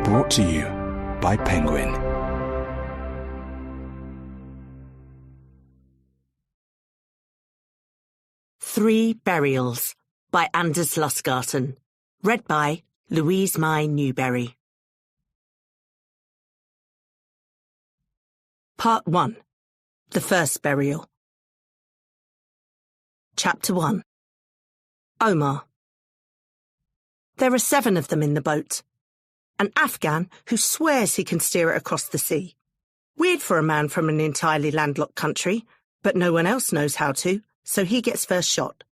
Brought to you by Penguin. Three Burials by Anders Lustgarten. Read by Louise May Newberry. Part 1. The First Burial. Chapter 1. Omar. There are 7 of them in the boat. An Afghan who swears he can steer it across the sea. Weird for a man from an entirely landlocked country, but no one else knows how to, so he gets first shot.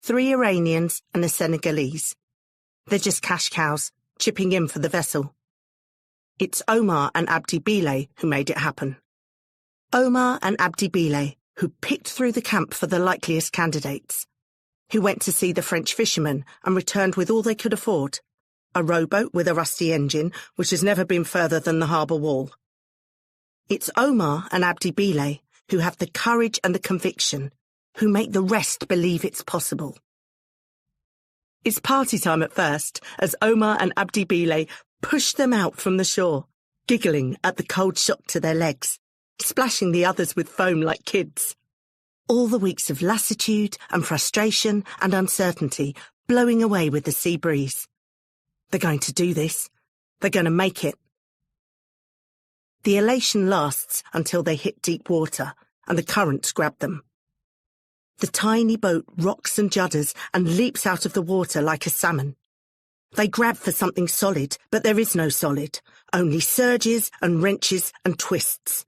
3 Iranians and a Senegalese. They're just cash cows, chipping in for the vessel. It's Omar and Abdi Bile who made it happen. Omar and Abdi Bile, who picked through the camp for the likeliest candidates. Who went to see the French fishermen and returned with all they could afford. A rowboat with a rusty engine, which has never been further than the harbour wall. It's Omar and Abdi Bile who have the courage and the conviction, who make the rest believe it's possible. It's party time at first, as Omar and Abdi Bile push them out from the shore, giggling at the cold shock to their legs, splashing the others with foam like kids. All the weeks of lassitude and frustration and uncertainty blowing away with the sea breeze. They're going to do this. They're going to make it. The elation lasts until they hit deep water and the currents grab them. The tiny boat rocks and judders and leaps out of the water like a salmon. They grab for something solid, but there is no solid, only surges and wrenches and twists.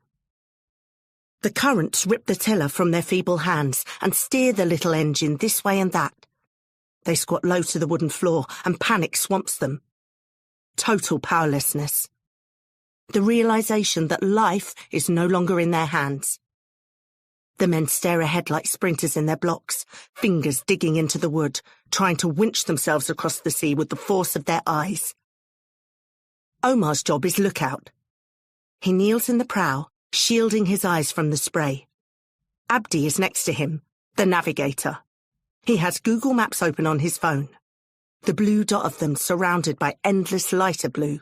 The currents rip the tiller from their feeble hands and steer the little engine this way and that. They squat low to the wooden floor and panic swamps them. Total powerlessness. The realization that life is no longer in their hands. The men stare ahead like sprinters in their blocks, fingers digging into the wood, trying to winch themselves across the sea with the force of their eyes. Omar's job is lookout. He kneels in the prow, shielding his eyes from the spray. Abdi is next to him, the navigator. He has Google Maps open on his phone. The blue dot of them surrounded by endless lighter blue.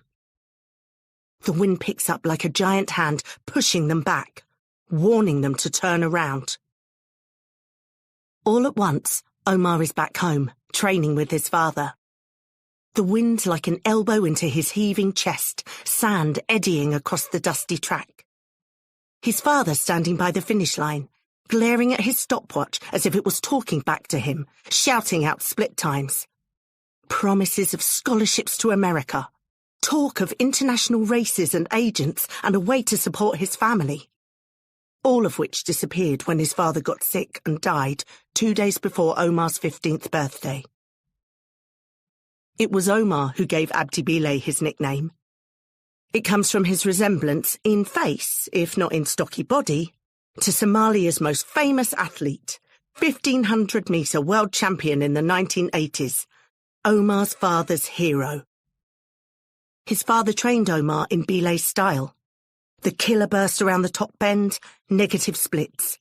The wind picks up like a giant hand, pushing them back, warning them to turn around. All at once, Omar is back home, training with his father. The wind like an elbow into his heaving chest, sand eddying across the dusty track. His father standing by the finish line, glaring at his stopwatch as if it was talking back to him, shouting out split times. Promises of scholarships to America. Talk of international races and agents and a way to support his family. All of which disappeared when his father got sick and died 2 days before Omar's 15th birthday. It was Omar who gave Abdi Bile his nickname. It comes from his resemblance in face, if not in stocky body, to Somalia's most famous athlete, 1500-metre world champion in the 1980s, Omar's father's hero. His father trained Omar in Bile's style. The killer burst around the top bend, negative splits.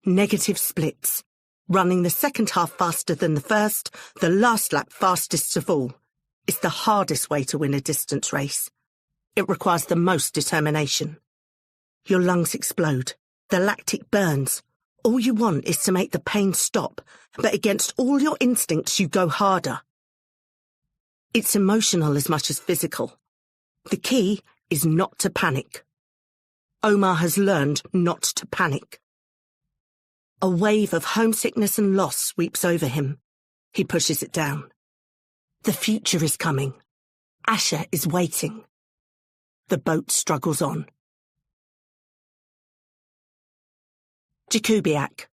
Negative splits, running the second half faster than the first, the last lap fastest of all, is the hardest way to win a distance race. It requires the most determination. Your lungs explode, the lactic burns. All you want is to make the pain stop, but against all your instincts you go harder. It's emotional as much as physical. The key is not to panic. Omar has learned not to panic. A wave of homesickness and loss sweeps over him. He pushes it down. The future is coming. Asher is waiting. The boat struggles on. Jakubiak.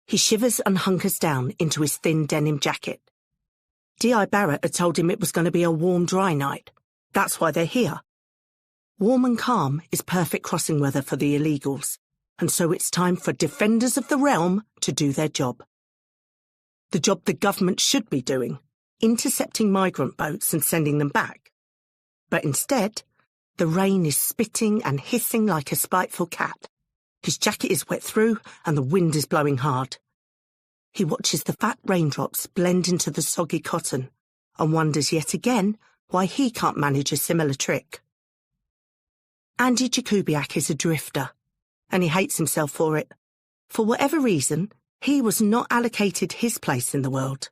He shivers and hunkers down into his thin denim jacket. D.I. Barrett had told him it was going to be a warm, dry night. That's why they're here. Warm and calm is perfect crossing weather for the illegals, and so it's time for defenders of the realm to do their job. The job the government should be doing, intercepting migrant boats and sending them back. But instead, the rain is spitting and hissing like a spiteful cat. His jacket is wet through and the wind is blowing hard. He watches the fat raindrops blend into the soggy cotton and wonders yet again why he can't manage a similar trick. Andy Jakubiak is a drifter, and he hates himself for it. For whatever reason, he was not allocated his place in the world,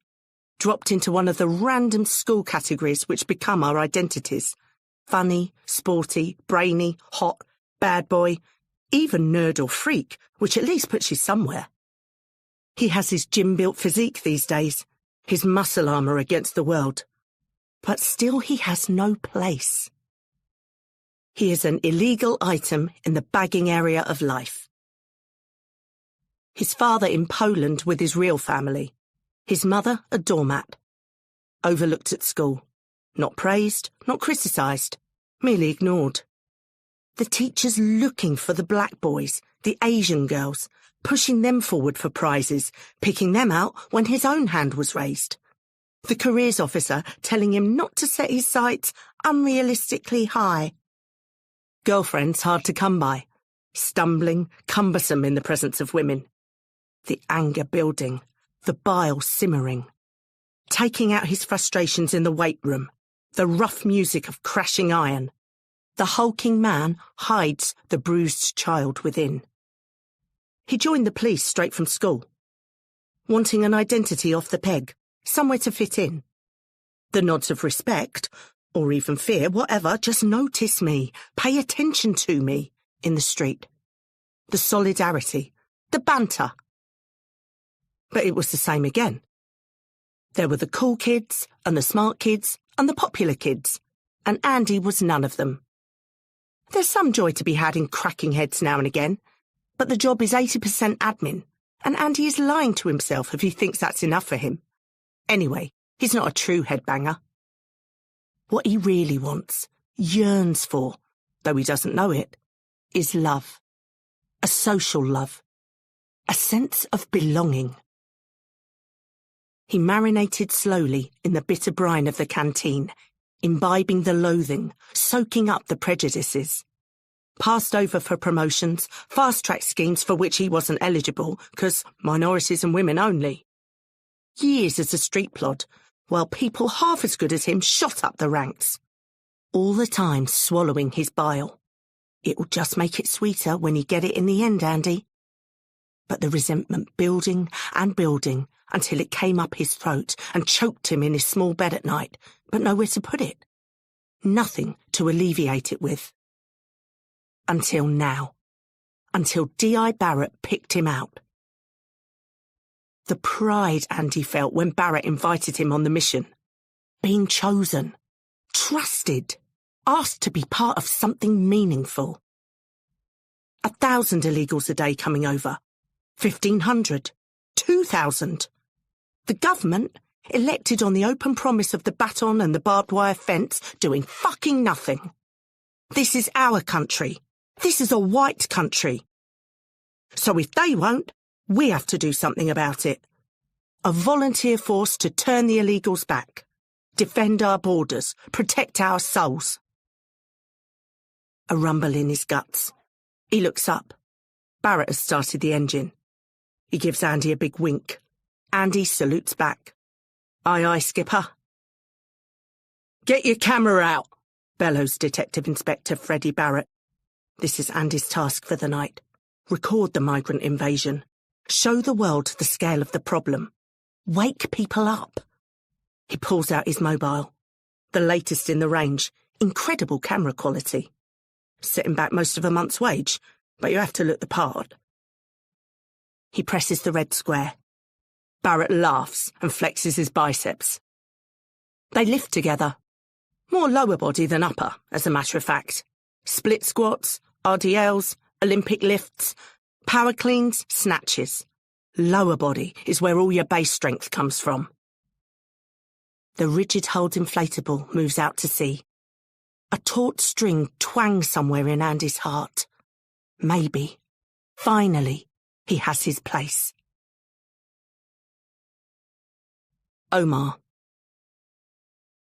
dropped into one of the random school categories which become our identities. Funny, sporty, brainy, hot, bad boy, even nerd or freak, which at least puts you somewhere. He has his gym-built physique these days, his muscle armour against the world. But still he has no place. He is an illegal item in the bagging area of life. His father in Poland with his real family. His mother a doormat. Overlooked at school. Not praised, not criticised, merely ignored. The teachers looking for the black boys, the Asian girls, pushing them forward for prizes, picking them out when his own hand was raised. The careers officer telling him not to set his sights unrealistically high. Girlfriends hard to come by, stumbling, cumbersome in the presence of women. The anger building, the bile simmering. Taking out his frustrations in the weight room, the rough music of crashing iron. The hulking man hides the bruised child within. He joined the police straight from school, wanting an identity off the peg, somewhere to fit in. The nods of respect, or even fear, whatever, just notice me, pay attention to me, in the street. The solidarity, the banter. But it was the same again. There were the cool kids, and the smart kids, and the popular kids, and Andy was none of them. There's some joy to be had in cracking heads now and again, but the job is 80% admin, and Andy is lying to himself if he thinks that's enough for him. Anyway, he's not a true headbanger. What he really wants, yearns for, though he doesn't know it, is love. A social love. A sense of belonging. He marinated slowly in the bitter brine of the canteen, imbibing the loathing, soaking up the prejudices. Passed over for promotions, fast-track schemes for which he wasn't eligible, 'cause minorities and women only. Years as a street plod, while people half as good as him shot up the ranks. All the time swallowing his bile. It'll just make it sweeter when you get it in the end, Andy. But the resentment building and building until it came up his throat and choked him in his small bed at night, but nowhere to put it. Nothing to alleviate it with. Until now. Until D.I. Barrett picked him out. The pride Andy felt when Barrett invited him on the mission. Being chosen. Trusted. Asked to be part of something meaningful. 1,000 illegals a day coming over. 1,500. 2,000. The government, elected on the open promise of the baton and the barbed wire fence, doing fucking nothing. This is our country. This is a white country. So if they won't, we have to do something about it. A volunteer force to turn the illegals back. Defend our borders. Protect our souls. A rumble in his guts. He looks up. Barrett has started the engine. He gives Andy a big wink. Andy salutes back. Aye, aye, skipper. Get your camera out, bellows Detective Inspector Freddie Barrett. This is Andy's task for the night. Record the migrant invasion. Show the world the scale of the problem. Wake people up. He pulls out his mobile. The latest in the range. Incredible camera quality. Setting back most of a month's wage, but you have to look the part. He presses the red square. Barrett laughs and flexes his biceps. They lift together. More lower body than upper, as a matter of fact. Split squats, RDLs, Olympic lifts, power cleans, snatches. Lower body is where all your base strength comes from. The rigid-hulled inflatable moves out to sea. A taut string twangs somewhere in Andy's heart. Maybe, finally, he has his place. Omar.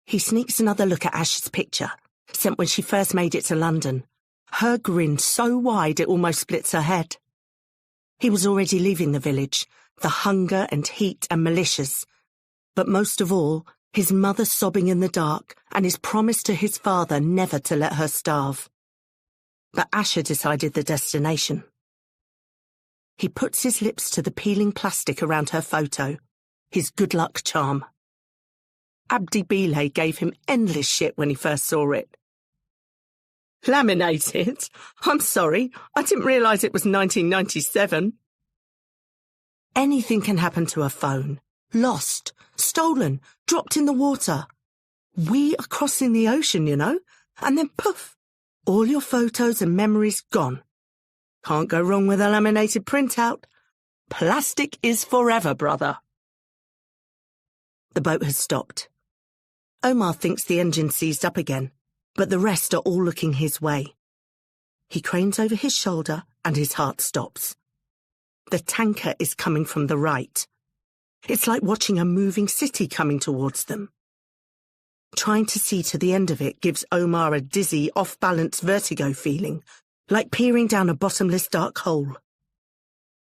He sneaks another look at Ash's picture, sent when she first made it to London. Her grin so wide it almost splits her head. He was already leaving the village, the hunger and heat and militias. But most of all, his mother sobbing in the dark, and his promise to his father never to let her starve. But Asher decided the destination. He puts his lips to the peeling plastic around her photo, his good luck charm. Abdi Belay gave him endless shit when he first saw it. Laminated? I'm sorry, I didn't realise it was 1997. Anything can happen to a phone. Lost, stolen, dropped in the water. We are crossing the ocean, you know, and then poof, all your photos and memories gone. Can't go wrong with a laminated printout. Plastic is forever, brother. The boat has stopped. Omar thinks the engine seized up again, but the rest are all looking his way. He cranes over his shoulder and his heart stops. The tanker is coming from the right. It's like watching a moving city coming towards them. Trying to see to the end of it gives Omar a dizzy, off-balance vertigo feeling, like peering down a bottomless dark hole.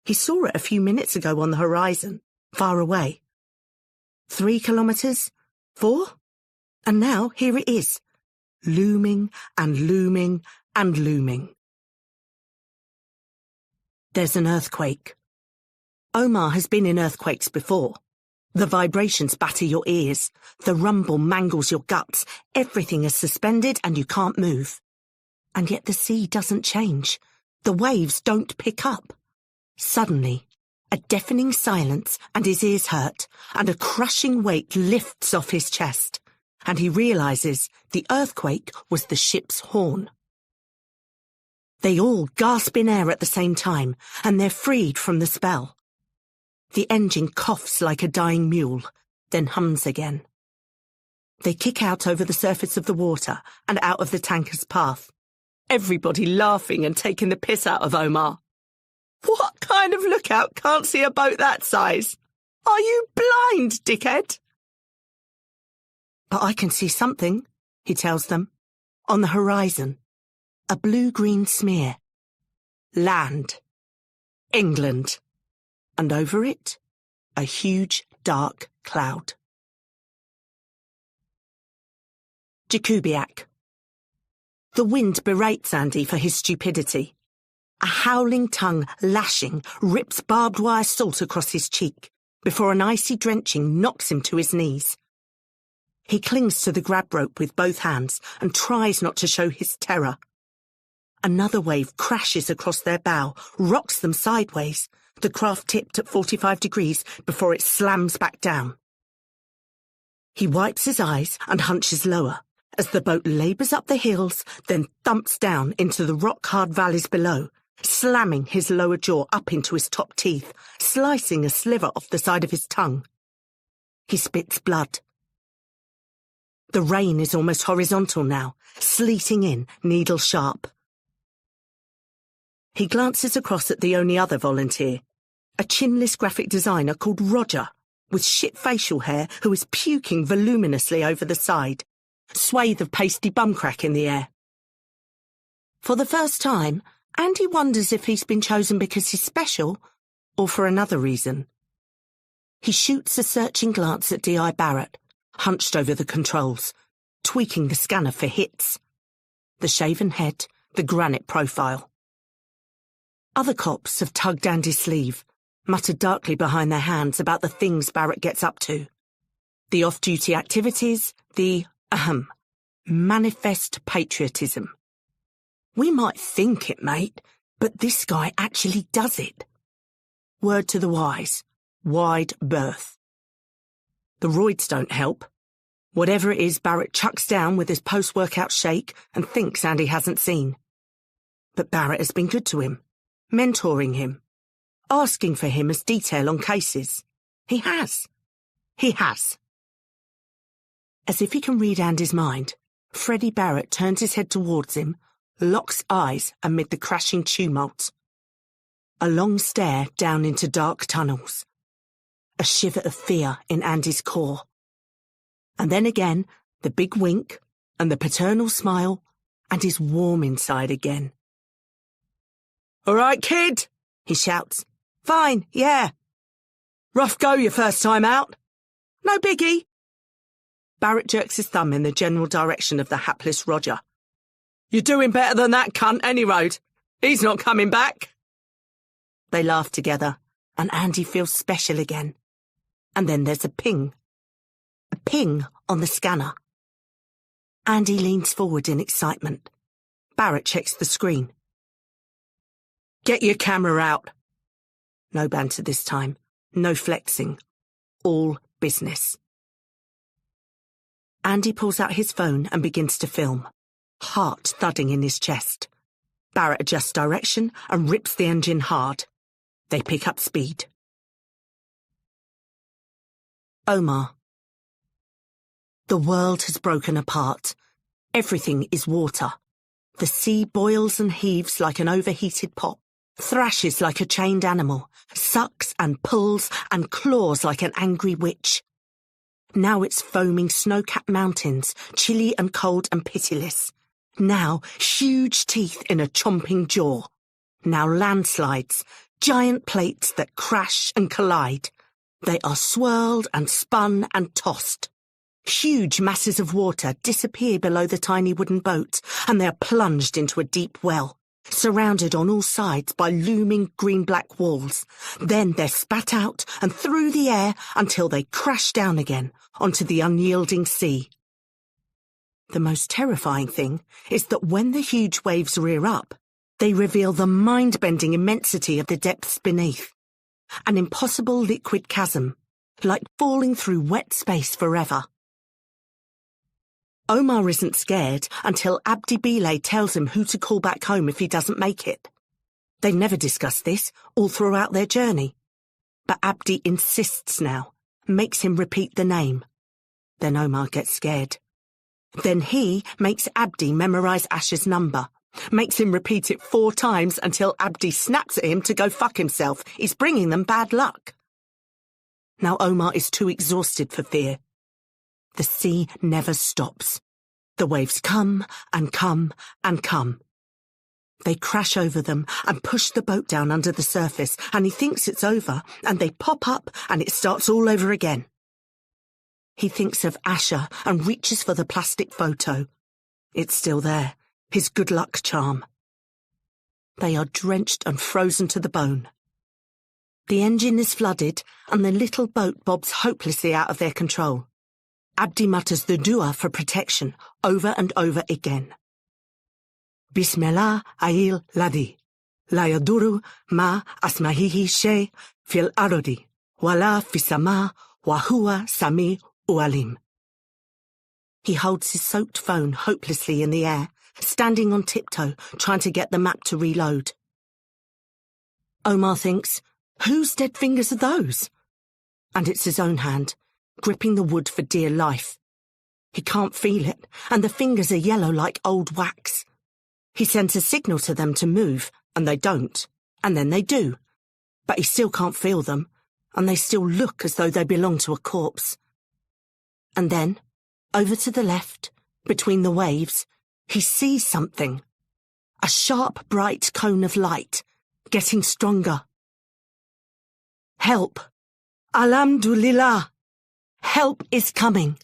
He saw it a few minutes ago on the horizon, far away. 3 kilometres? 4? And now here it is, looming and looming and looming. There's an earthquake. Omar has been in earthquakes before. The vibrations batter your ears, the rumble mangles your guts, everything is suspended and you can't move. And yet the sea doesn't change. The waves don't pick up. Suddenly, a deafening silence and his ears hurt, and a crushing weight lifts off his chest, and he realises the earthquake was the ship's horn. They all gasp in air at the same time, and they're freed from the spell. The engine coughs like a dying mule, then hums again. They kick out over the surface of the water and out of the tanker's path, everybody laughing and taking the piss out of Omar. What kind of lookout can't see a boat that size? Are you blind, dickhead? But I can see something, he tells them. On the horizon, a blue-green smear. Land. England. And over it, a huge, dark cloud. Jakubiak. The wind berates Andy for his stupidity. A howling tongue, lashing, rips barbed wire salt across his cheek, before an icy drenching knocks him to his knees. He clings to the grab rope with both hands and tries not to show his terror. Another wave crashes across their bow, rocks them sideways, the craft tipped at 45 degrees before it slams back down. He wipes his eyes and hunches lower, as the boat labours up the hills, then thumps down into the rock-hard valleys below, slamming his lower jaw up into his top teeth, slicing a sliver off the side of his tongue. He spits blood. The rain is almost horizontal now, sleeting in, needle sharp. He glances across at the only other volunteer, a chinless graphic designer called Roger, with shit facial hair who is puking voluminously over the side, swathe of pasty bumcrack in the air. For the first time, Andy wonders if he's been chosen because he's special, or for another reason. He shoots a searching glance at D.I. Barrett, hunched over the controls, tweaking the scanner for hits. The shaven head, the granite profile. Other cops have tugged Andy's sleeve, muttered darkly behind their hands about the things Barrett gets up to. The off-duty activities, the, manifest patriotism. We might think it, mate, but this guy actually does it. Word to the wise. Wide berth. The roids don't help. Whatever it is, Barrett chucks down with his post-workout shake and thinks Andy hasn't seen. But Barrett has been good to him, mentoring him, asking for him as detail on cases. He has. He has. As if he can read Andy's mind, Freddie Barrett turns his head towards him, locks eyes amid the crashing tumult. A long stare down into dark tunnels. A shiver of fear in Andy's core. And then again, the big wink and the paternal smile, and he's warm inside again. "All right, kid," he shouts. "Fine, yeah. Rough go your first time out. No biggie. Barrett jerks his thumb in the general direction of the hapless Roger. "You're doing better than that cunt, any road. He's not coming back." They laugh together, and Andy feels special again. And then there's a ping. A ping on the scanner. Andy leans forward in excitement. Barrett checks the screen. "Get your camera out." No banter this time. No flexing. All business. Andy pulls out his phone and begins to film, heart thudding in his chest. Barrett adjusts direction and rips the engine hard. They pick up speed. Omar. The world has broken apart. Everything is water. The sea boils and heaves like an overheated pot, thrashes like a chained animal, sucks and pulls and claws like an angry witch. Now it's foaming snow-capped mountains, chilly and cold and pitiless. Now huge teeth in a chomping jaw. Now landslides, giant plates that crash and collide. They are swirled and spun and tossed. Huge masses of water disappear below the tiny wooden boat, and they are plunged into a deep well, surrounded on all sides by looming green-black walls. Then they're spat out and through the air until they crash down again onto the unyielding sea. The most terrifying thing is that when the huge waves rear up, they reveal the mind-bending immensity of the depths beneath. An impossible liquid chasm, like falling through wet space forever. Omar isn't scared until Abdi Bilay tells him who to call back home if he doesn't make it. They never discuss this all throughout their journey. But Abdi insists now, makes him repeat the name. Then Omar gets scared. Then he makes Abdi memorize Ash's number, makes him repeat it 4 times until Abdi snaps at him to go fuck himself. He's bringing them bad luck. Now Omar is too exhausted for fear. The sea never stops. The waves come and come and come. They crash over them and push the boat down under the surface, and he thinks it's over, and they pop up and it starts all over again. He thinks of Asher and reaches for the plastic photo. It's still there, his good luck charm. They are drenched and frozen to the bone. The engine is flooded, and the little boat bobs hopelessly out of their control. Abdi mutters the dua for protection over and over again. Bismillah ayil ladi, la yaduru ma asmahihi shay fil arodi, wala fisama wa huwa sami ualim. He holds his soaked phone hopelessly in the air, standing on tiptoe, trying to get the map to reload. Omar thinks, whose dead fingers are those? And it's his own hand, gripping the wood for dear life. He can't feel it, and the fingers are yellow like old wax. He sends a signal to them to move, and they don't, and then they do. But he still can't feel them, and they still look as though they belong to a corpse. And then, over to the left, between the waves, he sees something. A sharp, bright cone of light, getting stronger. Help! Alhamdulillah! Help is coming.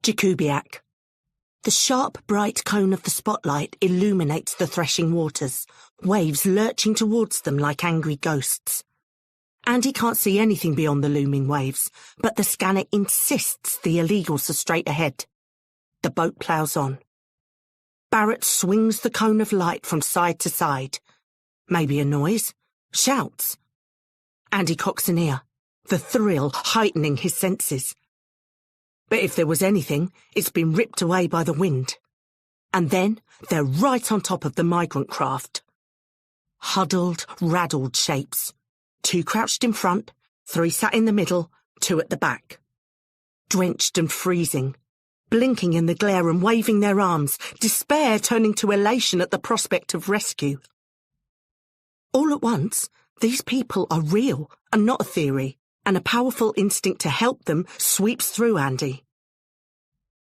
Jakubiak. The sharp, bright cone of the spotlight illuminates the threshing waters, waves lurching towards them like angry ghosts. Andy can't see anything beyond the looming waves, but the scanner insists the illegals are straight ahead. The boat ploughs on. Barrett swings the cone of light from side to side. Maybe a noise. Shouts. Andy cocks an ear, the thrill heightening his senses. But if there was anything, it's been ripped away by the wind. And then they're right on top of the migrant craft. Huddled, raddled shapes. 2 crouched in front, 3 sat in the middle, 2 at the back. Drenched and freezing, blinking in the glare and waving their arms, despair turning to elation at the prospect of rescue. All at once, these people are real and not a theory, and a powerful instinct to help them sweeps through Andy.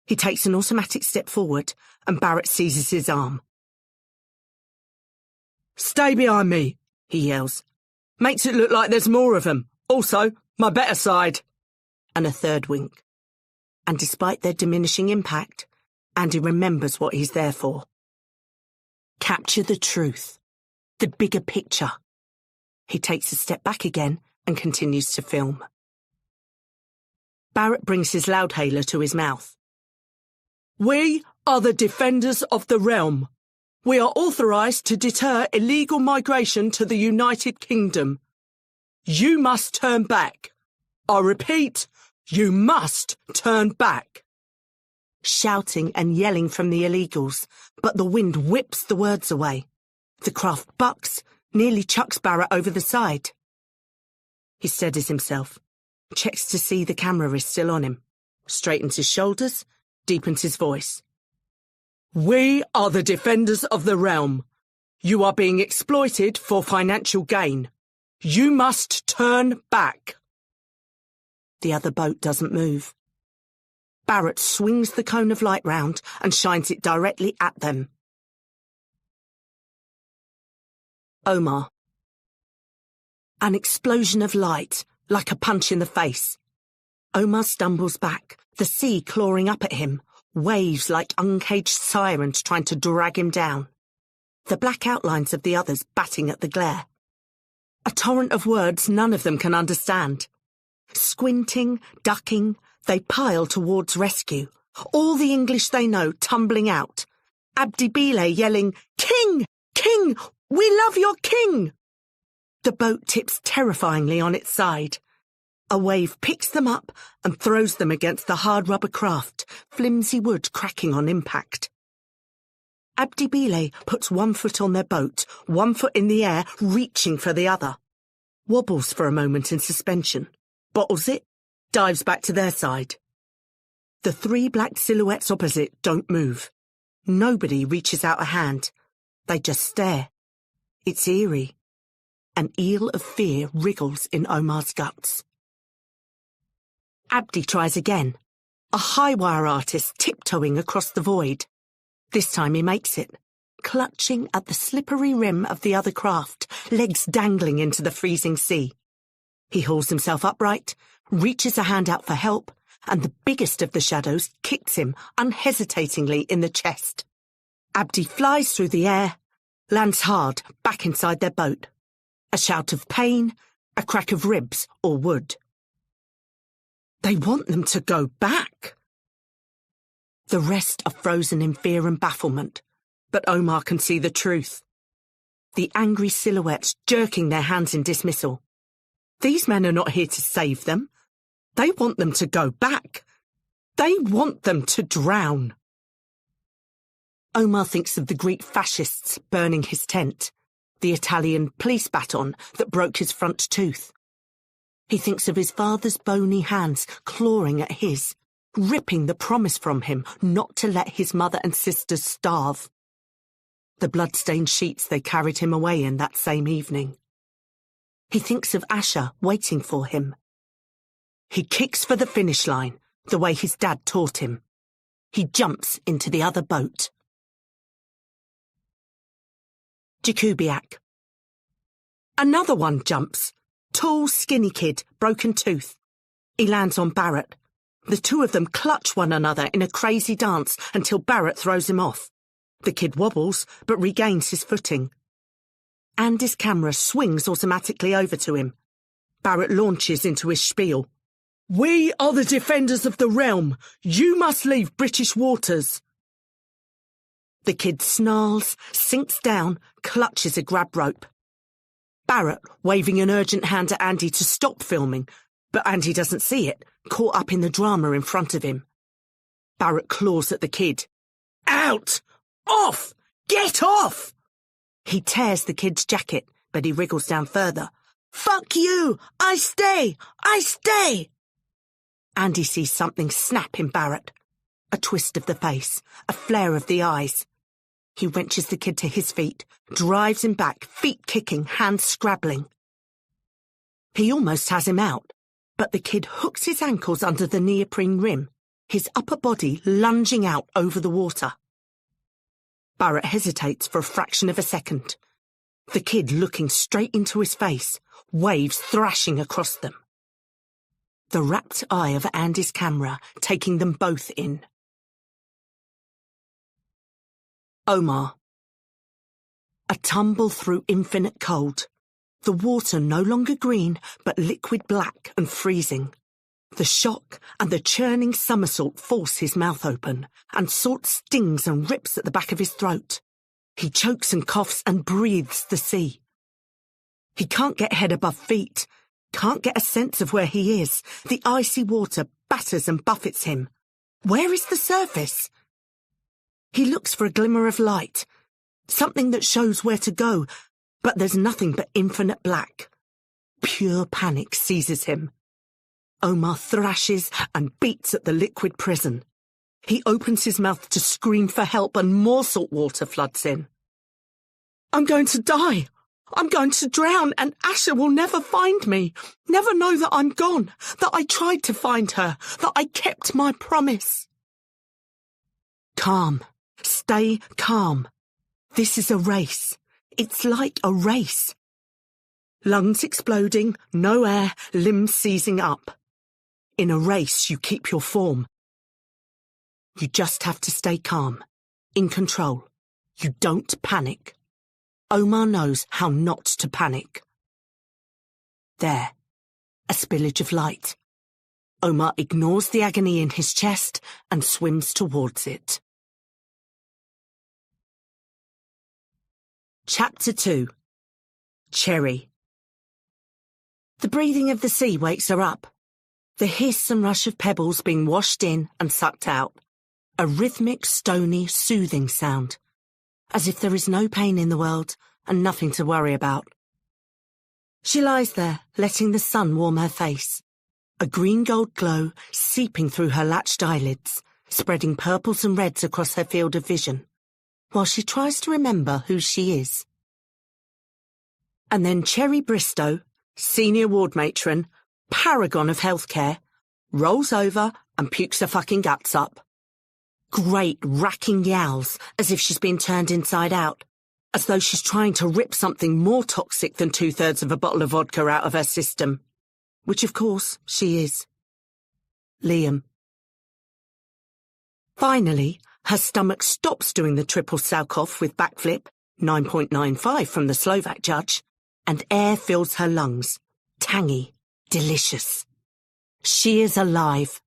He takes an automatic step forward, and Barrett seizes his arm. "Stay behind me," he yells. "Makes it look like there's more of them. Also, my better side." and a third wink. And despite their diminishing impact, Andy remembers what he's there for. Capture the truth, the bigger picture. He takes a step back again and continues to film. Barrett brings his loudhailer to his mouth. We are the defenders of the realm. We are authorised to deter illegal migration to the United Kingdom. You must turn back. I repeat, you must turn back. Shouting and yelling from the illegals, but the wind whips the words away. The craft bucks, nearly chucks Barrett over the side. He steadies himself, checks to see the camera is still on him, straightens his shoulders, deepens his voice. We are the defenders of the realm. You are being exploited for financial gain. You must turn back. The other boat doesn't move. Barrett swings the cone of light round and shines it directly at them. Omar. An explosion of light, like a punch in the face. Omar stumbles back, the sea clawing up at him, waves like uncaged sirens trying to drag him down. The black outlines of the others batting at the glare. A torrent of words none of them can understand. Squinting, ducking, they pile towards rescue, all the English they know tumbling out. Abdi Bile yelling, "King! King! We love your king!" The boat tips terrifyingly on its side. A wave picks them up and throws them against the hard rubber craft, flimsy wood cracking on impact. Abdi Bile puts one foot on their boat, one foot in the air, reaching for the other. Wobbles for a moment in suspension, bottles it, dives back to their side. The three black silhouettes opposite don't move. Nobody reaches out a hand. They just stare. It's eerie. An eel of fear wriggles in Omar's guts. Abdi tries again, a high-wire artist tiptoeing across the void. This time he makes it, clutching at the slippery rim of the other craft, legs dangling into the freezing sea. He hauls himself upright, reaches a hand out for help, and the biggest of the shadows kicks him unhesitatingly in the chest. Abdi flies through the air, lands hard back inside their boat. A shout of pain, a crack of ribs or wood. They want them to go back. The rest are frozen in fear and bafflement, but Omar can see the truth. The angry silhouettes jerking their hands in dismissal. These men are not here to save them. They want them to go back. They want them to drown. Omar thinks of the Greek fascists burning his tent, the Italian police baton that broke his front tooth. He thinks of his father's bony hands clawing at his, ripping the promise from him not to let his mother and sisters starve. The blood-stained sheets they carried him away in that same evening. He thinks of Asher waiting for him. He kicks for the finish line, the way his dad taught him. He jumps into the other boat. Jakubiak. Another one jumps. Tall, skinny kid, broken tooth. He lands on Barrett. The two of them clutch one another in a crazy dance until Barrett throws him off. The kid wobbles, but regains his footing. Andy's camera swings automatically over to him. Barrett launches into his spiel. We are the defenders of the realm. You must leave British waters. The kid snarls, sinks down, clutches a grab rope. Barrett waving an urgent hand at Andy to stop filming, but Andy doesn't see it, caught up in the drama in front of him. Barrett claws at the kid. Out! Off! Get off! He tears the kid's jacket, but he wriggles down further. Fuck you! I stay! I stay! Andy sees something snap in Barrett. A twist of the face, a flare of the eyes. He wrenches the kid to his feet, drives him back, feet kicking, hands scrabbling. He almost has him out, but the kid hooks his ankles under the neoprene rim, his upper body lunging out over the water. Barrett hesitates for a fraction of a second. The kid looking straight into his face, waves thrashing across them. the rapt eye of Andy's camera taking them both in. Omar. A tumble through infinite cold. The water no longer green, but liquid black and freezing. The shock and the churning somersault force his mouth open, and salt stings and rips at the back of his throat. He chokes and coughs and breathes the sea. He can't get head above feet, can't get a sense of where he is. The icy water batters and buffets him. Where is the surface? He looks for a glimmer of light, something that shows where to go, but there's nothing but infinite black. Pure panic seizes him. Omar thrashes and beats at the liquid prison. He opens his mouth to scream for help and more salt water floods in. I'm going to die. I'm going to drown, and Asha will never find me, never know that I'm gone, that I tried to find her, that I kept my promise. Calm. Stay calm. This is a race. It's like a race. Lungs exploding, no air, limbs seizing up. In a race, you keep your form. You just have to stay calm, in control. You don't panic. Omar knows how not to panic. There, a spillage of light. Omar ignores the agony in his chest and swims towards it. Chapter 2. Cherry. The breathing of the sea wakes her up. The hiss and rush of pebbles being washed in and sucked out. A rhythmic, stony, soothing sound. As if there is no pain in the world and nothing to worry about. She lies there, letting the sun warm her face. A green-gold glow seeping through her latched eyelids, spreading purples and reds across her field of vision, while she tries to remember who she is. And then Cherry Bristow, senior ward matron, paragon of healthcare, rolls over and pukes her fucking guts up. Great racking yowls, as if she's been turned inside out, as though she's trying to rip something more toxic than 2/3 of a bottle of vodka out of her system. Which, of course, she is. Liam. Finally, her stomach stops doing the triple Salkov with backflip, 9.95 from the Slovak judge, and air fills her lungs. Tangy, delicious. She is alive.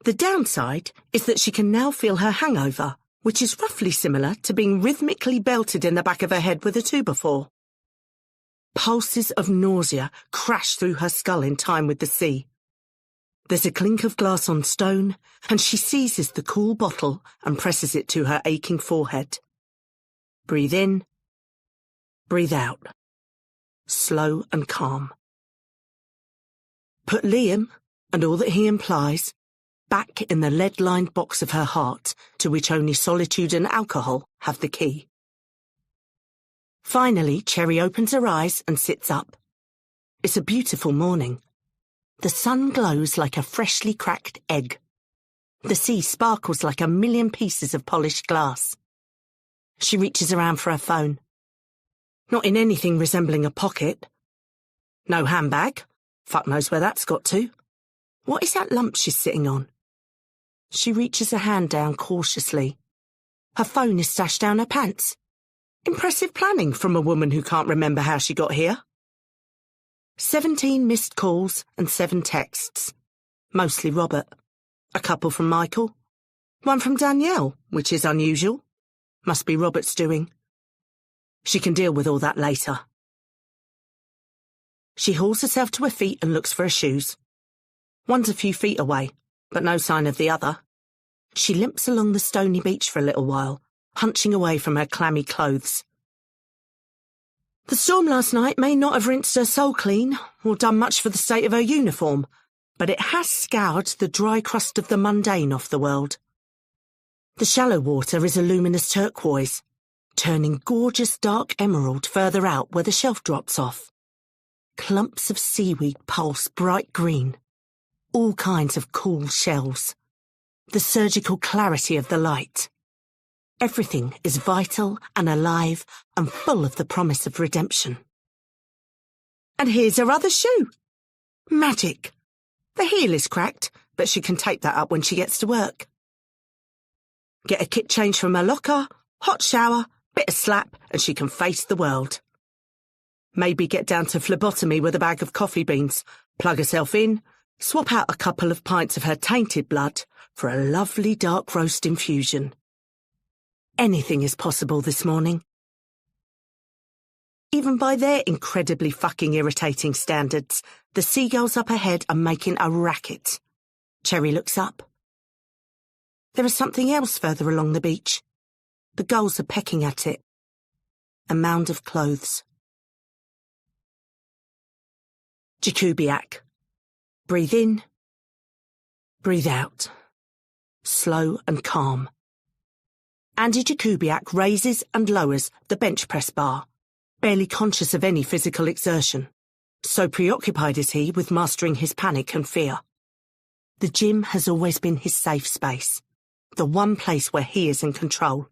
The downside is that she can now feel her hangover, which is roughly similar to being rhythmically belted in the back of her head with a 2x4. Pulses of nausea crash through her skull in time with the sea. There's a clink of glass on stone, and she seizes the cool bottle and presses it to her aching forehead. Breathe in, breathe out. Slow and calm. Put Liam, and all that he implies, back in the lead-lined box of her heart, to which only solitude and alcohol have the key. Finally, Cherry opens her eyes and sits up. It's a beautiful morning. The sun glows like a freshly cracked egg. The sea sparkles like a million pieces of polished glass. She reaches around for her phone. Not in anything resembling a pocket. No handbag. Fuck knows where that's got to. What is that lump she's sitting on? She reaches her hand down cautiously. Her phone is stashed down her pants. Impressive planning from a woman who can't remember how she got here. 17 missed calls and 7 texts. Mostly Robert. A couple from Michael. One from Danielle, which is unusual. Must be Robert's doing. She can deal with all that later. She hauls herself to her feet and looks for her shoes. One's a few feet away, but no sign of the other. She limps along the stony beach for a little while, hunching away from her clammy clothes. The storm last night may not have rinsed her soul clean, or done much for the state of her uniform, but it has scoured the dry crust of the mundane off the world. The shallow water is a luminous turquoise, turning gorgeous dark emerald further out where the shelf drops off. Clumps of seaweed pulse bright green. All kinds of cool shells. The surgical clarity of the light. Everything is vital and alive and full of the promise of redemption. And here's her other shoe. Magic. The heel is cracked, but she can tape that up when she gets to work. Get a kit change from her locker, hot shower, bit of slap, and she can face the world. Maybe get down to phlebotomy with a bag of coffee beans, plug herself in, swap out a couple of pints of her tainted blood for a lovely dark roast infusion. Anything is possible this morning. Even by their incredibly fucking irritating standards, the seagulls up ahead are making a racket. Cherry looks up. There is something else further along the beach. The gulls are pecking at it. A mound of clothes. Jakubiak. Breathe in. Breathe out. Slow and calm. Andy Jakubiak raises and lowers the bench press bar, barely conscious of any physical exertion. So preoccupied is he with mastering his panic and fear. The gym has always been his safe space, the one place where he is in control.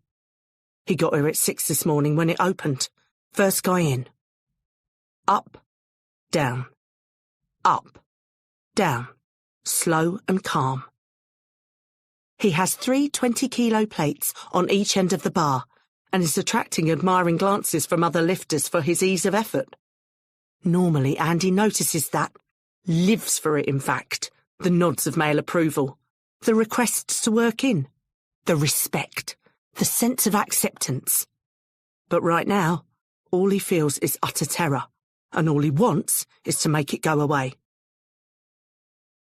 He got here at 6 this morning when it opened. First guy in. Up, down. Up, down. Slow and calm. He has 3 20-kilo plates on each end of the bar and is attracting admiring glances from other lifters for his ease of effort. Normally, Andy notices that, lives for it in fact, the nods of male approval, the requests to work in, the respect, the sense of acceptance. But right now, all he feels is utter terror, and all he wants is to make it go away.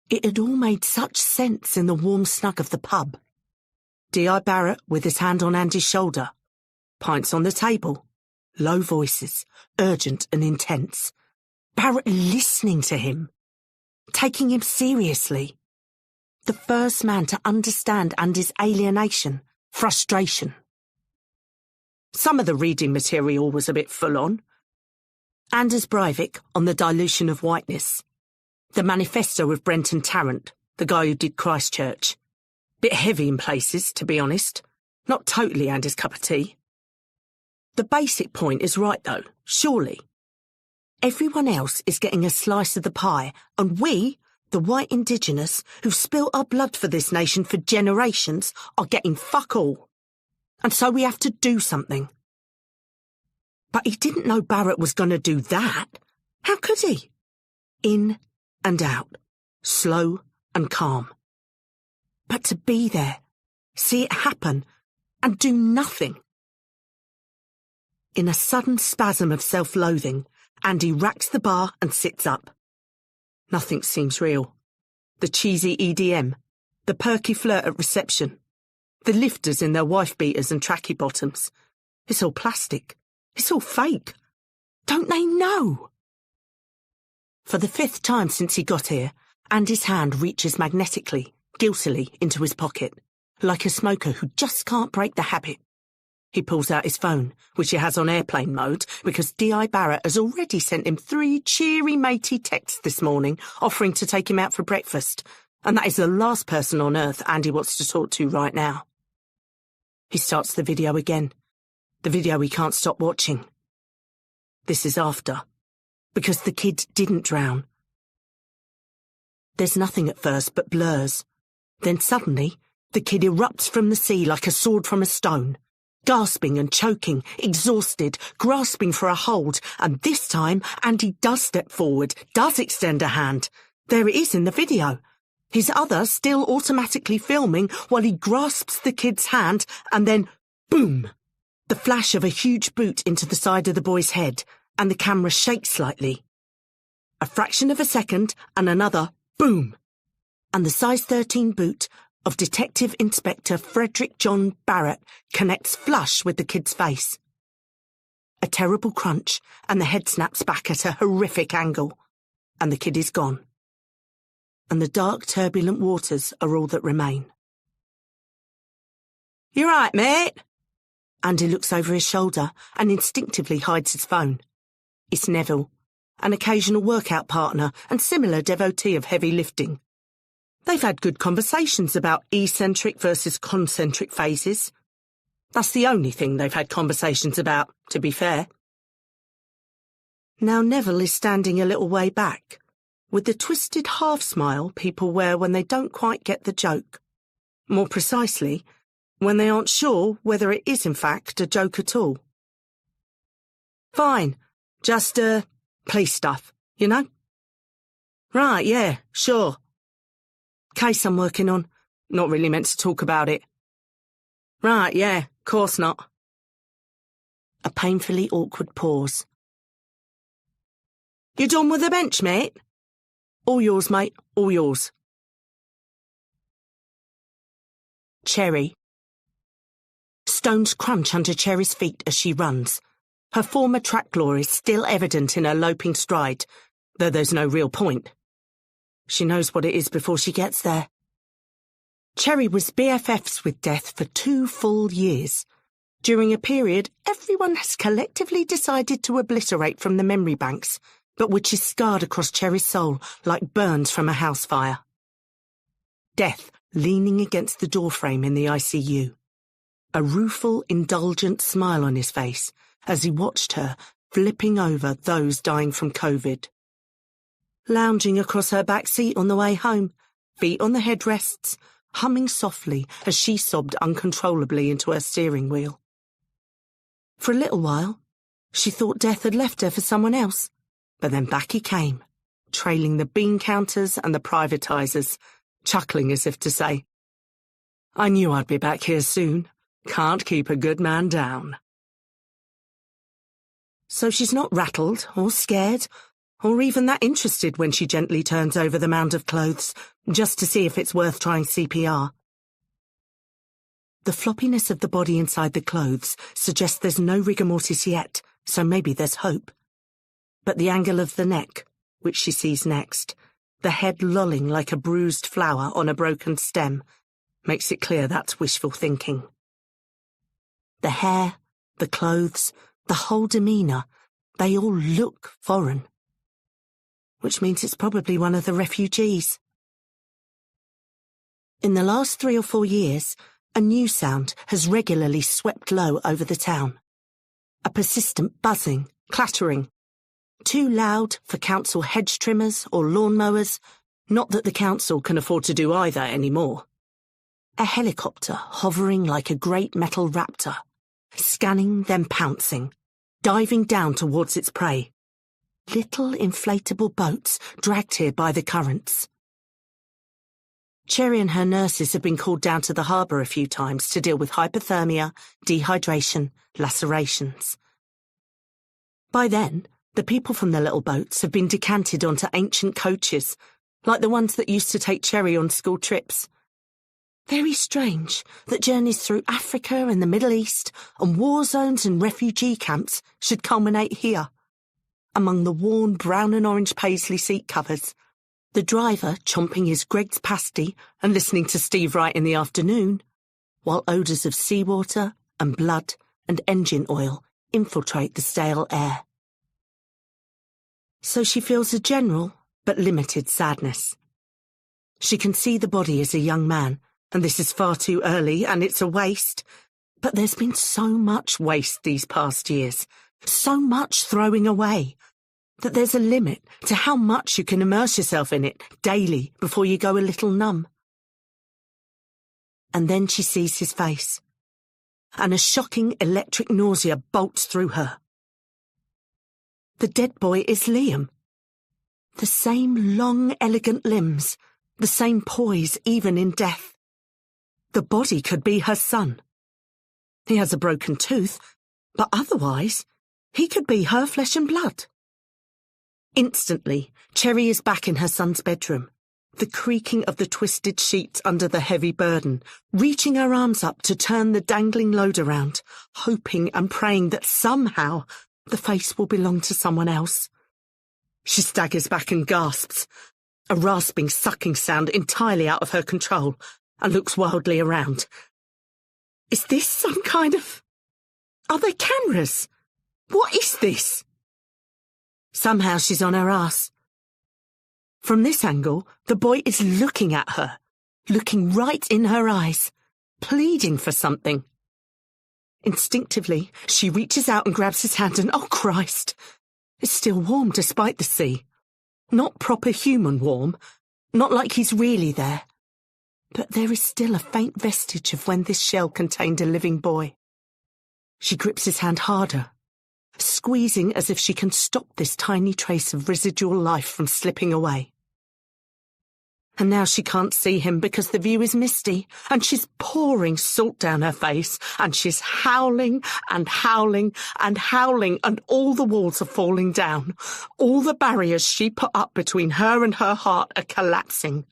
It had all made such sense in the warm snug of the pub. D.I. Barrett with his hand on Andy's shoulder. Pints on the table. Low voices, urgent and intense. Barrett listening to him. Taking him seriously. The first man to understand Andy's alienation, frustration. Some of the reading material was a bit full on. Anders Breivik on the dilution of whiteness. The manifesto of Brenton Tarrant, the guy who did Christchurch. Bit heavy in places, to be honest. Not totally Andy's cup of tea. The basic point is right, though, surely. Everyone else is getting a slice of the pie, and we, the white indigenous, who've spilt our blood for this nation for generations, are getting fuck all. And so we have to do something. But he didn't know Barrett was going to do that. How could he? In and out, slow and calm. But to be there, see it happen, and do nothing. In a sudden spasm of self-loathing, Andy racks the bar and sits up. Nothing seems real. The cheesy EDM, the perky flirt at reception, the lifters in their wife-beaters and tracky bottoms. It's all plastic. It's all fake. Don't they know? For the 5th time since he got here, Andy's hand reaches magnetically, guiltily into his pocket, like a smoker who just can't break the habit. He pulls out his phone, which he has on airplane mode, because D.I. Barrett has already sent him 3 cheery matey texts this morning offering to take him out for breakfast, and that is the last person on earth Andy wants to talk to right now. He starts the video again, the video he can't stop watching. This is after, because the kid didn't drown. There's nothing at first but blurs. Then suddenly, the kid erupts from the sea like a sword from a stone. Gasping and choking, exhausted, grasping for a hold, and this time Andy does step forward, does extend a hand. There it is in the video. His other still automatically filming while he grasps the kid's hand, and then, boom! The flash of a huge boot into the side of the boy's head, and the camera shakes slightly. A fraction of a second, and another, boom! And the size 13 boot of Detective Inspector Frederick John Barrett connects flush with the kid's face. A terrible crunch, and the head snaps back at a horrific angle, and the kid is gone. And the dark, turbulent waters are all that remain. "You right, mate?" Andy looks over his shoulder and instinctively hides his phone. It's Neville, an occasional workout partner and similar devotee of heavy lifting. They've had good conversations about eccentric versus concentric phases. That's the only thing they've had conversations about, to be fair. Now Neville is standing a little way back, with the twisted half-smile people wear when they don't quite get the joke. More precisely, when they aren't sure whether it is in fact a joke at all. Fine, just, police stuff, you know? Right, yeah, sure. Case I'm working on, not really meant to talk about it. Right, yeah, course not. A painfully awkward pause. You done with the bench, mate? All yours, mate, all yours. Cherry. Stones crunch under Cherry's feet as she runs. Her former track glory is still evident in her loping stride, though there's no real point. She knows what it is before she gets there. Cherry was BFFs with Death for 2 full years, during a period everyone has collectively decided to obliterate from the memory banks, but which is scarred across Cherry's soul like burns from a house fire. Death leaning against the doorframe in the ICU, a rueful, indulgent smile on his face as he watched her flipping over those dying from COVID. Lounging across her back seat on the way home, feet on the headrests, humming softly as she sobbed uncontrollably into her steering wheel. For a little while, she thought Death had left her for someone else, but then back he came, trailing the bean counters and the privatisers, chuckling as if to say, I knew I'd be back here soon. Can't keep a good man down. So she's not rattled or scared or even that interested when she gently turns over the mound of clothes just to see if it's worth trying CPR. The floppiness of the body inside the clothes suggests there's no rigor mortis yet, so maybe there's hope. But the angle of the neck, which she sees next, the head lolling like a bruised flower on a broken stem, makes it clear that's wishful thinking. The hair, the clothes, the whole demeanour, they all look foreign. Which means it's probably one of the refugees. In the last 3 or 4 years, a new sound has regularly swept low over the town. A persistent buzzing, clattering. Too loud for council hedge trimmers or lawn mowers, not that the council can afford to do either anymore. A helicopter hovering like a great metal raptor, scanning then pouncing, diving down towards its prey. Little inflatable boats dragged here by the currents. Cherry and her nurses have been called down to the harbour a few times to deal with hypothermia, dehydration, lacerations. By then, the people from the little boats have been decanted onto ancient coaches, like the ones that used to take Cherry on school trips. Very strange that journeys through Africa and the Middle East and war zones and refugee camps should culminate here, among the worn brown and orange paisley seat covers, the driver chomping his Greg's pasty and listening to Steve Wright in the afternoon, while odours of seawater and blood and engine oil infiltrate the stale air. So she feels a general but limited sadness. She can see the body as a young man, and this is far too early and it's a waste, but there's been so much waste these past years, so much throwing away, that there's a limit to how much you can immerse yourself in it daily before you go a little numb. And then she sees his face, and a shocking electric nausea bolts through her. The dead boy is Liam. The same long, elegant limbs, the same poise even in death. The body could be her son. He has a broken tooth, but otherwise, he could be her flesh and blood. Instantly, Cherry is back in her son's bedroom, the creaking of the twisted sheets under the heavy burden, reaching her arms up to turn the dangling load around, hoping and praying that somehow the face will belong to someone else. She staggers back and gasps, a rasping, sucking sound entirely out of her control, and looks wildly around. Is this some kind of... Are there cameras? What is this? Somehow she's on her ass. From this angle, the boy is looking at her, looking right in her eyes, pleading for something. Instinctively, she reaches out and grabs his hand and, oh Christ, it's still warm despite the sea. Not proper human warm, not like he's really there. But there is still a faint vestige of when this shell contained a living boy. She grips his hand harder, squeezing as if she can stop this tiny trace of residual life from slipping away. And now she can't see him because the view is misty, and she's pouring salt down her face, and she's howling and howling and howling, and all the walls are falling down. All the barriers she put up between her and her heart are collapsing,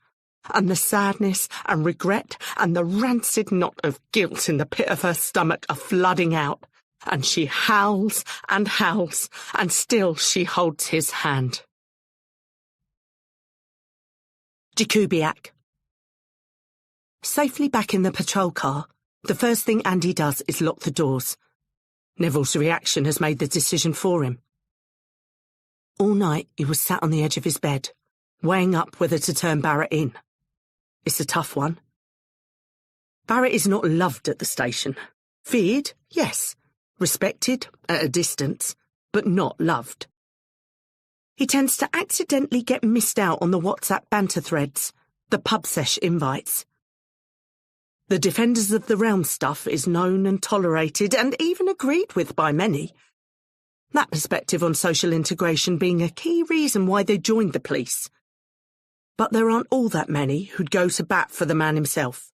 and the sadness and regret and the rancid knot of guilt in the pit of her stomach are flooding out, and she howls, and still she holds his hand. Jakubiak. Safely back in the patrol car, the first thing Andy does is lock the doors. Neville's reaction has made the decision for him. All night he was sat on the edge of his bed, weighing up whether to turn Barrett in. It's a tough one. Barrett is not loved at the station. Feared, yes. Respected, at a distance, but not loved. He tends to accidentally get missed out on the WhatsApp banter threads, the pub sesh invites. The Defenders of the Realm stuff is known and tolerated and even agreed with by many. That perspective on social integration being a key reason why they joined the police. But there aren't all that many who'd go to bat for the man himself.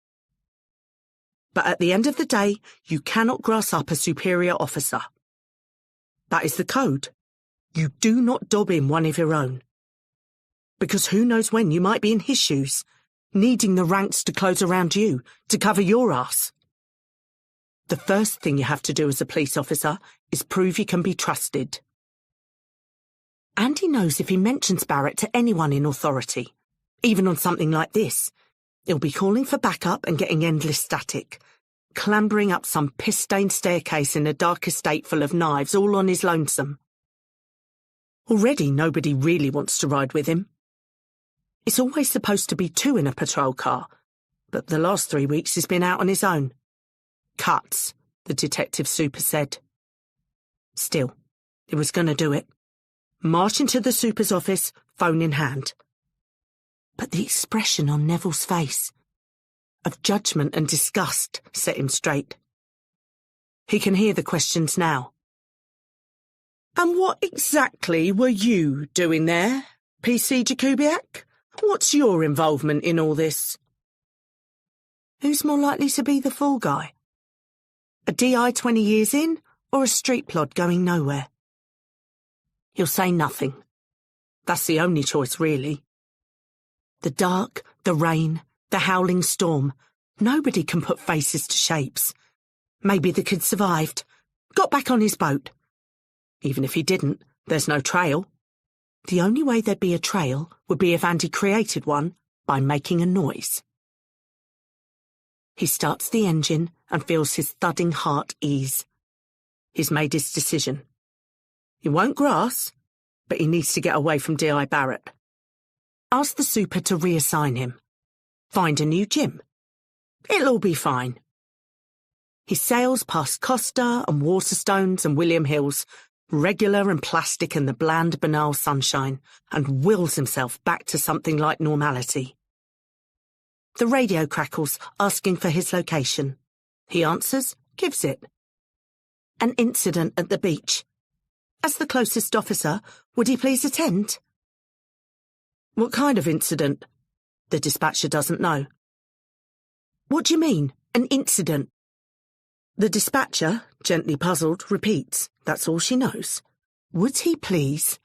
But at the end of the day, you cannot grass up a superior officer. That is the code. You do not dob in one of your own. Because who knows when you might be in his shoes, needing the ranks to close around you, to cover your ass. The first thing you have to do as a police officer is prove you can be trusted. Andy knows if he mentions Barrett to anyone in authority, even on something like this, he'll be calling for backup and getting endless static, clambering up some piss-stained staircase in a dark estate full of knives all on his lonesome. Already nobody really wants to ride with him. It's always supposed to be 2 in a patrol car, but the last 3 weeks he's been out on his own. Cuts, the detective super said. Still, he was going to do it. March into the super's office, phone in hand. But the expression on Neville's face, of judgment and disgust, set him straight. He can hear the questions now. And what exactly were you doing there, PC Jakubiak? What's your involvement in all this? Who's more likely to be the fall guy? A DI 20 years in, or a street plod going nowhere? He'll say nothing. That's the only choice, really. The dark, the rain, the howling storm. Nobody can put faces to shapes. Maybe the kid survived, got back on his boat. Even if he didn't, there's no trail. The only way there'd be a trail would be if Andy created one by making a noise. He starts the engine and feels his thudding heart ease. He's made his decision. He won't grass, but he needs to get away from D.I. Barrett. Ask the super to reassign him. Find a new gym. It'll all be fine. He sails past Costa and Waterstones and William Hills, regular and plastic in the bland, banal sunshine, and wills himself back to something like normality. The radio crackles, asking for his location. He answers, gives it. An incident at the beach. As the closest officer, would he please attend? What kind of incident? The dispatcher doesn't know. What do you mean, an incident? The dispatcher, gently puzzled, repeats. That's all she knows. Would he please?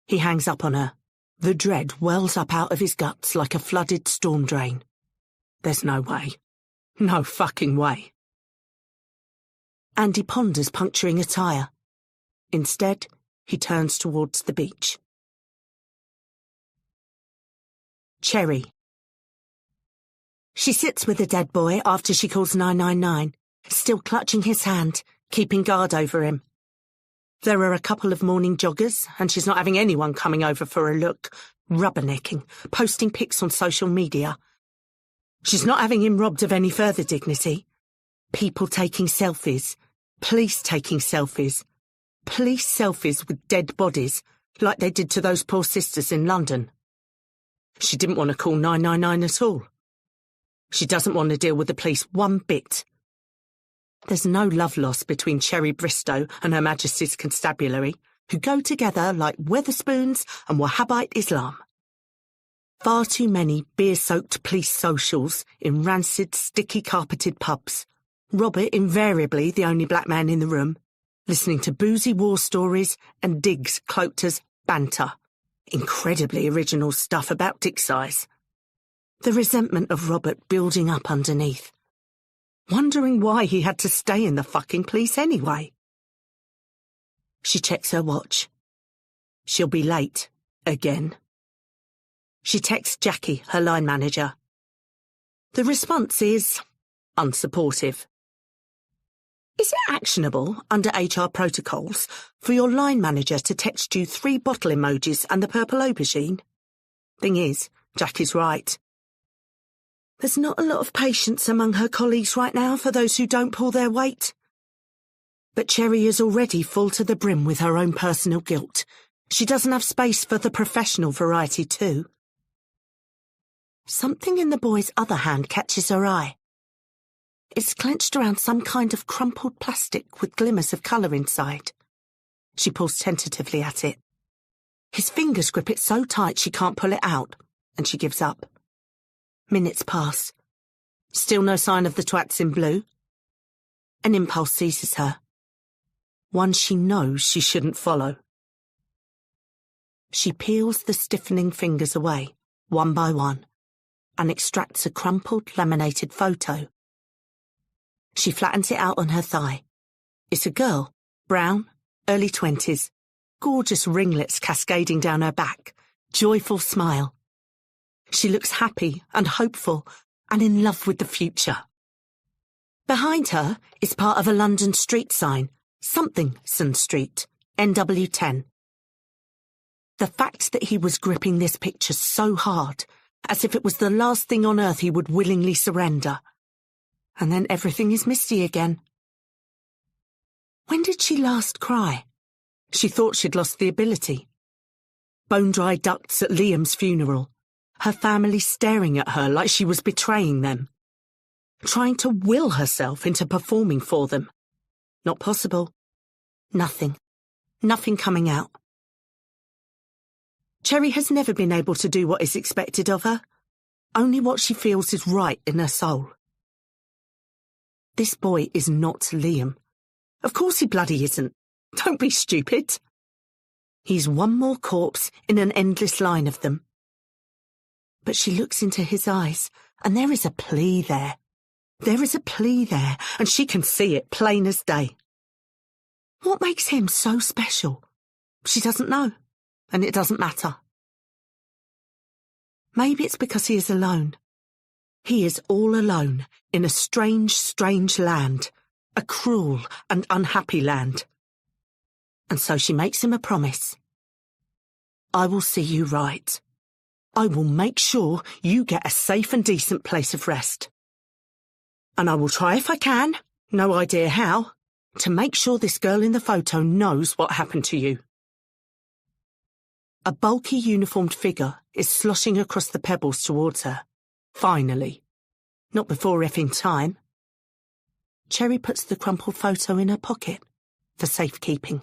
He hangs up on her. The dread wells up out of his guts like a flooded storm drain. There's no way. No fucking way. Andy ponders puncturing a tyre. Instead, he turns towards the beach. Cherry. She sits with the dead boy after she calls 999, still clutching his hand, keeping guard over him. There are a couple of morning joggers, and she's not having anyone coming over for a look, rubbernecking, posting pics on social media. She's not having him robbed of any further dignity. People taking selfies, police taking selfies, police selfies with dead bodies, like they did to those poor sisters in London. She didn't want to call 999 at all. She doesn't want to deal with the police one bit. There's no love lost between Cherry Bristow and Her Majesty's Constabulary, who go together like Weatherspoons and Wahhabite Islam. Far too many beer-soaked police socials in rancid, sticky-carpeted pubs. Robert invariably the only black man in the room, listening to boozy war stories and digs cloaked as banter. Incredibly original stuff about dick size. The resentment of Robert building up underneath. Wondering why he had to stay in the fucking police anyway. She checks her watch. She'll be late. Again. She texts Jackie, her line manager. The response is unsupportive. Is it actionable, under HR protocols, for your line manager to text you 3 bottle emojis and the purple aubergine? Thing is, Jackie's right. There's not a lot of patience among her colleagues right now for those who don't pull their weight. But Cherry is already full to the brim with her own personal guilt. She doesn't have space for the professional variety too. Something in the boy's other hand catches her eye. It's clenched around some kind of crumpled plastic with glimmers of colour inside. She pulls tentatively at it. His fingers grip it so tight she can't pull it out, and she gives up. Minutes pass. Still no sign of the twats in blue. An impulse seizes her. One she knows she shouldn't follow. She peels the stiffening fingers away, one by one, and extracts a crumpled, laminated photo. She flattens it out on her thigh. It's a girl, brown, early 20s, gorgeous ringlets cascading down her back, joyful smile. She looks happy and hopeful and in love with the future. Behind her is part of a London street sign, Somethingson Street, NW10. The fact that he was gripping this picture so hard, as if it was the last thing on earth he would willingly surrender. And then everything is misty again. When did she last cry? She thought she'd lost the ability. Bone-dry ducts at Liam's funeral. Her family staring at her like she was betraying them. Trying to will herself into performing for them. Not possible. Nothing. Nothing coming out. Cherry has never been able to do what is expected of her. Only what she feels is right in her soul. This boy is not Liam. Of course he bloody isn't. Don't be stupid. He's one more corpse in an endless line of them. But she looks into his eyes, and there is a plea there. There is a plea there, and she can see it plain as day. What makes him so special? She doesn't know, and it doesn't matter. Maybe it's because he is alone. He is all alone in a strange, strange land, a cruel and unhappy land. And so she makes him a promise. I will see you right. I will make sure you get a safe and decent place of rest. And I will try if I can, no idea how, to make sure this girl in the photo knows what happened to you. A bulky uniformed figure is sloshing across the pebbles towards her. Finally. Not before effing time. Cherry puts the crumpled photo in her pocket for safekeeping.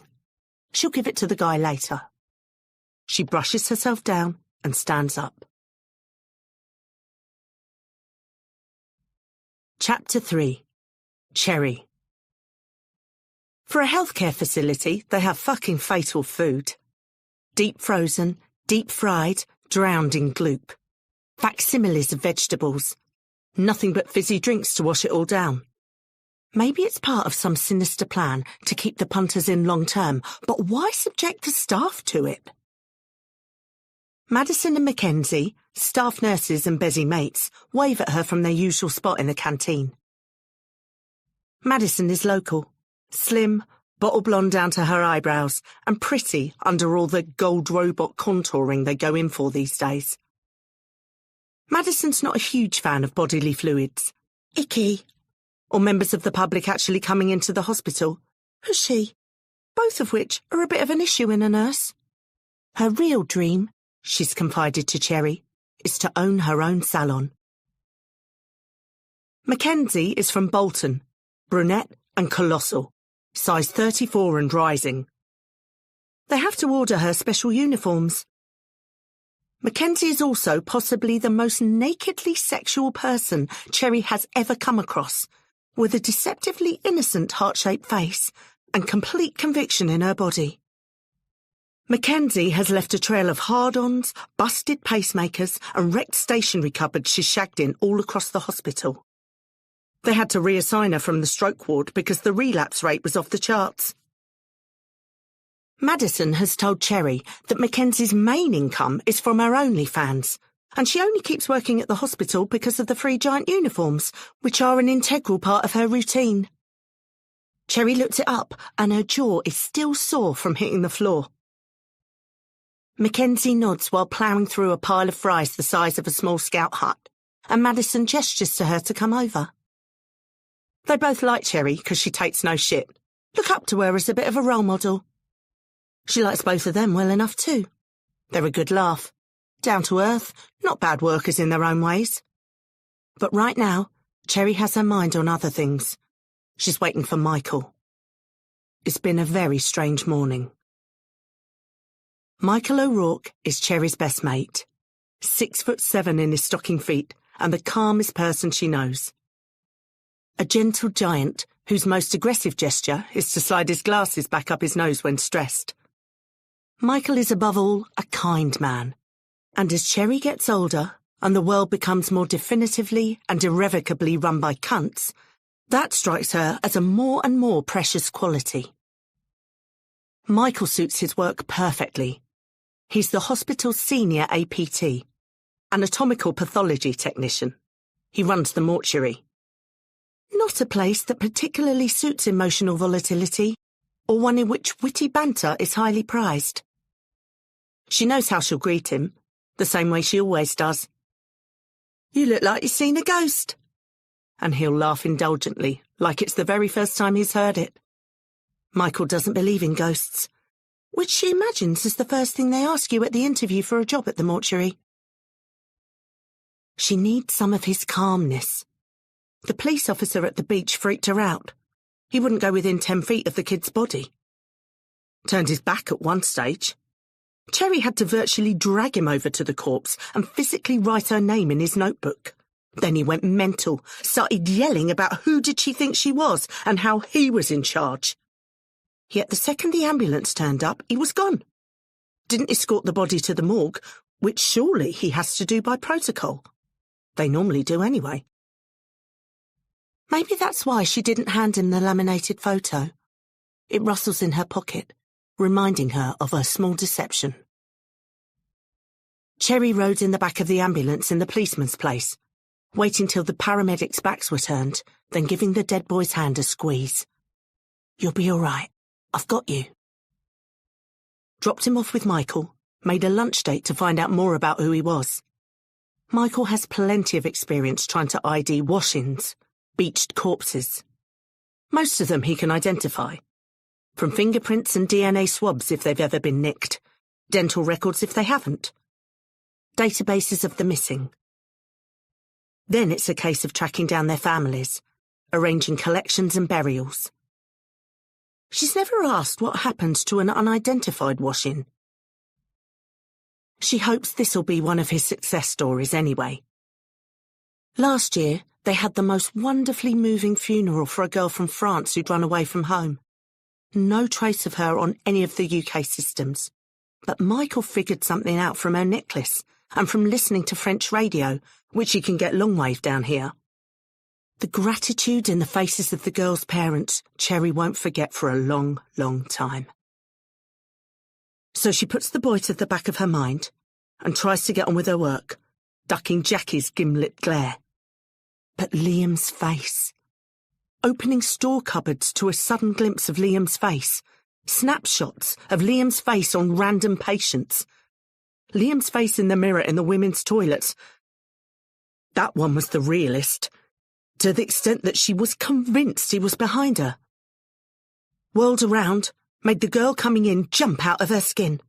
She'll give it to the guy later. She brushes herself down and stands up. Chapter 3. Cherry. For a healthcare facility, they have fucking fatal food. Deep frozen, deep fried, drowned in gloop. Facsimiles of vegetables. Nothing but fizzy drinks to wash it all down. Maybe it's part of some sinister plan to keep the punters in long term, but why subject the staff to it? Madison and Mackenzie, staff nurses and busy mates, wave at her from their usual spot in the canteen. Madison is local, slim, bottle blonde down to her eyebrows, and pretty under all the gold robot contouring they go in for these days. Madison's not a huge fan of bodily fluids. Icky. Or members of the public actually coming into the hospital. Pushy. Both of which are a bit of an issue in a nurse. Her real dream, she's confided to Cherry, is to own her own salon. Mackenzie is from Bolton, brunette and colossal, size 34 and rising. They have to order her special uniforms. Mackenzie is also possibly the most nakedly sexual person Cherry has ever come across, with a deceptively innocent heart-shaped face and complete conviction in her body. Mackenzie has left a trail of hard-ons, busted pacemakers and wrecked stationery cupboards she's shagged in all across the hospital. They had to reassign her from the stroke ward because the relapse rate was off the charts. Madison has told Cherry that Mackenzie's main income is from her OnlyFans, and she only keeps working at the hospital because of the free giant uniforms, which are an integral part of her routine. Cherry looked it up, and her jaw is still sore from hitting the floor. Mackenzie nods while ploughing through a pile of fries the size of a small scout hut, and Madison gestures to her to come over. They both like Cherry because she takes no shit, look up to her as a bit of a role model. She likes both of them well enough too. They're a good laugh, down to earth, not bad workers in their own ways. But right now, Cherry has her mind on other things. She's waiting for Michael. It's been a very strange morning. Michael O'Rourke is Cherry's best mate, 6'7" in his stocking feet and the calmest person she knows. A gentle giant whose most aggressive gesture is to slide his glasses back up his nose when stressed. Michael is above all a kind man, and as Cherry gets older and the world becomes more definitively and irrevocably run by cunts, that strikes her as a more and more precious quality. Michael suits his work perfectly. He's the hospital's senior APT, anatomical pathology technician. He runs the mortuary. Not a place that particularly suits emotional volatility, or one in which witty banter is highly prized. She knows how she'll greet him, the same way she always does. "You look like you've seen a ghost." And he'll laugh indulgently, like it's the very first time he's heard it. Michael doesn't believe in ghosts, which she imagines is the first thing they ask you at the interview for a job at the mortuary. She needs some of his calmness. The police officer at the beach freaked her out. He wouldn't go within 10 feet of the kid's body. Turned his back at one stage. Cherry had to virtually drag him over to the corpse and physically write her name in his notebook. Then he went mental, started yelling about who did she think she was and how he was in charge. Yet the second the ambulance turned up, he was gone. Didn't escort the body to the morgue, which surely he has to do by protocol. They normally do anyway. Maybe that's why she didn't hand him the laminated photo. It rustles in her pocket, reminding her of her small deception. Cherry rode in the back of the ambulance in the policeman's place, waiting till the paramedics' backs were turned, then giving the dead boy's hand a squeeze. "You'll be all right. I've got you." Dropped him off with Michael, made a lunch date to find out more about who he was. Michael has plenty of experience trying to ID wash-ins, beached corpses. Most of them he can identify, from fingerprints and DNA swabs if they've ever been nicked, dental records if they haven't, databases of the missing. Then it's a case of tracking down their families, arranging collections and burials. She's never asked what happened to an unidentified wash-in. She hopes this'll be one of his success stories anyway. Last year, they had the most wonderfully moving funeral for a girl from France who'd run away from home. No trace of her on any of the UK systems. But Michael figured something out from her necklace and from listening to French radio, which he can get long-wave down here. The gratitude in the faces of the girl's parents Cherry won't forget for a long, long time. So she puts the boy to the back of her mind and tries to get on with her work, ducking Jackie's gimlet glare. But Liam's face. Opening store cupboards to a sudden glimpse of Liam's face. Snapshots of Liam's face on random patients. Liam's face in the mirror in the women's toilets. That one was the realest, to the extent that she was convinced he was behind her. Whirled around, made the girl coming in jump out of her skin.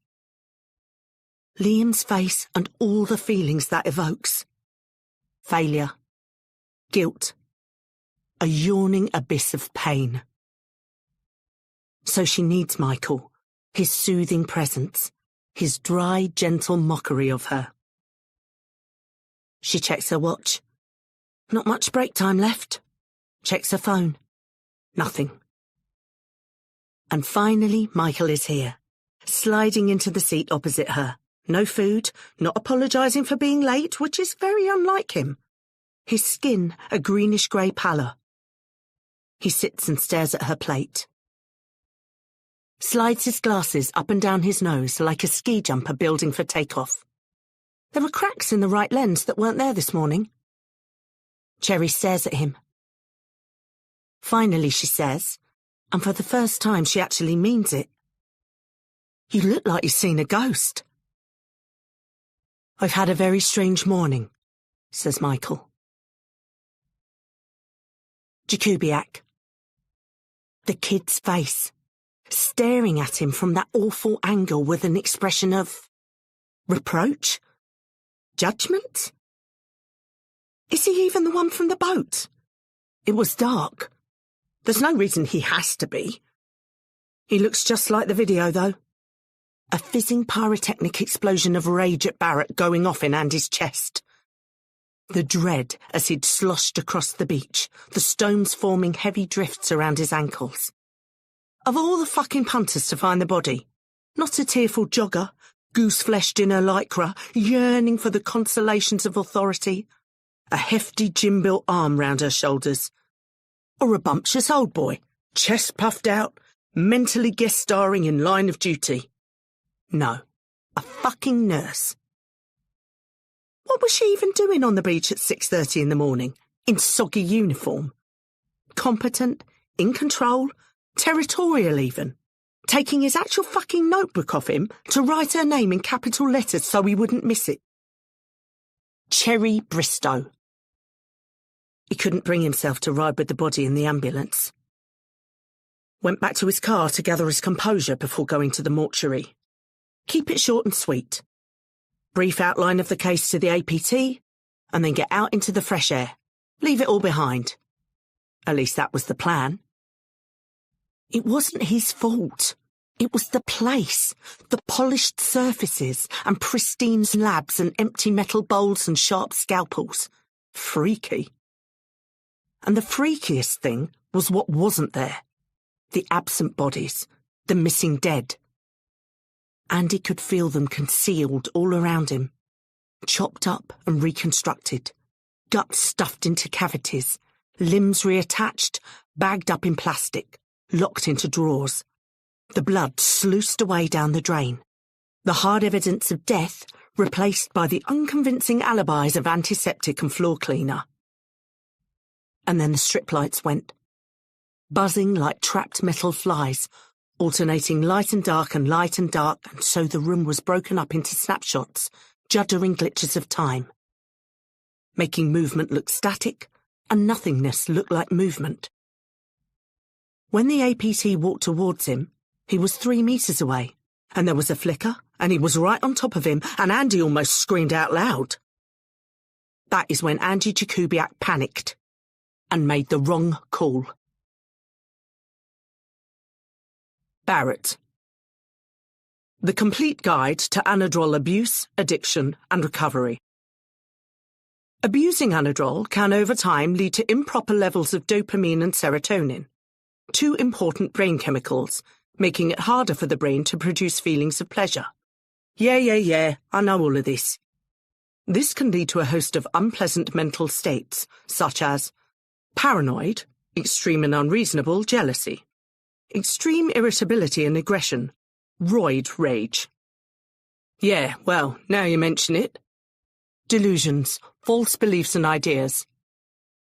Liam's face and all the feelings that evokes. Failure. Guilt. A yawning abyss of pain. So she needs Michael, his soothing presence, his dry, gentle mockery of her. She checks her watch. Not much break time left. Checks her phone. Nothing. And finally, Michael is here, sliding into the seat opposite her. No food, not apologising for being late, which is very unlike him. His skin a greenish-grey pallor. He sits and stares at her plate. Slides his glasses up and down his nose like a ski jumper building for takeoff. There are cracks in the right lens that weren't there this morning. Cherry stares at him. Finally, she says, and for the first time she actually means it, "You look like you've seen a ghost." "I've had a very strange morning," says Michael. Jakubiak. The kid's face, staring at him from that awful angle with an expression of reproach? Judgment? Is he even the one from the boat? It was dark. There's no reason he has to be. He looks just like the video, though. A fizzing pyrotechnic explosion of rage at Barrett going off in Andy's chest. The dread as he'd sloshed across the beach, the stones forming heavy drifts around his ankles. Of all the fucking punters to find the body, not a tearful jogger, goose-fleshed in her lycra, yearning for the consolations of authority, a hefty gym-built arm round her shoulders, or a bumptious old boy, chest puffed out, mentally guest-starring in Line of Duty. No, a fucking nurse. What was she even doing on the beach at 6:30 in the morning, in soggy uniform? Competent, in control, territorial even, taking his actual fucking notebook off him to write her name in capital letters so he wouldn't miss it. Cherry Bristow. He couldn't bring himself to ride with the body in the ambulance. Went back to his car to gather his composure before going to the mortuary. Keep it short and sweet. Brief outline of the case to the APT, and then get out into the fresh air. Leave it all behind. At least that was the plan. It wasn't his fault. It was the place, the polished surfaces and pristine slabs and empty metal bowls and sharp scalpels. Freaky. And the freakiest thing was what wasn't there. The absent bodies, the missing dead. Andy could feel them concealed all around him, chopped up and reconstructed, guts stuffed into cavities, limbs reattached, bagged up in plastic, locked into drawers. The blood sluiced away down the drain. The hard evidence of death replaced by the unconvincing alibis of antiseptic and floor cleaner. And then the strip lights went, buzzing like trapped metal flies, alternating light and dark, and so the room was broken up into snapshots, juddering glitches of time, making movement look static and nothingness look like movement. When the APT walked towards him, he was 3 meters away, and there was a flicker, and he was right on top of him, and Andy almost screamed out loud. That is when Andy Jakubiak panicked and made the wrong call. Barrett. The Complete Guide to Anadrol Abuse, Addiction and Recovery. Abusing Anadrol can over time lead to improper levels of dopamine and serotonin, 2 important brain chemicals, making it harder for the brain to produce feelings of pleasure. Yeah, I know all of this. This can lead to a host of unpleasant mental states, such as paranoid, extreme and unreasonable jealousy, extreme irritability and aggression, roid rage. Yeah, well, now you mention it. Delusions, false beliefs and ideas.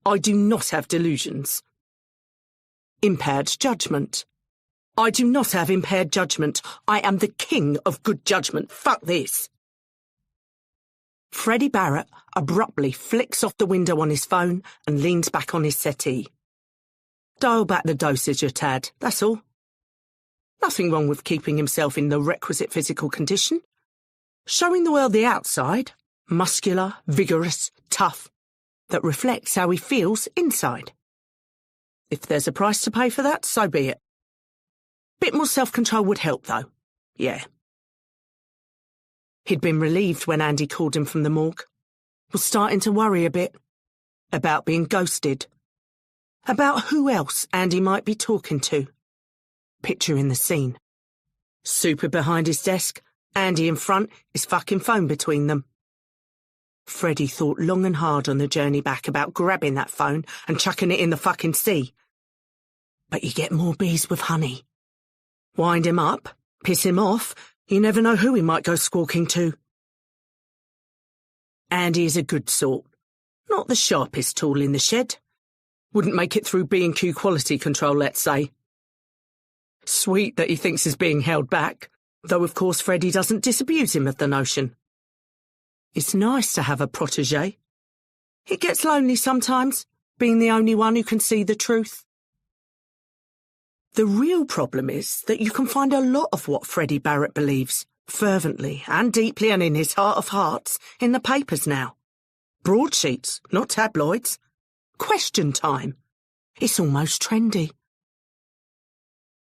I do not have delusions. Impaired judgment. I do not have impaired judgment. I am the king of good judgment. Fuck this. Freddie Barrett abruptly flicks off the window on his phone and leans back on his settee. Dial back the dosage a tad, that's all. Nothing wrong with keeping himself in the requisite physical condition. showing the world the outside, muscular, vigorous, tough, that reflects how he feels inside. If there's a price to pay for that, so be it. Bit more self-control would help, though. Yeah. He'd been relieved when Andy called him from the morgue. Was starting to worry a bit. About being ghosted. About who else Andy might be talking to. Picturing the scene. Super behind his desk, Andy in front, his fucking phone between them. Freddie thought long and hard on the journey back about grabbing that phone and chucking it in the fucking sea. But you get more bees with honey. Wind him up, piss him off, you never know who he might go squawking to. Andy is a good sort. Not the sharpest tool in the shed. Wouldn't make it through B&Q quality control, let's say. Sweet that he thinks he's being held back, though of course Freddie doesn't disabuse him of the notion. It's nice to have a protégé. It gets lonely sometimes, being the only one who can see the truth. The real problem is that you can find a lot of what Freddie Barrett believes, fervently and deeply and in his heart of hearts, in the papers now. Broadsheets, not tabloids. Question time. It's almost trendy.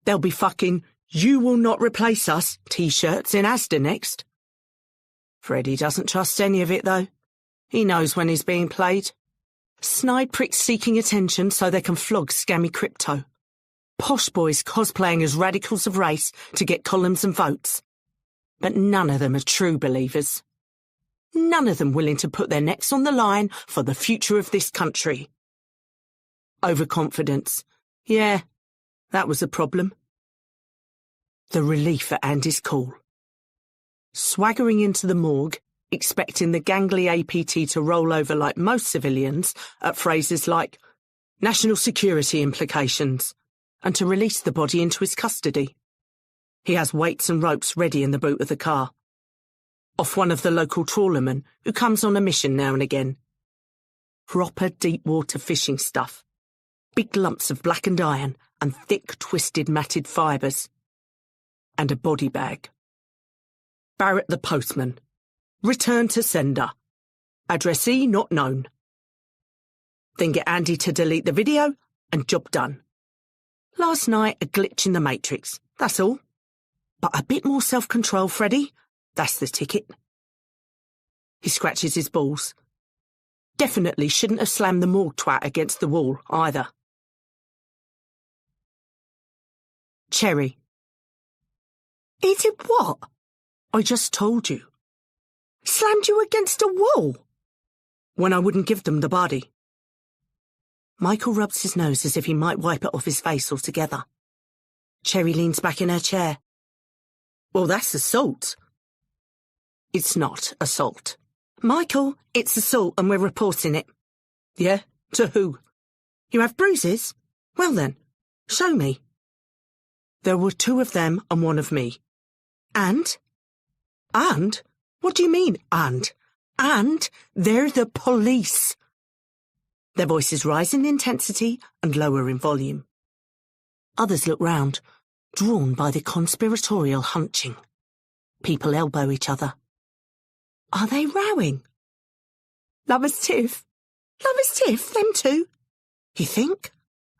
There'll be fucking "You will not replace us" t-shirts in Asda next. Freddie doesn't trust any of it, though. He knows when he's being played. Snide pricks seeking attention so they can flog scammy crypto. Posh boys cosplaying as radicals of race to get columns and votes. But none of them are true believers. None of them willing to put their necks on the line for the future of this country. Overconfidence. Yeah, that was a problem. The relief at Andy's call. Swaggering into the morgue, expecting the gangly APT to roll over like most civilians at phrases like national security implications, and to release the body into his custody. He has weights and ropes ready in the boot of the car. Off one of the local trawlermen who comes on a mission now and again. Proper deep water fishing stuff. Big lumps of blackened iron and thick twisted matted fibres. And a body bag. Barrett the postman. Return to sender. Addressee not known. Then get Andy to delete the video and job done. Last night, a glitch in the matrix, that's all. But a bit more self-control, Freddie. That's the ticket. He scratches his balls. Definitely shouldn't have slammed the morgue twat against the wall, either. Cherry. He did what? I just told you. Slammed you against a wall? When I wouldn't give them the body. Michael rubs his nose as if he might wipe it off his face altogether. Cherry leans back in her chair. Well, that's assault. It's not assault. Michael, it's assault and we're reporting it. Yeah? To who? You have bruises? Well then, show me. There were 2 of them and 1 of me. And? And? What do you mean, and? And they're the police. Their voices rise in intensity and lower in volume. Others look round, drawn by the conspiratorial hunching. People elbow each other. Are they rowing? Lovers tiff? Lovers tiff, them 2? You think?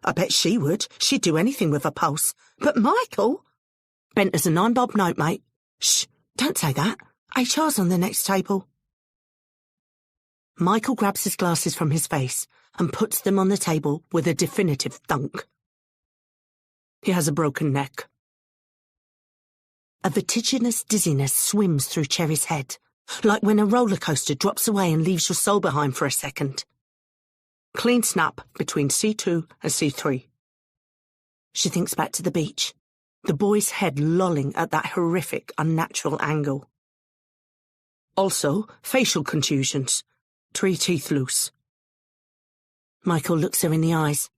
I bet she would. She'd do anything with a pulse. But Michael? Bent as a 9-bob note, mate. Shh, don't say that. HR's on the next table. Michael grabs his glasses from his face and puts them on the table with a definitive thunk. He has a broken neck. A vertiginous dizziness swims through Cherry's head, like when a roller coaster drops away and leaves your soul behind for a second. Clean snap between C2 and C3. She thinks back to the beach, the boy's head lolling at that horrific, unnatural angle. Also, facial contusions. 3 teeth loose. Michael looks her in the eyes.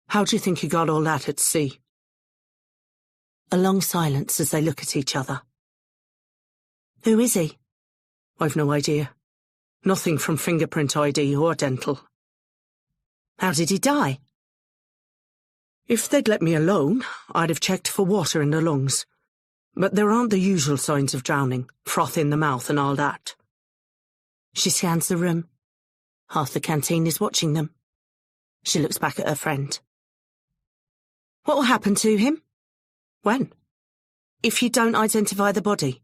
How do you think he got all that at sea? A long silence as they look at each other. Who is he? I've no idea. Nothing from fingerprint ID or dental. How did he die? If they'd let me alone, I'd have checked for water in the lungs. but there aren't the usual signs of drowning, froth in the mouth and all that. She scans the room. Half the canteen is watching them. She looks back at her friend. What will happen to him? When? If you don't identify the body.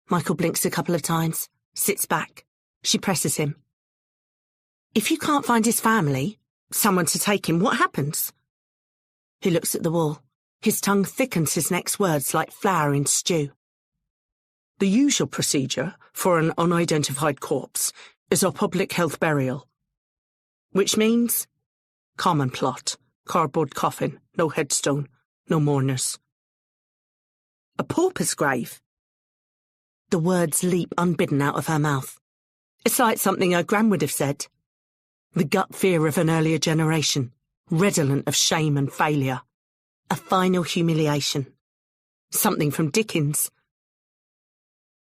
Michael blinks a couple of times, sits back. She presses him. If you can't find his family, someone to take him, what happens? He looks at the wall. His tongue thickens his next words like flour in stew. The usual procedure for an unidentified corpse is a public health burial. Which means common plot, cardboard coffin, no headstone, no mourners. A pauper's grave. The words leap unbidden out of her mouth. It's like something her gran would have said. The gut fear of an earlier generation, redolent of shame and failure. A final humiliation. Something from Dickens.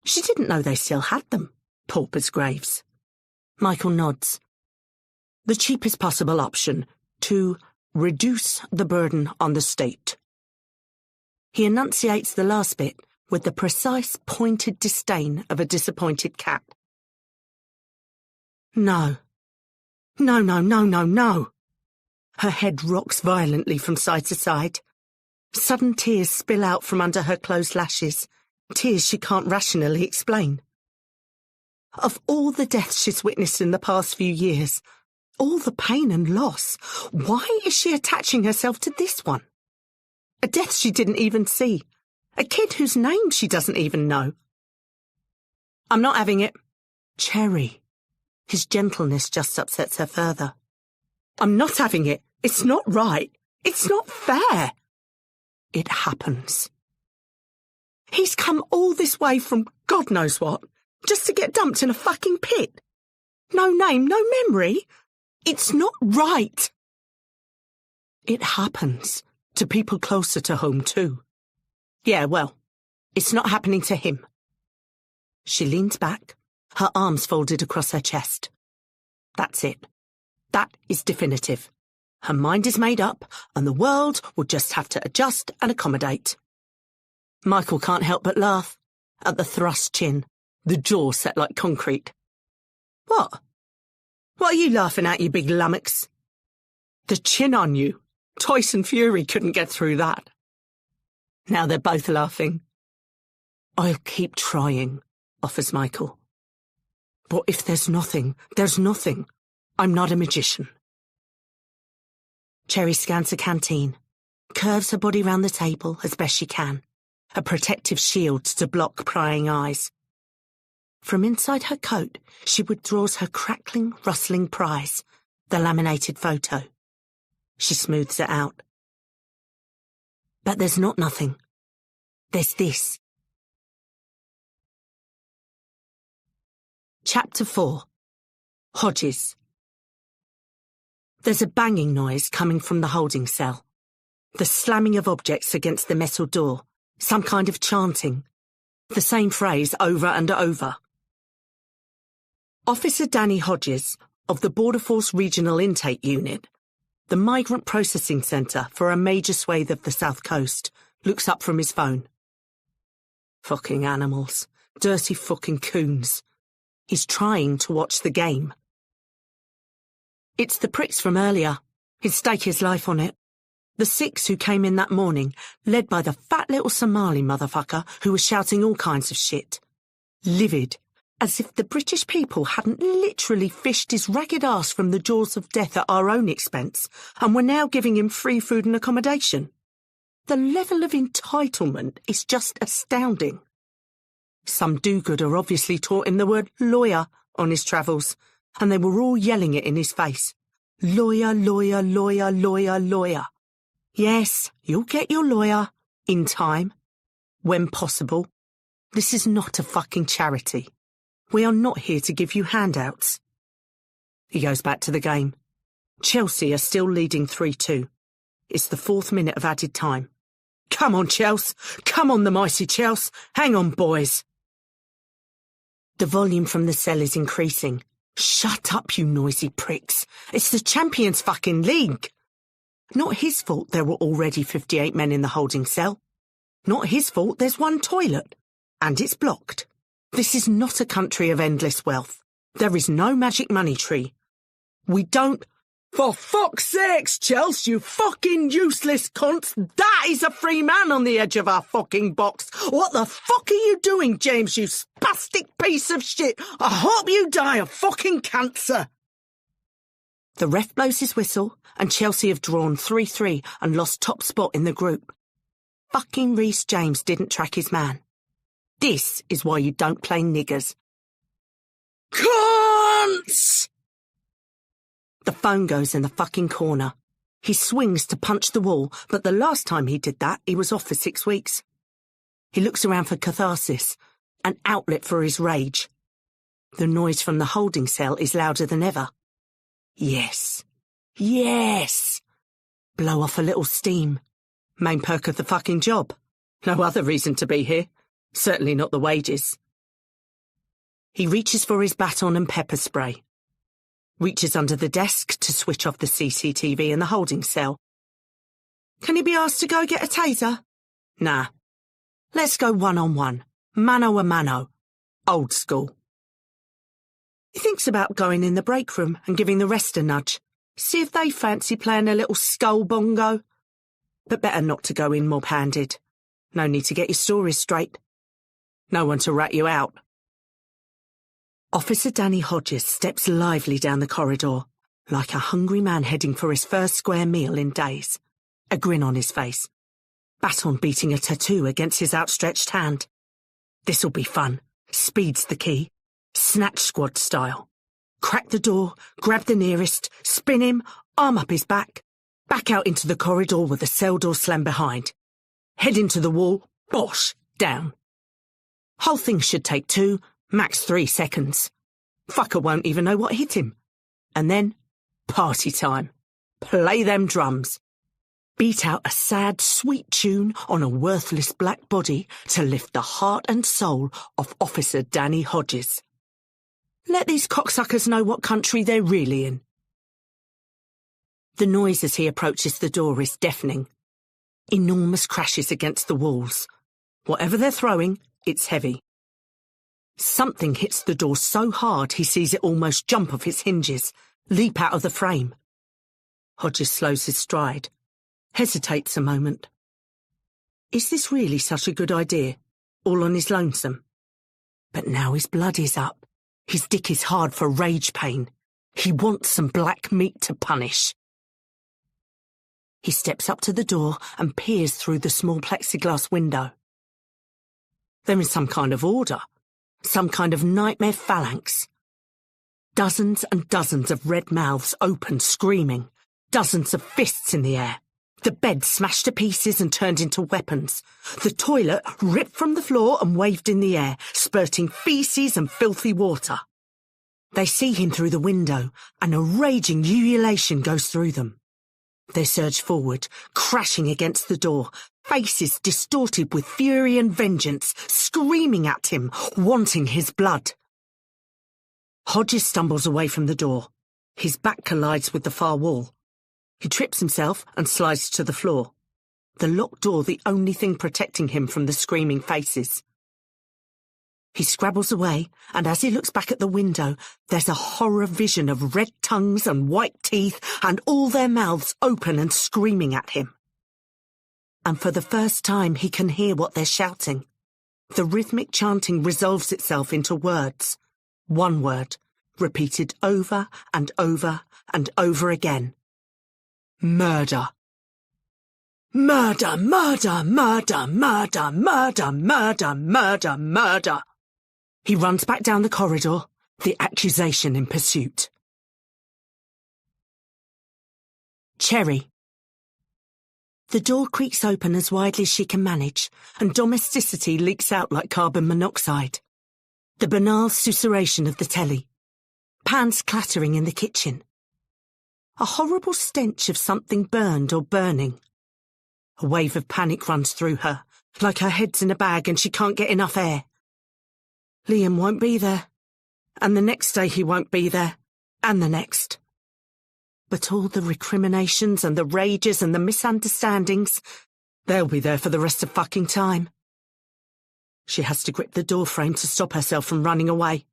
She didn't know they still had them, paupers' graves. Michael nods. The cheapest possible option to reduce the burden on the state. He enunciates the last bit with the precise, pointed disdain of a disappointed cat. No. No, no, no, no, no. Her head rocks violently from side to side. Sudden tears spill out from under her closed lashes, tears she can't rationally explain. Of all the deaths she's witnessed in the past few years, all the pain and loss, why is she attaching herself to this one? A death she didn't even see. A kid whose name she doesn't even know. I'm not having it. Cherry. His gentleness just upsets her further. I'm not having it. It's not right. It's not fair. It happens. He's come all this way from God knows what, just to get dumped in a fucking pit. No name, no memory. It's not right. It happens to people closer to home too. Yeah, well, it's not happening to him. She leans back, her arms folded across her chest. That's it. That is definitive. Her mind is made up, and the world will just have to adjust and accommodate. Michael can't help but laugh at the thrust chin, the jaw set like concrete. What? What are you laughing at, you big lummox? The chin on you. Tyson Fury couldn't get through that. Now they're both laughing. I'll keep trying, offers Michael. But if there's nothing, there's nothing. I'm not a magician. Cherry scans the canteen, curves her body round the table as best she can, a protective shield to block prying eyes. From inside her coat, she withdraws her crackling, rustling prize, the laminated photo. She smooths it out. But there's not nothing. There's this. Chapter 4. Hodges. There's a banging noise coming from the holding cell. The slamming of objects against the metal door, some kind of chanting. The same phrase over and over. Officer Danny Hodges, of the Border Force Regional Intake Unit, the migrant processing centre for a major swathe of the South Coast, looks up from his phone. Fucking animals. Dirty fucking coons. He's trying to watch the game. It's the pricks from earlier. He'd stake his life on it. The 6 who came in that morning, led by the fat little Somali motherfucker who was shouting all kinds of shit. Livid, as if the British people hadn't literally fished his ragged arse from the jaws of death at our own expense and were now giving him free food and accommodation. The level of entitlement is just astounding. Some do-gooder obviously taught him the word lawyer on his travels, and they were all yelling it in his face. Lawyer, lawyer, lawyer, lawyer, lawyer. Yes, you'll get your lawyer, in time, when possible. This is not a fucking charity. We are not here to give you handouts. He goes back to the game. Chelsea are still leading 3-2. It's the 4th minute of added time. Come on, Chelsea. Come on, the mighty Chelsea. Hang on, boys. The volume from the cell is increasing. Shut up, you noisy pricks. It's the Champions fucking League. Not his fault there were already 58 men in the holding cell. Not his fault there's one toilet. And it's blocked. This is not a country of endless wealth. There is no magic money tree. We don't... For fuck's sakes, Chelsea, you fucking useless cunts! That is a free man on the edge of our fucking box! What the fuck are you doing, James, you spastic piece of shit? I hope you die of fucking cancer! The ref blows his whistle, and Chelsea have drawn 3-3 and lost top spot in the group. Fucking Rhys James didn't track his man. This is why you don't play niggers. Cunts! The phone goes in the fucking corner. He swings to punch the wall, but the last time he did that, he was off for 6 weeks. He looks around for catharsis, an outlet for his rage. The noise from the holding cell is louder than ever. Yes. Yes! Blow off a little steam. Main perk of the fucking job. No other reason to be here. Certainly not the wages. He reaches for his baton and pepper spray. Reaches under the desk to switch off the CCTV in the holding cell. Can he be asked to go get a taser? Nah. Let's go one-on-one. Mano a mano. Old school. He thinks about going in the break room and giving the rest a nudge. See if they fancy playing a little skull bongo. But better not to go in mob-handed. No need to get your stories straight. No one to rat you out. Officer Danny Hodges steps lively down the corridor, like a hungry man heading for his first square meal in days. A grin on his face. Baton beating a tattoo against his outstretched hand. This'll be fun. Speed's the key. Snatch squad style. Crack the door, grab the nearest, spin him, arm up his back out into the corridor with the cell door slammed behind. Head into the wall, bosh, down. Whole thing should take 2, max 3 seconds. Fucker won't even know what hit him. And then, party time. Play them drums. Beat out a sad, sweet tune on a worthless black body to lift the heart and soul of Officer Danny Hodges. Let these cocksuckers know what country they're really in. The noise as he approaches the door is deafening. Enormous crashes against the walls. Whatever they're throwing, it's heavy. Something hits the door so hard he sees it almost jump off its hinges, leap out of the frame. Hodges slows his stride, hesitates a moment. Is this really such a good idea, all on his lonesome? But now his blood is up. His dick is hard for rage pain. He wants some black meat to punish. He steps up to the door and peers through the small plexiglass window. There is some kind of order. Some kind of nightmare phalanx. Dozens and dozens of red mouths open, screaming. Dozens of fists in the air. The bed smashed to pieces and turned into weapons. The toilet ripped from the floor and waved in the air, spurting feces and filthy water. They see him through the window, and a raging ululation goes through them. They surge forward, crashing against the door, faces distorted with fury and vengeance, screaming at him, wanting his blood. Hodges stumbles away from the door. His back collides with the far wall. He trips himself and slides to the floor. The locked door the only thing protecting him from the screaming faces. He scrabbles away, and as he looks back at the window, there's a horror vision of red tongues and white teeth and all their mouths open and screaming at him. And for the first time he can hear what they're shouting. The rhythmic chanting resolves itself into words. One word, repeated over and over and over again. Murder. Murder, murder, murder, murder, murder, murder, murder, murder. He runs back down the corridor, the accusation in pursuit. Cherry. The door creaks open as widely as she can manage, and domesticity leaks out like carbon monoxide. The banal susurration of the telly. Pans clattering in the kitchen. A horrible stench of something burned or burning. A wave of panic runs through her, like her head's in a bag and she can't get enough air. Liam won't be there. And the next day he won't be there. And the next. But all the recriminations and the rages and the misunderstandings, They'll be there for the rest of fucking time. She has to grip the door frame to stop herself from running away.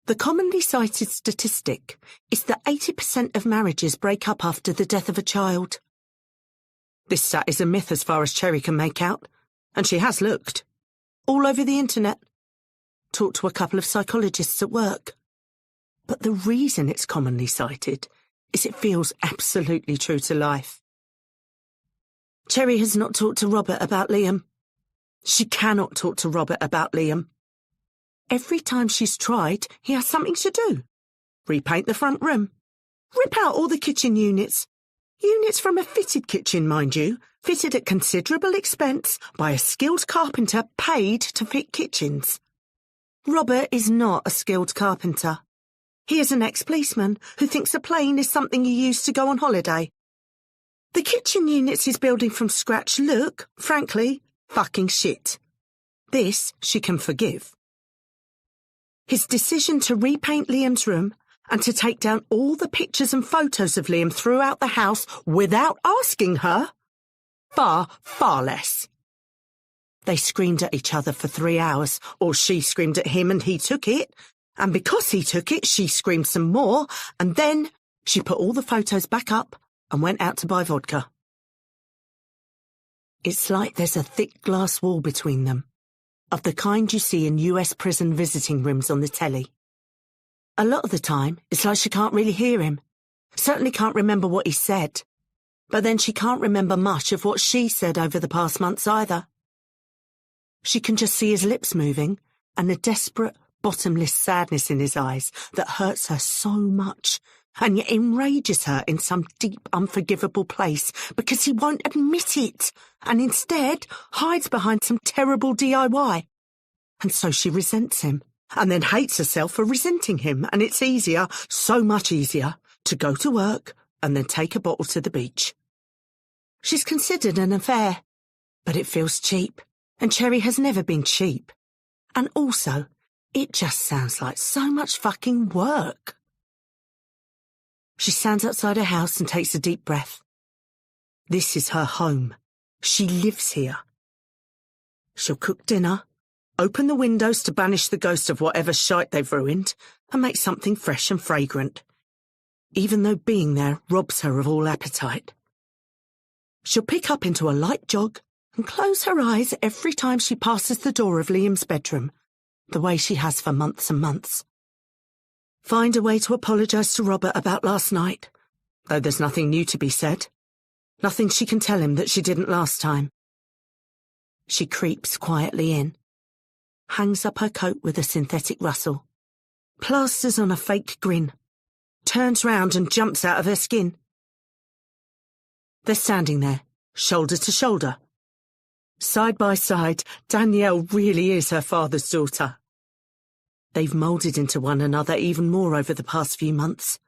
The commonly cited statistic is that 80% of marriages break up after the death of a child. This stat is a myth as far as Cherry can make out, and she has looked. All over the internet. Talked to a couple of psychologists at work. But the reason it's commonly cited is it feels absolutely true to life. Cherry has not talked to Robert about Liam. She cannot talk to Robert about Liam. Every time she's tried, he has something to do. Repaint the front room. Rip out all the kitchen units. Units from a fitted kitchen, mind you, fitted at considerable expense by a skilled carpenter paid to fit kitchens. Robert is not a skilled carpenter. He is an ex-policeman who thinks a plane is something you use to go on holiday. The kitchen units he's building from scratch look, frankly, fucking shit. This she can forgive. His decision to repaint Liam's room and to take down all the pictures and photos of Liam throughout the house without asking her? Far, far less. They screamed at each other for 3 hours, or she screamed at him and he took it, and because he took it, she screamed some more, and then she put all the photos back up and went out to buy vodka. It's like there's a thick glass wall between them, of the kind you see in US prison visiting rooms on the telly. A lot of the time, it's like she can't really hear him, certainly can't remember what he said, but then she can't remember much of what she said over the past months either. She can just see his lips moving and a desperate, bottomless sadness in his eyes that hurts her so much and yet enrages her in some deep, unforgivable place because he won't admit it and instead hides behind some terrible DIY. And so she resents him and then hates herself for resenting him, and it's easier, so much easier, to go to work and then take a bottle to the beach. She's considered an affair, but it feels cheap, and Cherry has never been cheap. And also, it just sounds like so much fucking work. She stands outside her house and takes a deep breath. This is her home. She lives here. She'll cook dinner, open the windows to banish the ghost of whatever shite they've ruined, and make something fresh and fragrant, even though being there robs her of all appetite. She'll pick up into a light jog and close her eyes every time she passes the door of Liam's bedroom, the way she has for months and months. Find a way to apologise to Robert about last night, though there's nothing new to be said. Nothing she can tell him that she didn't last time. She creeps quietly in, hangs up her coat with a synthetic rustle, plasters on a fake grin, turns round and jumps out of her skin. They're standing there, shoulder to shoulder. Side by side, Danielle really is her father's daughter. They've moulded into one another even more over the past few months.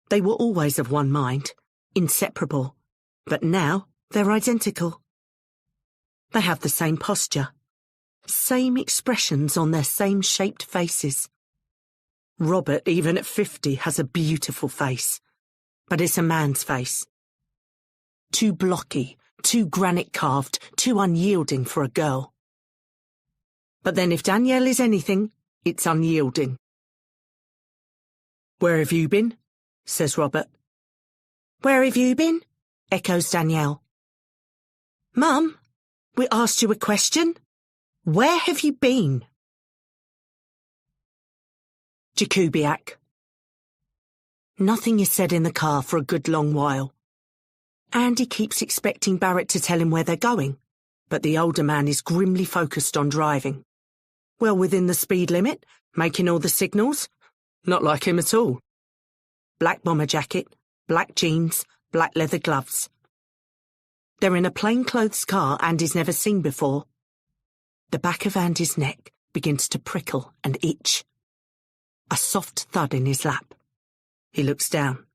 They were always of one mind, inseparable, but now they're identical. They have the same posture, same expressions on their same shaped faces. Robert, even at 50, has a beautiful face, but it's a man's face. Too blocky, too granite-carved, too unyielding for a girl. But then if Danielle is anything, it's unyielding. "Where have you been?" says Robert. "Where have you been?" echoes Danielle. "Mum, we asked you a question. Where have you been?" Jakubiak. Nothing is said in the car for a good long while. Andy keeps expecting Barrett to tell him where they're going, but the older man is grimly focused on driving. Well within the speed limit, making all the signals. Not like him at all. Black bomber jacket, black jeans, black leather gloves. They're in a plainclothes car Andy's never seen before. The back of Andy's neck begins to prickle and itch. A soft thud in his lap. He looks down.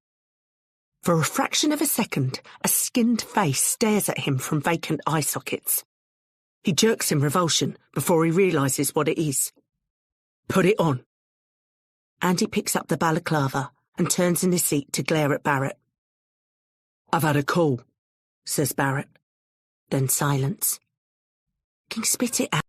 For a fraction of a second, a skinned face stares at him from vacant eye sockets. He jerks in revulsion before he realises what it is. "Put it on." Andy picks up the balaclava and turns in his seat to glare at Barrett. "I've had a call," says Barrett. Then silence. Can you spit it out?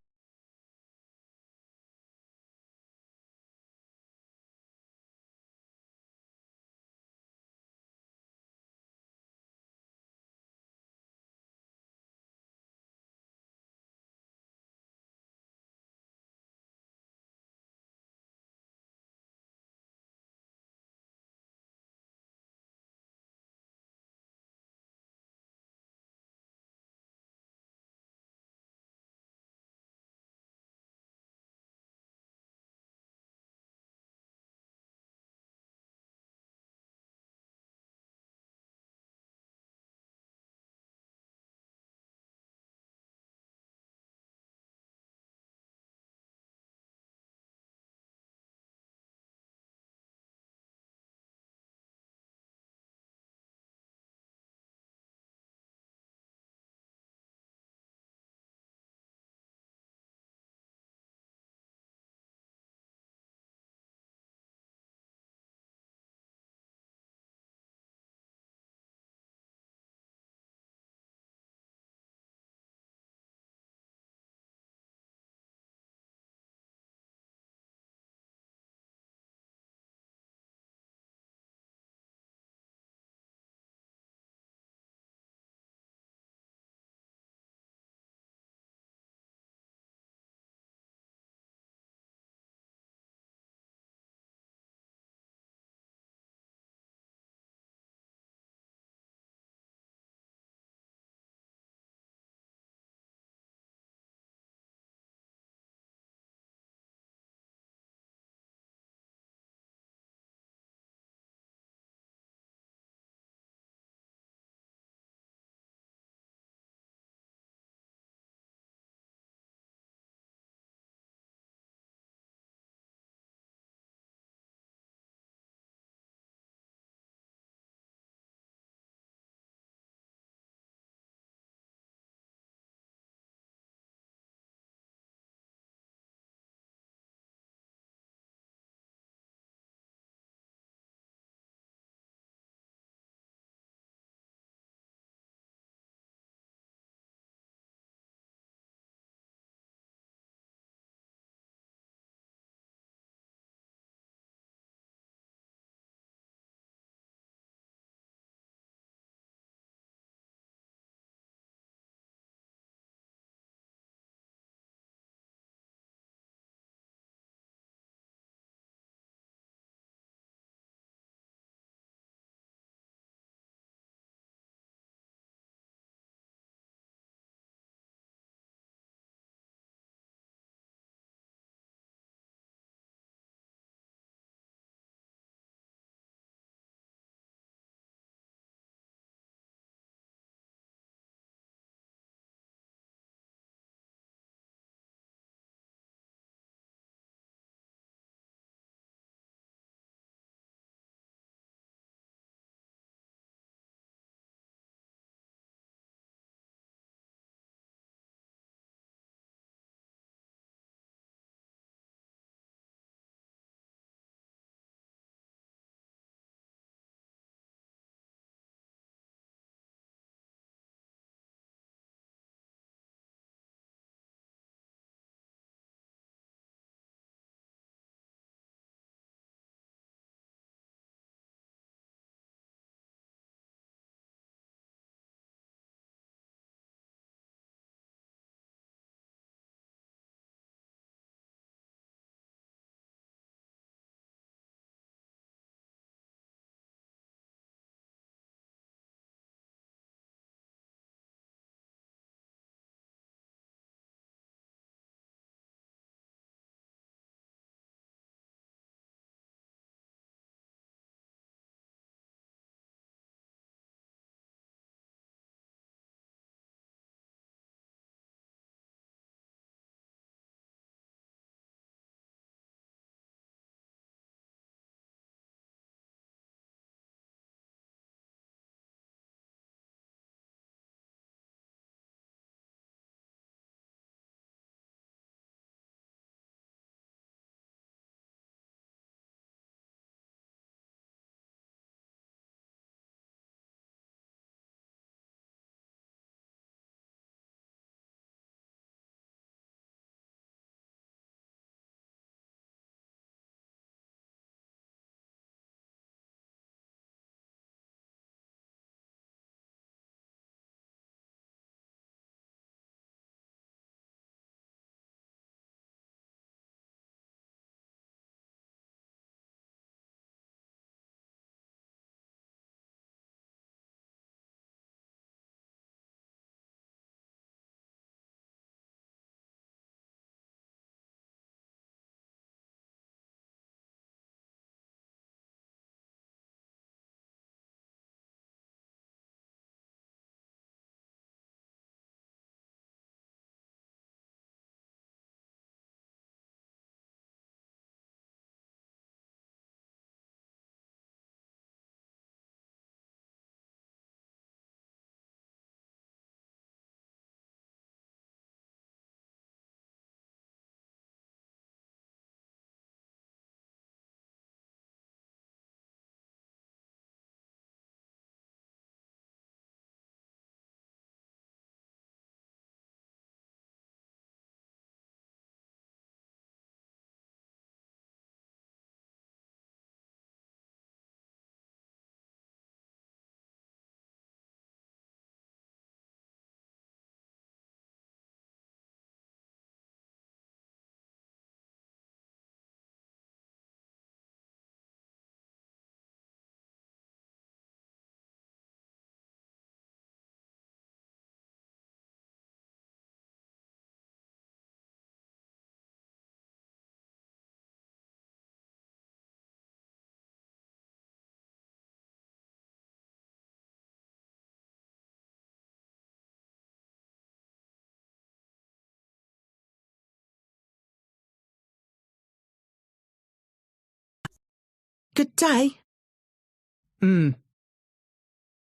Good day.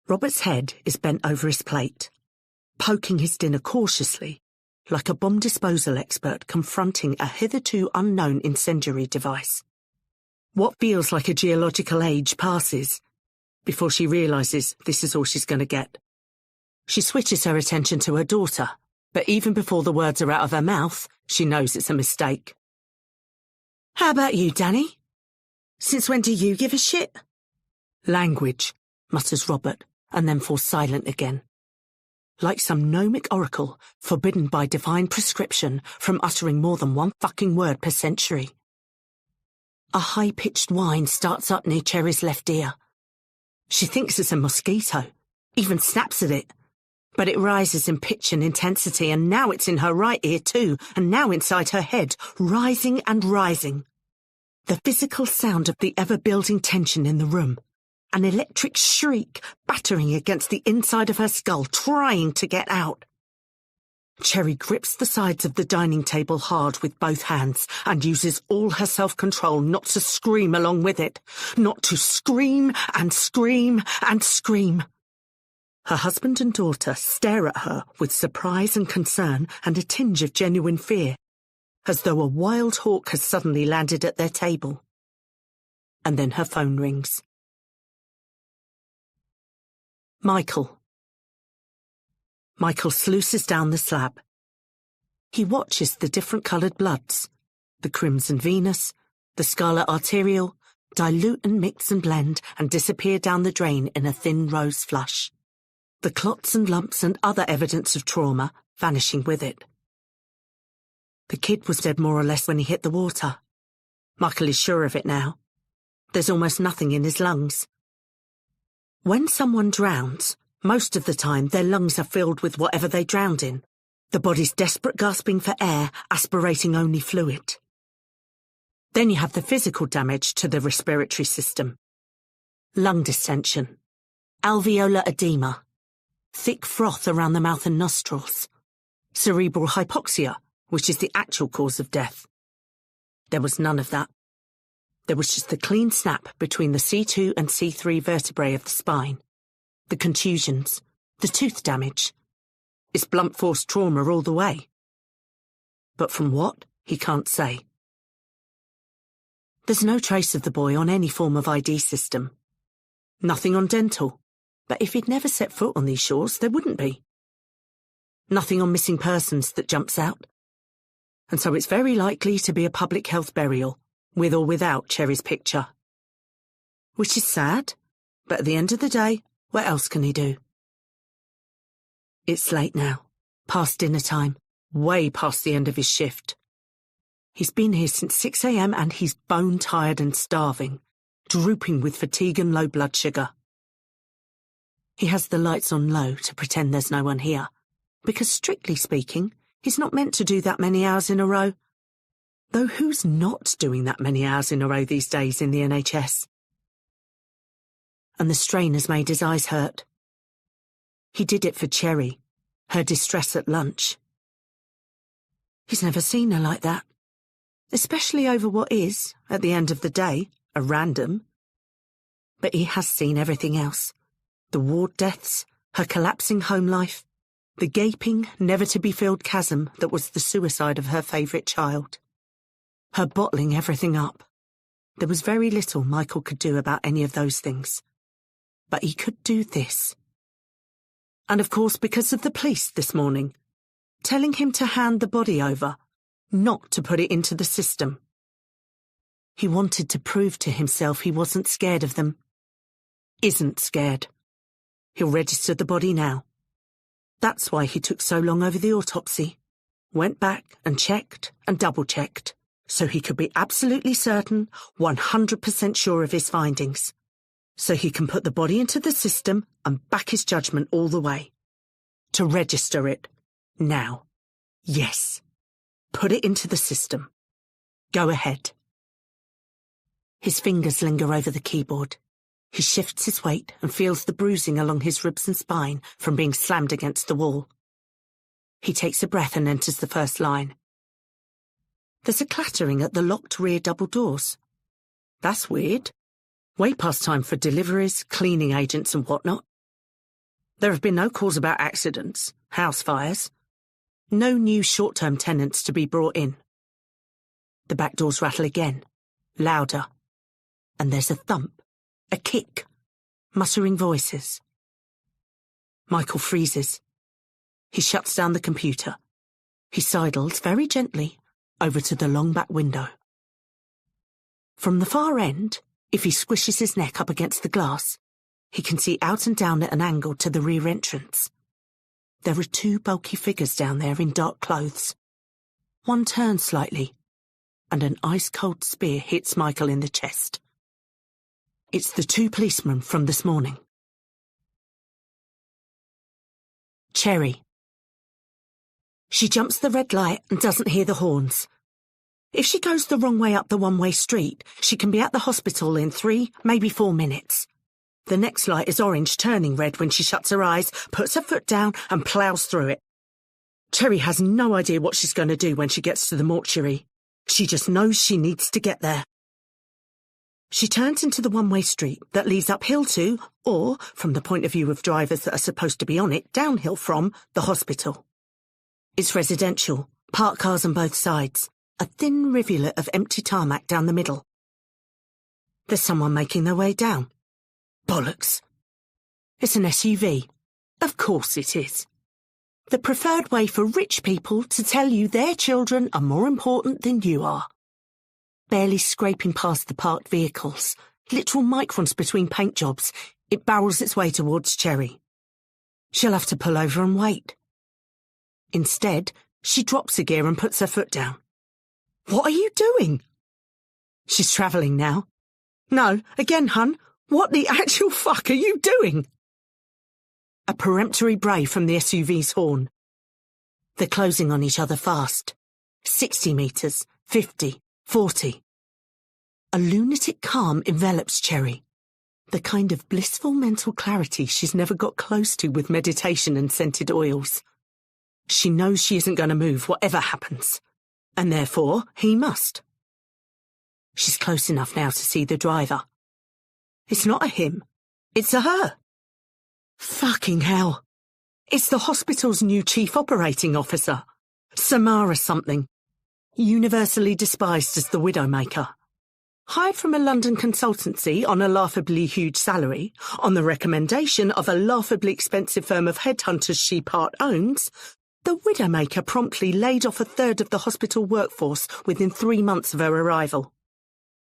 Robert's head is bent over his plate, poking his dinner cautiously, like a bomb disposal expert confronting a hitherto unknown incendiary device. What feels like a geological age passes before she realises this is all she's going to get. She switches her attention to her daughter, but even before the words are out of her mouth, she knows it's a mistake. How about you, Danny? Since when do you give a shit? Language, mutters Robert, and then falls silent again. Like some gnomic oracle, forbidden by divine prescription from uttering more than one fucking word per century. A high-pitched whine starts up near Cherry's left ear. She thinks it's a mosquito, even snaps at it. But it rises in pitch and intensity, and now it's in her right ear too, and now inside her head, rising and rising. The physical sound of the ever-building tension in the room. An electric shriek battering against the inside of her skull, trying to get out. Cherry grips the sides of the dining table hard with both hands and uses all her self-control not to scream along with it, not to scream and scream and scream. Her husband and daughter stare at her with surprise and concern and a tinge of genuine fear, as though a wild hawk has suddenly landed at their table. And then her phone rings. Michael sluices down the slab. He watches the different coloured bloods, the crimson venous, the scarlet arterial, dilute and mix and blend and disappear down the drain in a thin rose flush. The clots and lumps and other evidence of trauma vanishing with it. The kid was dead more or less when he hit the water. Michael is sure of it now. There's almost nothing in his lungs. When someone drowns, most of the time their lungs are filled with whatever they drowned in, the body's desperate gasping for air, aspirating only fluid. Then you have the physical damage to the respiratory system. Lung distension, alveolar edema, thick froth around the mouth and nostrils, cerebral hypoxia, which is the actual cause of death. There was none of that. There was just the clean snap between the C2 and C3 vertebrae of the spine, the contusions, the tooth damage. It's blunt force trauma all the way. But from what, he can't say. There's no trace of the boy on any form of ID system. Nothing on dental, but if he'd never set foot on these shores, there wouldn't be. Nothing on missing persons that jumps out. And so it's very likely to be a public health burial, with or without Cherry's picture. Which is sad, but at the end of the day, what else can he do? It's late now, past dinner time, way past the end of his shift. He's been here since 6 a.m. and he's bone-tired and starving, drooping with fatigue and low blood sugar. He has the lights on low to pretend there's no one here, because strictly speaking, he's not meant to do that many hours in a row. Though who's not doing that many hours in a row these days in the NHS? And the strain has made his eyes hurt. He did it for Cherry, her distress at lunch. He's never seen her like that, especially over what is, at the end of the day, a random. But he has seen everything else. The ward deaths, her collapsing home life, the gaping, never-to-be-filled chasm that was the suicide of her favourite child. Her bottling everything up. There was very little Michael could do about any of those things. But he could do this. And of course because of the police this morning, telling him to hand the body over, not to put it into the system. He wanted to prove to himself he wasn't scared of them. Isn't scared. He'll register the body now. That's why he took so long over the autopsy. Went back and checked and double-checked, so he could be absolutely certain, 100% sure of his findings. So he can put the body into the system and back his judgment all the way. To register it. Now. Yes. Put it into the system. Go ahead. His fingers linger over the keyboard. He shifts his weight and feels the bruising along his ribs and spine from being slammed against the wall. He takes a breath and enters the first line. There's a clattering at the locked rear double doors. That's weird. Way past time for deliveries, cleaning agents and whatnot. There have been no calls about accidents, house fires. No new short-term tenants to be brought in. The back doors rattle again, louder. And there's a thump, a kick, muttering voices. Michael freezes. He shuts down the computer. He sidles very gently over to the long back window. From the far end, if he squishes his neck up against the glass, he can see out and down at an angle to the rear entrance. There are two bulky figures down there in dark clothes. One turns slightly, and an ice-cold spear hits Michael in the chest. It's the two policemen from this morning. Cherry. She jumps the red light and doesn't hear the horns. If she goes the wrong way up the one-way street, she can be at the hospital in 3, maybe 4 minutes. The next light is orange, turning red when she shuts her eyes, puts her foot down and ploughs through it. Cherry has no idea what she's going to do when she gets to the mortuary. She just knows she needs to get there. She turns into the one-way street that leads uphill to, or, from the point of view of drivers that are supposed to be on it, downhill from, the hospital. It's residential, parked cars on both sides, a thin rivulet of empty tarmac down the middle. There's someone making their way down. Bollocks. It's an SUV. Of course it is. The preferred way for rich people to tell you their children are more important than you are. Barely scraping past the parked vehicles, literal microns between paint jobs, it barrels its way towards Cherry. She'll have to pull over and wait. Instead, she drops a gear and puts her foot down. What are you doing? She's travelling now. No, again, hun. What the actual fuck are you doing? A peremptory bray from the SUV's horn. They're closing on each other fast. 60 metres, 50, 40. A lunatic calm envelops Cherry. The kind of blissful mental clarity she's never got close to with meditation and scented oils. She knows she isn't going to move whatever happens. And therefore, he must. She's close enough now to see the driver. It's not a him. It's a her. Fucking hell. It's the hospital's new chief operating officer. Samara something. Universally despised as the Widowmaker. Hired from a London consultancy on a laughably huge salary, on the recommendation of a laughably expensive firm of headhunters she part owns, the Widowmaker promptly laid off a third of the hospital workforce within 3 months of her arrival.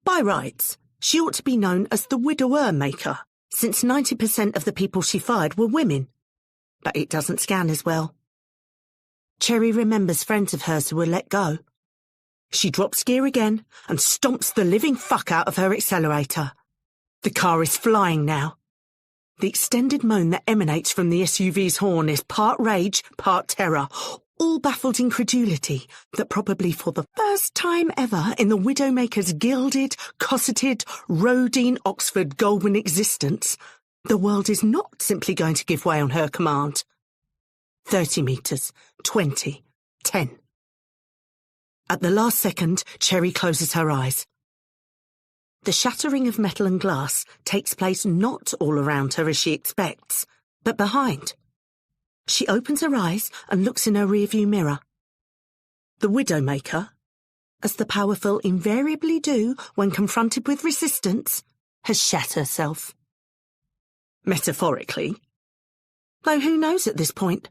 By rights, she ought to be known as the Widower Maker, since 90% of the people she fired were women. But it doesn't scan as well. Cherry remembers friends of hers who were let go. She drops gear again and stomps the living fuck out of her accelerator. The car is flying now. The extended moan that emanates from the SUV's horn is part rage, part terror, all baffled incredulity that probably for the first time ever in the Widowmaker's gilded, cosseted, Rodine Oxford Goldwyn existence, the world is not simply going to give way on her command. 30 metres, 20, 10. At the last second, Cherry closes her eyes. The shattering of metal and glass takes place not all around her as she expects, but behind. She opens her eyes and looks in her rearview mirror. The Widowmaker, as the powerful invariably do when confronted with resistance, has shat herself. Metaphorically. Though who knows at this point?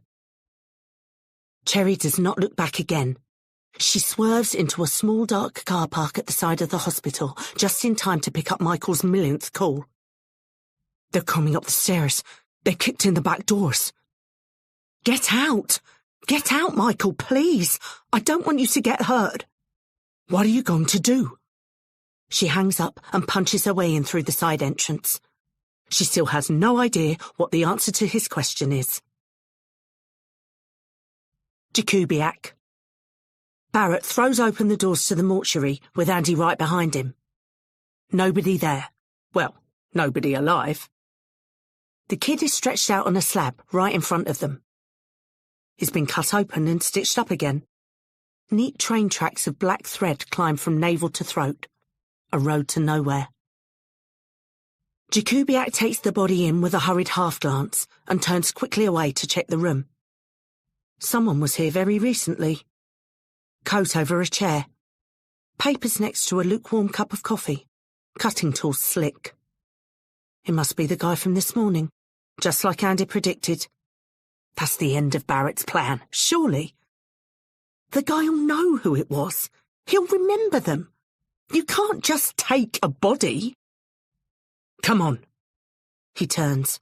Cherry does not look back again. She swerves into a small dark car park at the side of the hospital, just in time to pick up Michael's millionth call. They're coming up the stairs. They kicked in the back doors. Get out! Get out, Michael, please! I don't want you to get hurt. What are you going to do? She hangs up and punches her way in through the side entrance. She still has no idea what the answer to his question is. Jakubiak. Barrett throws open the doors to the mortuary with Andy right behind him. Nobody there. Well, nobody alive. The kid is stretched out on a slab right in front of them. He's been cut open and stitched up again. Neat train tracks of black thread climb from navel to throat. A road to nowhere. Jakubiak takes the body in with a hurried half-glance and turns quickly away to check the room. Someone was here very recently. Coat over a chair. Papers next to a lukewarm cup of coffee. Cutting tools slick. It must be the guy from this morning, just like Andy predicted. That's the end of Barrett's plan, surely. The guy'll know who it was. He'll remember them. You can't just take a body. Come on. He turns.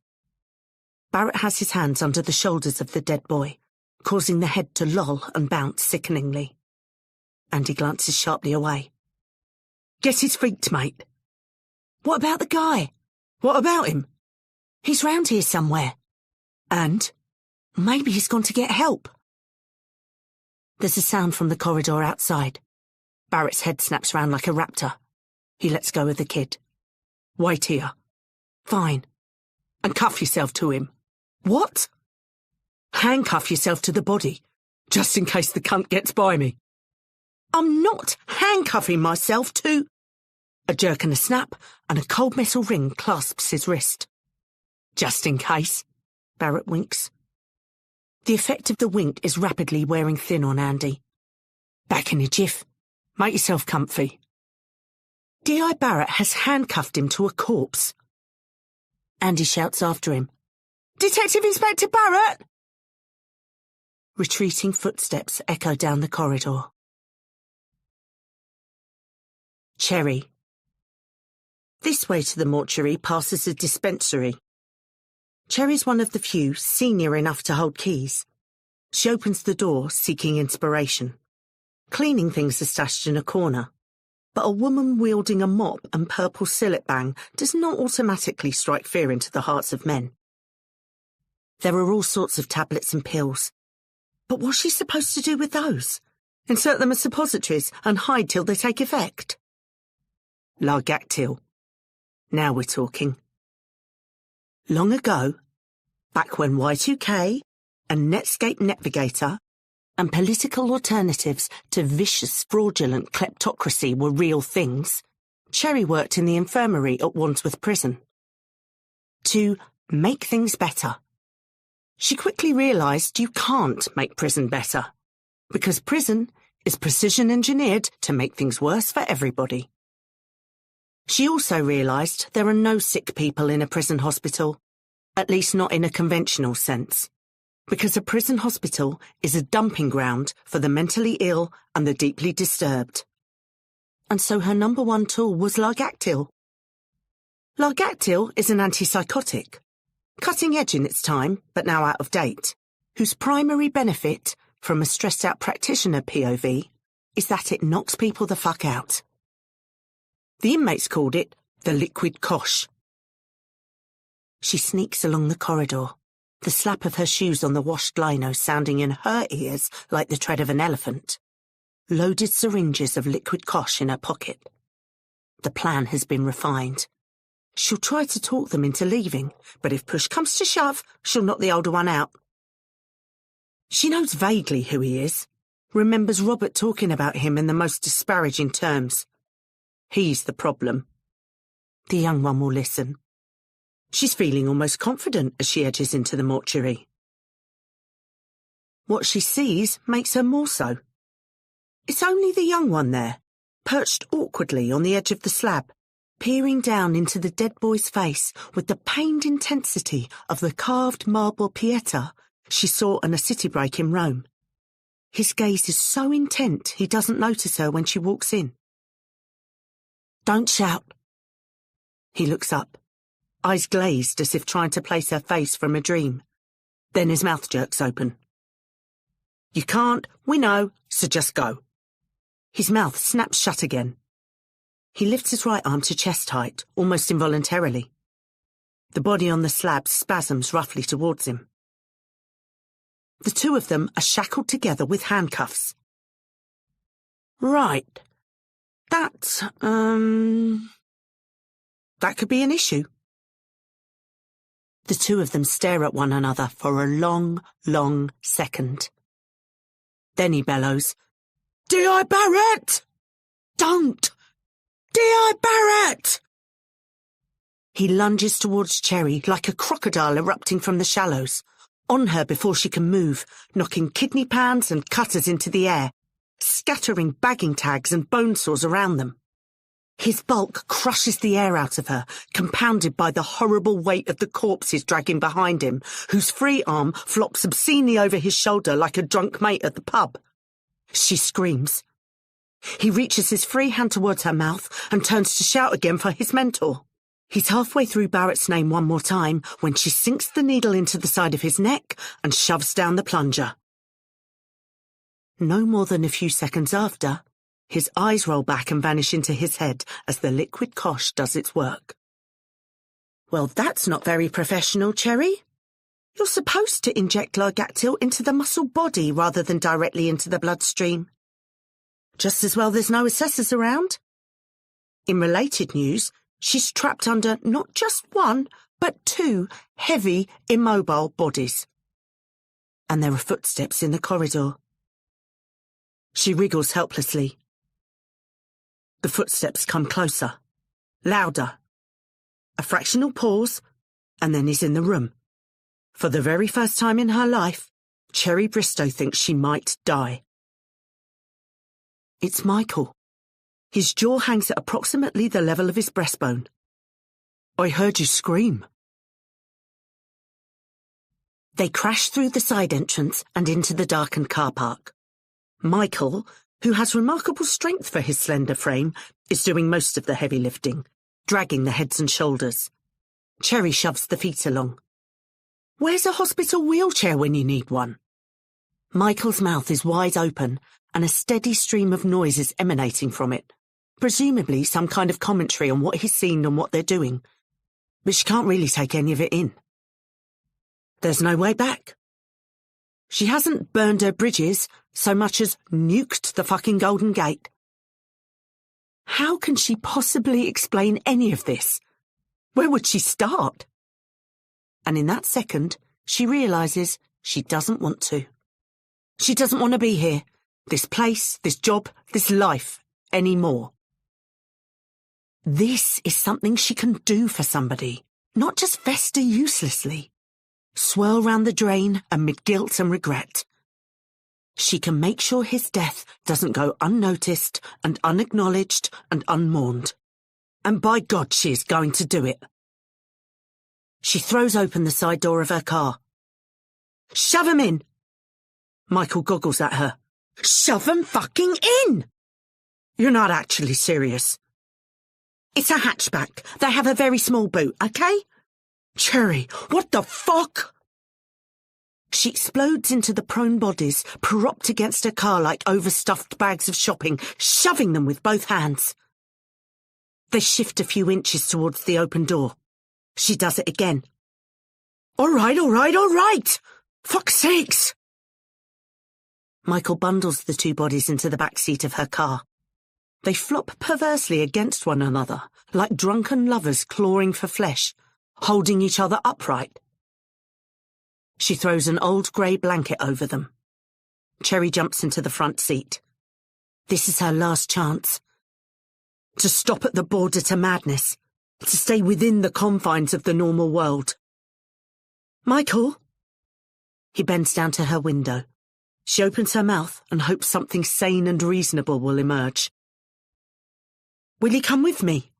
Barrett has his hands under the shoulders of the dead boy, causing the head to loll and bounce sickeningly. Andy glances sharply away. Get his feet, mate. What about the guy? What about him? He's round here somewhere. And maybe he's gone to get help. There's a sound from the corridor outside. Barrett's head snaps round like a raptor. He lets go of the kid. Wait here. Fine. And cuff yourself to him. What? Handcuff yourself to the body, just in case the cunt gets by me. I'm not handcuffing myself to... A jerk and a snap, and a cold metal ring clasps his wrist. Just in case. Barrett winks. The effect of the wink is rapidly wearing thin on Andy. Back in a jiff. Make yourself comfy. D.I. Barrett has handcuffed him to a corpse. Andy shouts after him. Detective Inspector Barrett! Retreating footsteps echo down the corridor. Cherry. This way to the mortuary passes a dispensary. Cherry's one of the few senior enough to hold keys. She opens the door, seeking inspiration. Cleaning things are stashed in a corner, but a woman wielding a mop and purple sillet bang does not automatically strike fear into the hearts of men. There are all sorts of tablets and pills. But what's she supposed to do with those? Insert them as suppositories and hide till they take effect? Largactil. Now we're talking. Long ago, back when Y2K and Netscape Navigator and political alternatives to vicious, fraudulent kleptocracy were real things, Cherry worked in the infirmary at Wandsworth Prison. To make things better. She quickly realised you can't make prison better, because prison is precision engineered to make things worse for everybody. She also realised there are no sick people in a prison hospital, at least not in a conventional sense, because a prison hospital is a dumping ground for the mentally ill and the deeply disturbed. And so her number one tool was Largactil. Largactil is an antipsychotic, cutting edge in its time, but now out of date, whose primary benefit, from a stressed-out practitioner POV, is that it knocks people the fuck out. The inmates called it the liquid cosh. She sneaks along the corridor, the slap of her shoes on the washed lino sounding in her ears like the tread of an elephant. Loaded syringes of liquid cosh in her pocket. The plan has been refined. She'll try to talk them into leaving, but if push comes to shove, she'll knock the older one out. She knows vaguely who he is, remembers Robert talking about him in the most disparaging terms. He's the problem. The young one will listen. She's feeling almost confident as she edges into the mortuary. What she sees makes her more so. It's only the young one there, perched awkwardly on the edge of the slab, peering down into the dead boy's face with the pained intensity of the carved marble Pieta she saw on a city break in Rome. His gaze is so intent he doesn't notice her when she walks in. Don't shout. He looks up, eyes glazed as if trying to place her face from a dream. Then his mouth jerks open. You can't, we know, so just go. His mouth snaps shut again. He lifts his right arm to chest height, almost involuntarily. The body on the slab spasms roughly towards him. The two of them are shackled together with handcuffs. Right. That could be an issue. The two of them stare at one another for a long, long second. Then he bellows, D.I. Barrett! Don't! D.I. Barrett! He lunges towards Cherry like a crocodile erupting from the shallows, on her before she can move, knocking kidney pans and cutters into the air, scattering bagging tags and bone saws around them. His bulk crushes the air out of her, compounded by the horrible weight of the corpses dragging behind him, whose free arm flops obscenely over his shoulder like a drunk mate at the pub. She screams. He reaches his free hand towards her mouth and turns to shout again for his mentor. He's halfway through Barrett's name one more time when she sinks the needle into the side of his neck and shoves down the plunger. No more than a few seconds after, his eyes roll back and vanish into his head as the liquid cosh does its work. Well, that's not very professional, Cherry. You're supposed to inject Largactil into the muscle body rather than directly into the bloodstream. Just as well there's no assessors around. In related news, she's trapped under not just one, but two heavy, immobile bodies. And there are footsteps in the corridor. She wriggles helplessly. The footsteps come closer, louder. A fractional pause, and then he's in the room. For the very first time in her life, Cherry Bristow thinks she might die. It's Michael. His jaw hangs at approximately the level of his breastbone. I heard you scream. They crash through the side entrance and into the darkened car park. Michael, who has remarkable strength for his slender frame, is doing most of the heavy lifting, dragging the heads and shoulders. Cherry shoves the feet along. Where's a hospital wheelchair when you need one? Michael's mouth is wide open, and a steady stream of noise is emanating from it, presumably some kind of commentary on what he's seen and what they're doing. But she can't really take any of it in. There's no way back. She hasn't burned her bridges so much as nuked the fucking Golden Gate. How can she possibly explain any of this? Where would she start? And in that second, she realises she doesn't want to. She doesn't want to be here, this place, this job, this life, anymore. This is something she can do for somebody, not just fester uselessly. Swirl round the drain amid guilt and regret. She can make sure his death doesn't go unnoticed and unacknowledged and unmourned. And by God, she is going to do it. She throws open the side door of her car. Shove him in! Michael goggles at her. Shove him fucking in! You're not actually serious. It's a hatchback. They have a very small boot, okay? Cherry, what the fuck? She explodes into the prone bodies, propped against her car like overstuffed bags of shopping, shoving them with both hands. They shift a few inches towards the open door. She does it again. All right. Fuck's sakes. Michael bundles the two bodies into the back seat of her car. They flop perversely against one another, like drunken lovers clawing for flesh, holding each other upright. She throws an old grey blanket over them. Cherry jumps into the front seat. This is her last chance. To stop at the border to madness. To stay within the confines of the normal world. Michael? He bends down to her window. She opens her mouth and hopes something sane and reasonable will emerge. Will you come with me?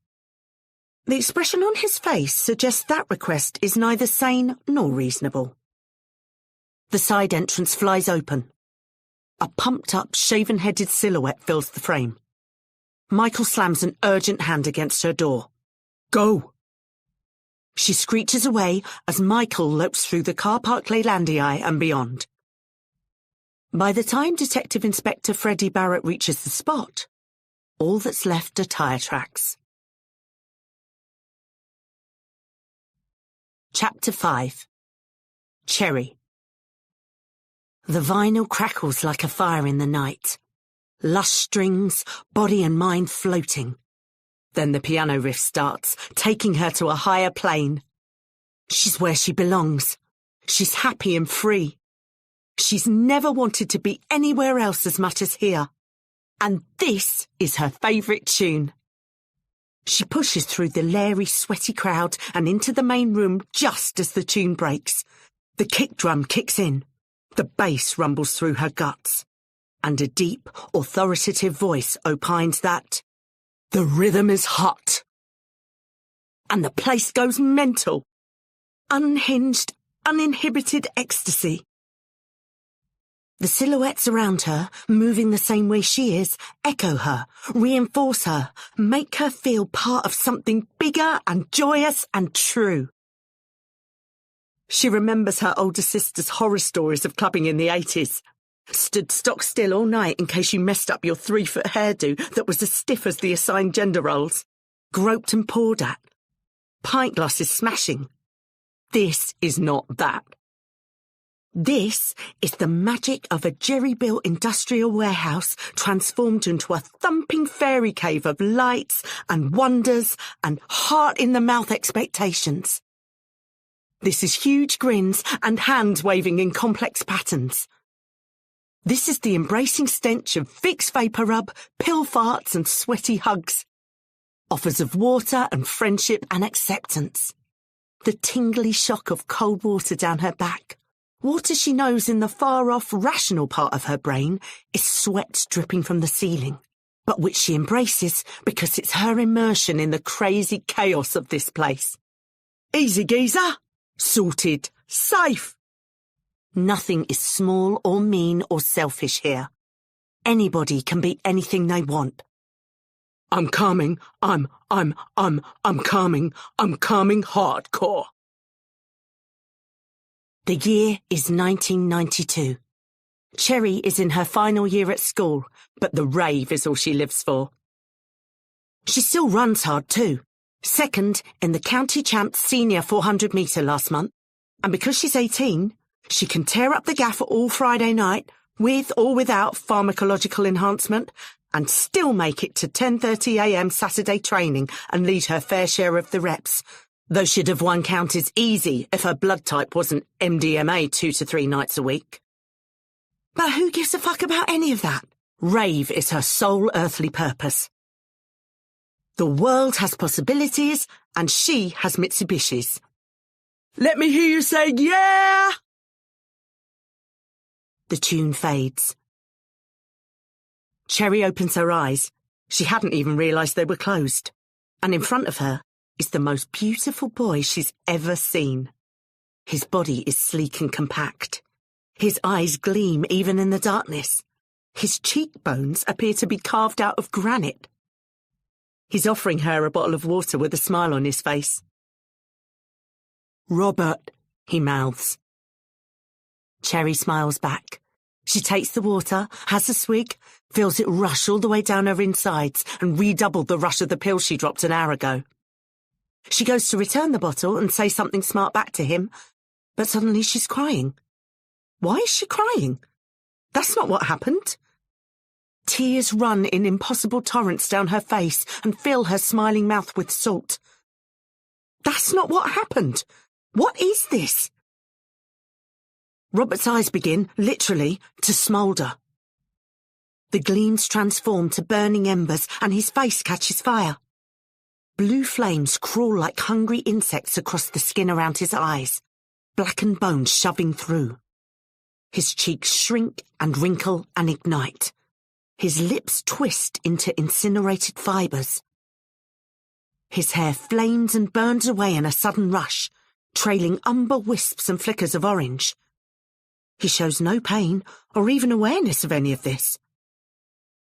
The expression on his face suggests that request is neither sane nor reasonable. The side entrance flies open. A pumped-up, shaven-headed silhouette fills the frame. Michael slams an urgent hand against her door. Go! She screeches away as Michael lopes through the car park Leylandii and beyond. By the time Detective Inspector Freddie Barrett reaches the spot, all that's left are tyre tracks. Chapter 5. Cherry. The vinyl crackles like a fire in the night. Lush strings, body and mind floating. Then the piano riff starts, taking her to a higher plane. She's where she belongs. She's happy and free. She's never wanted to be anywhere else as much as here. And this is her favourite tune. She pushes through the leery, sweaty crowd and into the main room just as the tune breaks. The kick drum kicks in. The bass rumbles through her guts. And a deep, authoritative voice opines that the rhythm is hot. And the place goes mental. Unhinged, uninhibited ecstasy. The silhouettes around her, moving the same way she is, echo her, reinforce her, make her feel part of something bigger and joyous and true. She remembers her older sister's horror stories of clubbing in the 80s. Stood stock still all night in case you messed up your 3-foot hairdo that was as stiff as the assigned gender roles. Groped and pawed at. Pint glasses smashing. This is not that. This is the magic of a jerry-built industrial warehouse transformed into a thumping fairy cave of lights and wonders and heart-in-the-mouth expectations. This is huge grins and hands waving in complex patterns. This is the embracing stench of Vicks Vapor Rub, pill farts and sweaty hugs. Offers of water and friendship and acceptance. The tingly shock of cold water down her back. Water she knows in the far-off rational part of her brain is sweat dripping from the ceiling, but which she embraces because it's her immersion in the crazy chaos of this place. Easy, geezer. Sorted. Safe. Nothing is small or mean or selfish here. Anybody can be anything they want. I'm calming. I'm calming. I'm calming hardcore. The year is 1992. Cherry is in her final year at school, but the rave is all she lives for. She still runs hard too. Second in the county champ senior 400-metre last month. And because she's 18, she can tear up the gaff all Friday night, with or without pharmacological enhancement, and still make it to 10:30 a.m. Saturday training and lead her fair share of the reps, though she'd have won counties easy if her blood type wasn't MDMA 2 to 3 nights a week. But who gives a fuck about any of that? Rave is her sole earthly purpose. The world has possibilities, and she has Mitsubishis. Let me hear you say, yeah! The tune fades. Cherry opens her eyes. She hadn't even realised they were closed. And in front of her is the most beautiful boy she's ever seen. His body is sleek and compact. His eyes gleam even in the darkness. His cheekbones appear to be carved out of granite. He's offering her a bottle of water with a smile on his face. Robert, he mouths. Cherry smiles back. She takes the water, has a swig, feels it rush all the way down her insides and redouble the rush of the pill she dropped an hour ago. She goes to return the bottle and say something smart back to him, but suddenly she's crying. Why is she crying? That's not what happened. Tears run in impossible torrents down her face and fill her smiling mouth with salt. That's not what happened. What is this? Robert's eyes begin, literally, to smoulder. The gleams transform to burning embers and his face catches fire. Blue flames crawl like hungry insects across the skin around his eyes, blackened bones shoving through. His cheeks shrink and wrinkle and ignite. His lips twist into incinerated fibres. His hair flames and burns away in a sudden rush, trailing umber wisps and flickers of orange. He shows no pain or even awareness of any of this.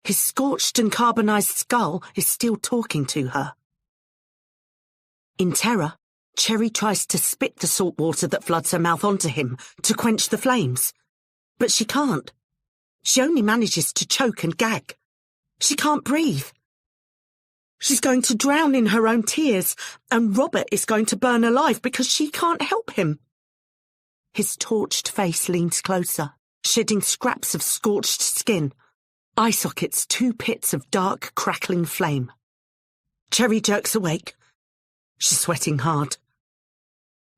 His scorched and carbonized skull is still talking to her. In terror, Cherry tries to spit the salt water that floods her mouth onto him to quench the flames. But she can't. She only manages to choke and gag. She can't breathe. She's going to drown in her own tears, and Robert is going to burn alive because she can't help him. His torched face leans closer, shedding scraps of scorched skin. Eye sockets 2 pits of dark, crackling flame. Cherry jerks awake. She's sweating hard.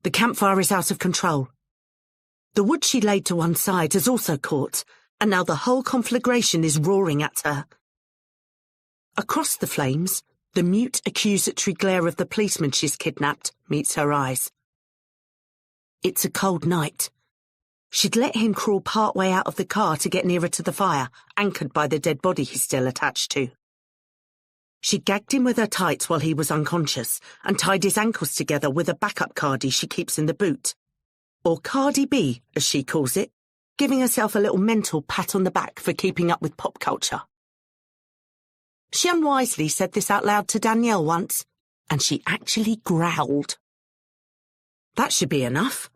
The campfire is out of control. The wood she laid to one side has also caught, and now the whole conflagration is roaring at her. Across the flames, The mute accusatory glare of the policeman she's kidnapped meets her eyes. It's a cold night. She'd let him crawl part way out of the car to get nearer to the fire, anchored by the dead body he's still attached to. She gagged him with her tights while he was unconscious and tied his ankles together with a backup cardie she keeps in the boot. Or Cardi B, as she calls it, giving herself a little mental pat on the back for keeping up with pop culture. She unwisely said this out loud to Danielle once, and she actually growled. That should be enough.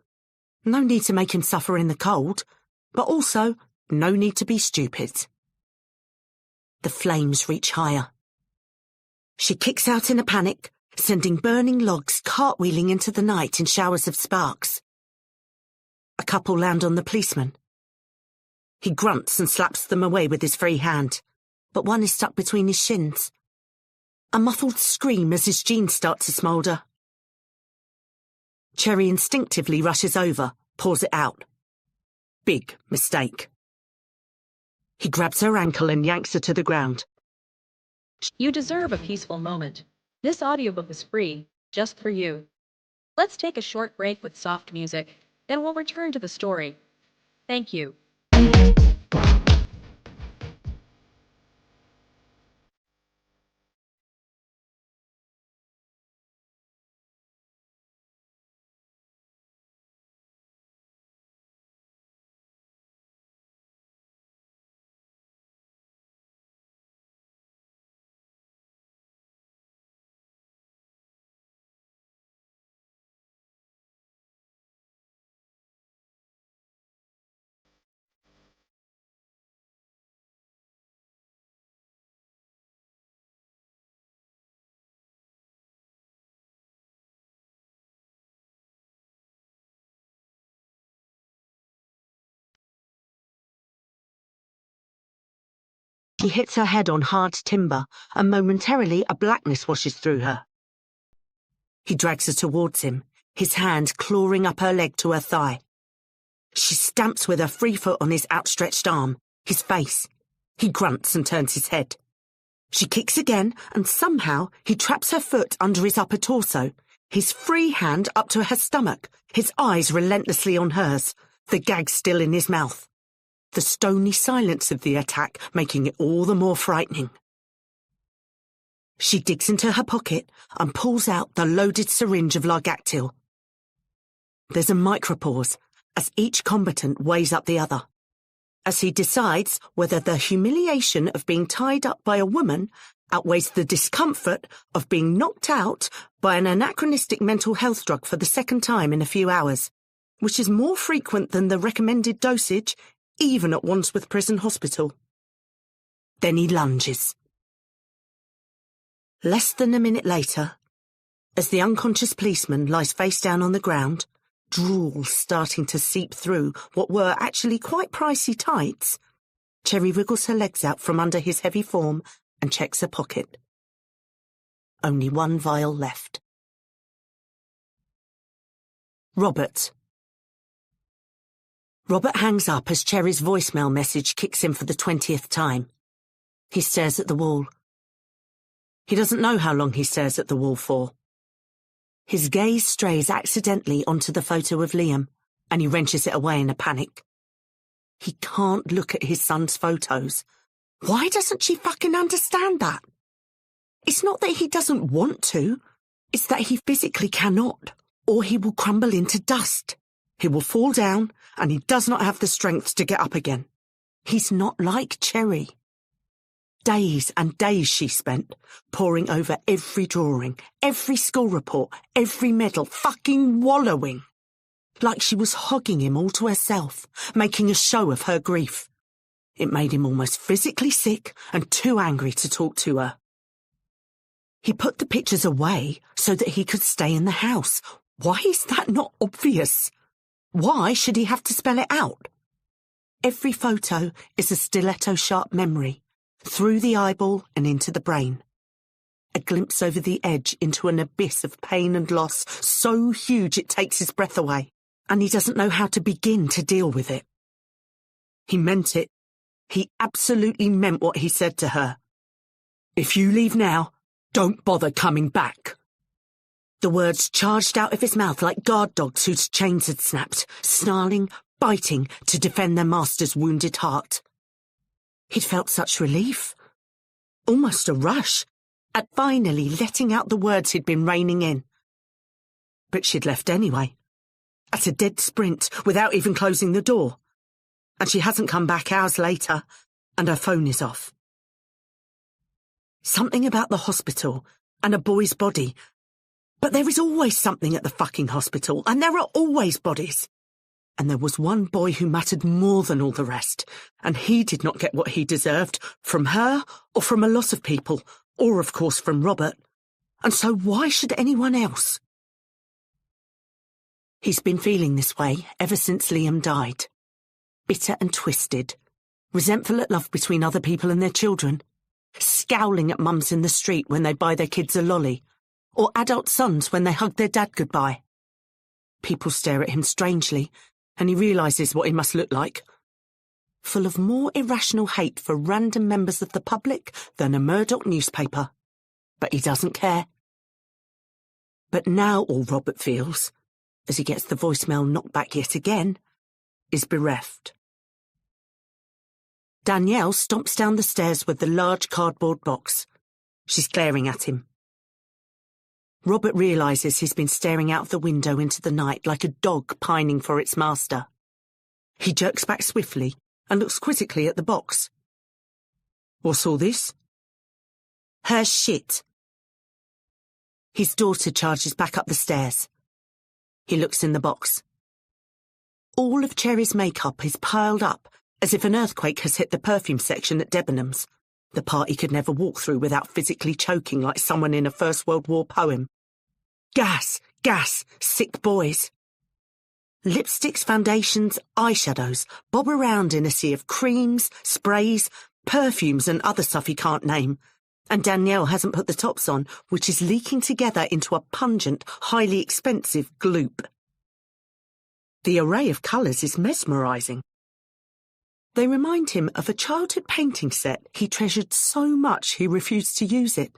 No need to make him suffer in the cold, but also no need to be stupid. The flames reach higher. She kicks out in a panic, sending burning logs cartwheeling into the night in showers of sparks. A couple land on the policeman. He grunts and slaps them away with his free hand, but one is stuck between his shins. A muffled scream as his jeans start to smoulder. Cherry instinctively rushes over, pours it out. Big mistake. He grabs her ankle and yanks her to the ground. You deserve a peaceful moment. This audiobook is free, just for you. Let's take a short break with soft music, then we'll return to the story. Thank you. She hits her head on hard timber, and momentarily a blackness washes through her. He drags her towards him, his hand clawing up her leg to her thigh. She stamps with her free foot on his outstretched arm, his face. He grunts and turns his head. She kicks again, and somehow he traps her foot under his upper torso, his free hand up to her stomach, his eyes relentlessly on hers, the gag still in his mouth. The stony silence of the attack making it all the more frightening. She digs into her pocket and pulls out the loaded syringe of Largactil. There's a micropause as each combatant weighs up the other, as he decides whether the humiliation of being tied up by a woman outweighs the discomfort of being knocked out by an anachronistic mental health drug for the second time in a few hours, which is more frequent than the recommended dosage even at Wandsworth Prison Hospital. Then he lunges. Less than a minute later, as the unconscious policeman lies face down on the ground, drool starting to seep through what were actually quite pricey tights, Cherry wriggles her legs out from under his heavy form and checks her pocket. Only one vial left. Robert hangs up as Cherry's voicemail message kicks in for the 20th time. He stares at the wall. He doesn't know how long he stares at the wall for. His gaze strays accidentally onto the photo of Liam, and he wrenches it away in a panic. He can't look at his son's photos. Why doesn't she fucking understand that? It's not that he doesn't want to, it's that he physically cannot, or he will crumble into dust. He will fall down, and he does not have the strength to get up again. He's not like Cherry. Days and days she spent poring over every drawing, every school report, every medal, fucking wallowing. Like she was hogging him all to herself, making a show of her grief. It made him almost physically sick and too angry to talk to her. He put the pictures away so that he could stay in the house. Why is that not obvious? Why should he have to spell it out? Every photo is a stiletto-sharp memory, through the eyeball and into the brain. A glimpse over the edge into an abyss of pain and loss so huge it takes his breath away, and he doesn't know how to begin to deal with it. He meant it. He absolutely meant what he said to her. If you leave now, Don't bother coming back. The words charged out of his mouth like guard dogs whose chains had snapped, snarling, biting to defend their master's wounded heart. He'd felt such relief, almost a rush, at finally letting out the words he'd been reining in. But she'd left anyway, at a dead sprint, without even closing the door. And she hasn't come back hours later, and her phone is off. Something about the hospital and a boy's body. But there is always something at the fucking hospital, and there are always bodies. And there was one boy who mattered more than all the rest, and he did not get what he deserved, from her or from a lot of people, or of course from Robert. And so why should anyone else? He's been feeling this way ever since Liam died. Bitter and twisted, resentful at love between other people and their children, scowling at mums in the street when they buy their kids a lolly, or adult sons when they hug their dad goodbye. People stare at him strangely, and he realises what he must look like. Full of more irrational hate for random members of the public than a Murdoch newspaper. But he doesn't care. But now all Robert feels, as he gets the voicemail knocked back yet again, is bereft. Danielle stomps down the stairs with the large cardboard box. She's glaring at him. Robert realises he's been staring out of the window into the night like a dog pining for its master. He jerks back swiftly and looks quizzically at the box. What's all this? Her shit. His daughter charges back up the stairs. He looks in the box. All of Cherry's makeup is piled up as if an earthquake has hit the perfume section at Debenhams, the part he could never walk through without physically choking like someone in a First World War poem. Gas, gas, sick boys. Lipsticks, foundations, eyeshadows bob around in a sea of creams, sprays, perfumes and other stuff he can't name. And Danielle hasn't put the tops on, which is leaking together into a pungent, highly expensive gloop. The array of colours is mesmerising. They remind him of a childhood painting set he treasured so much he refused to use it,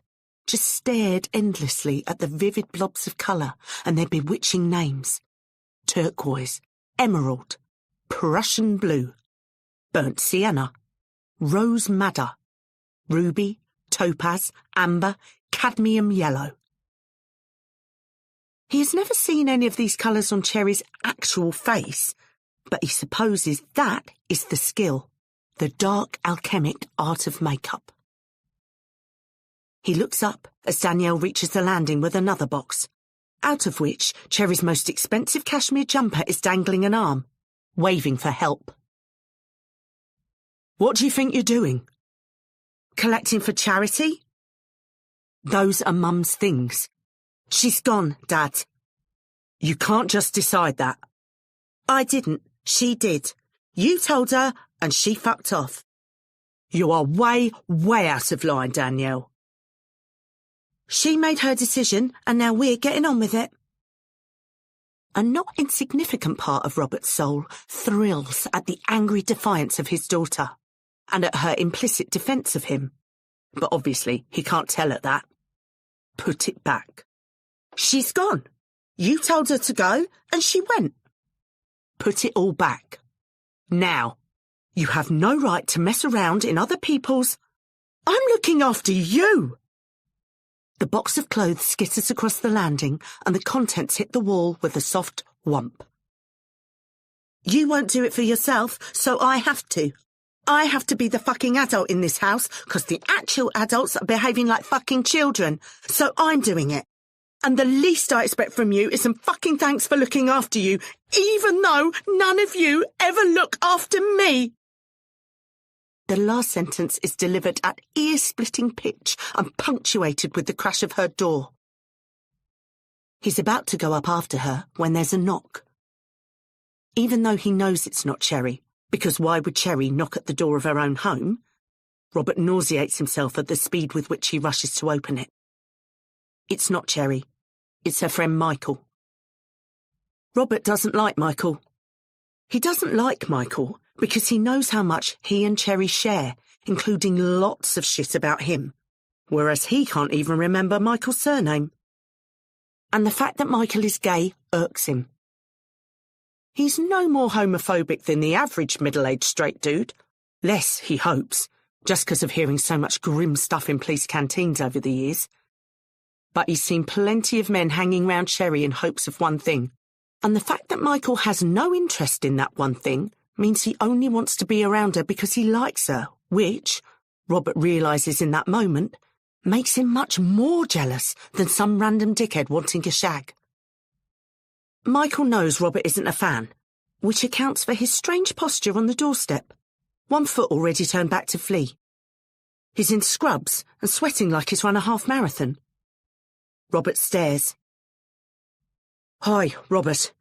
just stared endlessly at the vivid blobs of colour and their bewitching names. Turquoise, emerald, Prussian blue, burnt sienna, rose madder, ruby, topaz, amber, cadmium yellow. He has never seen any of these colours on Cherry's actual face, but he supposes that is the skill, the dark alchemic art of makeup. He looks up as Danielle reaches the landing with another box, out of which Cherry's most expensive cashmere jumper is dangling an arm, waving for help. What do you think you're doing? Collecting for charity? Those are Mum's things. She's gone, Dad. You can't just decide that. I didn't. She did. You told her, and she fucked off. You are way, way out of line, Danielle. She made her decision, and now we're getting on with it. A not insignificant part of Robert's soul thrills at the angry defiance of his daughter, and at her implicit defence of him. But obviously he can't tell her that. Put it back. She's gone. You told her to go, and she went. Put it all back. Now, you have no right to mess around in other people's... I'm looking after you! The box of clothes skitters across the landing, and the contents hit the wall with a soft whump. You won't do it for yourself, so I have to. I have to be the fucking adult in this house, because the actual adults are behaving like fucking children, so I'm doing it. And the least I expect from you is some fucking thanks for looking after you, even though none of you ever look after me. The last sentence is delivered at ear-splitting pitch and punctuated with the crash of her door. He's about to go up after her when there's a knock. Even though he knows it's not Cherry, because why would Cherry knock at the door of her own home? Robert nauseates himself at the speed with which he rushes to open it. It's not Cherry. It's her friend Michael. Robert doesn't like Michael. He doesn't like Michael because he knows how much he and Cherry share, including lots of shit about him. whereas he can't even remember Michael's surname. And the fact that Michael is gay irks him. He's no more homophobic than the average middle-aged straight dude. Less, he hopes, just because of hearing so much grim stuff in police canteens over the years. But he's seen plenty of men hanging round Sherry in hopes of one thing. And the fact that Michael has no interest in that one thing means he only wants to be around her because he likes her, which, Robert realises in that moment, makes him much more jealous than some random dickhead wanting a shag. Michael knows Robert isn't a fan, which accounts for his strange posture on the doorstep, one foot already turned back to flee. He's in scrubs and sweating like he's run a half marathon. Robert stares. "Hi, Robert.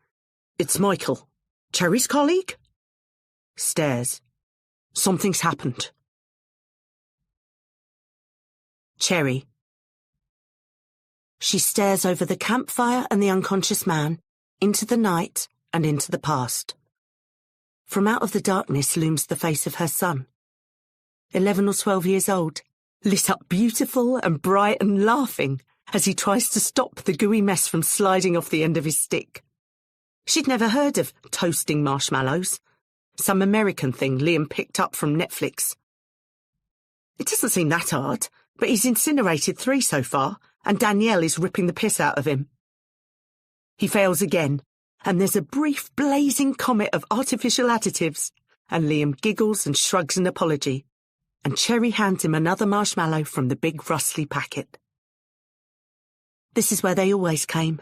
It's Michael. Cherry's colleague?" Stares. "Something's happened." Cherry. She stares over the campfire and the unconscious man, into the night and into the past. From out of the darkness looms the face of her son. 11 or 12 years old, lit up beautiful and bright and laughing as he tries to stop the gooey mess from sliding off the end of his stick. She'd never heard of toasting marshmallows, some American thing Liam picked up from Netflix. It doesn't seem that hard, but he's incinerated 3 so far, and Danielle is ripping the piss out of him. He fails again, and there's a brief blazing comet of artificial additives, and Liam giggles and shrugs an apology, and Cherry hands him another marshmallow from the big rustly packet. This is where they always came.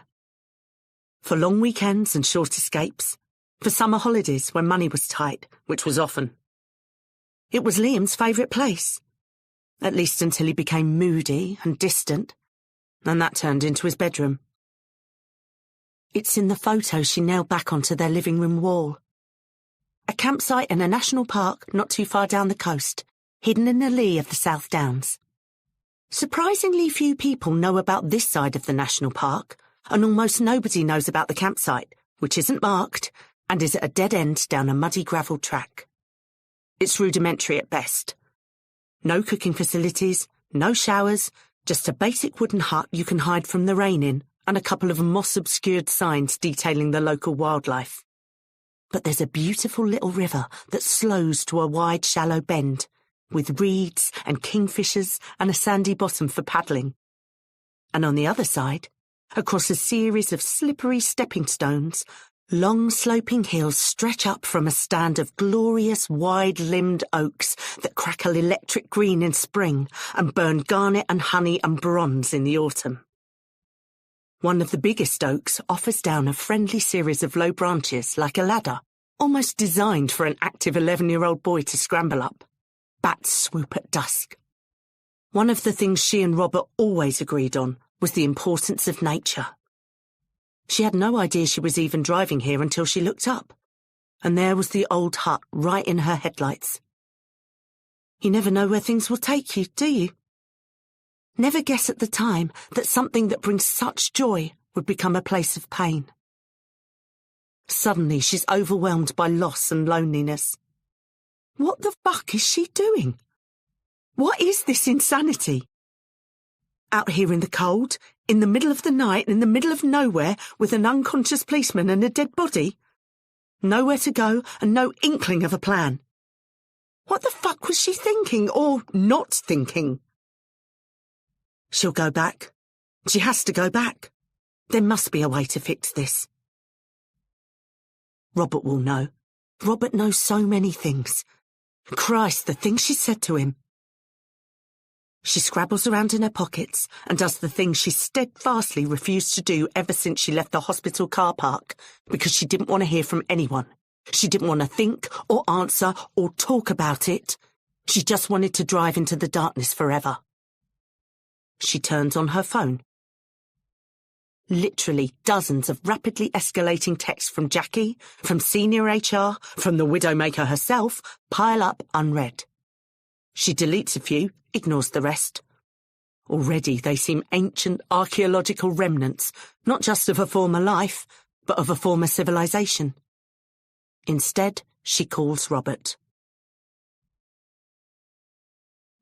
For long weekends and short escapes, for summer holidays when money was tight, which was often. It was Liam's favourite place, at least until he became moody and distant, and that turned into his bedroom. It's in the photo she nailed back onto their living room wall. A campsite in a national park not too far down the coast, hidden in the lee of the South Downs. Surprisingly few people know about this side of the national park, and almost nobody knows about the campsite, which isn't marked and is at a dead end down a muddy gravel track. It's rudimentary at best. No cooking facilities, no showers, just a basic wooden hut you can hide from the rain in, and a couple of moss-obscured signs detailing the local wildlife. But there's a beautiful little river that slows to a wide, shallow bend, with reeds and kingfishers and a sandy bottom for paddling. And on the other side, across a series of slippery stepping stones, long sloping hills stretch up from a stand of glorious wide-limbed oaks that crackle electric green in spring and burn garnet and honey and bronze in the autumn. One of the biggest oaks offers down a friendly series of low branches like a ladder, almost designed for an active 11-year-old boy to scramble up. Bats swoop at dusk. One of the things she and Robert always agreed on was the importance of nature. She had no idea she was even driving here until she looked up, and there was the old hut right in her headlights. You never know where things will take you, do you? Never guess at the time that something that brings such joy would become a place of pain. Suddenly she's overwhelmed by loss and loneliness. What the fuck is she doing? What is this insanity? Out here in the cold, in the middle of the night, in the middle of nowhere, with an unconscious policeman and a dead body? Nowhere to go and no inkling of a plan. What the fuck was she thinking, or not thinking? She'll go back. She has to go back. There must be a way to fix this. Robert will know. Robert knows so many things. Christ, the things she said to him. She scrabbles around in her pockets and does the thing she steadfastly refused to do ever since she left the hospital car park, because she didn't want to hear from anyone. She didn't want to think or answer or talk about it. She just wanted to drive into the darkness forever. She turns on her phone. Literally dozens of rapidly escalating texts from Jackie, from senior HR, from the widowmaker herself, pile up unread. She deletes a few, ignores the rest. Already they seem ancient archaeological remnants, not just of a former life, but of a former civilization. Instead, she calls Robert.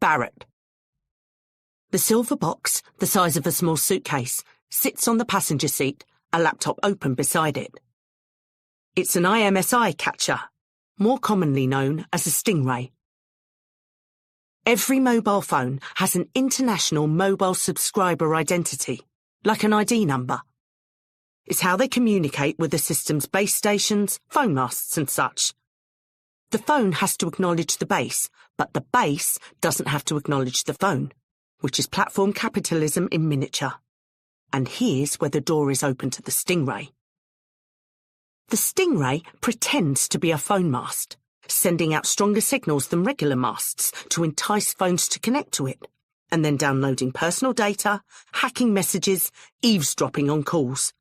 Barrett. The silver box, the size of a small suitcase, sits on the passenger seat, a laptop open beside it. It's an IMSI catcher, more commonly known as a stingray. Every mobile phone has an international mobile subscriber identity, like an ID number. It's how they communicate with the system's base stations, phone masts and such. The phone has to acknowledge the base, but the base doesn't have to acknowledge the phone, which is platform capitalism in miniature. And here's where the door is open to the stingray. The stingray pretends to be a phone mast, sending out stronger signals than regular masts to entice phones to connect to it, and then downloading personal data, hacking messages, eavesdropping on calls.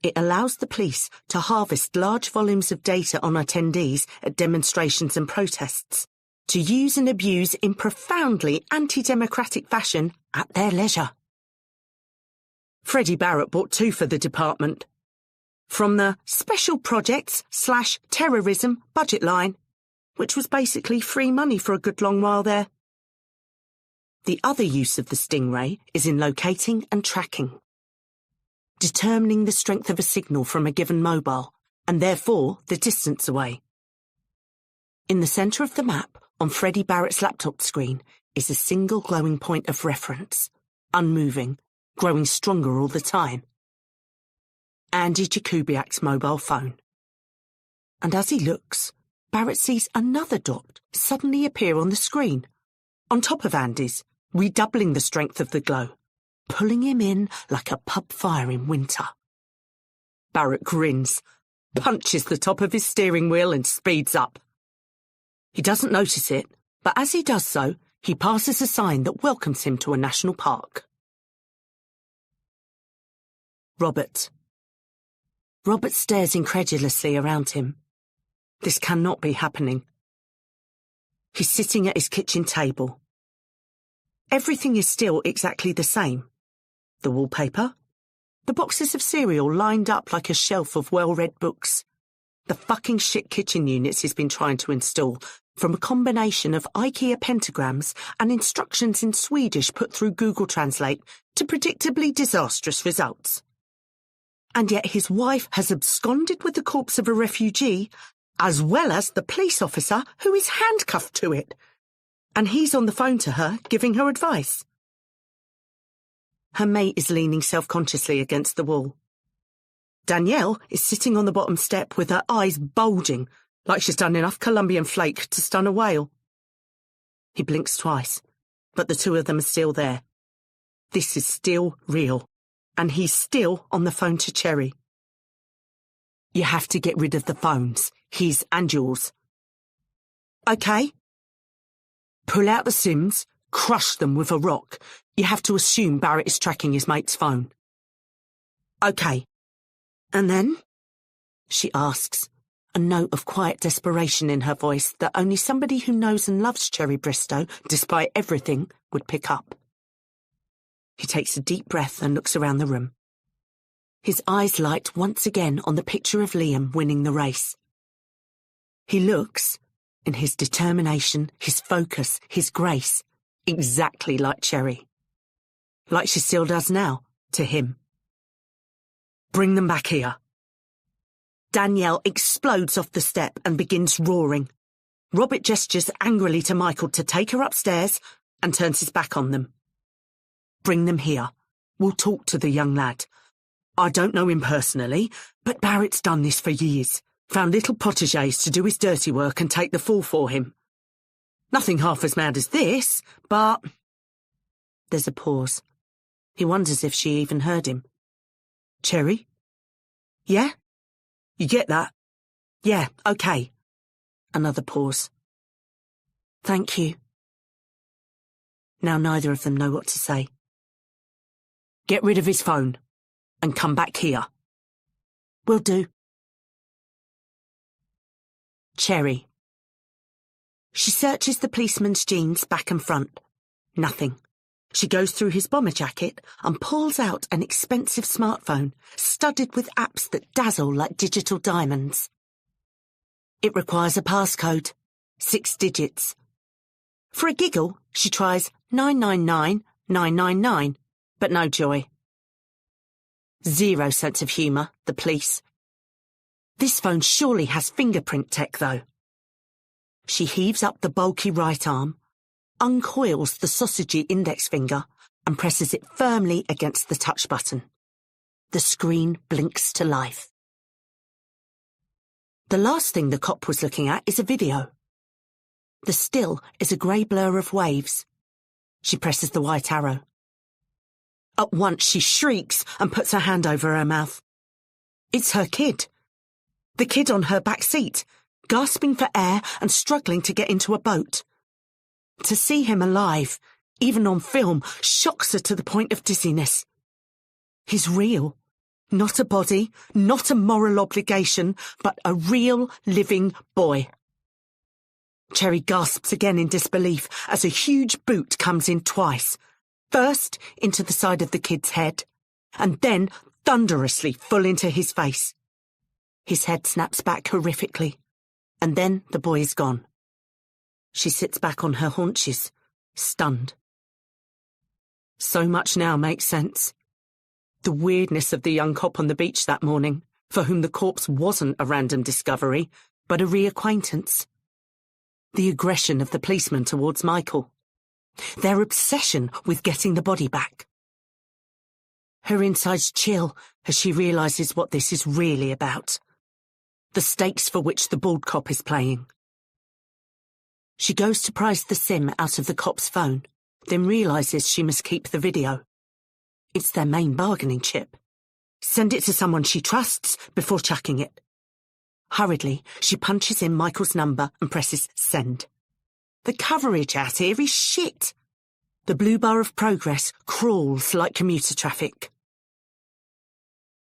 It allows the police to harvest large volumes of data on attendees at demonstrations and protests, to use and abuse in profoundly anti-democratic fashion at their leisure. Freddie Barrett bought 2 for the department. From the Special Projects/Terrorism budget line, which was basically free money for a good long while there. The other use of the stingray is in locating and tracking, determining the strength of a signal from a given mobile, and therefore the distance away. In the centre of the map, on Freddie Barrett's laptop screen, is a single glowing point of reference, unmoving, growing stronger all the time. Andy Jakubiak's mobile phone. And as he looks, Barrett sees another dot suddenly appear on the screen, on top of Andy's, redoubling the strength of the glow, pulling him in like a pub fire in winter. Barrett grins, punches the top of his steering wheel and speeds up. He doesn't notice it, but as he does so, he passes a sign that welcomes him to a national park. Robert stares incredulously around him. This cannot be happening. He's sitting at his kitchen table. Everything is still exactly the same. The wallpaper, the boxes of cereal lined up like a shelf of well-read books, the fucking shit kitchen units he's been trying to install from a combination of IKEA pentagrams and instructions in Swedish put through Google Translate to predictably disastrous results. And yet his wife has absconded with the corpse of a refugee, as well as the police officer who is handcuffed to it. And he's on the phone to her, giving her advice. Her mate is leaning self-consciously against the wall. Danielle is sitting on the bottom step with her eyes bulging, like she's done enough Colombian flake to stun a whale. He blinks twice, but the 2 of them are still there. This is still real. And he's still on the phone to Cherry. You have to get rid of the phones, his and yours. OK. Pull out the SIMs, crush them with a rock. You have to assume Barrett is tracking his mate's phone. OK. And then? She asks, a note of quiet desperation in her voice that only somebody who knows and loves Cherry Bristow, despite everything, would pick up. He takes a deep breath and looks around the room. His eyes light once again on the picture of Liam winning the race. He looks, in his determination, his focus, his grace, exactly like Cherry. Like she still does now, to him. Bring them back here. Danielle explodes off the step and begins roaring. Robert gestures angrily to Michael to take her upstairs and turns his back on them. Bring them here. We'll talk to the young lad. I don't know him personally, but Barrett's done this for years. Found little protégés to do his dirty work and take the fall for him. Nothing half as mad as this, but... There's a pause. He wonders if she even heard him. Cherry? Yeah? You get that? Yeah, OK. Another pause. Thank you. Now neither of them know what to say. Get rid of his phone and come back here. Will do. Cherry. She searches the policeman's jeans back and front. Nothing. She goes through his bomber jacket and pulls out an expensive smartphone studded with apps that dazzle like digital diamonds. It requires a passcode, 6 digits. For a giggle, she tries 999 999, but no joy. Zero sense of humour, the police. This phone surely has fingerprint tech, though. She heaves up the bulky right arm, uncoils the sausagey index finger, and presses it firmly against the touch button. The screen blinks to life. The last thing the cop was looking at is a video. The still is a grey blur of waves. She presses the white arrow. At once she shrieks and puts her hand over her mouth. It's her kid. The kid on her back seat, gasping for air and struggling to get into a boat. To see him alive, even on film, shocks her to the point of dizziness. He's real. Not a body, not a moral obligation, but a real, living boy. Cherry gasps again in disbelief as a huge boot comes in twice, first into the side of the kid's head, and then thunderously full into his face. His head snaps back horrifically, and then the boy is gone. She sits back on her haunches, stunned. So much now makes sense. The weirdness of the young cop on the beach that morning, for whom the corpse wasn't a random discovery, but a reacquaintance. The aggression of the policeman towards Michael. Their obsession with getting the body back. Her insides chill as she realises what this is really about. The stakes for which the bald cop is playing. She goes to prise the SIM out of the cop's phone, then realises she must keep the video. It's their main bargaining chip. Send it to someone she trusts before chucking it. Hurriedly, she punches in Michael's number and presses send. The coverage out here is shit. The blue bar of progress crawls like commuter traffic.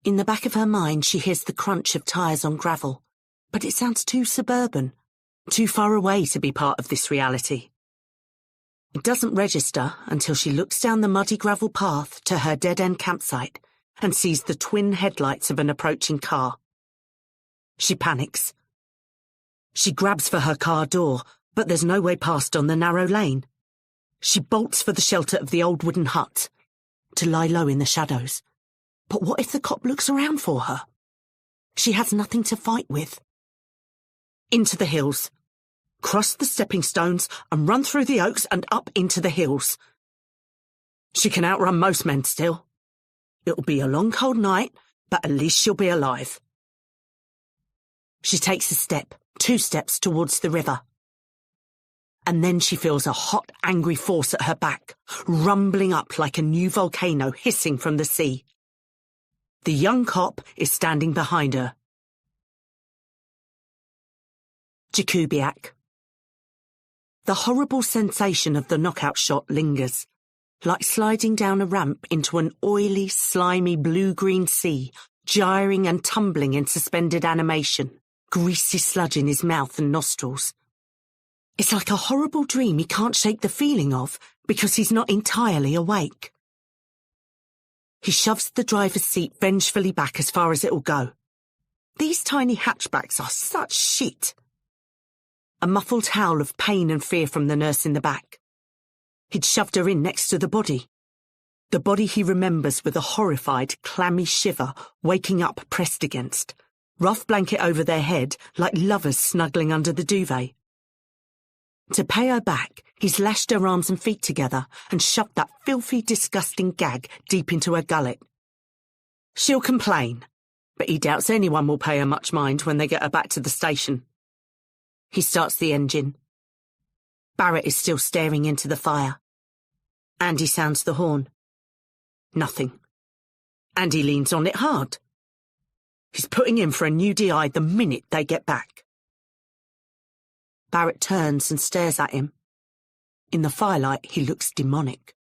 In the back of her mind, she hears the crunch of tyres on gravel, but it sounds too suburban, too far away to be part of this reality. It doesn't register until she looks down the muddy gravel path to her dead-end campsite and sees the twin headlights of an approaching car. She panics. She grabs for her car door, but there's no way past on the narrow lane. She bolts for the shelter of the old wooden hut, to lie low in the shadows. But what if the cop looks around for her? She has nothing to fight with. Into the hills. Cross the stepping stones and run through the oaks and up into the hills. She can outrun most men still. It'll be a long cold night, but at least she'll be alive. She takes a step, 2 steps towards the river. And then she feels a hot, angry force at her back, rumbling up like a new volcano hissing from the sea. The young cop is standing behind her. Jakubiak. The horrible sensation of the knockout shot lingers, like sliding down a ramp into an oily, slimy blue-green sea, gyring and tumbling in suspended animation, greasy sludge in his mouth and nostrils. It's like a horrible dream he can't shake the feeling of because he's not entirely awake. He shoves the driver's seat vengefully back as far as it'll go. These tiny hatchbacks are such shit. A muffled howl of pain and fear from the nurse in the back. He'd shoved her in next to the body he remembers with a horrified, clammy shiver waking up pressed against, rough blanket over their head like lovers snuggling under the duvet. To pay her back, he's lashed her arms and feet together and shoved that filthy, disgusting gag deep into her gullet. She'll complain, but he doubts anyone will pay her much mind when they get her back to the station. He starts the engine. Barrett is still staring into the fire. Andy sounds the horn. Nothing. Andy leans on it hard. He's putting in for a new DI the minute they get back. Barrett turns and stares at him. In the firelight, he looks demonic.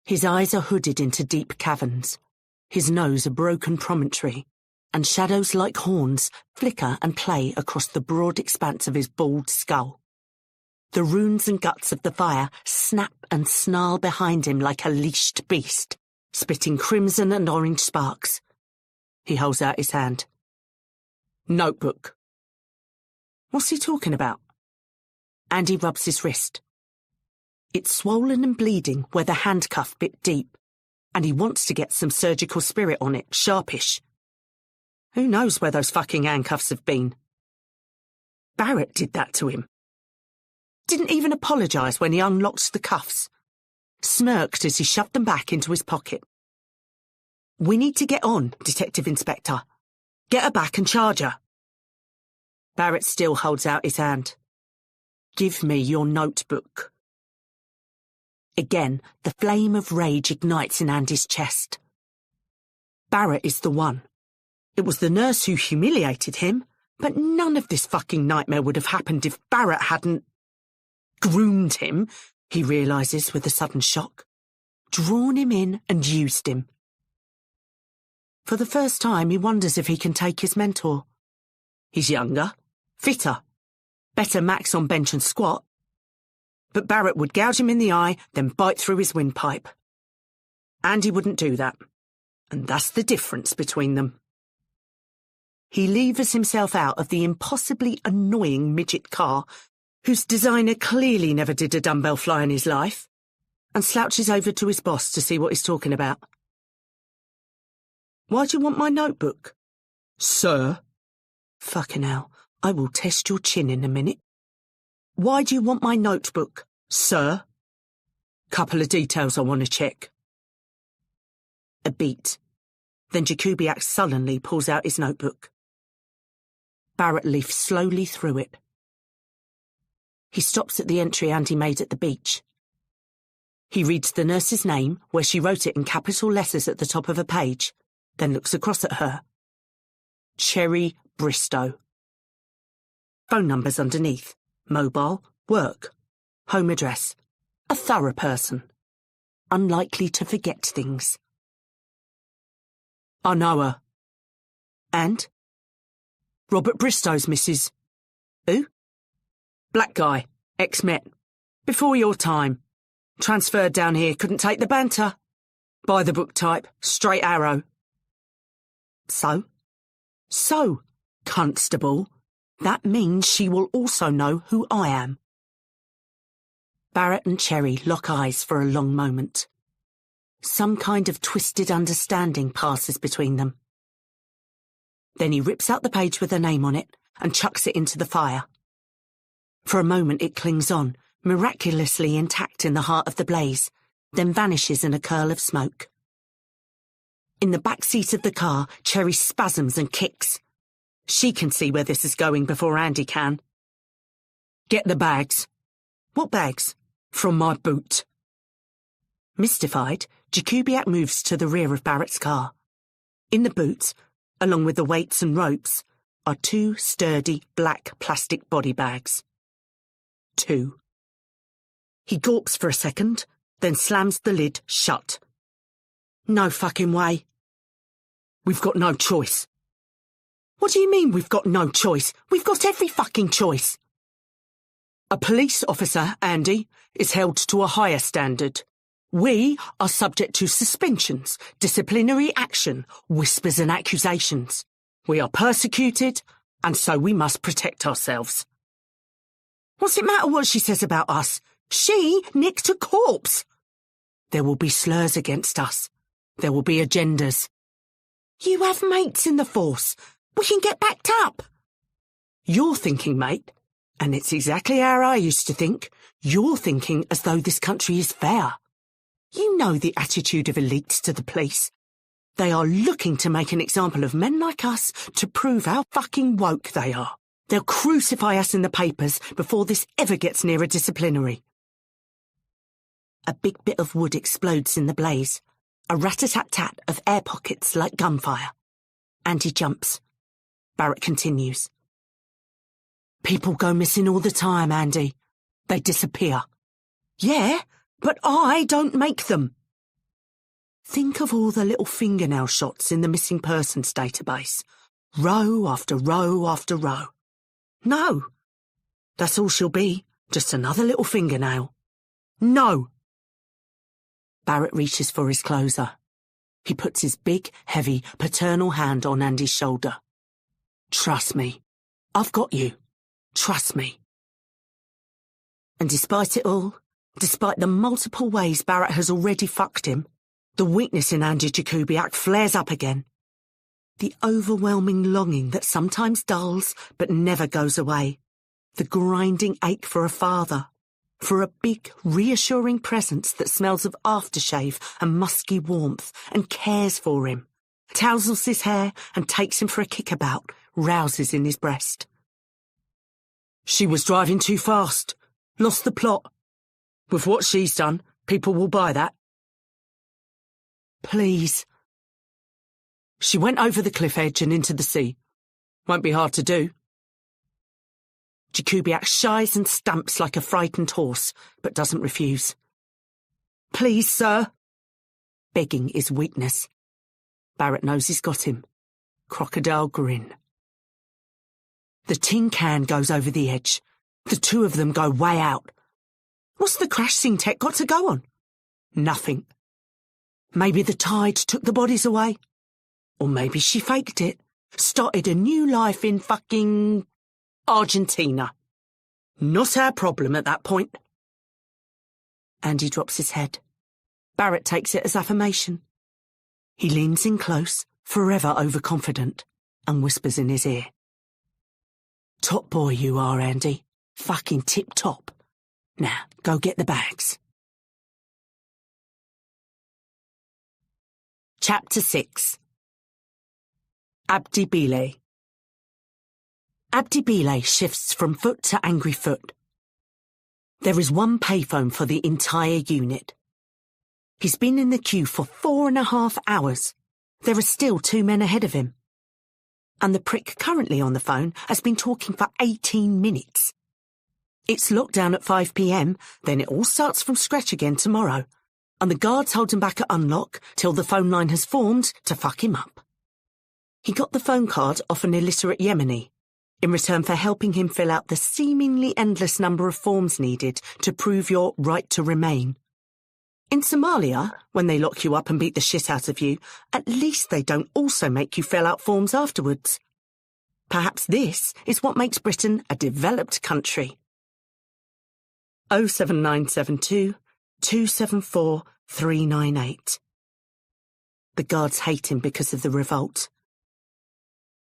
His eyes are hooded into deep caverns, his nose a broken promontory, and shadows like horns flicker and play across the broad expanse of his bald skull. The runes and guts of the fire snap and snarl behind him like a leashed beast, spitting crimson and orange sparks. He holds out his hand. Notebook. What's he talking about? Andy rubs his wrist. It's swollen and bleeding where the handcuff bit deep, and he wants to get some surgical spirit on it, sharpish. Who knows where those fucking handcuffs have been? Barrett did that to him. Didn't even apologise when he unlocked the cuffs. Smirked as he shoved them back into his pocket. We need to get on, Detective Inspector. Get her back and charge her. Barrett still holds out his hand. Give me your notebook. Again, the flame of rage ignites in Andy's chest. Barrett is the one. It was the nurse who humiliated him, but none of this fucking nightmare would have happened if Barrett hadn't groomed him, he realises with a sudden shock. Drawn him in and used him. For the first time, he wonders if he can take his mentor. He's younger, fitter, better max on bench and squat. But Barrett would gouge him in the eye, then bite through his windpipe. Andy wouldn't do that. And that's the difference between them. He levers himself out of the impossibly annoying midget car, whose designer clearly never did a dumbbell fly in his life, and slouches over to his boss to see what he's talking about. Why do you want my notebook? Sir? Fucking hell, I will test your chin in a minute. Why do you want my notebook, sir? Couple of details I want to check. A beat. Then Jakubiak sullenly pulls out his notebook. Barrett leafs slowly through it. He stops at the entry Andy made at the beach. He reads the nurse's name, where she wrote it in capital letters at the top of a page, then looks across at her. Cherry Bristow. Phone numbers underneath. Mobile, work, home address. A thorough person. Unlikely to forget things. I know her. And? Robert Bristow's missus. Who? Black guy, ex-Met. Before your time. Transferred down here, couldn't take the banter. By the book type, straight arrow. So? So, constable, that means she will also know who I am. Barrett and Cherry lock eyes for a long moment. Some kind of twisted understanding passes between them. Then he rips out the page with her name on it and chucks it into the fire. For a moment it clings on, miraculously intact in the heart of the blaze, then vanishes in a curl of smoke. In the back seat of the car, Cherry spasms and kicks. She can see where this is going before Andy can. Get the bags. What bags? From my boot. Mystified, Jakubiak moves to the rear of Barrett's car. In the boot, along with the weights and ropes, are two sturdy black plastic body bags. 2. He gawps for a second, then slams the lid shut. No fucking way. We've got no choice. What do you mean we've got no choice? We've got every fucking choice. A police officer, Andy, is held to a higher standard. We are subject to suspensions, disciplinary action, whispers and accusations. We are persecuted, and so we must protect ourselves. What's it matter what she says about us? She nicked a corpse. There will be slurs against us. There will be agendas. You have mates in the force. We can get backed up. You're thinking, mate, and it's exactly how I used to think. You're thinking as though this country is fair. You know the attitude of elites to the police. They are looking to make an example of men like us to prove how fucking woke they are. They'll crucify us in the papers before this ever gets near a disciplinary. A big bit of wood explodes in the blaze. A rat-a-tat-tat of air pockets like gunfire. Andy jumps. Barrett continues. People go missing all the time, Andy. They disappear. Yeah, but I don't make them. Think of all the little fingernail shots in the missing persons database. Row after row after row. No. That's all she'll be. Just another little fingernail. No. Barrett reaches for his closer. He puts his big, heavy, paternal hand on Andy's shoulder. Trust me. I've got you. Trust me. And despite it all, Despite the multiple ways Barrett has already fucked him, the weakness in Andy Jakubiak flares up again. The overwhelming longing that sometimes dulls but never goes away. The grinding ache for a father. For a big, reassuring presence that smells of aftershave and musky warmth and cares for him, tousles his hair and takes him for a kickabout, rouses in his breast. She was driving too fast. Lost the plot. With what she's done, people will buy that. Please. She went over the cliff edge and into the sea. Won't be hard to do. Jakubiak shies and stamps like a frightened horse, but doesn't refuse. Please, sir. Begging is weakness. Barrett knows he's got him. Crocodile grin. The tin can goes over the edge. The two of them go way out. What's the crash scene tech got to go on? Nothing. Maybe the tide took the bodies away. Or maybe she faked it. Started a new life in fucking Argentina. Not our problem at that point. Andy drops his head. Barrett takes it as affirmation. He leans in close, forever overconfident, and whispers in his ear. Top boy you are, Andy. Fucking tip-top. Now, go get the bags. Chapter 6. Abdi Bile. Abdi Bile shifts from foot to angry foot. There is one payphone for the entire unit. He's been in the queue for 4.5 hours. There are still 2 men ahead of him. And the prick currently on the phone has been talking for 18 minutes. It's lockdown at 5 p.m, then it all starts from scratch again tomorrow, and the guards hold him back at unlock till the phone line has formed to fuck him up. He got the phone card off an illiterate Yemeni, in return for helping him fill out the seemingly endless number of forms needed to prove your right to remain. In Somalia, when they lock you up and beat the shit out of you, at least they don't also make you fill out forms afterwards. Perhaps this is what makes Britain a developed country. 07972 274 398. The guards hate him because of the revolt.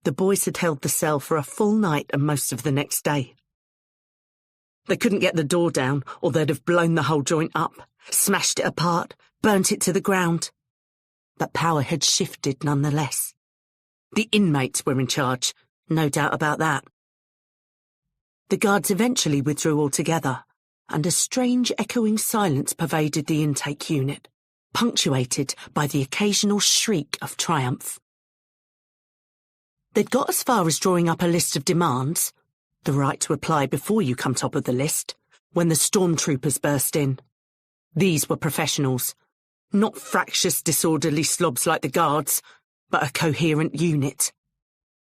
The boys had held the cell for a full night and most of the next day. They couldn't get the door down, or they'd have blown the whole joint up, smashed it apart, burnt it to the ground. But power had shifted nonetheless. The inmates were in charge, no doubt about that. The guards eventually withdrew altogether, and a strange echoing silence pervaded the intake unit, punctuated by the occasional shriek of triumph. They'd got as far as drawing up a list of demands, the right to apply before you come top of the list, when the stormtroopers burst in. These were professionals, not fractious, disorderly slobs like the guards, but a coherent unit.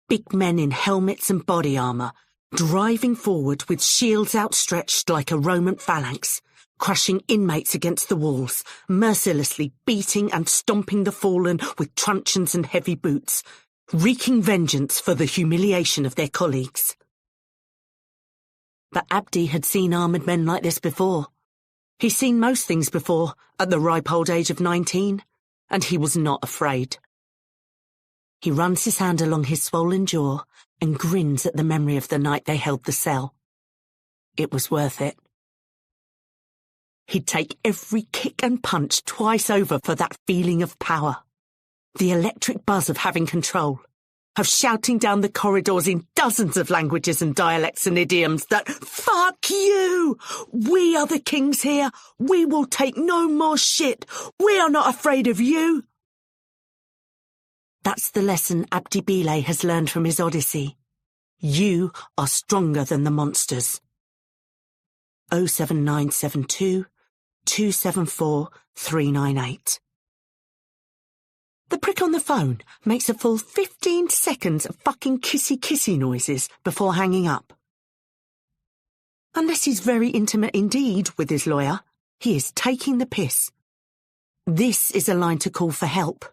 Big men in helmets and body armour, driving forward with shields outstretched like a Roman phalanx, crushing inmates against the walls, mercilessly beating and stomping the fallen with truncheons and heavy boots, wreaking vengeance for the humiliation of their colleagues. But Abdi had seen armoured men like this before. He'd seen most things before, at the ripe old age of 19, and he was not afraid. He runs his hand along his swollen jaw and grins at the memory of the night they held the cell. It was worth it. He'd take every kick and punch twice over for that feeling of power. The electric buzz of having control, of shouting down the corridors in dozens of languages and dialects and idioms that, fuck you! We are the kings here. We will take no more shit. We are not afraid of you. That's the lesson Abdi Bile has learned from his odyssey. You are stronger than the monsters. 07972 274 398. The prick on the phone makes a full 15 seconds of fucking kissy-kissy noises before hanging up. Unless he's very intimate indeed with his lawyer, he is taking the piss. This is a line to call for help.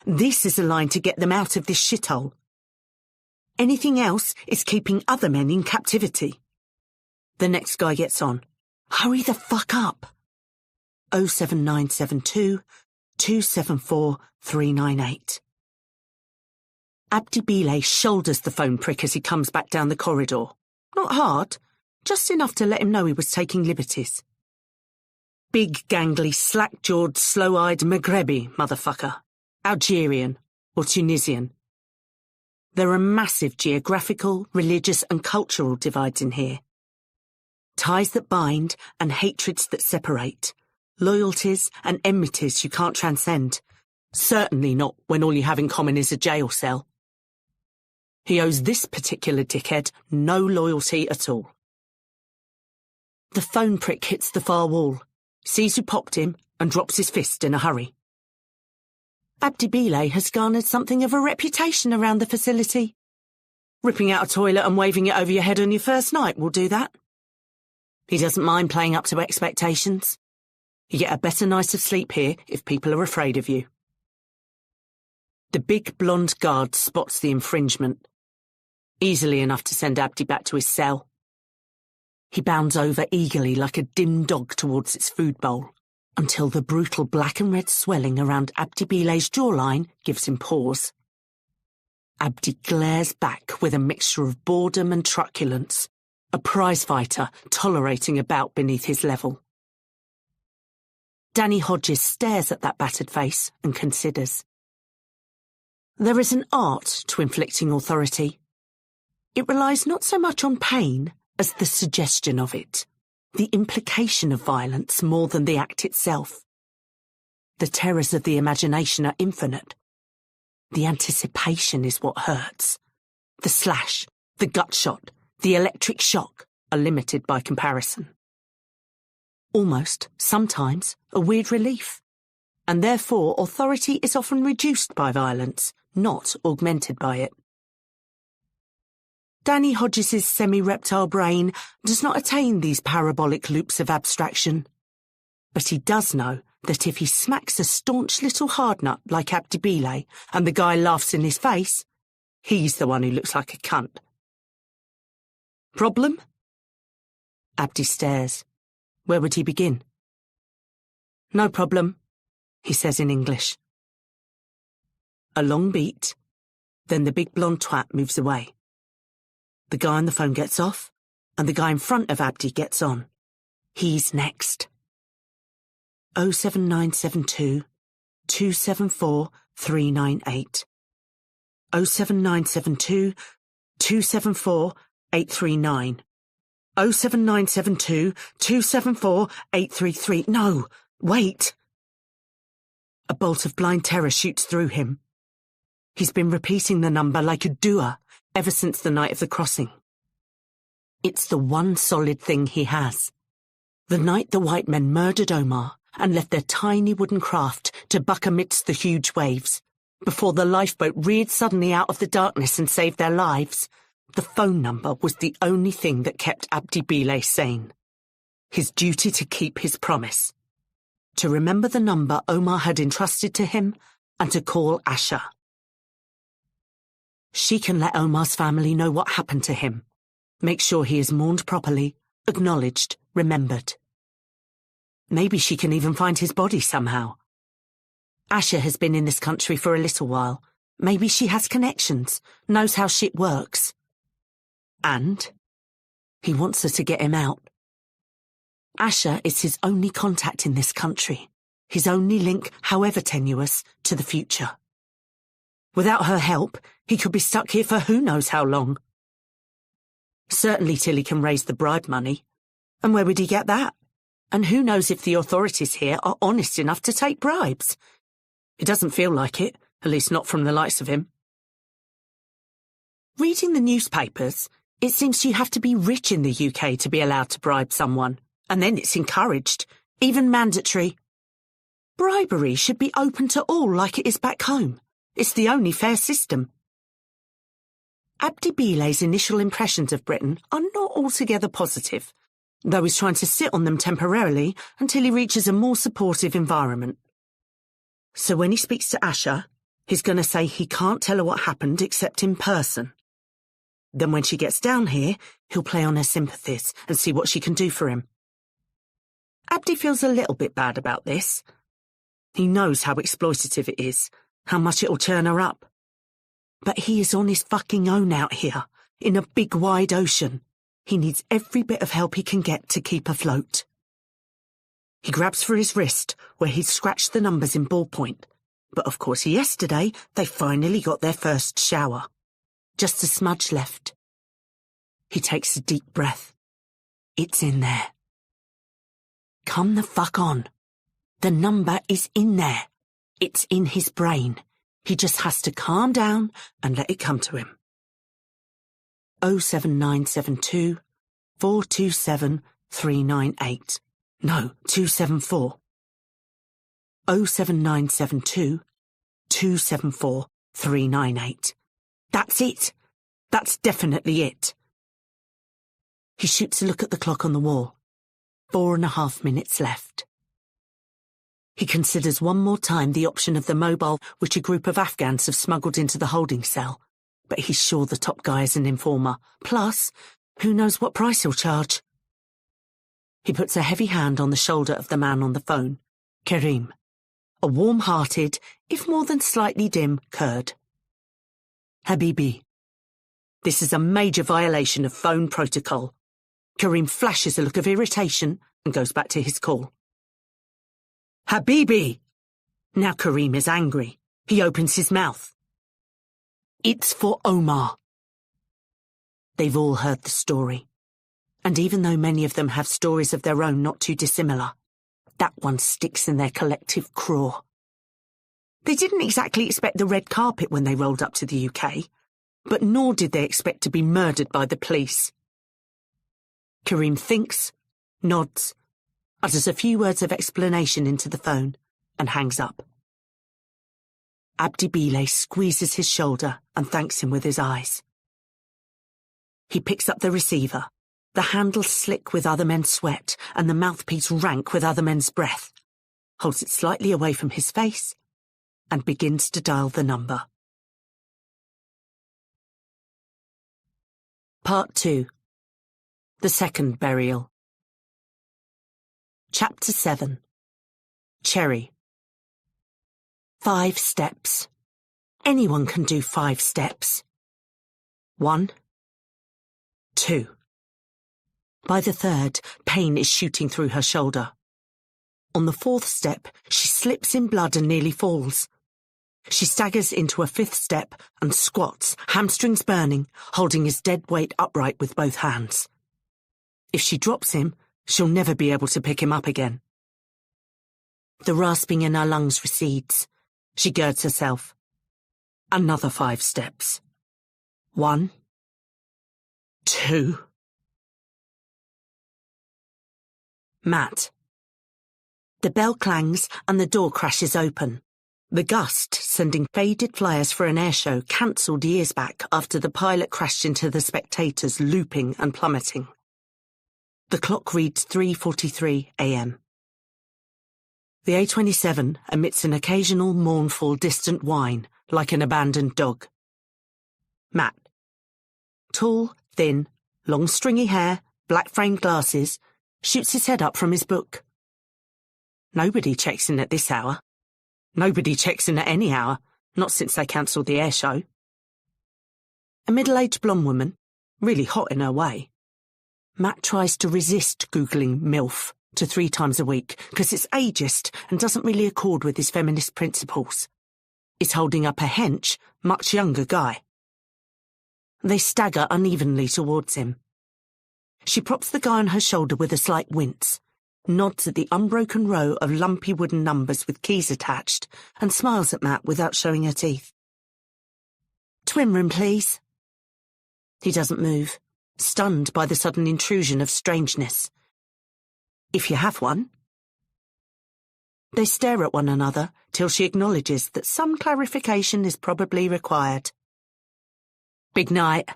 This is a line to get them out of this shithole. Anything else is keeping other men in captivity. The next guy gets on. Hurry the fuck up. 07972 274 398. Abdi Bile shoulders the phone prick as he comes back down the corridor. Not hard, just enough to let him know he was taking liberties. Big, gangly, slack-jawed, slow-eyed Maghrebi motherfucker. Algerian or Tunisian. There are massive geographical, religious and cultural divides in here. Ties that bind and hatreds that separate. Loyalties and enmities you can't transcend. Certainly not when all you have in common is a jail cell. He owes this particular dickhead no loyalty at all. The phone prick hits the far wall, sees who popped him and drops his fist in a hurry. Abdi Bile has garnered something of a reputation around the facility. Ripping out a toilet and waving it over your head on your first night will do that. He doesn't mind playing up to expectations. You get a better night of sleep here if people are afraid of you. The big blonde guard spots the infringement. Easily enough to send Abdi back to his cell. He bounds over eagerly like a dim dog towards its food bowl, until the brutal black and red swelling around Abdi Bile's jawline gives him pause. Abdi glares back with a mixture of boredom and truculence, a prizefighter tolerating a bout beneath his level. Danny Hodges stares at that battered face and considers. There is an art to inflicting authority. It relies not so much on pain as the suggestion of it, the implication of violence more than the act itself. The terrors of the imagination are infinite. The anticipation is what hurts. The slash, the gut shot, the electric shock are limited by comparison. Almost, sometimes, a weird relief. And therefore authority is often reduced by violence, not augmented by it. Danny Hodges' semi-reptile brain does not attain these parabolic loops of abstraction. But he does know that if he smacks a staunch little hardnut like Abdi Bile and the guy laughs in his face, he's the one who looks like a cunt. Problem? Abdi stares. Where would he begin? No problem, he says in English. A long beat, then the big blonde twat moves away. The guy on the phone gets off, and the guy in front of Abdi gets on. He's next. 07972 274 398. 07972 274 839. 07972 274 833. No, wait. A bolt of blind terror shoots through him. He's been repeating the number like a doer ever since the night of the crossing. It's the one solid thing he has. The night the white men murdered Omar and left their tiny wooden craft to buck amidst the huge waves, before the lifeboat reared suddenly out of the darkness and saved their lives, the phone number was the only thing that kept Abdi Bile sane. His duty to keep his promise. To remember the number Omar had entrusted to him and to call Asha. She can let Omar's family know what happened to him. Make sure he is mourned properly, acknowledged, remembered. Maybe she can even find his body somehow. Asha has been in this country for a little while. Maybe she has connections, knows how shit works. And he wants her to get him out. Asha is his only contact in this country, his only link, however tenuous, to the future. Without her help, he could be stuck here for who knows how long. Certainly till he can raise the bribe money. And where would he get that? And who knows if the authorities here are honest enough to take bribes? It doesn't feel like it, at least not from the likes of him. Reading the newspapers, it seems you have to be rich in the UK to be allowed to bribe someone, and then it's encouraged, even mandatory. Bribery should be open to all like it is back home. It's the only fair system. Abdi Bile's initial impressions of Britain are not altogether positive, though he's trying to sit on them temporarily until he reaches a more supportive environment. So when he speaks to Asha, he's going to say he can't tell her what happened except in person. Then when she gets down here, he'll play on her sympathies and see what she can do for him. Abdi feels a little bit bad about this. He knows how exploitative it is, how much it'll churn her up. But he is on his fucking own out here, in a big wide ocean. He needs every bit of help he can get to keep afloat. He grabs for his wrist, where he'd scratched the numbers in ballpoint. But of course yesterday they finally got their first shower. Just a smudge left. He takes a deep breath. It's in there. Come the fuck on. The number is in there. It's in his brain. He just has to calm down and let it come to him. 07972 427 398. No, 274. 07972 274 398. That's it. That's definitely it. He shoots a look at the clock on the wall. 4.5 minutes left. He considers one more time the option of the mobile which a group of Afghans have smuggled into the holding cell, but he's sure the top guy is an informer. Plus, who knows what price he'll charge? He puts a heavy hand on the shoulder of the man on the phone, Karim, a warm-hearted, if more than slightly dim, Kurd. Habibi. This is a major violation of phone protocol. Karim flashes a look of irritation and goes back to his call. Habibi! Now Karim is angry. He opens his mouth. It's for Omar. They've all heard the story. And even though many of them have stories of their own not too dissimilar, that one sticks in their collective craw. They didn't exactly expect the red carpet when they rolled up to the UK, but nor did they expect to be murdered by the police. Karim thinks, nods, utters a few words of explanation into the phone, and hangs up. Abdi Bile squeezes his shoulder and thanks him with his eyes. He picks up the receiver, the handle slick with other men's sweat and the mouthpiece rank with other men's breath, holds it slightly away from his face, and begins to dial the number. Part 2. The Second Burial. Chapter 7. Cherry. 5 steps. Anyone can do 5 steps. 1, 2. By the third, pain is shooting through her shoulder. On the 4th step, she slips in blood and nearly falls. She staggers into a 5th step and squats, hamstrings burning, holding his dead weight upright with both hands. If she drops him, she'll never be able to pick him up again. The rasping in her lungs recedes. She girds herself. Another 5 steps. 1, 2. Matt. The bell clangs and the door crashes open. The gust, sending faded flyers for an airshow, cancelled years back after the pilot crashed into the spectators, looping and plummeting. The clock reads 3:43 a.m. The A27 emits an occasional mournful, distant whine, like an abandoned dog. Matt. Tall, thin, long stringy hair, black-framed glasses, shoots his head up from his book. Nobody checks in at this hour. Nobody checks in at any hour, not since they cancelled the airshow. A middle-aged blonde woman, really hot in her way. Matt tries to resist Googling MILF to 3 times a week because it's ageist and doesn't really accord with his feminist principles. Is holding up a hench, much younger guy. They stagger unevenly towards him. She props the guy on her shoulder with a slight wince, nods at the unbroken row of lumpy wooden numbers with keys attached, and smiles at Matt without showing her teeth. Twin room, please. He doesn't move, stunned by the sudden intrusion of strangeness. If you have one. They stare at one another till she acknowledges that some clarification is probably required. Big night.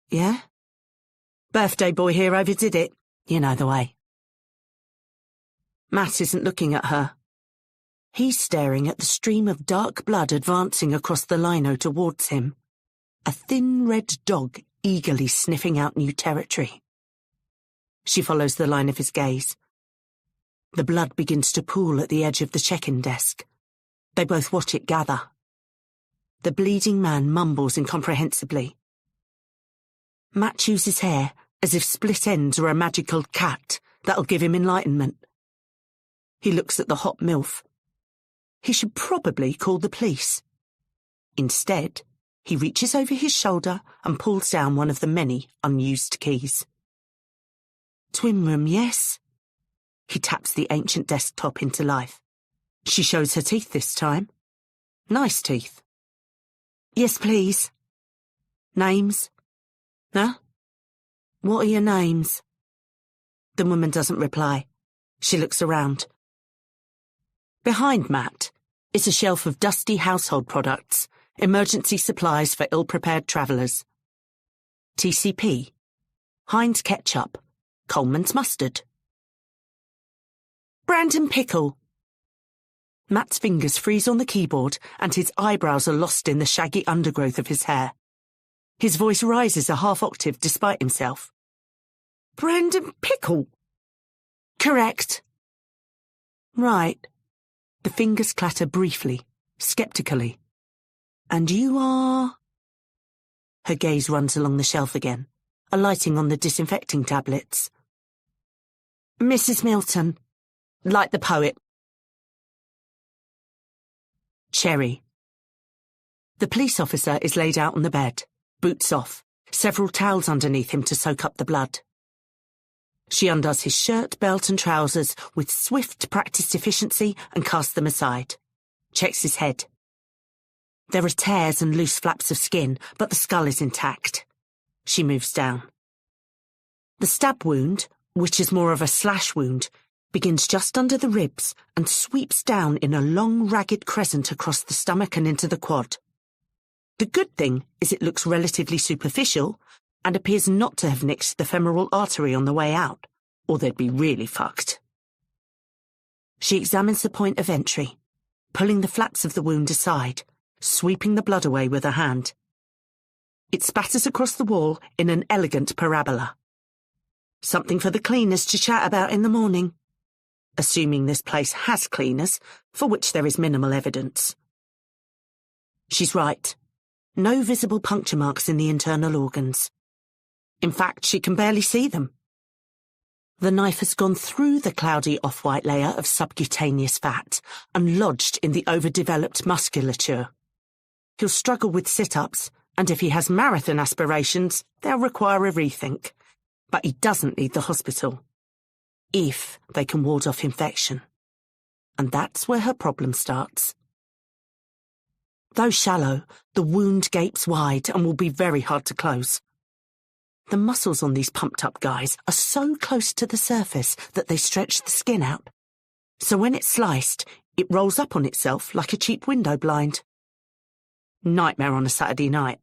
Yeah? Birthday boy here overdid it. You know the way. Matt isn't looking at her. He's staring at the stream of dark blood advancing across the lino towards him. A thin red dog eagerly sniffing out new territory. She follows the line of his gaze. The blood begins to pool at the edge of the check-in desk. They both watch it gather. The bleeding man mumbles incomprehensibly. Matt chews his hair as if split ends were a magical cat that'll give him enlightenment. He looks at the hot MILF. He should probably call the police. Instead, he reaches over his shoulder and pulls down one of the many unused keys. Twin room, yes? He taps the ancient desktop into life. She shows her teeth this time. Nice teeth. Yes, please. Names? Huh? What are your names? The woman doesn't reply. She looks around. Behind Matt is a shelf of dusty household products, emergency supplies for ill-prepared travellers. TCP, Heinz ketchup, Coleman's mustard. Brandon pickle. Matt's fingers freeze on the keyboard and his eyebrows are lost in the shaggy undergrowth of his hair. His voice rises a half-octave despite himself. Brandon pickle? Correct. Right. The fingers clatter briefly, sceptically. And you are? Her gaze runs along the shelf again, alighting on the disinfecting tablets. Mrs. Milton, like the poet. Cherry. The police officer is laid out on the bed, boots off, several towels underneath him to soak up the blood. She undoes his shirt, belt and trousers with swift practiced efficiency and casts them aside. Checks his head. There are tears and loose flaps of skin, but the skull is intact. She moves down. The stab wound, which is more of a slash wound, begins just under the ribs and sweeps down in a long, ragged crescent across the stomach and into the quad. The good thing is it looks relatively superficial and appears not to have nicked the femoral artery on the way out, or they'd be really fucked. She examines the point of entry, pulling the flaps of the wound aside, sweeping the blood away with her hand. It spatters across the wall in an elegant parabola. Something for the cleaners to chat about in the morning, assuming this place has cleaners, for which there is minimal evidence. She's right. No visible puncture marks in the internal organs. In fact, she can barely see them. The knife has gone through the cloudy off-white layer of subcutaneous fat and lodged in the overdeveloped musculature. He'll struggle with sit-ups, and if he has marathon aspirations, they'll require a rethink. But he doesn't need the hospital. If they can ward off infection. And that's where her problem starts. Though shallow, the wound gapes wide and will be very hard to close. The muscles on these pumped-up guys are so close to the surface that they stretch the skin out. So when it's sliced, it rolls up on itself like a cheap window blind. Nightmare on a Saturday night.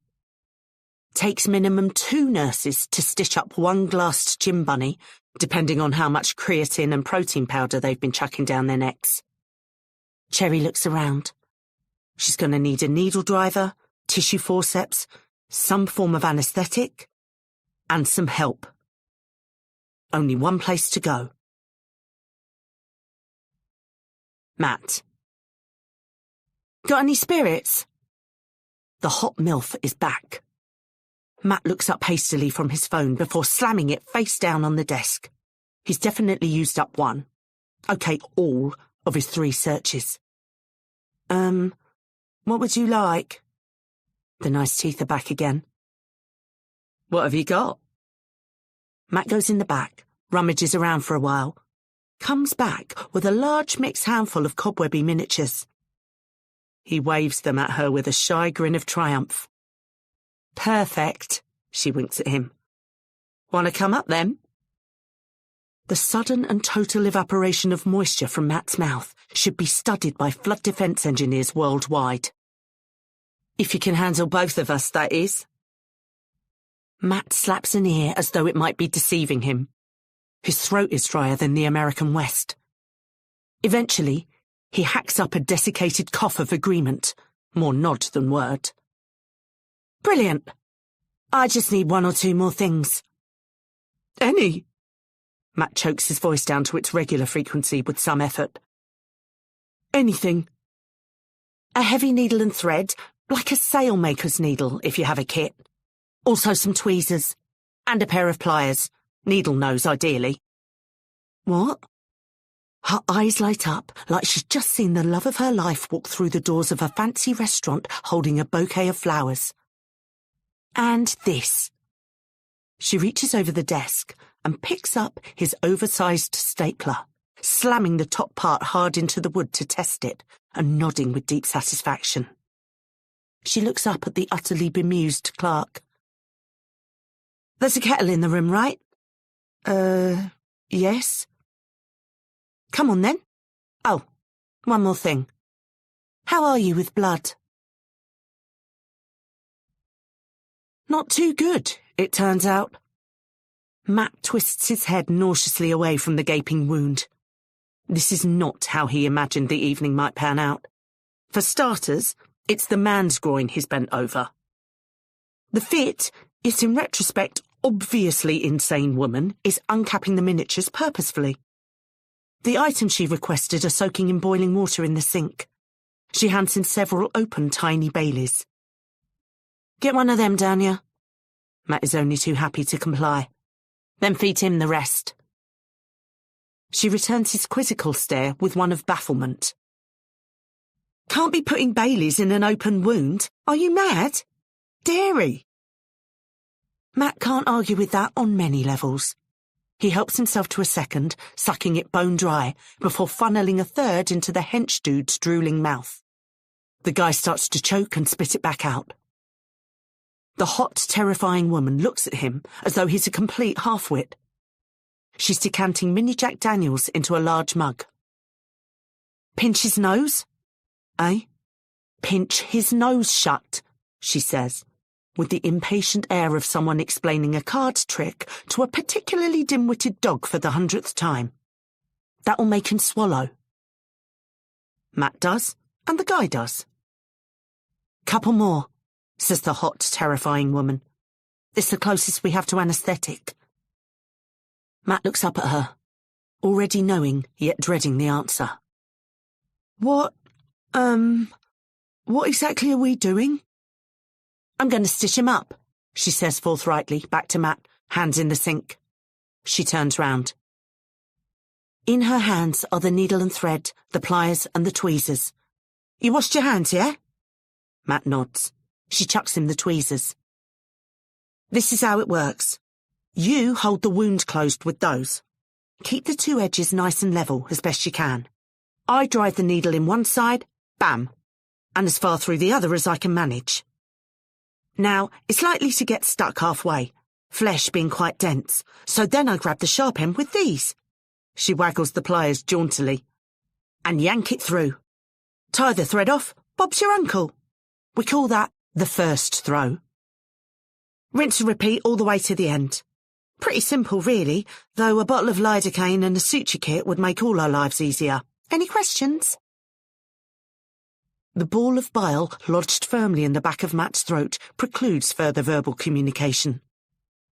Takes minimum 2 nurses to stitch up one glassed gym bunny, depending on how much creatine and protein powder they've been chucking down their necks. Cherry looks around. She's going to need a needle driver, tissue forceps, some form of anaesthetic, and some help. Only one place to go. Matt. Got any spirits? The hot MILF is back. Matt looks up hastily from his phone before slamming it face down on the desk. He's definitely used up one. Okay, all of his 3 searches. What would you like? The nice teeth are back again. What have you got? Matt goes in the back, rummages around for a while, comes back with a large mixed handful of cobwebby miniatures. He waves them at her with a shy grin of triumph. Perfect, she winks at him. Want to come up then? The sudden and total evaporation of moisture from Matt's mouth should be studied by flood defence engineers worldwide. If you can handle both of us, that is. Matt slaps an ear as though it might be deceiving him. His throat is drier than the American West. Eventually, he hacks up a desiccated cough of agreement, more nod than word. Brilliant. I just need 1 or 2 more things. Any? Matt chokes his voice down to its regular frequency with some effort. Anything. A heavy needle and thread, like a sailmaker's needle if you have a kit. Also some tweezers. And a pair of pliers. Needle nose, ideally. What? Her eyes light up like she's just seen the love of her life walk through the doors of a fancy restaurant holding a bouquet of flowers. And this. She reaches over the desk and picks up his oversized stapler, slamming the top part hard into the wood to test it and nodding with deep satisfaction. She looks up at the utterly bemused clerk. There's a kettle in the room, right? Yes. Come on, then. Oh, one more thing. How are you with blood? Not too good, it turns out. Matt twists his head nauseously away from the gaping wound. This is not how he imagined the evening might pan out. For starters, it's the man's groin he's bent over. The fit, yet in retrospect obviously insane woman, is uncapping the miniatures purposefully. The items she requested are soaking in boiling water in the sink. She hands him several open tiny Baileys. Get one of them down here. Matt is only too happy to comply. Then feed him the rest. She returns his quizzical stare with one of bafflement. Can't be putting Baileys in an open wound. Are you mad? Dairy. Matt can't argue with that on many levels. He helps himself to a second, sucking it bone dry, before funneling a third into the hench dude's drooling mouth. The guy starts to choke and spit it back out. The hot, terrifying woman looks at him as though he's a complete half-wit. She's decanting mini Jack Daniels into a large mug. Pinch his nose? Eh? Pinch his nose shut, she says, with the impatient air of someone explaining a card trick to a particularly dim-witted dog for the 100th time. That'll make him swallow. Matt does, and the guy does. Couple more, says the hot, terrifying woman. It's the closest we have to anaesthetic. Matt looks up at her, already knowing, yet dreading the answer. What exactly are we doing? I'm going to stitch him up, she says forthrightly, back to Matt, hands in the sink. She turns round. In her hands are the needle and thread, the pliers and the tweezers. You washed your hands, yeah? Matt nods. She chucks him the tweezers. This is how it works. You hold the wound closed with those. Keep the two edges nice and level as best you can. I drive the needle in one side, bam, and as far through the other as I can manage. Now, it's likely to get stuck halfway, flesh being quite dense, so then I grab the sharp end with these. She waggles the pliers jauntily. And yank it through. Tie the thread off, Bob's your uncle. We call that the first throw. Rinse and repeat all the way to the end. Pretty simple, really, though a bottle of lidocaine and a suture kit would make all our lives easier. Any questions? The ball of bile lodged firmly in the back of Matt's throat precludes further verbal communication.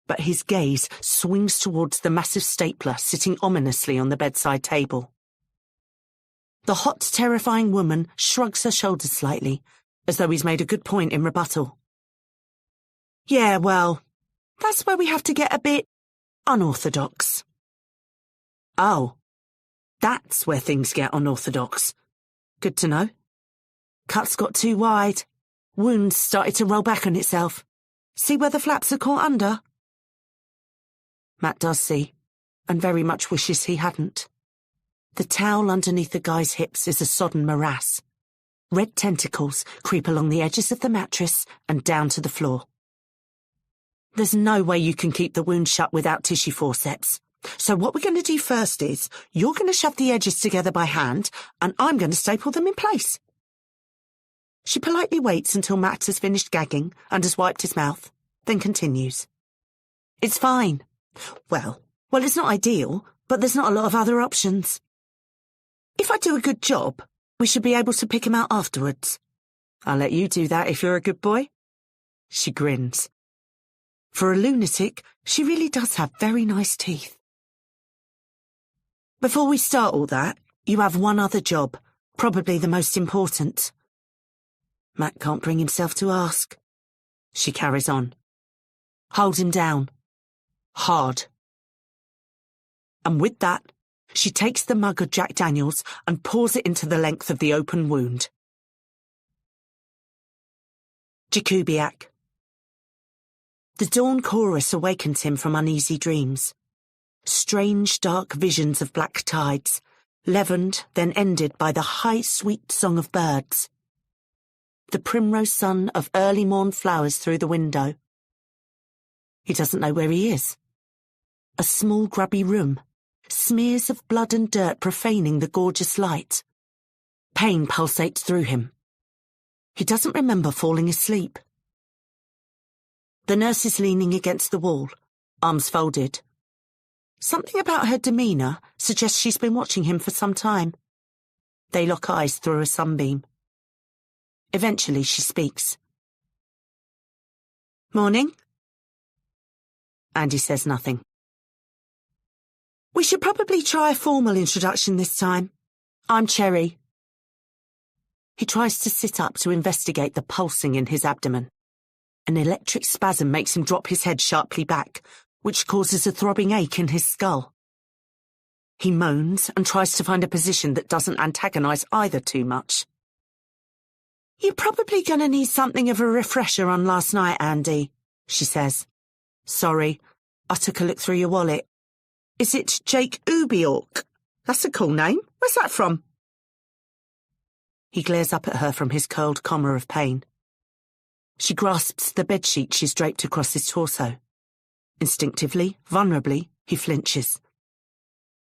But his gaze swings towards the massive stapler sitting ominously on the bedside table. The hot, terrifying woman shrugs her shoulders slightly, as though he's made a good point in rebuttal. Yeah, well, that's where we have to get a bit unorthodox. Oh, that's where things get unorthodox. Good to know. Cut's got too wide. Wound's started to roll back on itself. See where the flaps are caught under? Matt does see, and very much wishes he hadn't. The towel underneath the guy's hips is a sodden morass. Red tentacles creep along the edges of the mattress and down to the floor. There's no way you can keep the wound shut without tissue forceps. So what we're going to do first is, you're going to shove the edges together by hand, and I'm going to staple them in place. She politely waits until Matt has finished gagging and has wiped his mouth, then continues. It's fine. Well, it's not ideal, but there's not a lot of other options. If I do a good job, we should be able to pick him out afterwards. I'll let you do that if you're a good boy. She grins. For a lunatic, she really does have very nice teeth. Before we start all that, you have one other job, probably the most important. Matt can't bring himself to ask. She carries on. Hold him down. Hard. And with that, she takes the mug of Jack Daniels and pours it into the length of the open wound. Jakubiak. The dawn chorus awakens him from uneasy dreams. Strange, dark visions of black tides, leavened, then ended by the high, sweet song of birds. The primrose sun of early morn flowers through the window. He doesn't know where he is. A small, grubby room, smears of blood and dirt profaning the gorgeous light. Pain pulsates through him. He doesn't remember falling asleep. The nurse is leaning against the wall, arms folded. Something about her demeanour suggests she's been watching him for some time. They lock eyes through a sunbeam. Eventually she speaks. Morning. Andy says nothing. We should probably try a formal introduction this time. I'm Cherry. He tries to sit up to investigate the pulsing in his abdomen. An electric spasm makes him drop his head sharply back, which causes a throbbing ache in his skull. He moans and tries to find a position that doesn't antagonise either too much. You're probably going to need something of a refresher on last night, Andy, she says. Sorry, I took a look through your wallet. Is it Jake Ubiork? That's a cool name. Where's that from? He glares up at her from his curled comma of pain. She grasps the bedsheet she's draped across his torso. Instinctively, vulnerably, he flinches.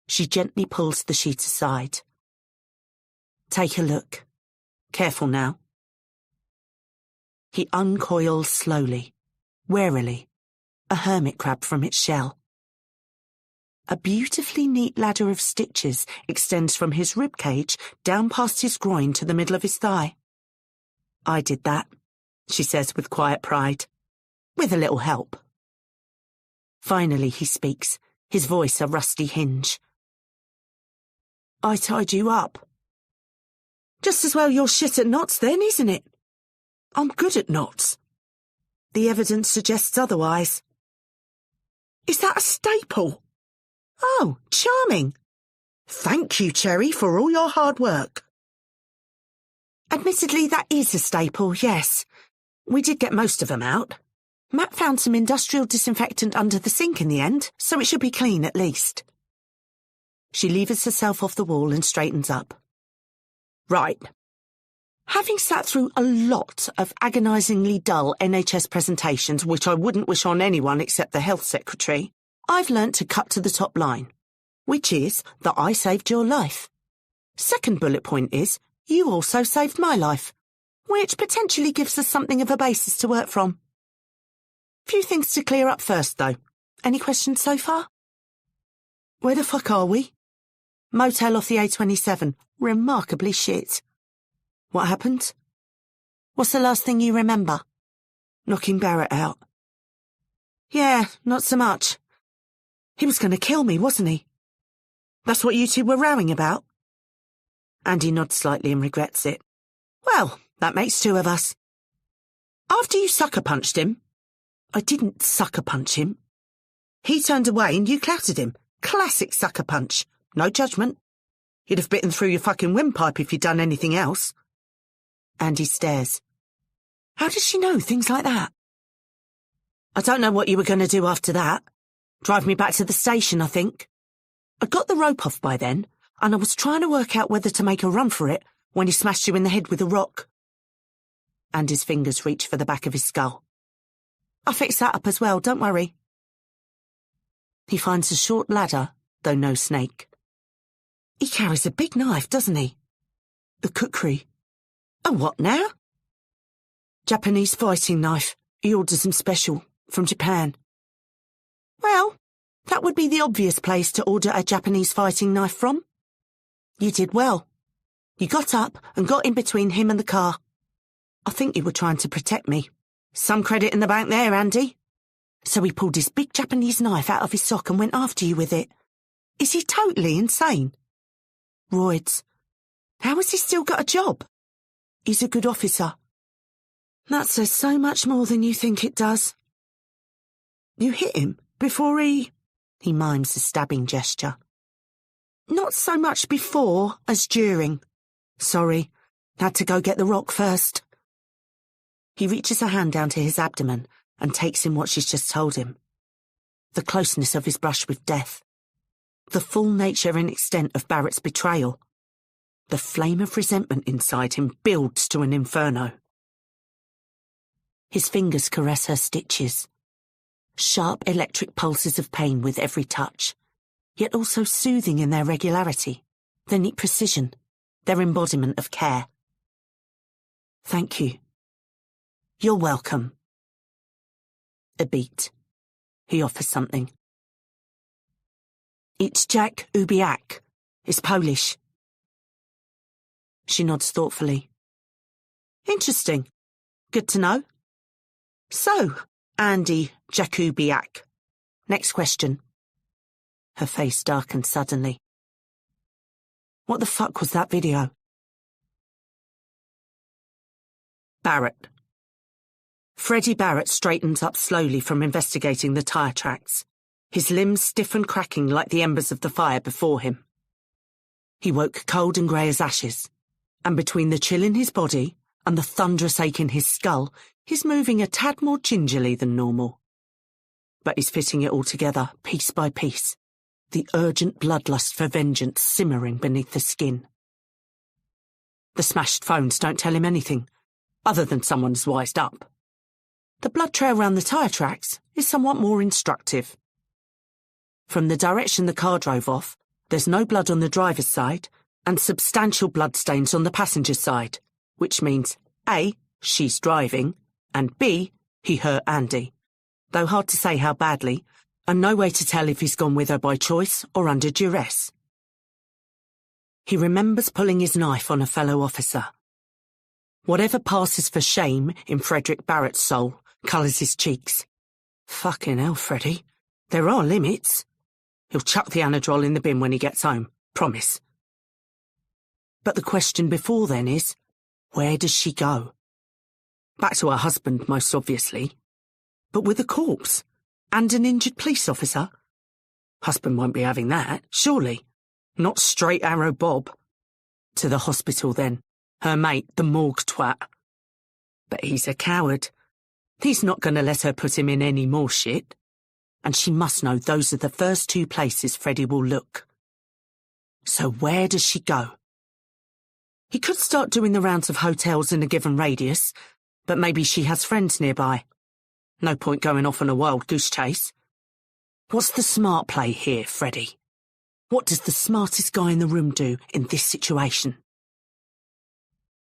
She gently pulls the sheet aside. Take a look. Careful now. He uncoils slowly, warily, a hermit crab from its shell. A beautifully neat ladder of stitches extends from his ribcage down past his groin to the middle of his thigh. I did that, she says with quiet pride, with a little help. Finally he speaks, his voice a rusty hinge. I tied you up. Just as well you're shit at knots then, isn't it? I'm good at knots. The evidence suggests otherwise. Is that a staple? Oh, charming. Thank you, Cherry, for all your hard work. Admittedly, that is a staple, yes. We did get most of them out. Matt found some industrial disinfectant under the sink in the end, so it should be clean at least. She levers herself off the wall and straightens up. Right. Having sat through a lot of agonisingly dull NHS presentations, which I wouldn't wish on anyone except the health secretary, I've learnt to cut to the top line, which is that I saved your life. Second bullet point is, you also saved my life, which potentially gives us something of a basis to work from. Few things to clear up first, though. Any questions so far? Where the fuck are we? Motel off the A27. Remarkably shit. What happened? What's the last thing you remember? Knocking Barrett out. Yeah, not so much. He was going to kill me, wasn't he? That's what you two were rowing about? Andy nods slightly and regrets it. Well, that makes two of us. After you sucker-punched him... I didn't sucker-punch him. He turned away and you clouted him. Classic sucker-punch. No judgment. He'd have bitten through your fucking windpipe if you'd done anything else. Andy stares. How does she know things like that? I don't know what you were going to do after that. Drive me back to the station, I think. I got the rope off by then, and I was trying to work out whether to make a run for it when he smashed you in the head with a rock. Andy's fingers reach for the back of his skull. I'll fix that up as well, don't worry. He finds a short ladder, though no snake. He carries a big knife, doesn't he? A kukri. A what now? Japanese fighting knife. He orders them special, from Japan. Well, that would be the obvious place to order a Japanese fighting knife from. You did well. You got up and got in between him and the car. I think you were trying to protect me. Some credit in the bank there, Andy. So he pulled his big Japanese knife out of his sock and went after you with it. Is he totally insane? Roids. How has he still got a job? He's a good officer. That says so much more than you think it does. You hit him before he mimes a stabbing gesture. Not so much before as during. Sorry, had to go get the rock first. He reaches a hand down to his abdomen and takes in what she's just told him. The closeness of his brush with death. The full nature and extent of Barrett's betrayal. The flame of resentment inside him builds to an inferno. His fingers caress her stitches. Sharp electric pulses of pain with every touch, yet also soothing in their regularity, their neat precision, their embodiment of care. Thank you. You're welcome. A beat. He offers something. It's Jack Ubiak. It's Polish. She nods thoughtfully. Interesting. Good to know. So, Andy Jakubiak. Next question. Her face darkened suddenly. What the fuck was that video? Barrett. Freddie Barrett straightens up slowly from investigating the tyre tracks, his limbs stiff and cracking like the embers of the fire before him. He woke cold and grey as ashes, and between the chill in his body and the thunderous ache in his skull, he's moving a tad more gingerly than normal. But he's fitting it all together, piece by piece, the urgent bloodlust for vengeance simmering beneath the skin. The smashed phones don't tell him anything, other than someone's wised up. The blood trail round the tyre tracks is somewhat more instructive. From the direction the car drove off, there's no blood on the driver's side and substantial bloodstains on the passenger's side, which means A, she's driving, and B, he hurt Andy, though hard to say how badly, and no way to tell if he's gone with her by choice or under duress. He remembers pulling his knife on a fellow officer. Whatever passes for shame in Frederick Barrett's soul colours his cheeks. Fucking hell, Freddie. There are limits. He'll chuck the Anadrol in the bin when he gets home, promise. But the question before then is, where does she go? Back to her husband, most obviously. But with a corpse and an injured police officer? Husband won't be having that, surely. Not straight arrow Bob. To the hospital then. Her mate, the morgue twat. But he's a coward. He's not going to let her put him in any more shit. And she must know those are the first two places Freddie will look. So where does she go? He could start doing the rounds of hotels in a given radius, but maybe she has friends nearby. No point going off on a wild goose chase. What's the smart play here, Freddie? What does the smartest guy in the room do in this situation?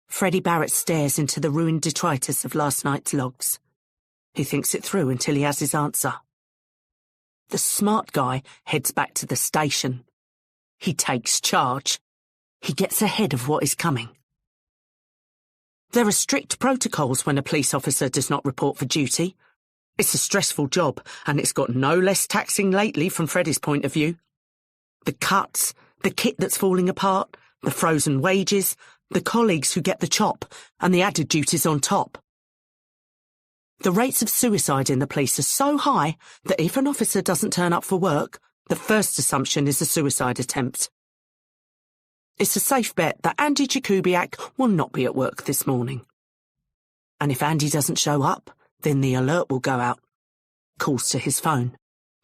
Freddie Barrett stares into the ruined detritus of last night's logs. He thinks it through until he has his answer. The smart guy heads back to the station. He takes charge. He gets ahead of what is coming. There are strict protocols when a police officer does not report for duty. It's a stressful job, and it's got no less taxing lately from Freddie's point of view. The cuts, the kit that's falling apart, the frozen wages, the colleagues who get the chop, and the added duties on top. The rates of suicide in the police are so high that if an officer doesn't turn up for work, the first assumption is a suicide attempt. It's a safe bet that Andy Jakubiak will not be at work this morning. And if Andy doesn't show up, then the alert will go out. Calls to his phone.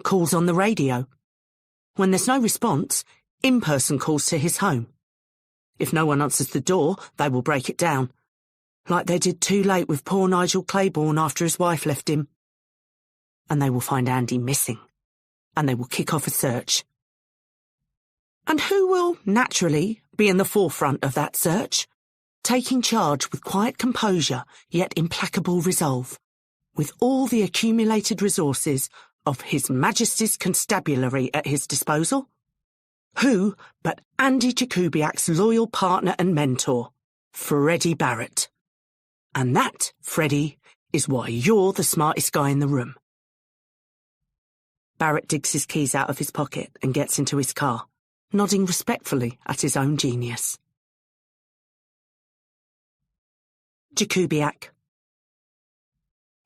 Calls on the radio. When there's no response, in-person calls to his home. If no one answers the door, they will break it down. Like they did too late with poor Nigel Claiborne after his wife left him. And they will find Andy missing. And they will kick off a search. And who will, naturally, be in the forefront of that search? Taking charge with quiet composure, yet implacable resolve, with all the accumulated resources of His Majesty's Constabulary at his disposal? Who but Andy Jakubiak's loyal partner and mentor, Freddie Barrett? And that, Freddie, is why you're the smartest guy in the room. Barrett digs his keys out of his pocket and gets into his car, nodding respectfully at his own genius. Jakubiak.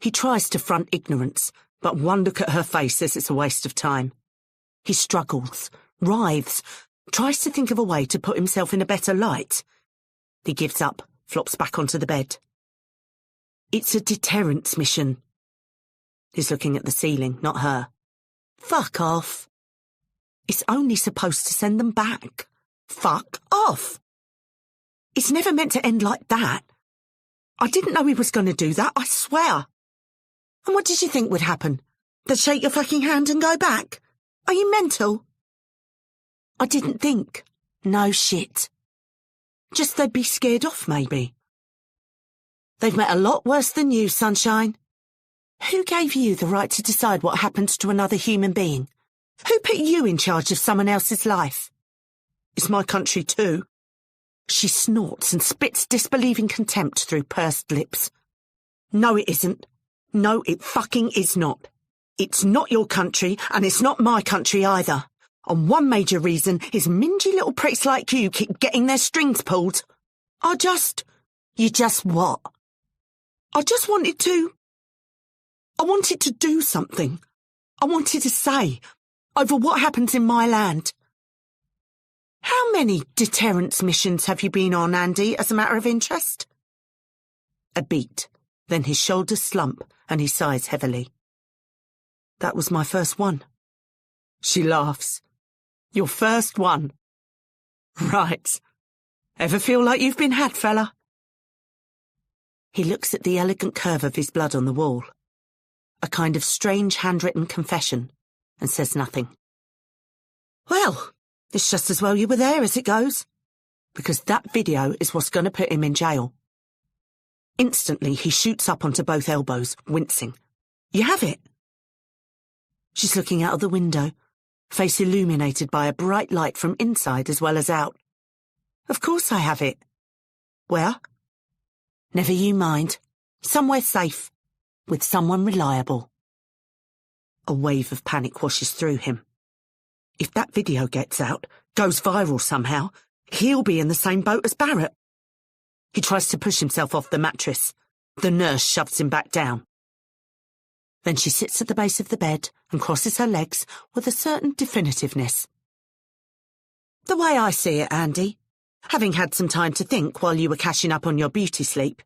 He tries to front ignorance, but one look at her face says it's a waste of time. He struggles, writhes, tries to think of a way to put himself in a better light. He gives up, flops back onto the bed. It's a deterrence mission. He's looking at the ceiling, not her. Fuck off. It's only supposed to send them back. Fuck off. It's never meant to end like that. I didn't know he was going to do that, I swear. And what did you think would happen? They'd shake your fucking hand and go back? Are you mental? I didn't think. No shit. Just they'd be scared off, maybe. They've met a lot worse than you, sunshine. Who gave you the right to decide what happens to another human being? Who put you in charge of someone else's life? It's my country too. She snorts and spits disbelieving contempt through pursed lips. No, it isn't. No, it fucking is not. It's not your country, and it's not my country either. And one major reason is mingy little pricks like you keep getting their strings pulled. You just what? I wanted to do something. I wanted to say, over what happens in my land. How many deterrence missions have you been on, Andy, as a matter of interest? A beat, then his shoulders slump and he sighs heavily. That was my first one. She laughs. Your first one? Right. Ever feel like you've been had, fella? He looks at the elegant curve of his blood on the wall, a kind of strange handwritten confession, and says nothing. Well, it's just as well you were there as it goes, because that video is what's going to put him in jail. Instantly, he shoots up onto both elbows, wincing. You have it? She's looking out of the window, face illuminated by a bright light from inside as well as out. Of course I have it. Where? Never you mind. Somewhere safe. With someone reliable. A wave of panic washes through him. If that video gets out, goes viral somehow, he'll be in the same boat as Barrett. He tries to push himself off the mattress. The nurse shoves him back down. Then she sits at the base of the bed and crosses her legs with a certain definitiveness. The way I see it, Andy, having had some time to think while you were cashing up on your beauty sleep,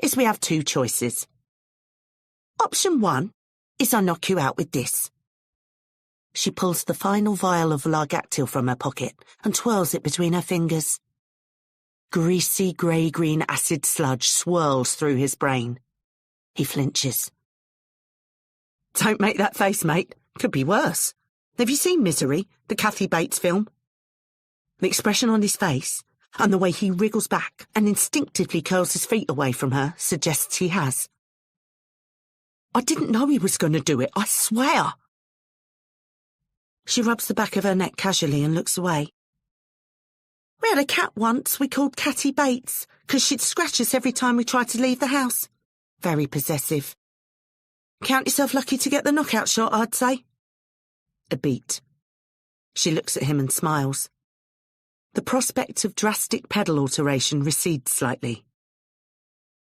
is we have two choices. Option 1 is I knock you out with this. She pulls the final vial of Largactil from her pocket and twirls it between her fingers. Greasy grey-green acid sludge swirls through his brain. He flinches. Don't make that face, mate. Could be worse. Have you seen Misery, the Kathy Bates film? The expression on his face, and the way he wriggles back and instinctively curls his feet away from her, suggests he has. I didn't know he was going to do it, I swear. She rubs the back of her neck casually and looks away. We had a cat once we called Catty Bates, 'cause she'd scratch us every time we tried to leave the house. Very possessive. Count yourself lucky to get the knockout shot, I'd say. A beat. She looks at him and smiles. The prospect of drastic pedal alteration recedes slightly.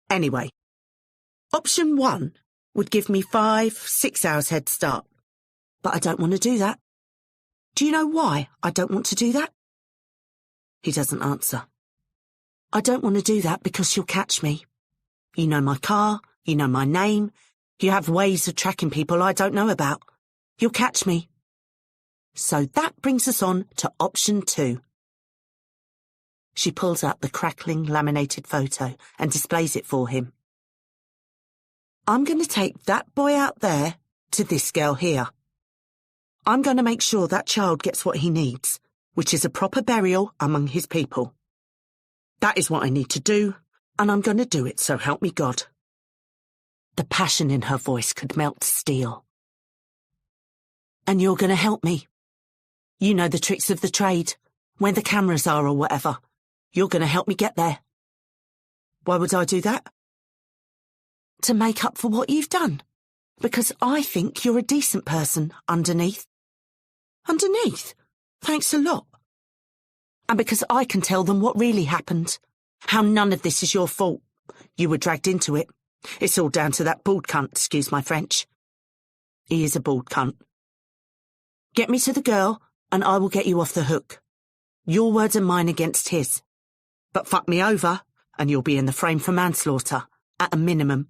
Anyway, option 1 would give me 5-6 hours head start. But I don't want to do that. Do you know why I don't want to do that? He doesn't answer. I don't want to do that because you'll catch me. You know my car, you know my name, you have ways of tracking people I don't know about. You'll catch me. So that brings us on to option 2. She pulls out the crackling laminated photo and displays it for him. I'm going to take that boy out there to this girl here. I'm going to make sure that child gets what he needs, which is a proper burial among his people. That is what I need to do, and I'm going to do it, so help me God. The passion in her voice could melt steel. And you're going to help me. You know the tricks of the trade, where the cameras are or whatever. You're going to help me get there. Why would I do that? To make up for what you've done. Because I think you're a decent person underneath. Underneath? Thanks a lot. And because I can tell them what really happened. How none of this is your fault. You were dragged into it. It's all down to that bald cunt, excuse my French. He is a bald cunt. Get me to the girl, and I will get you off the hook. Your words are mine against his. But fuck me over, and you'll be in the frame for manslaughter, at a minimum.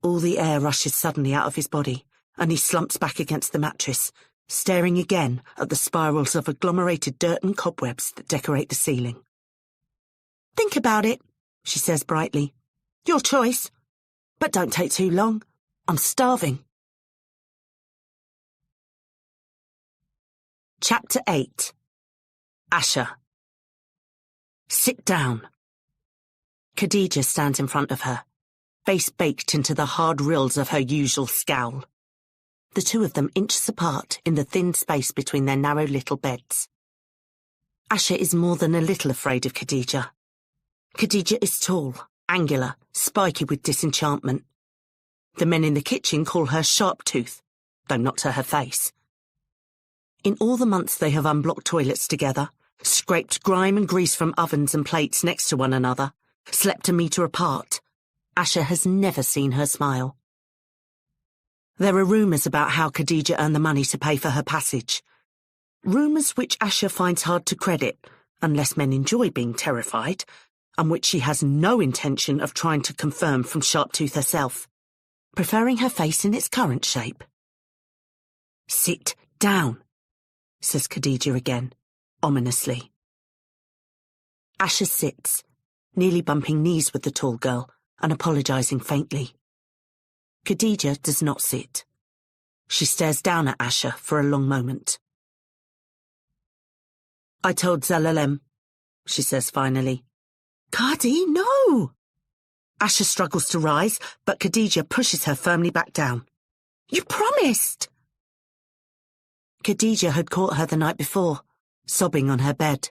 All the air rushes suddenly out of his body, and he slumps back against the mattress, staring again at the spirals of agglomerated dirt and cobwebs that decorate the ceiling. Think about it, she says brightly. Your choice. But don't take too long. I'm starving. Chapter 8. Asher. Sit down. Khadija stands in front of her, face baked into the hard rills of her usual scowl. The two of them inches apart in the thin space between their narrow little beds. Asher is more than a little afraid of Khadija. Khadija is tall, angular, spiky with disenchantment. The men in the kitchen call her Sharptooth, though not to her face. In all the months they have unblocked toilets together, scraped grime and grease from ovens and plates next to one another, slept a metre apart, Asher has never seen her smile. There are rumours about how Khadija earned the money to pay for her passage. Rumours which Asher finds hard to credit, unless men enjoy being terrified, and which she has no intention of trying to confirm from Sharptooth herself, preferring her face in its current shape. Sit down, says Khadija again, ominously. Asher sits, nearly bumping knees with the tall girl and apologising faintly. Khadija does not sit. She stares down at Asher for a long moment. I told Zelalem, she says finally. Khadi, no! Asher struggles to rise, but Khadija pushes her firmly back down. You promised! Khadija had caught her the night before, sobbing on her bed.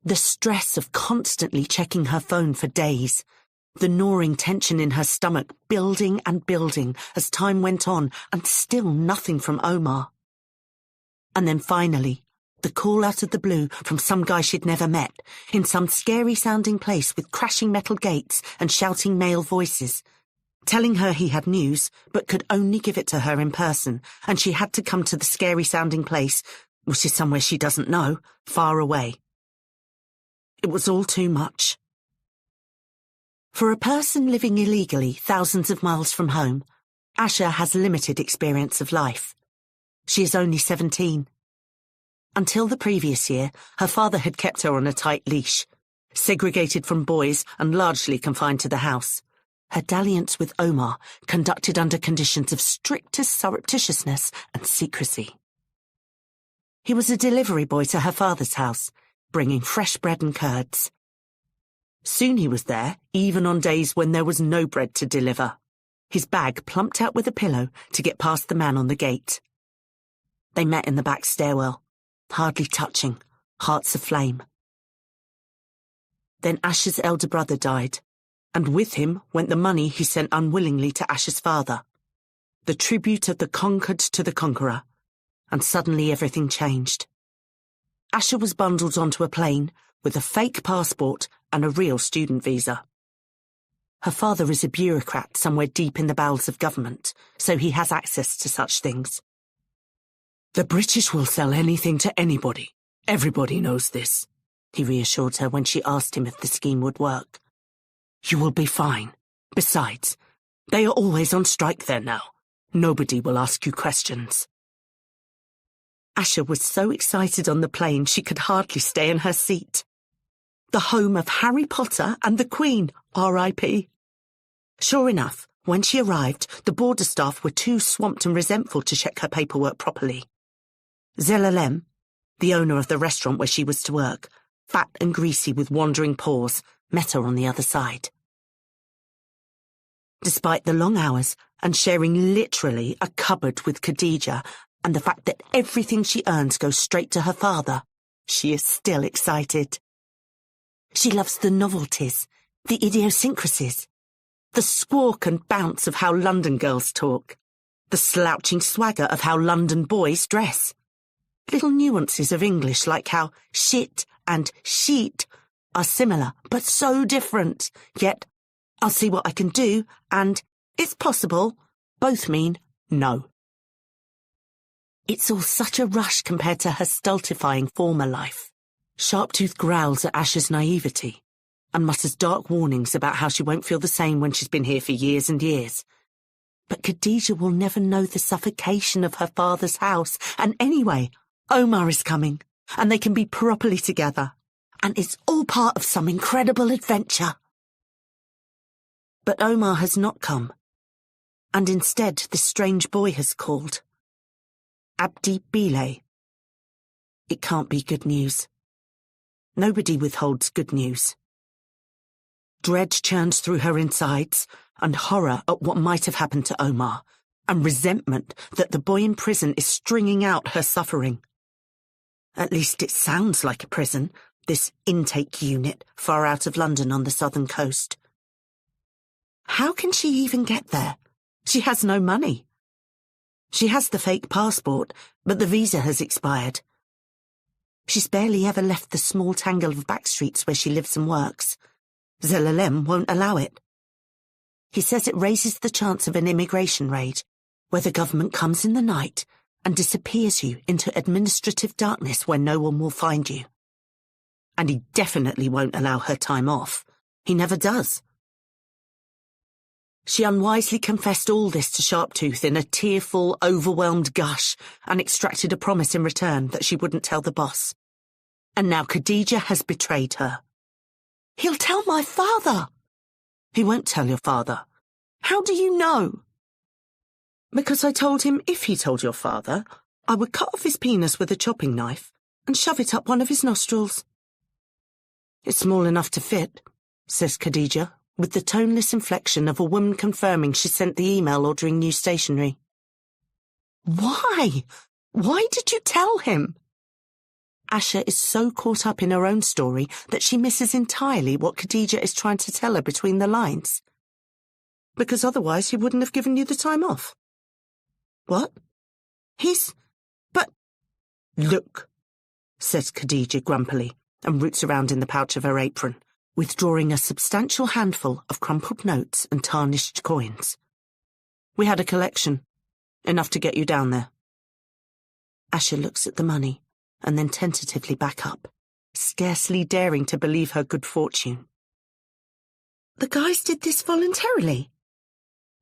The stress of constantly checking her phone for days, the gnawing tension in her stomach building and building as time went on, and still nothing from Omar. And then finally, the call out of the blue from some guy she'd never met, in some scary-sounding place with crashing metal gates and shouting male voices, telling her he had news but could only give it to her in person, and she had to come to the scary-sounding place, which is somewhere she doesn't know, far away. It was all too much. For a person living illegally thousands of miles from home, Asher has limited experience of life. She is only 17. Until the previous year, her father had kept her on a tight leash, segregated from boys and largely confined to the house. Her dalliance with Omar conducted under conditions of strictest surreptitiousness and secrecy. He was a delivery boy to her father's house, bringing fresh bread and curds. Soon he was there, even on days when there was no bread to deliver, his bag plumped out with a pillow to get past the man on the gate. They met in the back stairwell, hardly touching, hearts aflame. Then Asher's elder brother died, and with him went the money he sent unwillingly to Asher's father, the tribute of the conquered to the conqueror, and suddenly everything changed. Asher was bundled onto a plane with a fake passport and a real student visa. Her father is a bureaucrat somewhere deep in the bowels of government, so he has access to such things. The British will sell anything to anybody. Everybody knows this, he reassured her when she asked him if the scheme would work. You will be fine. Besides, they are always on strike there now. Nobody will ask you questions. Asher was so excited on the plane she could hardly stay in her seat. The home of Harry Potter and the Queen, R.I.P. Sure enough, when she arrived, the border staff were too swamped and resentful to check her paperwork properly. Zelalem, the owner of the restaurant where she was to work, fat and greasy with wandering paws, met her on the other side. Despite the long hours and sharing literally a cupboard with Khadija and the fact that everything she earns goes straight to her father, she is still excited. She loves the novelties, the idiosyncrasies. The squawk and bounce of how London girls talk. The slouching swagger of how London boys dress. Little nuances of English like how shit and sheet are similar but so different, yet I'll see what I can do and it's possible both mean no. It's all such a rush compared to her stultifying former life. Sharptooth growls at Asher's naivety and mutters dark warnings about how she won't feel the same when she's been here for years and years. But Khadija will never know the suffocation of her father's house, and anyway, Omar is coming, and they can be properly together, and it's all part of some incredible adventure. But Omar has not come, and instead this strange boy has called. Abdi Bile. It can't be good news. Nobody withholds good news. Dread churns through her insides, and horror at what might have happened to Omar, and resentment that the boy in prison is stringing out her suffering. At least it sounds like a prison, this intake unit far out of London on the southern coast. How can she even get there? She has no money. She has the fake passport, but the visa has expired. She's barely ever left the small tangle of back streets where she lives and works. Zelalem won't allow it. He says it raises the chance of an immigration raid, where the government comes in the night and disappears you into administrative darkness where no one will find you. And he definitely won't allow her time off. He never does. She unwisely confessed all this to Sharptooth in a tearful, overwhelmed gush and extracted a promise in return that she wouldn't tell the boss. And now Khadija has betrayed her. He'll tell my father. He won't tell your father. How do you know? Because I told him if he told your father, I would cut off his penis with a chopping knife and shove it up one of his nostrils. It's small enough to fit, says Khadija, with the toneless inflection of a woman confirming she sent the email ordering new stationery. Why? Why did you tell him? Asha is so caught up in her own story that she misses entirely what Khadija is trying to tell her between the lines. Because otherwise he wouldn't have given you the time off. What? But... Look, says Khadija grumpily and roots around in the pouch of her apron, withdrawing a substantial handful of crumpled notes and tarnished coins. We had a collection, enough to get you down there. Asha looks at the money and then tentatively back up, scarcely daring to believe her good fortune. The guys did this voluntarily?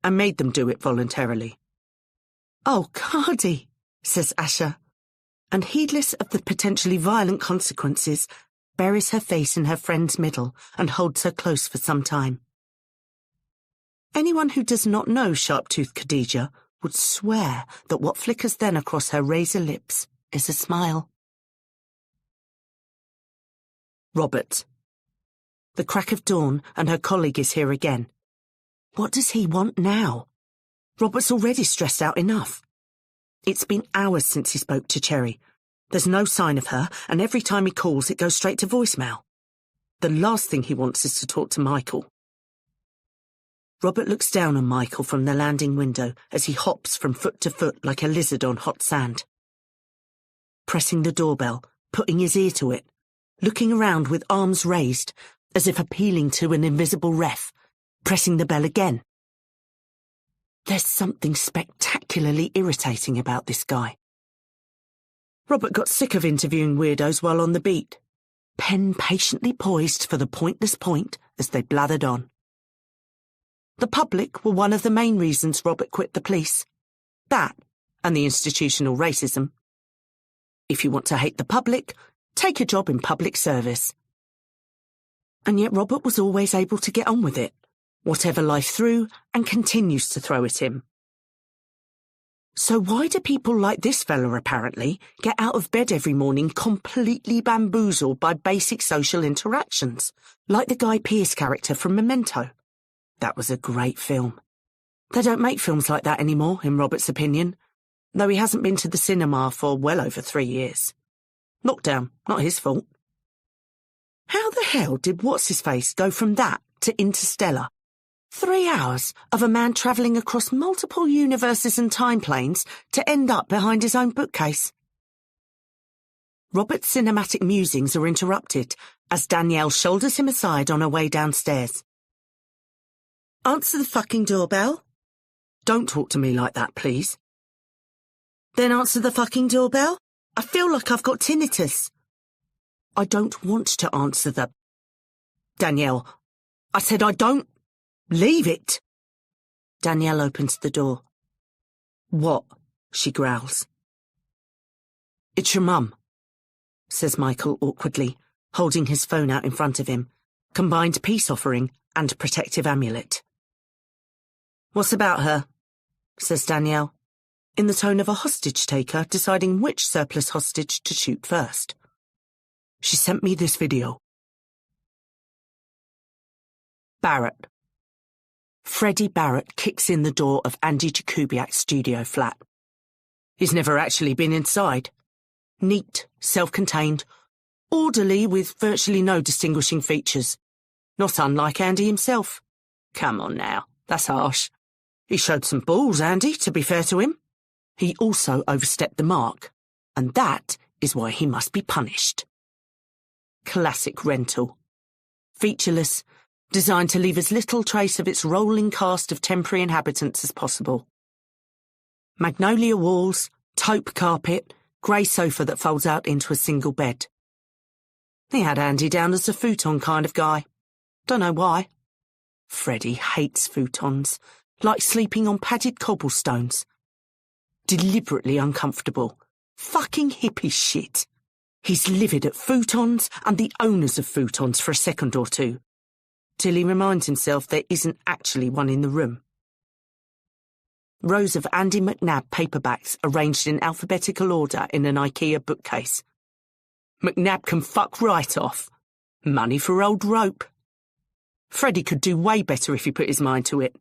I made them do it voluntarily. Oh, Cardi, says Asha, and heedless of the potentially violent consequences, buries her face in her friend's middle and holds her close for some time. Anyone who does not know Sharptooth Khadija would swear that what flickers then across her razor lips is a smile. Robert. The crack of dawn and her colleague is here again. What does he want now? Robert's already stressed out enough. It's been hours since he spoke to Cherry. There's no sign of her, and every time he calls it goes straight to voicemail. The last thing he wants is to talk to Michael. Robert looks down on Michael from the landing window as he hops from foot to foot like a lizard on hot sand. Pressing the doorbell, putting his ear to it, looking around with arms raised, as if appealing to an invisible ref, pressing the bell again. There's something spectacularly irritating about this guy. Robert got sick of interviewing weirdos while on the beat, pen patiently poised for the pointless point as they blathered on. The public were one of the main reasons Robert quit the police. That, and the institutional racism. If you want to hate the public, take a job in public service. And yet Robert was always able to get on with it, whatever life threw, and continues to throw at him. So why do people like this fella, apparently, get out of bed every morning completely bamboozled by basic social interactions, like the Guy Pearce character from Memento? That was a great film. They don't make films like that anymore, in Robert's opinion, though he hasn't been to the cinema for well over 3 years. Lockdown, not his fault. How the hell did What's-His-Face go from that to Interstellar? 3 hours of a man travelling across multiple universes and time planes to end up behind his own bookcase. Robert's cinematic musings are interrupted as Danielle shoulders him aside on her way downstairs. Answer the fucking doorbell. Don't talk to me like that, please. Then answer the fucking doorbell. I feel like I've got tinnitus. I don't want to answer the... Danielle, I said I don't... Leave it. Danielle opens the door. What? She growls. It's your mum, says Michael awkwardly, holding his phone out in front of him, combined peace offering and protective amulet. What's about her? Says Danielle, in the tone of a hostage-taker deciding which surplus hostage to shoot first. She sent me this video. Barrett. Freddie Barrett kicks in the door of Andy Jakubiak's studio flat. He's never actually been inside. Neat, self-contained, orderly with virtually no distinguishing features. Not unlike Andy himself. Come on now, that's harsh. He showed some balls, Andy, to be fair to him. He also overstepped the mark, and that is why he must be punished. Classic rental. Featureless, designed to leave as little trace of its rolling cast of temporary inhabitants as possible. Magnolia walls, taupe carpet, grey sofa that folds out into a single bed. He had Andy down as a futon kind of guy. Don't know why. Freddie hates futons, like sleeping on padded cobblestones. Deliberately uncomfortable. Fucking hippie shit. He's livid at futons and the owners of futons for a second or two, till he reminds himself there isn't actually one in the room. Rows of Andy McNabb paperbacks arranged in alphabetical order in an IKEA bookcase. McNabb can fuck right off. Money for old rope. Freddie could do way better if he put his mind to it.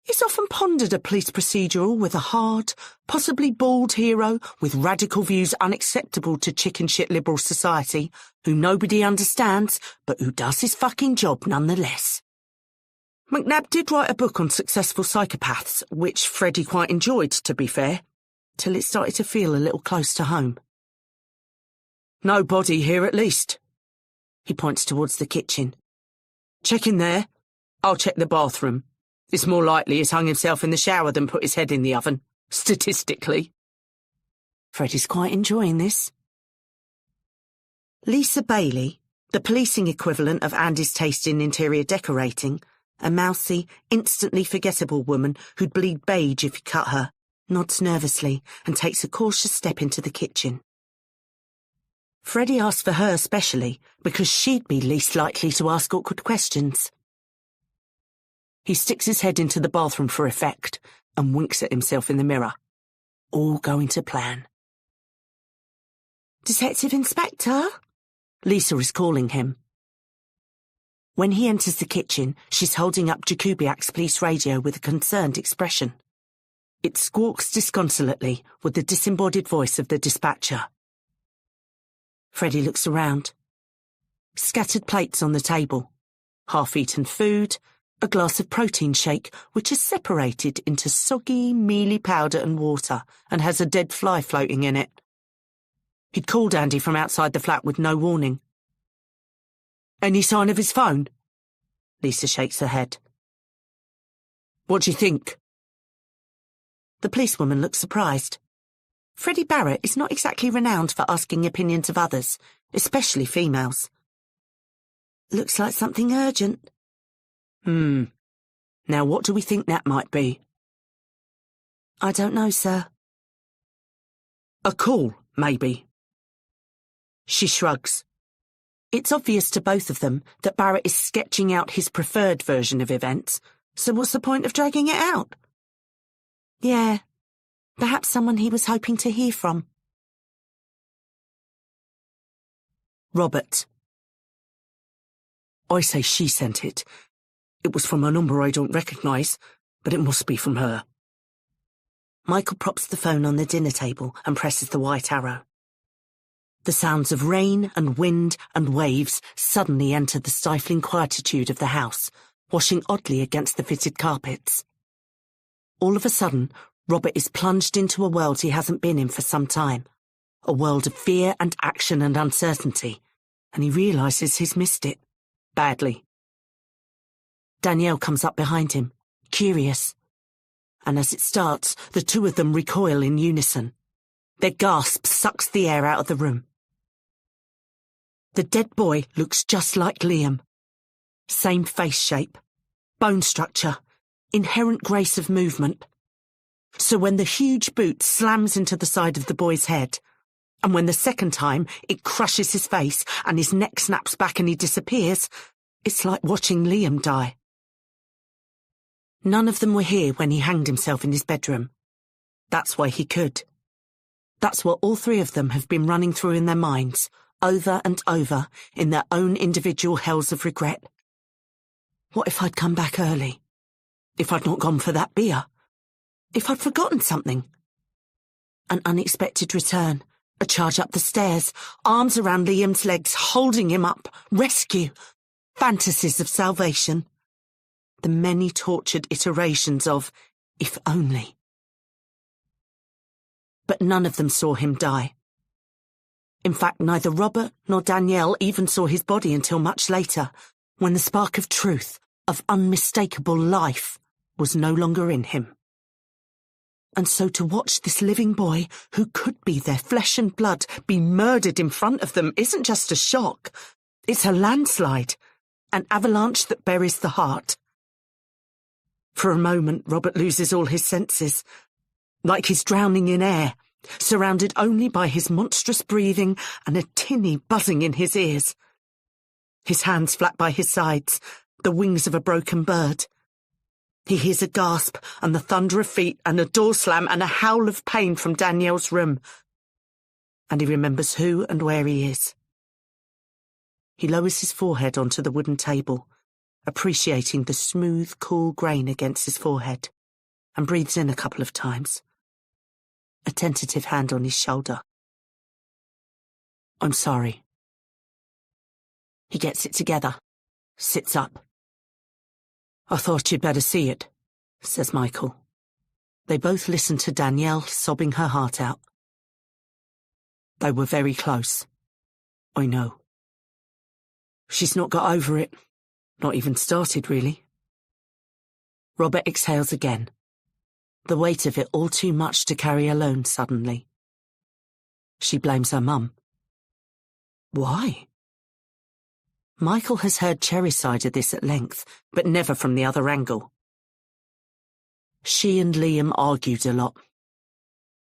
He's often pondered a police procedural with a hard, possibly bald hero with radical views unacceptable to chicken shit liberal society, who nobody understands, but who does his fucking job nonetheless. McNabb did write a book on successful psychopaths, which Freddie quite enjoyed, to be fair, till it started to feel a little close to home. No body here at least. He points towards the kitchen. Check in there. I'll check the bathroom. It's more likely he's hung himself in the shower than put his head in the oven, statistically. Freddie's quite enjoying this. Lisa Bailey, the policing equivalent of Andy's taste in interior decorating, a mousy, instantly forgettable woman who'd bleed beige if you cut her, nods nervously and takes a cautious step into the kitchen. Freddie asked for her specially because she'd be least likely to ask awkward questions. He sticks his head into the bathroom for effect and winks at himself in the mirror. All going to plan. Detective Inspector? Lisa is calling him. When he enters the kitchen, she's holding up Jakubiak's police radio with a concerned expression. It squawks disconsolately with the disembodied voice of the dispatcher. Freddie looks around. Scattered plates on the table. Half-eaten food, a glass of protein shake which is separated into soggy, mealy powder and water and has a dead fly floating in it. He'd called Andy from outside the flat with no warning. Any sign of his phone? Lisa shakes her head. What do you think? The policewoman looks surprised. Freddie Barrett is not exactly renowned for asking opinions of others, especially females. Looks like something urgent. Now what do we think that might be? I don't know, sir. A call, maybe. She shrugs. It's obvious to both of them that Barrett is sketching out his preferred version of events, so what's the point of dragging it out? Yeah, perhaps someone he was hoping to hear from. Robert. I say she sent it. It was from a number I don't recognise, but it must be from her. Michael props the phone on the dinner table and presses the white arrow. The sounds of rain and wind and waves suddenly enter the stifling quietude of the house, washing oddly against the fitted carpets. All of a sudden, Robert is plunged into a world he hasn't been in for some time, a world of fear and action and uncertainty, and he realises he's missed it. Badly. Danielle comes up behind him, curious, and as it starts, the two of them recoil in unison. Their gasp sucks the air out of the room. The dead boy looks just like Liam. Same face shape, bone structure, inherent grace of movement. So when the huge boot slams into the side of the boy's head, and when the second time it crushes his face and his neck snaps back and he disappears, it's like watching Liam die. None of them were here when he hanged himself in his bedroom. That's why he could. That's what all three of them have been running through in their minds, over and over, in their own individual hells of regret. What if I'd come back early? If I'd not gone for that beer? If I'd forgotten something? An unexpected return, a charge up the stairs, arms around Liam's legs, holding him up, rescue, fantasies of salvation. The many tortured iterations of if only. But none of them saw him die. In fact, neither Robert nor Danielle even saw his body until much later, when the spark of truth, of unmistakable life, was no longer in him. And so to watch this living boy, who could be their flesh and blood, be murdered in front of them isn't just a shock. It's a landslide, an avalanche that buries the heart. For a moment, Robert loses all his senses, like he's drowning in air, surrounded only by his monstrous breathing and a tinny buzzing in his ears. His hands flat by his sides, the wings of a broken bird. He hears a gasp and the thunder of feet and a door slam and a howl of pain from Danielle's room. And he remembers who and where he is. He lowers his forehead onto the wooden table, appreciating the smooth, cool grain against his forehead, and breathes in a couple of times. A tentative hand on his shoulder. I'm sorry. He gets it together, sits up. I thought you'd better see it, says Michael. They both listen to Danielle sobbing her heart out. They were very close. I know. She's not got over it. Not even started, really. Robert exhales again. The weight of it all too much to carry alone suddenly. She blames her mum. Why? Michael has heard Cherry's side of this at length, but never from the other angle. She and Liam argued a lot.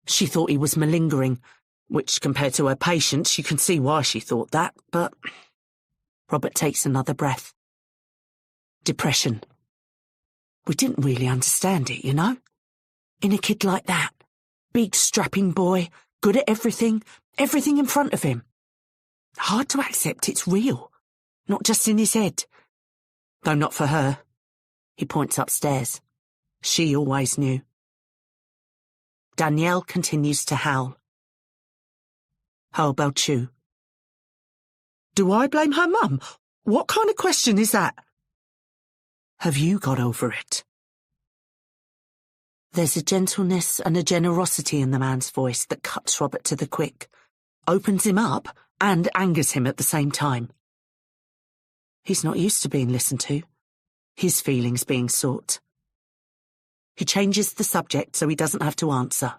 She thought he was malingering, which compared to her patients you can see why she thought that, but... Robert takes another breath. Depression. We didn't really understand it, you know? In a kid like that. Big strapping boy, good at everything in front of him. Hard to accept it's real, not just in his head. Though not for her. He points upstairs. She always knew. Danielle continues to howl. How about you? Do I blame her mum? What kind of question is that? Have you got over it? There's a gentleness and a generosity in the man's voice that cuts Robert to the quick, opens him up and angers him at the same time. He's not used to being listened to, his feelings being sought. He changes the subject so he doesn't have to answer.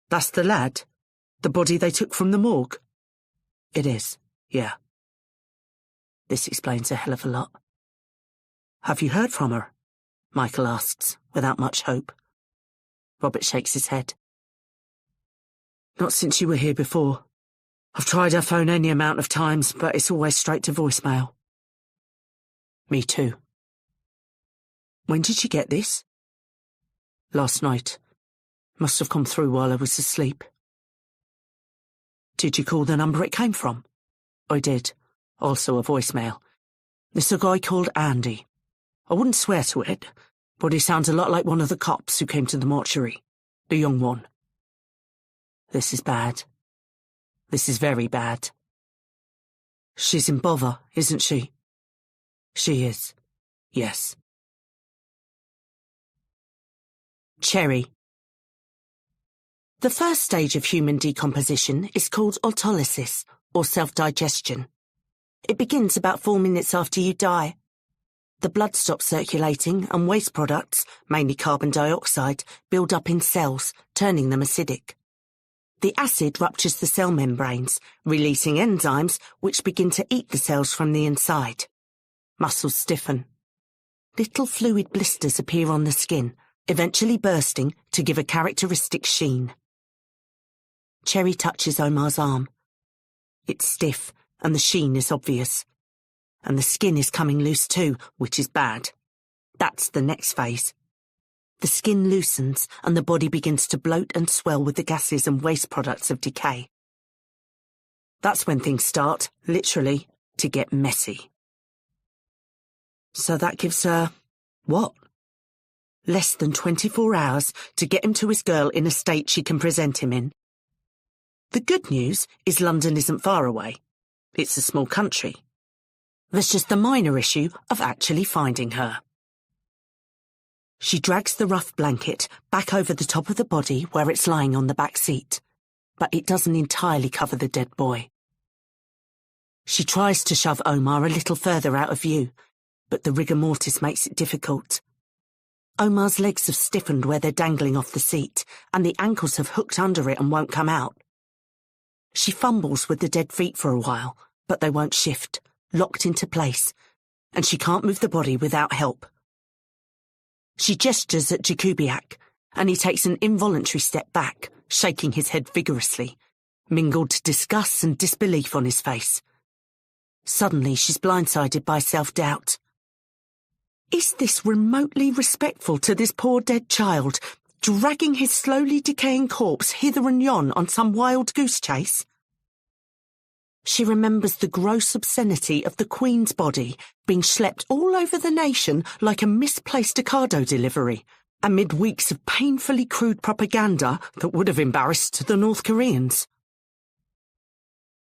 That's the lad? The body they took from the morgue? It is, yeah. This explains a hell of a lot. Have you heard from her? Michael asks, without much hope. Robert shakes his head. Not since you were here before. I've tried her phone any amount of times, but it's always straight to voicemail. Me too. When did you get this? Last night. Must have come through while I was asleep. Did you call the number it came from? I did. Also a voicemail. It's a guy called Andy. I wouldn't swear to it, but he sounds a lot like one of the cops who came to the mortuary. The young one. This is bad. This is very bad. She's in bother, isn't she? She is. Yes. Cherry. The first stage of human decomposition is called autolysis, or self-digestion. It begins about 4 minutes after you die. The blood stops circulating and waste products, mainly carbon dioxide, build up in cells, turning them acidic. The acid ruptures the cell membranes, releasing enzymes which begin to eat the cells from the inside. Muscles stiffen. Little fluid blisters appear on the skin, eventually bursting to give a characteristic sheen. Cherry touches Omar's arm. It's stiff, and the sheen is obvious. And the skin is coming loose too, which is bad. That's the next phase. The skin loosens, and the body begins to bloat and swell with the gases and waste products of decay. That's when things start, literally, to get messy. So that gives her, what? Less than 24 hours to get him to his girl in a state she can present him in. The good news is London isn't far away. It's a small country. There's just the minor issue of actually finding her. She drags the rough blanket back over the top of the body where it's lying on the back seat, but it doesn't entirely cover the dead boy. She tries to shove Omar a little further out of view, but the rigor mortis makes it difficult. Omar's legs have stiffened where they're dangling off the seat, and the ankles have hooked under it and won't come out. She fumbles with the dead feet for a while, but they won't shift, locked into place, and she can't move the body without help. She gestures at Jakubiak, and he takes an involuntary step back, shaking his head vigorously, mingled disgust and disbelief on his face. Suddenly she's blindsided by self-doubt. Is this remotely respectful to this poor dead child, dragging his slowly decaying corpse hither and yon on some wild goose chase? She remembers the gross obscenity of the Queen's body being schlepped all over the nation like a misplaced Ocado delivery, amid weeks of painfully crude propaganda that would have embarrassed the North Koreans.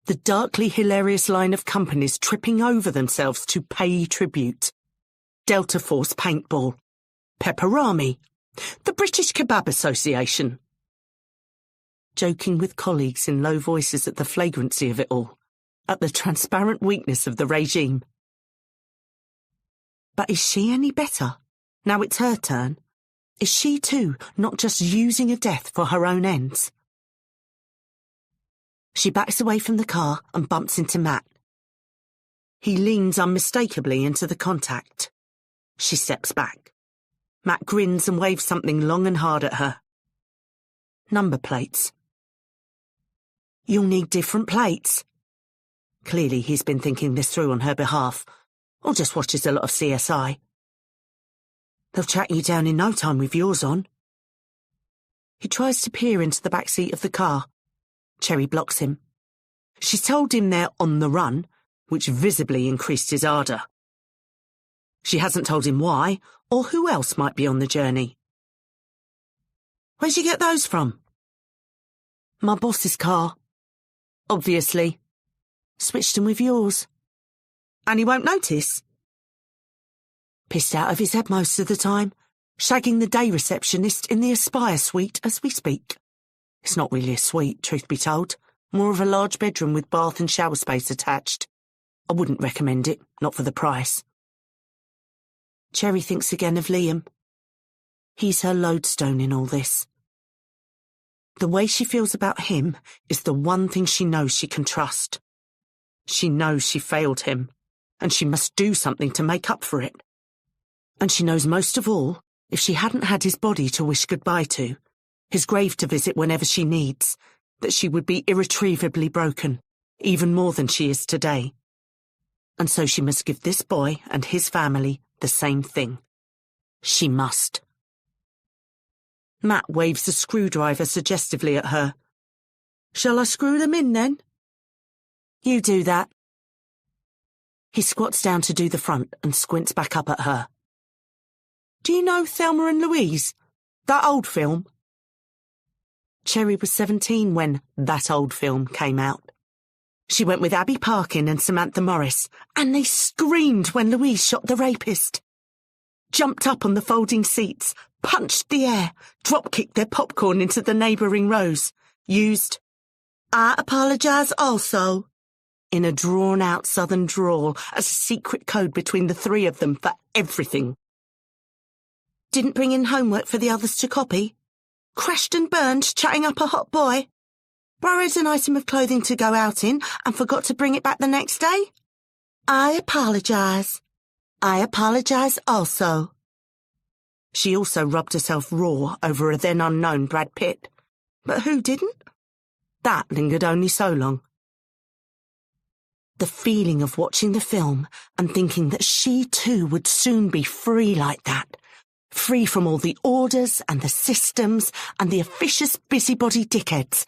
The darkly hilarious line of companies tripping over themselves to pay tribute. Delta Force Paintball, Pepperami, the British Kebab Association. Joking with colleagues in low voices at the flagrancy of it all, at the transparent weakness of the regime. But is she any better? Now it's her turn. Is she too not just using a death for her own ends? She backs away from the car and bumps into Matt. He leans unmistakably into the contact. She steps back. Matt grins and waves something long and hard at her. Number plates. You'll need different plates. Clearly he's been thinking this through on her behalf, or just watches a lot of CSI. They'll track you down in no time with yours on. He tries to peer into the back seat of the car. Cherry blocks him. She's told him they're on the run, which visibly increased his ardour. She hasn't told him why, or who else might be on the journey. Where'd you get those from? My boss's car. Obviously. Switched him with yours. And he won't notice? Pissed out of his head most of the time, shagging the day receptionist in the Aspire suite as we speak. It's not really a suite, truth be told. More of a large bedroom with bath and shower space attached. I wouldn't recommend it, not for the price. Cherry thinks again of Liam. He's her lodestone in all this. The way she feels about him is the one thing she knows she can trust. She knows she failed him, and she must do something to make up for it. And she knows most of all, if she hadn't had his body to wish goodbye to, his grave to visit whenever she needs, that she would be irretrievably broken, even more than she is today. And so she must give this boy and his family the same thing. She must. Matt waves a screwdriver suggestively at her. Shall I screw them in then? You do that. He squats down to do the front and squints back up at her. Do you know Thelma and Louise? That old film? Cherry was 17 when that old film came out. She went with Abby Parkin and Samantha Morris, and they screamed when Louise shot the rapist. Jumped up on the folding seats, punched the air, drop-kicked their popcorn into the neighbouring rows, used, "I apologise also," in a drawn-out southern drawl as a secret code between the three of them for everything. Didn't bring in homework for the others to copy. Crashed and burned chatting up a hot boy. Borrowed an item of clothing to go out in and forgot to bring it back the next day. I apologise. I apologise also. She also rubbed herself raw over a then unknown Brad Pitt. But who didn't? That lingered only so long. The feeling of watching the film and thinking that she too would soon be free like that, free from all the orders and the systems and the officious busybody dickheads,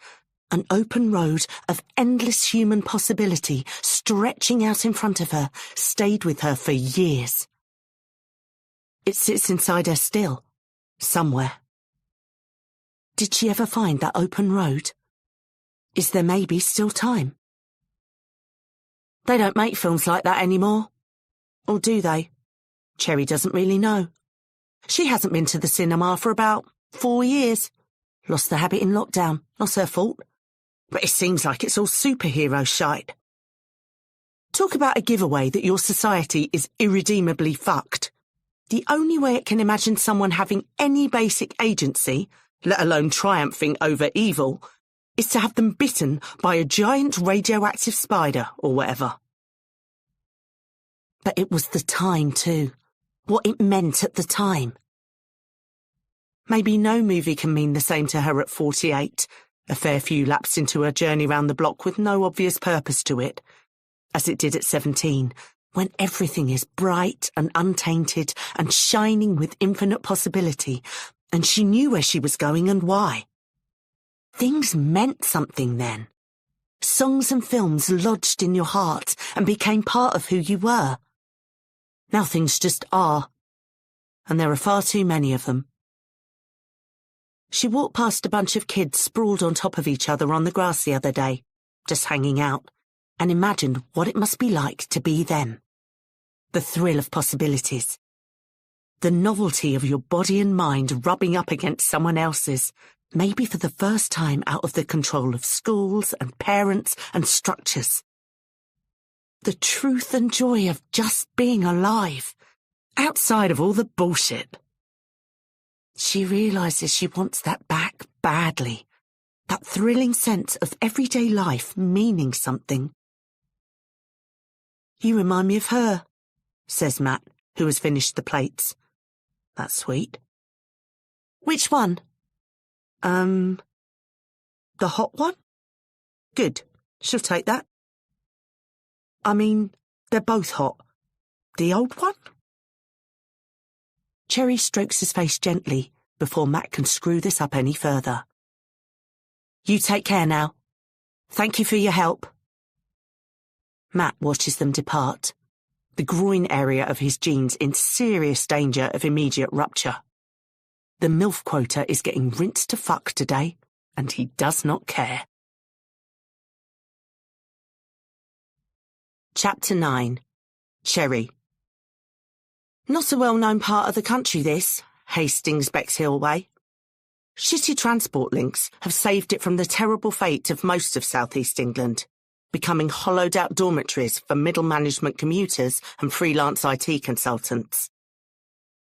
an open road of endless human possibility stretching out in front of her, stayed with her for years. It sits inside her still, somewhere. Did she ever find that open road? Is there maybe still time? They don't make films like that anymore. Or do they? Cherry doesn't really know. She hasn't been to the cinema for about 4 years. Lost the habit in lockdown, not her fault. But it seems like it's all superhero shite. Talk about a giveaway that your society is irredeemably fucked. The only way it can imagine someone having any basic agency, let alone triumphing over evil, is to have them bitten by a giant radioactive spider or whatever. But it was the time too. What it meant at the time. Maybe no movie can mean the same to her at 48, a fair few laps into her journey round the block with no obvious purpose to it, as it did at 17, when everything is bright and untainted and shining with infinite possibility, and she knew where she was going and why. Things meant something then. Songs and films lodged in your heart and became part of who you were. Now things just are, and there are far too many of them. She walked past a bunch of kids sprawled on top of each other on the grass the other day, just hanging out, and imagined what it must be like to be them. The thrill of possibilities. The novelty of your body and mind rubbing up against someone else's, maybe for the first time out of the control of schools and parents and structures. The truth and joy of just being alive, outside of all the bullshit. She realises she wants that back badly, that thrilling sense of everyday life meaning something. "You remind me of her," says Matt, who has finished the plates. "That's sweet." "Which one?" The hot one?" "Good. She'll take that." "I mean, they're both hot. The old one?" Cherry strokes his face gently before Matt can screw this up any further. "You take care now. Thank you for your help." Matt watches them depart, the groin area of his jeans in serious danger of immediate rupture. The MILF quota is getting rinsed to fuck today, and he does not care. Chapter 9. Cherry. Not a well-known part of the country, this, Hastings Bexhill way. Shitty transport links have saved it from the terrible fate of most of South East England, becoming hollowed-out dormitories for middle management commuters and freelance IT consultants.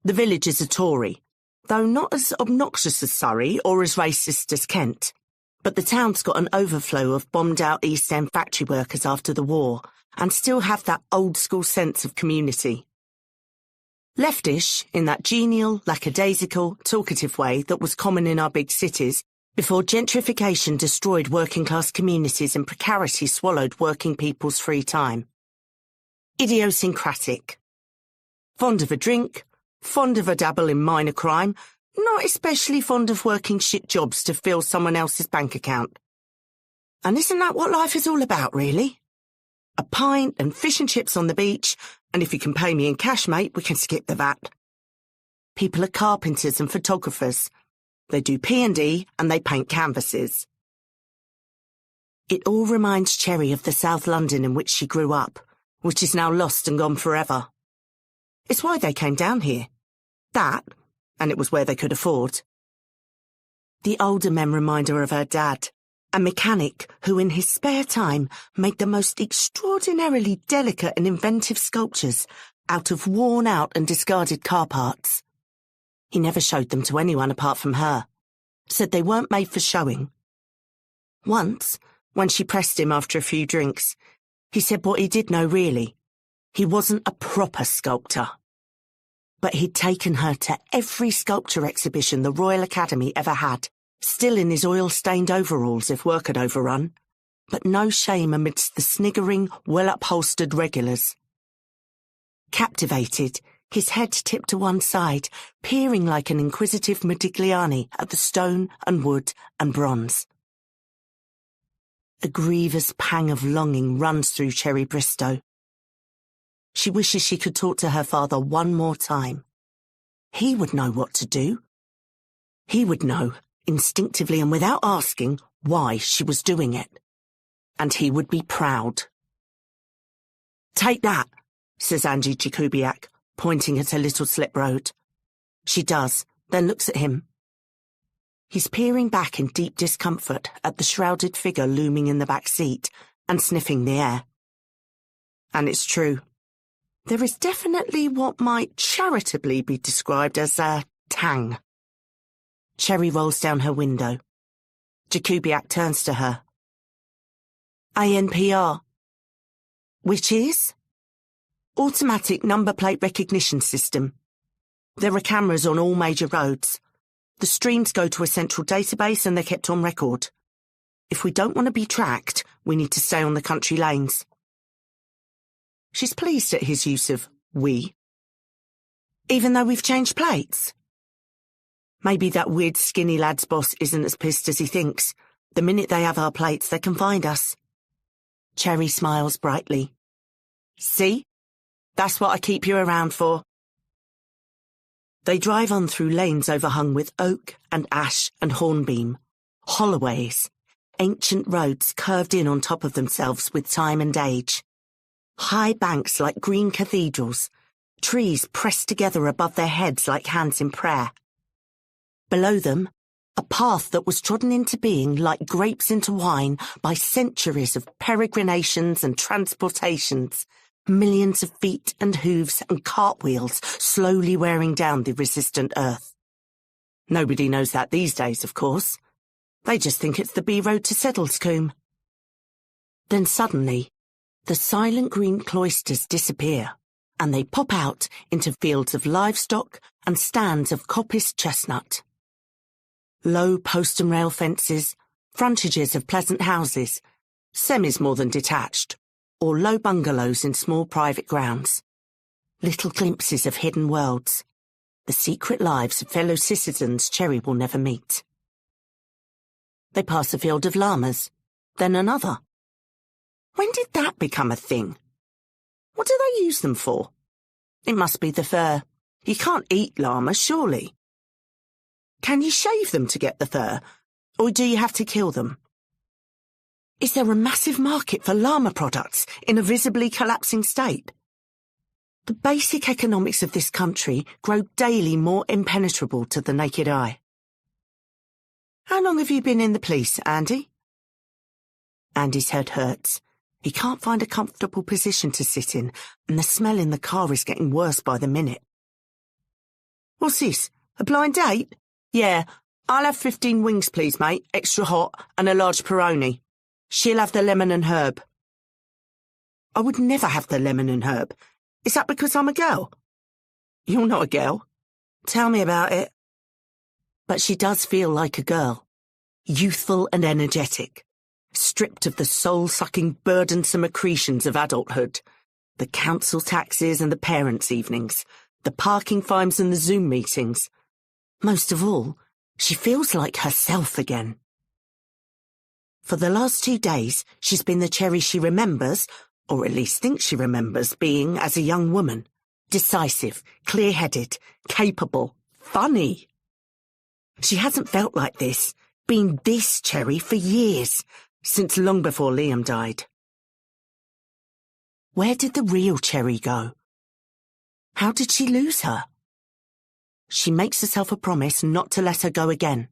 The village is a Tory, though not as obnoxious as Surrey or as racist as Kent, but the town's got an overflow of bombed-out East End factory workers after the war and still have that old-school sense of community. Leftish, in that genial, lackadaisical, talkative way that was common in our big cities before gentrification destroyed working-class communities and precarity swallowed working people's free time. Idiosyncratic. Fond of a drink, fond of a dabble in minor crime, not especially fond of working shit jobs to fill someone else's bank account. And isn't that what life is all about, really? A pint and fish and chips on the beach, and if you can pay me in cash, mate, we can skip the VAT. People are carpenters and photographers. They do P&D and they paint canvases. It all reminds Cherry of the South London in which she grew up, which is now lost and gone forever. It's why they came down here. That, and it was where they could afford. The older men remind her of her dad, a mechanic who in his spare time made the most extraordinarily delicate and inventive sculptures out of worn-out and discarded car parts. He never showed them to anyone apart from her, said they weren't made for showing. Once, when she pressed him after a few drinks, he said what he did know really. He wasn't a proper sculptor. But he'd taken her to every sculpture exhibition the Royal Academy ever had, still in his oil-stained overalls if work had overrun, but no shame amidst the sniggering, well-upholstered regulars. Captivated, his head tipped to one side, peering like an inquisitive Modigliani at the stone and wood and bronze. A grievous pang of longing runs through Cherry Bristow. She wishes she could talk to her father one more time. He would know what to do. He would know, instinctively and without asking, why she was doing it. And he would be proud. "Take that," says Angie Jakubiak, pointing at a little slip road. She does, then looks at him. He's peering back in deep discomfort at the shrouded figure looming in the back seat and sniffing the air. And it's true. There is definitely what might charitably be described as a tang. Cherry rolls down her window. Jakubiak turns to her. ANPR. Which is? Automatic Number Plate Recognition System. There are cameras on all major roads. The streams go to a central database and they're kept on record. If we don't want to be tracked, we need to stay on the country lanes. She's pleased at his use of we. Even though we've changed plates? Maybe that weird skinny lad's boss isn't as pissed as he thinks. The minute they have our plates, they can find us. Cherry smiles brightly. See? That's what I keep you around for. They drive on through lanes overhung with oak and ash and hornbeam, holloways, ancient roads curved in on top of themselves with time and age. High banks like green cathedrals, trees pressed together above their heads like hands in prayer. Below them, a path that was trodden into being like grapes into wine by centuries of peregrinations and transportations, millions of feet and hooves and cartwheels slowly wearing down the resistant earth. Nobody knows that these days, of course. They just think it's the B-road to Seddlescombe. Then suddenly, the silent green cloisters disappear, and they pop out into fields of livestock and stands of coppiced chestnut. Low post and rail fences, frontages of pleasant houses, semis more than detached, or low bungalows in small private grounds. Little glimpses of hidden worlds, the secret lives of fellow citizens Cherry will never meet. They pass a field of llamas, then another. When did that become a thing? What do they use them for? It must be the fur. You can't eat llamas, surely. Can you shave them to get the fur, or do you have to kill them? Is there a massive market for llama products in a visibly collapsing state? The basic economics of this country grow daily more impenetrable to the naked eye. How long have you been in the police, Andy? Andy's head hurts. He can't find a comfortable position to sit in, and the smell in the car is getting worse by the minute. What's this? A blind date? Yeah, I'll have 15 wings, please, mate, extra hot, and a large Peroni. She'll have the lemon and herb. I would never have the lemon and herb. Is that because I'm a girl? You're not a girl. Tell me about it. But she does feel like a girl, youthful and energetic, stripped of the soul-sucking, burdensome accretions of adulthood, the council taxes and the parents' evenings, the parking fines and the Zoom meetings. Most of all, she feels like herself again. For the last 2 days, she's been the Cherry she remembers, or at least thinks she remembers, being as a young woman. Decisive, clear-headed, capable, funny. She hasn't felt like this, been this Cherry for years, since long before Liam died. Where did the real Cherry go? How did she lose her? She makes herself a promise not to let her go again.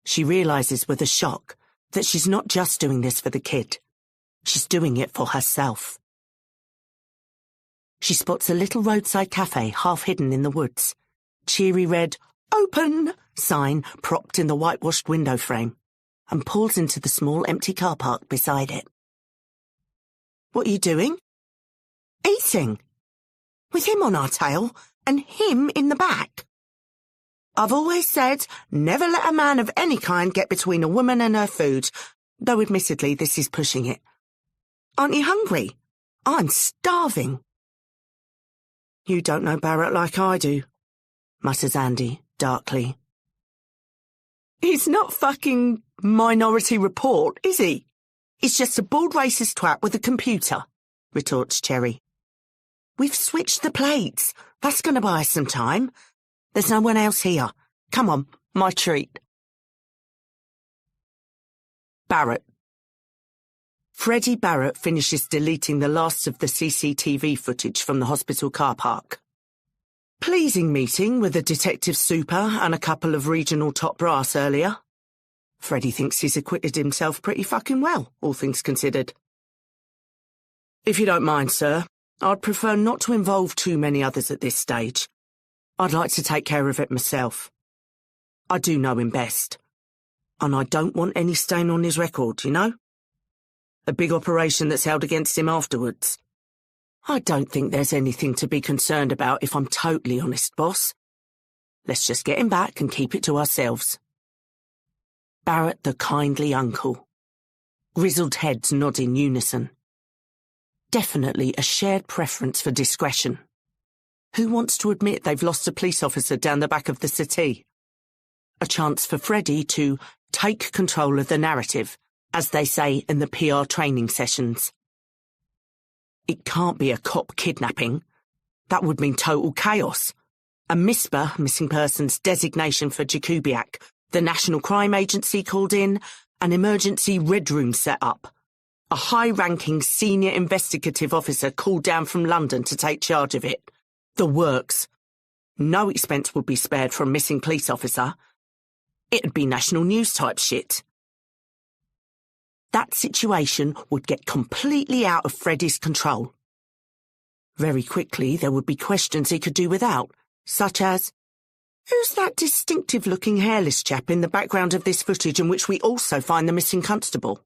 She realises with a shock that she's not just doing this for the kid. She's doing it for herself. She spots a little roadside cafe half hidden in the woods. Cheery red, "Open" sign propped in the whitewashed window frame, and pulls into the small empty car park beside it. What are you doing? Eating. With him on our tail, and him in the back. I've always said, never let a man of any kind get between a woman and her food, though admittedly this is pushing it. Aren't you hungry? I'm starving. You don't know Barrett like I do, mutters Andy, darkly. He's not fucking Minority Report, is he? He's just a bald racist twat with a computer, retorts Cherry. We've switched the plates. That's going to buy us some time. There's no one else here. Come on, my treat. Barrett. Freddie Barrett finishes deleting the last of the CCTV footage from the hospital car park. Pleasing meeting with a detective super and a couple of regional top brass earlier. Freddie thinks he's acquitted himself pretty fucking well, all things considered. If you don't mind, sir, I'd prefer not to involve too many others at this stage. I'd like to take care of it myself. I do know him best. And I don't want any stain on his record, you know? A big operation that's held against him afterwards. I don't think there's anything to be concerned about if I'm totally honest, boss. Let's just get him back and keep it to ourselves. Barrett the kindly uncle. Grizzled heads nod in unison. Definitely a shared preference for discretion. Who wants to admit they've lost a police officer down the back of the city? A chance for Freddie to take control of the narrative, as they say in the PR training sessions. It can't be a cop kidnapping. That would mean total chaos. A MISPA, missing persons designation for Jakubiak, the National Crime Agency called in, an emergency red room set up. A high-ranking senior investigative officer called down from London to take charge of it. The works. No expense would be spared for a missing police officer. It'd be national news type shit. That situation would get completely out of Freddie's control. Very quickly there would be questions he could do without, such as, who's that distinctive-looking hairless chap in the background of this footage in which we also find the missing constable?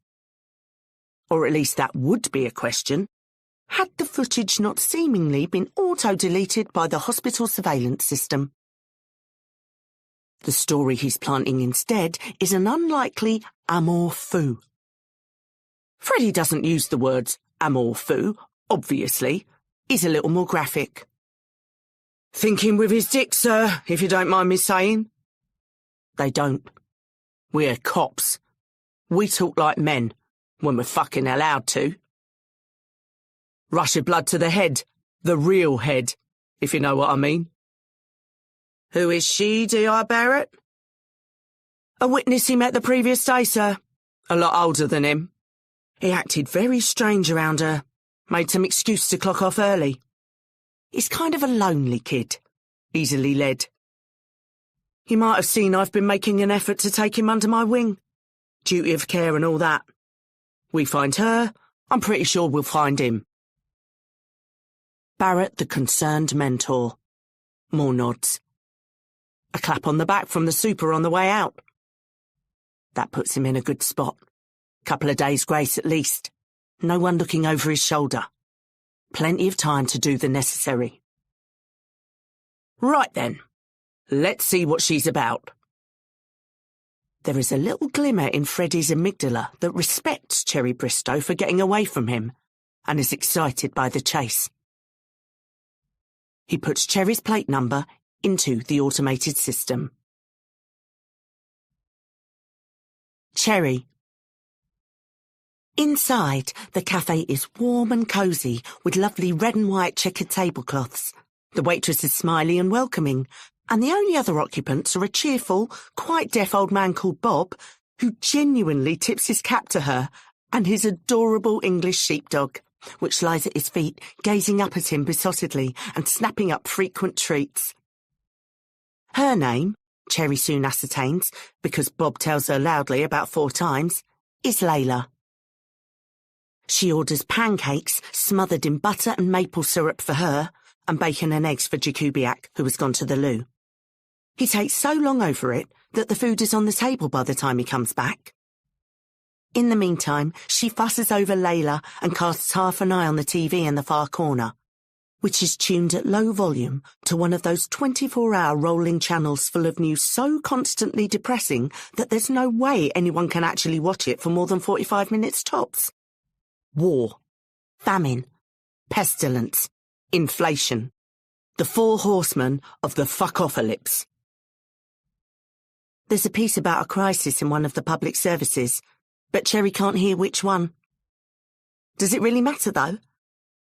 Or at least that would be a question, had the footage not seemingly been auto-deleted by the hospital surveillance system. The story he's planting instead is an unlikely amour fou. Freddie doesn't use the words amour fou, obviously. He's a little more graphic. Thinking with his dick, sir, if you don't mind me saying. They don't. We're cops. We talk like men, when we're fucking allowed to. Rush of blood to the head, the real head, if you know what I mean. Who is she, D.I. Barrett? A witness he met the previous day, sir. A lot older than him. He acted very strange around her, made some excuse to clock off early. He's kind of a lonely kid, easily led. You might have seen I've been making an effort to take him under my wing. Duty of care and all that. We find her, I'm pretty sure we'll find him. Barrett the concerned mentor. More nods. A clap on the back from the super on the way out. That puts him in a good spot. Couple of days' grace at least. No one looking over his shoulder. Plenty of time to do the necessary. Right then. Let's see what she's about. There is a little glimmer in Freddie's amygdala that respects Cherry Bristow for getting away from him and is excited by the chase. He puts Cherry's plate number into the automated system. Cherry. Inside, the cafe is warm and cosy with lovely red and white checkered tablecloths. The waitress is smiley and welcoming, and the only other occupants are a cheerful, quite deaf old man called Bob who genuinely tips his cap to her, and his adorable English sheepdog, which lies at his feet, gazing up at him besottedly and snapping up frequent treats. Her name, Cherry soon ascertains, because Bob tells her loudly about 4 times, is Layla. She orders pancakes smothered in butter and maple syrup for her, and bacon and eggs for Jakubiak, who has gone to the loo. He takes so long over it that the food is on the table by the time he comes back. In the meantime, she fusses over Layla and casts half an eye on the TV in the far corner, which is tuned at low volume to one of those 24-hour rolling channels full of news so constantly depressing that there's no way anyone can actually watch it for more than 45 minutes tops. War, famine, pestilence, inflation. The 4 horsemen of the fuck-off-alypse. There's a piece about a crisis in one of the public services, but Cherry can't hear which one. Does it really matter, though?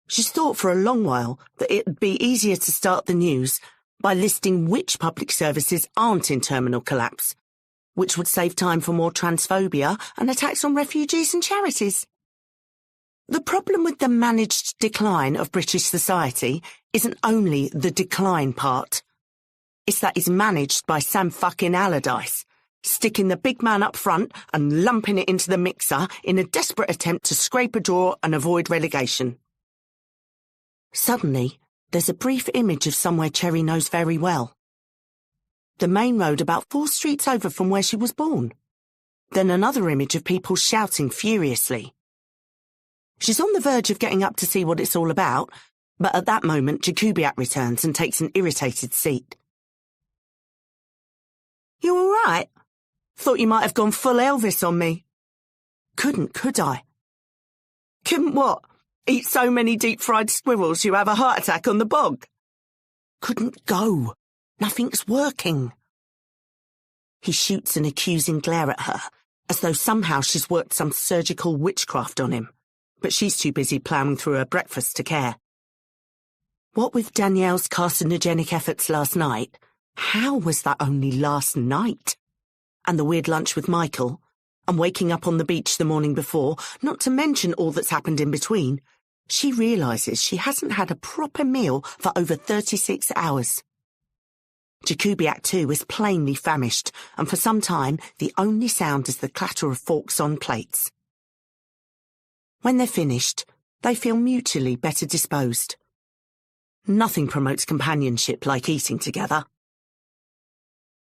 She's thought for a long while that it'd be easier to start the news by listing which public services aren't in terminal collapse, which would save time for more transphobia and attacks on refugees and charities. The problem with the managed decline of British society isn't only the decline part. It's that it's managed by Sam fucking Allardyce, sticking the big man up front and lumping it into the mixer in a desperate attempt to scrape a draw and avoid relegation. Suddenly, there's a brief image of somewhere Cherry knows very well. The main road about 4 streets over from where she was born. Then another image of people shouting furiously. She's on the verge of getting up to see what it's all about, but at that moment Jakubiak returns and takes an irritated seat. You all right? Thought you might have gone full Elvis on me. Couldn't, could I? Couldn't what? Eat so many deep-fried squirrels you have a heart attack on the bog? Couldn't go. Nothing's working. He shoots an accusing glare at her, as though somehow she's worked some surgical witchcraft on him, but she's too busy ploughing through her breakfast to care. What with Danielle's carcinogenic efforts last night, how was that only last night? And the weird lunch with Michael, and waking up on the beach the morning before, not to mention all that's happened in between, she realises she hasn't had a proper meal for over 36 hours. Jakubiak too is plainly famished, and for some time the only sound is the clatter of forks on plates. When they're finished, they feel mutually better disposed. Nothing promotes companionship like eating together.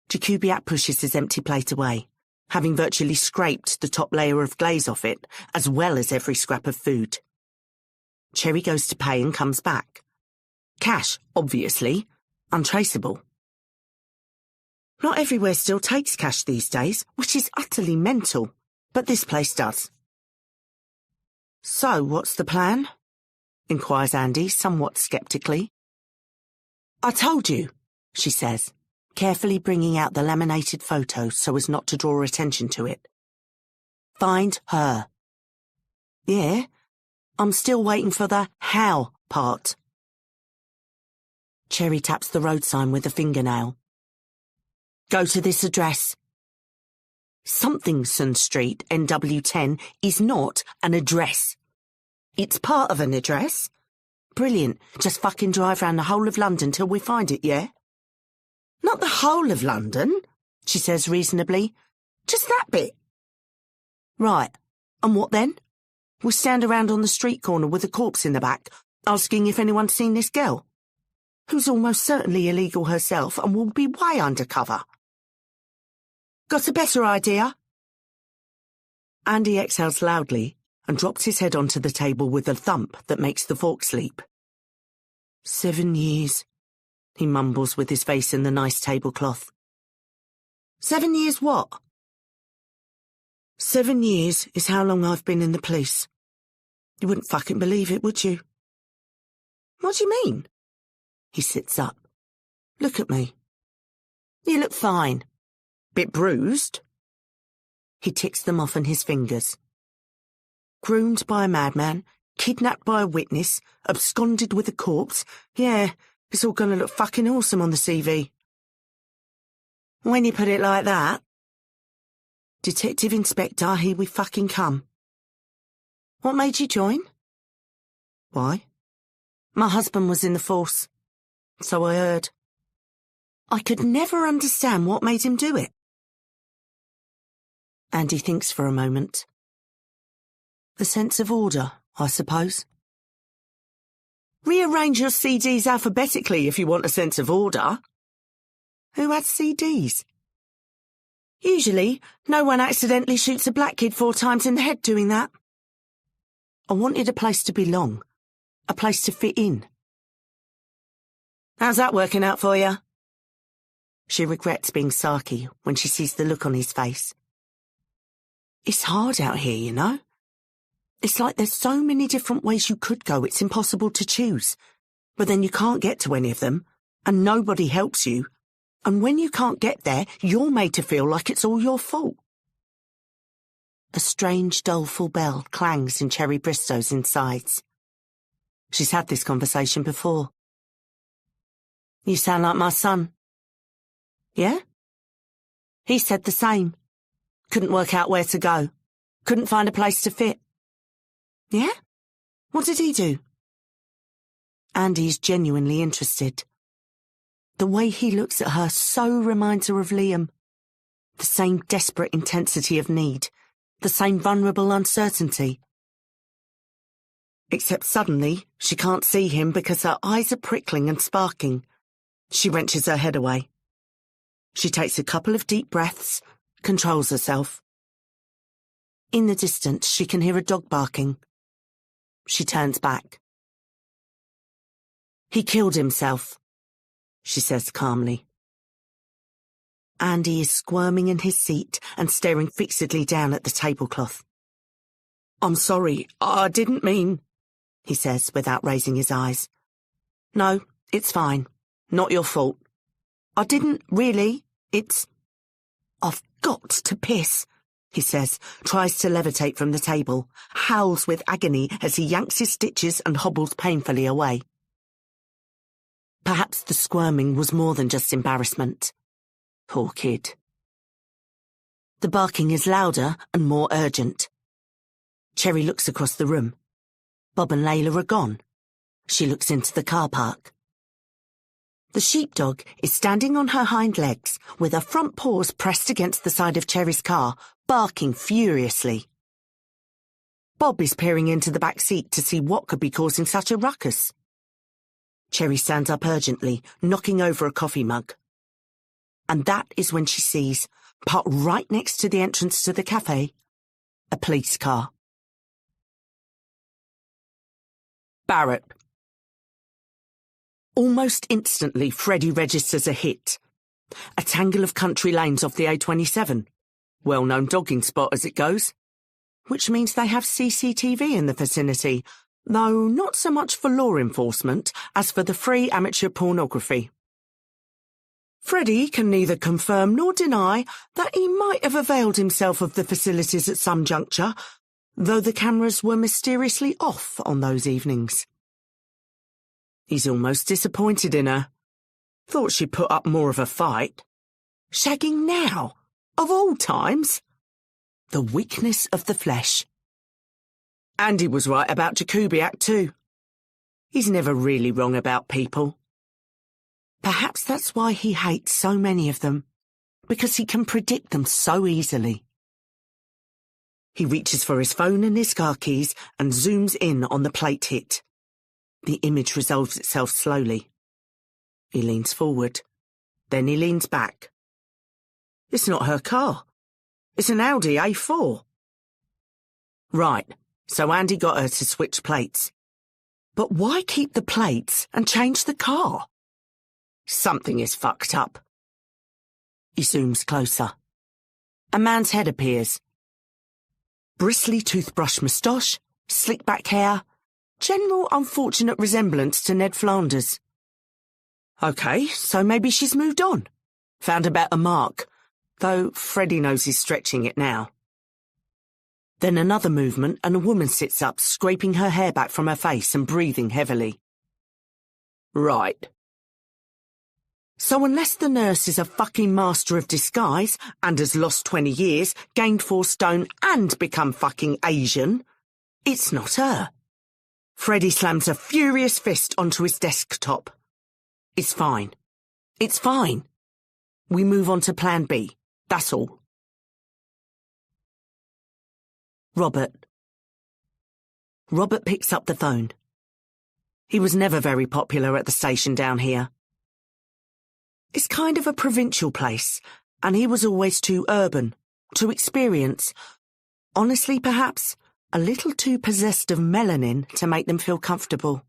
Jakubiak pushes his empty plate away, having virtually scraped the top layer of glaze off it, as well as every scrap of food. Cherry goes to pay and comes back. Cash, obviously, untraceable. Not everywhere still takes cash these days, which is utterly mental, but this place does. So, what's the plan? Inquires Andy, somewhat sceptically. I told you, she says, carefully bringing out the laminated photo so as not to draw attention to it. Find her. Yeah, I'm still waiting for the how part. Cherry taps the road sign with a fingernail. Go to this address. Somethingson Street, NW10, is not an address. It's part of an address. Brilliant. Just fucking drive round the whole of London till we find it, yeah? Not the whole of London, she says reasonably. Just that bit. Right. And what then? We'll stand around on the street corner with a corpse in the back, asking if anyone's seen this girl, who's almost certainly illegal herself and will be way undercover. Got a better idea? Andy exhales loudly and drops his head onto the table with a thump that makes the forks leap. 7 years, he mumbles with his face in the nice tablecloth. 7 years what? 7 years is how long I've been in the police. You wouldn't fucking believe it, would you? What do you mean? He sits up. Look at me. You look fine. Bit bruised. He ticks them off on his fingers. Groomed by a madman, kidnapped by a witness, absconded with a corpse. Yeah, it's all gonna look fucking awesome on the CV. When you put it like that. Detective Inspector, here we fucking come. What made you join? Why? My husband was in the force. So I heard. I could never understand what made him do it. Andy thinks for a moment. The sense of order, I suppose. Rearrange your CDs alphabetically if you want a sense of order. Who had CDs? Usually, no one accidentally shoots a black kid 4 times in the head doing that. I wanted a place to belong, a place to fit in. How's that working out for you? She regrets being sarky when she sees the look on his face. It's hard out here, you know? It's like there's so many different ways you could go, it's impossible to choose. But then you can't get to any of them, and nobody helps you. And when you can't get there, you're made to feel like it's all your fault. A strange, doleful bell clangs in Cherry Bristow's insides. She's had this conversation before. You sound like my son. Yeah? He said the same. Couldn't work out where to go. Couldn't find a place to fit. Yeah? What did he do? Andy's genuinely interested. The way he looks at her so reminds her of Liam. The same desperate intensity of need. The same vulnerable uncertainty. Except suddenly, she can't see him because her eyes are prickling and sparking. She wrenches her head away. She takes a couple of deep breaths, controls herself. In the distance, she can hear a dog barking. She turns back. He killed himself, she says calmly. Andy is squirming in his seat and staring fixedly down at the tablecloth. I'm sorry, I didn't mean, he says without raising his eyes. No, it's fine. Not your fault. I didn't really. I've got to piss, he says, tries to levitate from the table, howls with agony as he yanks his stitches and hobbles painfully away. Perhaps the squirming was more than just embarrassment. Poor kid. The barking is louder and more urgent. Cherry looks across the room. Bob and Layla are gone. She looks into the car park. The sheepdog is standing on her hind legs, with her front paws pressed against the side of Cherry's car, barking furiously. Bob is peering into the back seat to see what could be causing such a ruckus. Cherry stands up urgently, knocking over a coffee mug. And that is when she sees, parked right next to the entrance to the cafe, a police car. Barrett. Almost instantly, Freddie registers a hit. A tangle of country lanes off the A27. Well-known dogging spot as it goes. Which means they have CCTV in the vicinity, though not so much for law enforcement as for the free amateur pornography. Freddie can neither confirm nor deny that he might have availed himself of the facilities at some juncture, though the cameras were mysteriously off on those evenings. He's almost disappointed in her. Thought she'd put up more of a fight. Shagging now, of all times. The weakness of the flesh. Andy was right about Jakubiak too. He's never really wrong about people. Perhaps that's why he hates so many of them, because he can predict them so easily. He reaches for his phone and his car keys and zooms in on the plate hit. The image resolves itself slowly. He leans forward. Then he leans back. It's not her car. It's an Audi A4. Right, so Andy got her to switch plates. But why keep the plates and change the car? Something is fucked up. He zooms closer. A man's head appears. Bristly toothbrush moustache, slick back hair, general unfortunate resemblance to Ned Flanders. OK, so maybe she's moved on. Found a better mark, though Freddie knows he's stretching it now. Then another movement and a woman sits up, scraping her hair back from her face and breathing heavily. Right. So unless the nurse is a fucking master of disguise and has lost 20 years, gained 4 stone and become fucking Asian, it's not her. Freddie slams a furious fist onto his desktop. It's fine. It's fine. We move on to plan B. That's all. Robert. Robert picks up the phone. He was never very popular at the station down here. It's kind of a provincial place, and he was always too urban, too experienced. Honestly, perhaps, a little too possessed of melanin to make them feel comfortable.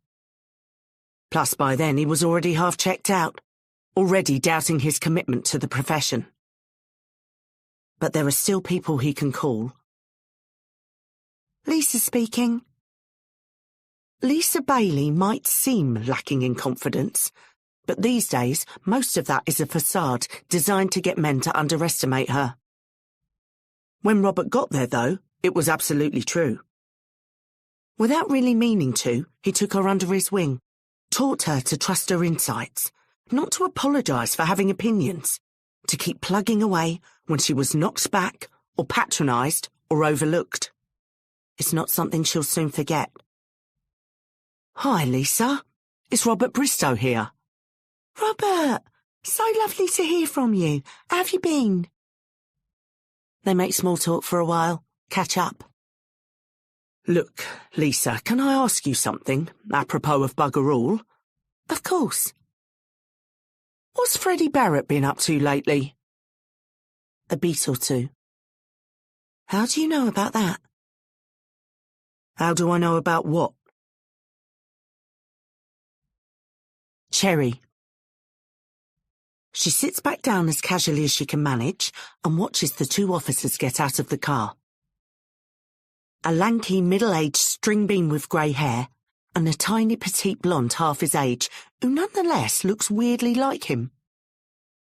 Plus, by then, he was already half checked out, already doubting his commitment to the profession. But there are still people he can call. Lisa speaking. Lisa Bailey might seem lacking in confidence, but these days, most of that is a facade designed to get men to underestimate her. When Robert got there, though, it was absolutely true. Without really meaning to, he took her under his wing, taught her to trust her insights, not to apologise for having opinions, to keep plugging away when she was knocked back or patronised or overlooked. It's not something she'll soon forget. Hi, Lisa. It's Robert Bristow here. Robert, so lovely to hear from you. How have you been? They make small talk for a while, catch up. Look, Lisa, can I ask you something, apropos of bugger all? Of course. What's Freddie Barrett been up to lately? A beat or two. How do you know about that? How do I know about what? Cherry. She sits back down as casually as she can manage and watches the 2 officers get out of the car. A lanky, middle-aged string bean with grey hair and a tiny petite blonde half his age who nonetheless looks weirdly like him.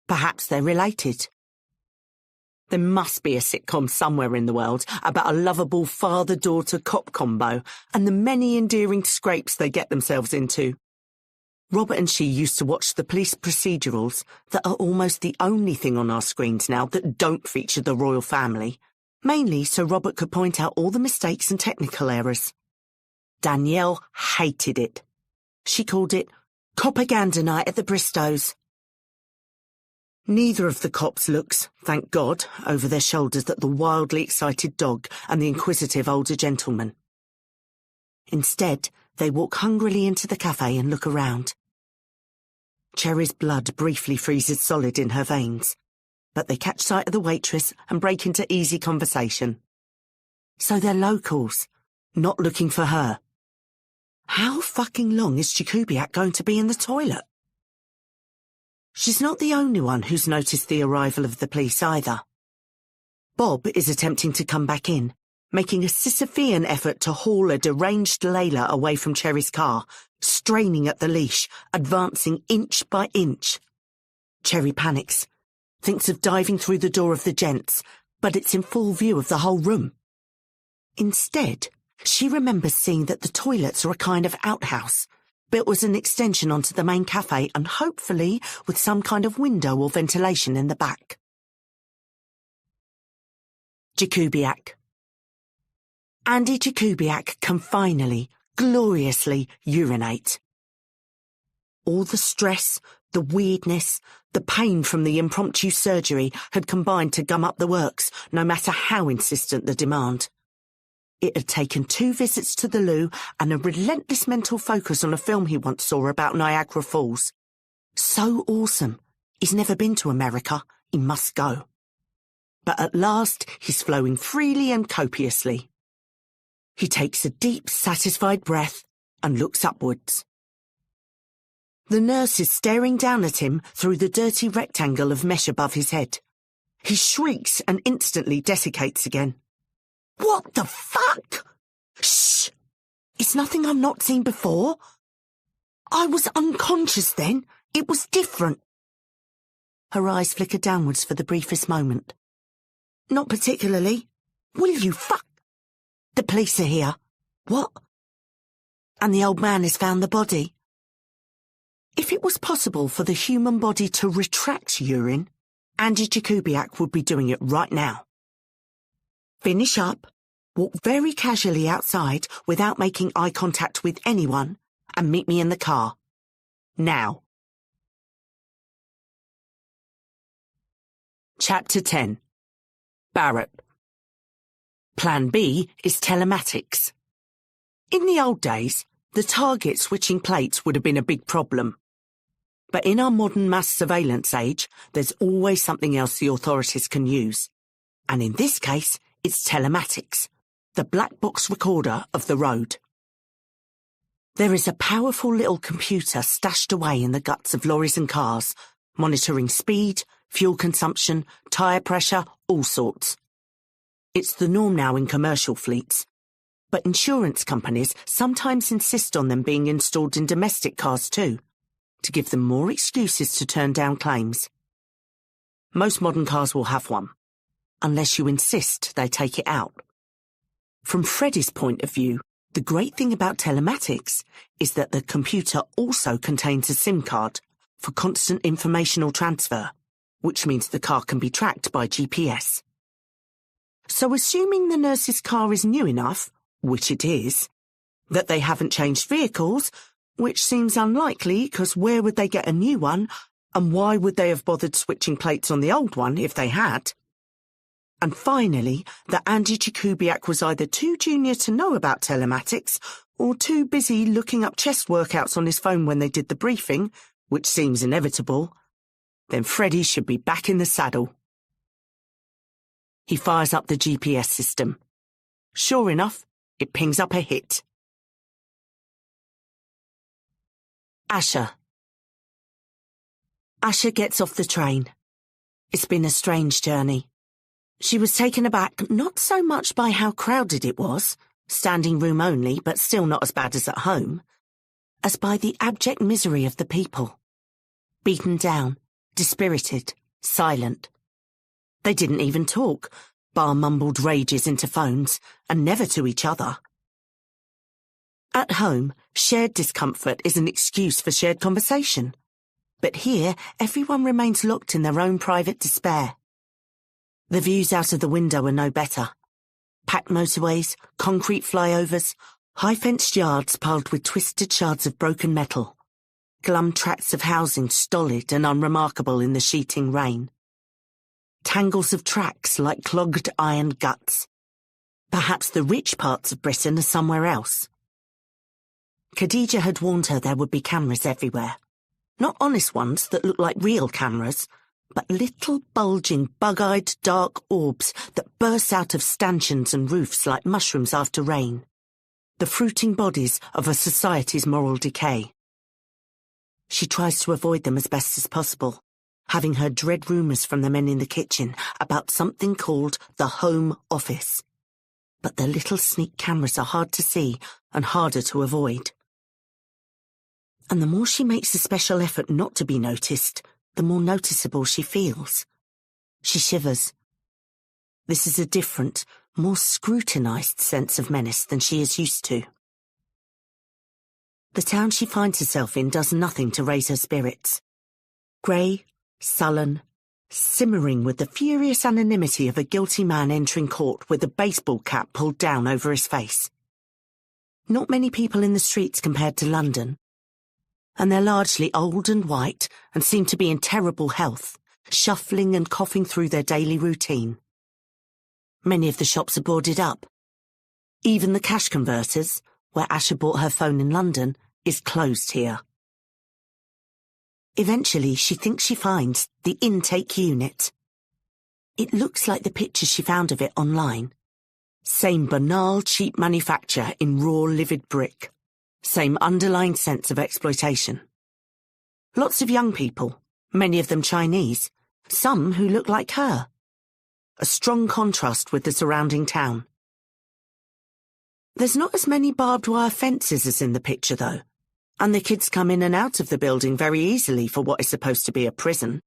Perhaps they're related. There must be a sitcom somewhere in the world about a lovable father-daughter cop combo and the many endearing scrapes they get themselves into. Robert and she used to watch the police procedurals that are almost the only thing on our screens now that don't feature the royal family, mainly so Robert could point out all the mistakes and technical errors. Danielle hated it. She called it Copaganda Night at the Bristows. Neither of the cops looks, thank God, over their shoulders at the wildly excited dog and the inquisitive older gentleman. Instead, they walk hungrily into the cafe and look around. Cherry's blood briefly freezes solid in her veins, but they catch sight of the waitress and break into easy conversation. So they're locals, not looking for her. How fucking long is Jakubiak going to be in the toilet? She's not the only one who's noticed the arrival of the police either. Bob is attempting to come back in, making a Sisyphean effort to haul a deranged Layla away from Cherry's car, straining at the leash, advancing inch by inch. Cherry panics, thinks of diving through the door of the gents, but it's in full view of the whole room. Instead, she remembers seeing that the toilets are a kind of outhouse, built as an extension onto the main cafe and hopefully with some kind of window or ventilation in the back. Jakubiak. Andy Jakubiak can finally, gloriously urinate. All the stress, the weirdness, the pain from the impromptu surgery had combined to gum up the works, no matter how insistent the demand. It had taken 2 visits to the loo and a relentless mental focus on a film he once saw about Niagara Falls. So awesome. He's never been to America. He must go. But at last, he's flowing freely and copiously. He takes a deep, satisfied breath and looks upwards. The nurse is staring down at him through the dirty rectangle of mesh above his head. He shrieks and instantly desiccates again. What the fuck? Shh! It's nothing I've not seen before. I was unconscious then. It was different. Her eyes flicker downwards for the briefest moment. Not particularly. Will you fuck? The police are here. What? And the old man has found the body. If it was possible for the human body to retract urine, Andy Jakubiak would be doing it right now. Finish up, walk very casually outside without making eye contact with anyone, and meet me in the car. Now. Chapter 10. Barrett. Plan B is telematics. In the old days, the target switching plates would have been a big problem. But in our modern mass surveillance age, there's always something else the authorities can use. And in this case, it's telematics, the black box recorder of the road. There is a powerful little computer stashed away in the guts of lorries and cars, monitoring speed, fuel consumption, tyre pressure, all sorts. It's the norm now in commercial fleets, but insurance companies sometimes insist on them being installed in domestic cars too, to give them more excuses to turn down claims. Most modern cars will have one, unless you insist they take it out. From Freddie's point of view, the great thing about telematics is that the computer also contains a SIM card for constant informational transfer, which means the car can be tracked by GPS. So assuming the nurse's car is new enough, which it is, that they haven't changed vehicles, which seems unlikely because where would they get a new one, and why would they have bothered switching plates on the old one if they had? And finally, that Andy Jakubiak was either too junior to know about telematics or too busy looking up chest workouts on his phone when they did the briefing, which seems inevitable, then Freddie should be back in the saddle. He fires up the GPS system. Sure enough, it pings up a hit. Asher. Asher gets off the train. It's been a strange journey. She was taken aback not so much by how crowded it was, standing room only but still not as bad as at home, as by the abject misery of the people. Beaten down, dispirited, silent. They didn't even talk, bar mumbled rages into phones, and never to each other. At home, shared discomfort is an excuse for shared conversation. But here, everyone remains locked in their own private despair. The views out of the window are no better. Packed motorways, concrete flyovers, high-fenced yards piled with twisted shards of broken metal. Glum tracts of housing stolid and unremarkable in the sheeting rain. Tangles of tracks like clogged iron guts. Perhaps the rich parts of Britain are somewhere else. Khadija had warned her there would be cameras everywhere. Not honest ones that look like real cameras, but little bulging, bug-eyed dark orbs that burst out of stanchions and roofs like mushrooms after rain. The fruiting bodies of a society's moral decay. She tries to avoid them as best as possible, having heard dread rumours from the men in the kitchen about something called the Home Office. But the little sneak cameras are hard to see and harder to avoid. And the more she makes a special effort not to be noticed, the more noticeable she feels. She shivers. This is a different, more scrutinised sense of menace than she is used to. The town she finds herself in does nothing to raise her spirits. Grey, sullen, simmering with the furious anonymity of a guilty man entering court with a baseball cap pulled down over his face. Not many people in the streets compared to London, and they're largely old and white and seem to be in terrible health, shuffling and coughing through their daily routine. Many of the shops are boarded up. Even the cash converters, where Asher bought her phone in London, is closed here. Eventually, she thinks she finds the intake unit. It looks like the pictures she found of it online. Same banal, cheap manufacture in raw, livid brick. Same underlying sense of exploitation. Lots of young people, many of them Chinese, some who look like her. A strong contrast with the surrounding town. There's not as many barbed wire fences as in the picture, though, and the kids come in and out of the building very easily for what is supposed to be a prison.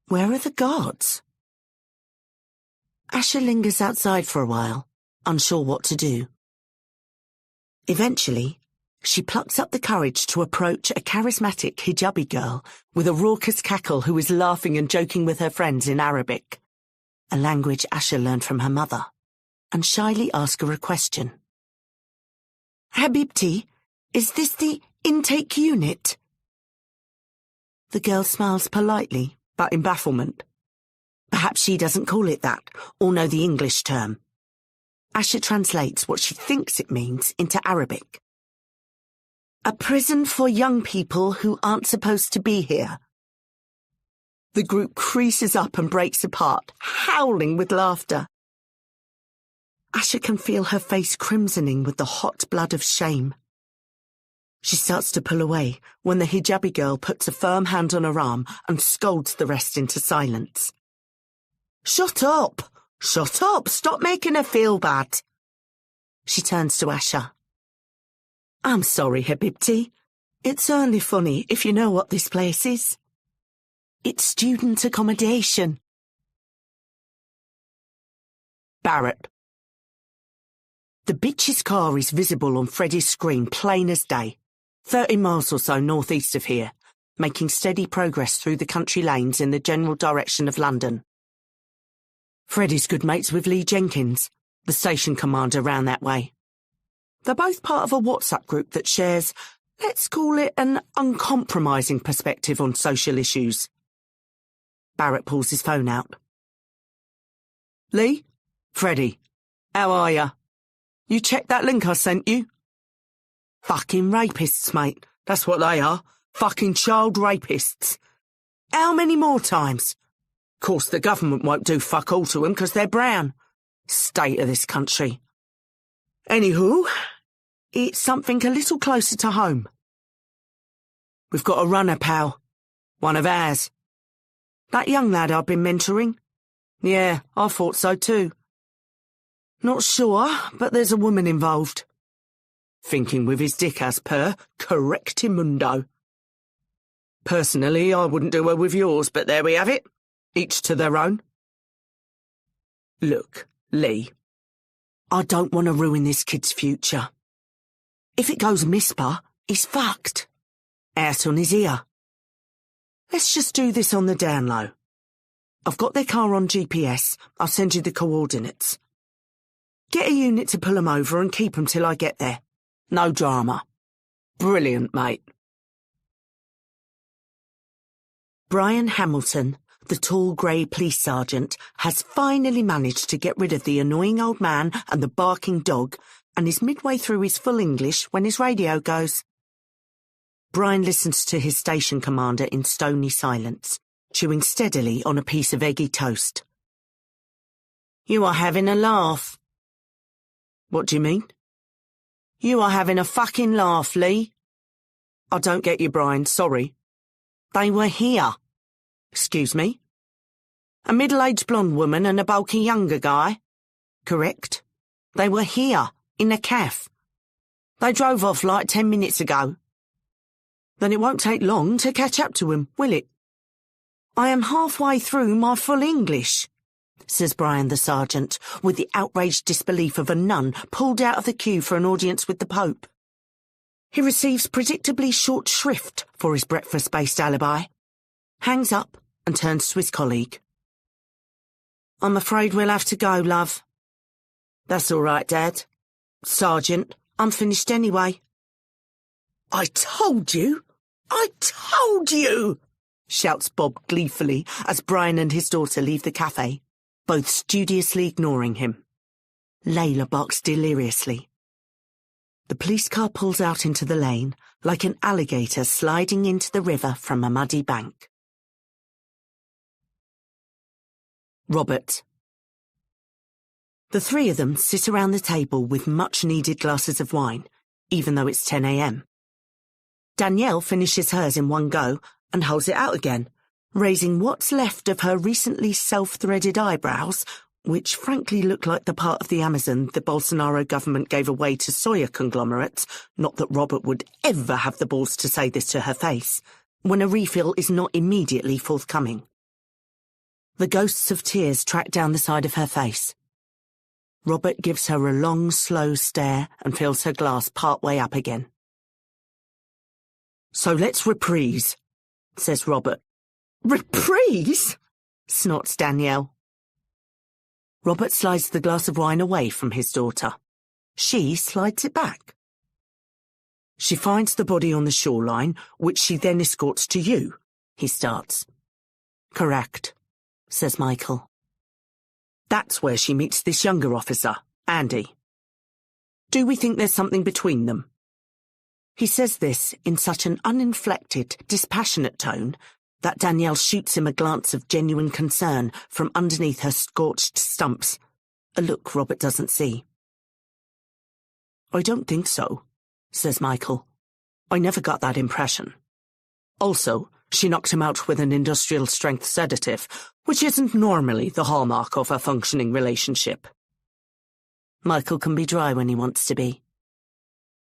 Where are the guards? Asher lingers outside for a while, unsure what to do. Eventually, She plucks up the courage to approach a charismatic hijabi girl with a raucous cackle who is laughing and joking with her friends in Arabic, a language Asha learned from her mother, and shyly ask her a question. Habibti, is this the intake unit? The girl smiles politely, but in bafflement. Perhaps she doesn't call it that, or know the English term. Asha translates what she thinks it means into Arabic. A prison for young people who aren't supposed to be here. The group creases up and breaks apart, howling with laughter. Asha can feel her face crimsoning with the hot blood of shame. She starts to pull away when the hijabi girl puts a firm hand on her arm and scolds the rest into silence. Shut up! Shut up! Stop making her feel bad! She turns to Asha. I'm sorry, Habibti. It's only funny if you know what this place is. It's student accommodation. Barrett. The bitch's car is visible on Freddie's screen plain as day, 30 miles or so northeast of here, making steady progress through the country lanes in the general direction of London. Freddie's good mates with Lee Jenkins, the station commander round that way. They're both part of a WhatsApp group that shares, let's call it, an uncompromising perspective on social issues. Barrett pulls his phone out. Lee? Freddie. How are ya? You checked that link I sent you? Fucking rapists, mate. That's what they are. Fucking child rapists. How many more times? Of course, the government won't do fuck all to them because they're brown. State of this country. Anywho, it's something a little closer to home. We've got a runner, pal. One of ours. That young lad I've been mentoring. Yeah, I thought so too. Not sure, but there's a woman involved. Thinking with his dick as per, correctimundo. Personally, I wouldn't do her with yours, but there we have it. Each to their own. Look, Lee, I don't want to ruin this kid's future. If it goes mispa, he's fucked. Out on his ear. Let's just do this on the down low. I've got their car on GPS. I'll send you the coordinates. Get a unit to pull 'em over and keep 'em till I get there. No drama. Brilliant, mate. Brian Hamilton, the tall grey police sergeant, has finally managed to get rid of the annoying old man and the barking dog and is midway through his full English when his radio goes. Brian listens to his station commander in stony silence, chewing steadily on a piece of eggy toast. You are having a laugh. What do you mean? You are having a fucking laugh, Lee. I don't get you, Brian, sorry. They were here. Excuse me? A middle-aged blonde woman and a bulky younger guy? Correct. They were here, in a cafe. They drove off like 10 minutes ago. Then it won't take long to catch up to him, will it? I am halfway through my full English, says Brian the sergeant, with the outraged disbelief of a nun pulled out of the queue for an audience with the Pope. He receives predictably short shrift for his breakfast-based alibi, hangs up and turns to his colleague. I'm afraid we'll have to go, love. That's all right, Dad. Sergeant, I'm finished anyway. I told you! I told you! Shouts Bob gleefully as Brian and his daughter leave the cafe, both studiously ignoring him. Layla barks deliriously. The police car pulls out into the lane like an alligator sliding into the river from a muddy bank. Robert. The three of them sit around the table with much-needed glasses of wine, even though it's 10 a.m. Danielle finishes hers in one go and holds it out again, raising what's left of her recently self-threaded eyebrows, which frankly look like the part of the Amazon the Bolsonaro government gave away to soya conglomerates, not that Robert would ever have the balls to say this to her face, when a refill is not immediately forthcoming. The ghosts of tears track down the side of her face. Robert gives her a long, slow stare and fills her glass part way up again. So let's reprise, says Robert. Reprise? Snorts Danielle. Robert slides the glass of wine away from his daughter. She slides it back. She finds the body on the shoreline, which she then escorts to you, he starts. Correct, says Michael. That's where she meets this younger officer, Andy. Do we think there's something between them? He says this in such an uninflected, dispassionate tone that Danielle shoots him a glance of genuine concern from underneath her scorched stumps, a look Robert doesn't see. I don't think so, says Michael. I never got that impression. Also, she knocked him out with an industrial-strength sedative, which isn't normally the hallmark of a functioning relationship. Michael can be dry when he wants to be.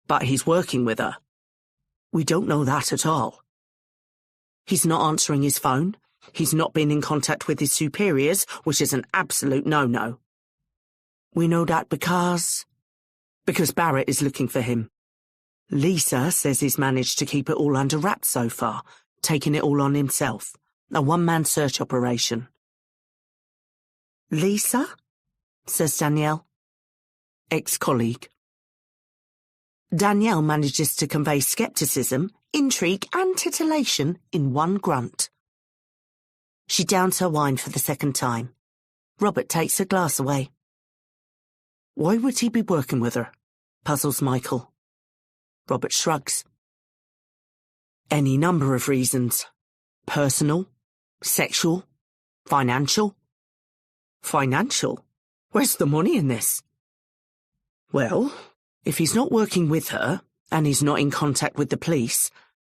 But he's working with her. We don't know that at all. He's not answering his phone. He's not been in contact with his superiors, which is an absolute no-no. We know that because Barrett is looking for him. Lisa says he's managed to keep it all under wraps so far, taking it all on himself. A one-man search operation. Lisa? Says Danielle. Ex-colleague. Danielle manages to convey scepticism, intrigue and titillation in one grunt. She downs her wine for the second time. Robert takes her glass away. Why would he be working with her? Puzzles Michael. Robert shrugs. Any number of reasons. Personal, sexual, financial. Financial? Where's the money in this? Well, if he's not working with her, and he's not in contact with the police,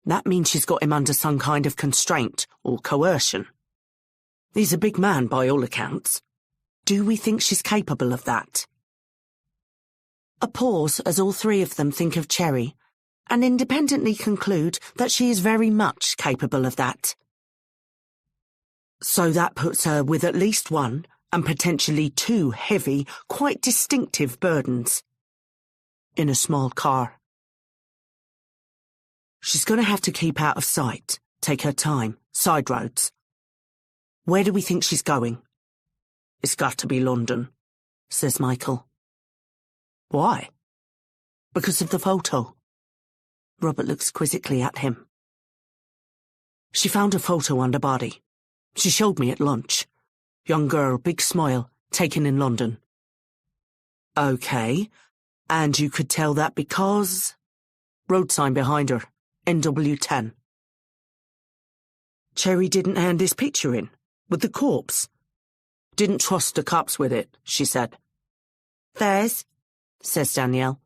that means she's got him under some kind of constraint or coercion. He's a big man by all accounts. Do we think she's capable of that? A pause as all three of them think of Cherry, and independently conclude that she is very much capable of that. So that puts her with at least one, and potentially two heavy, quite distinctive burdens. In a small car. She's going to have to keep out of sight, take her time, side roads. Where do we think she's going? It's got to be London, says Michael. Why? Because of the photo. Robert looks quizzically at him. She found a photo on the body. She showed me at lunch. Young girl, big smile, taken in London. Okay, and you could tell that because... Road sign behind her, NW10. Cherry didn't hand this picture in, with the corpse. Didn't trust the cops with it, she said. Theirs, says Danielle.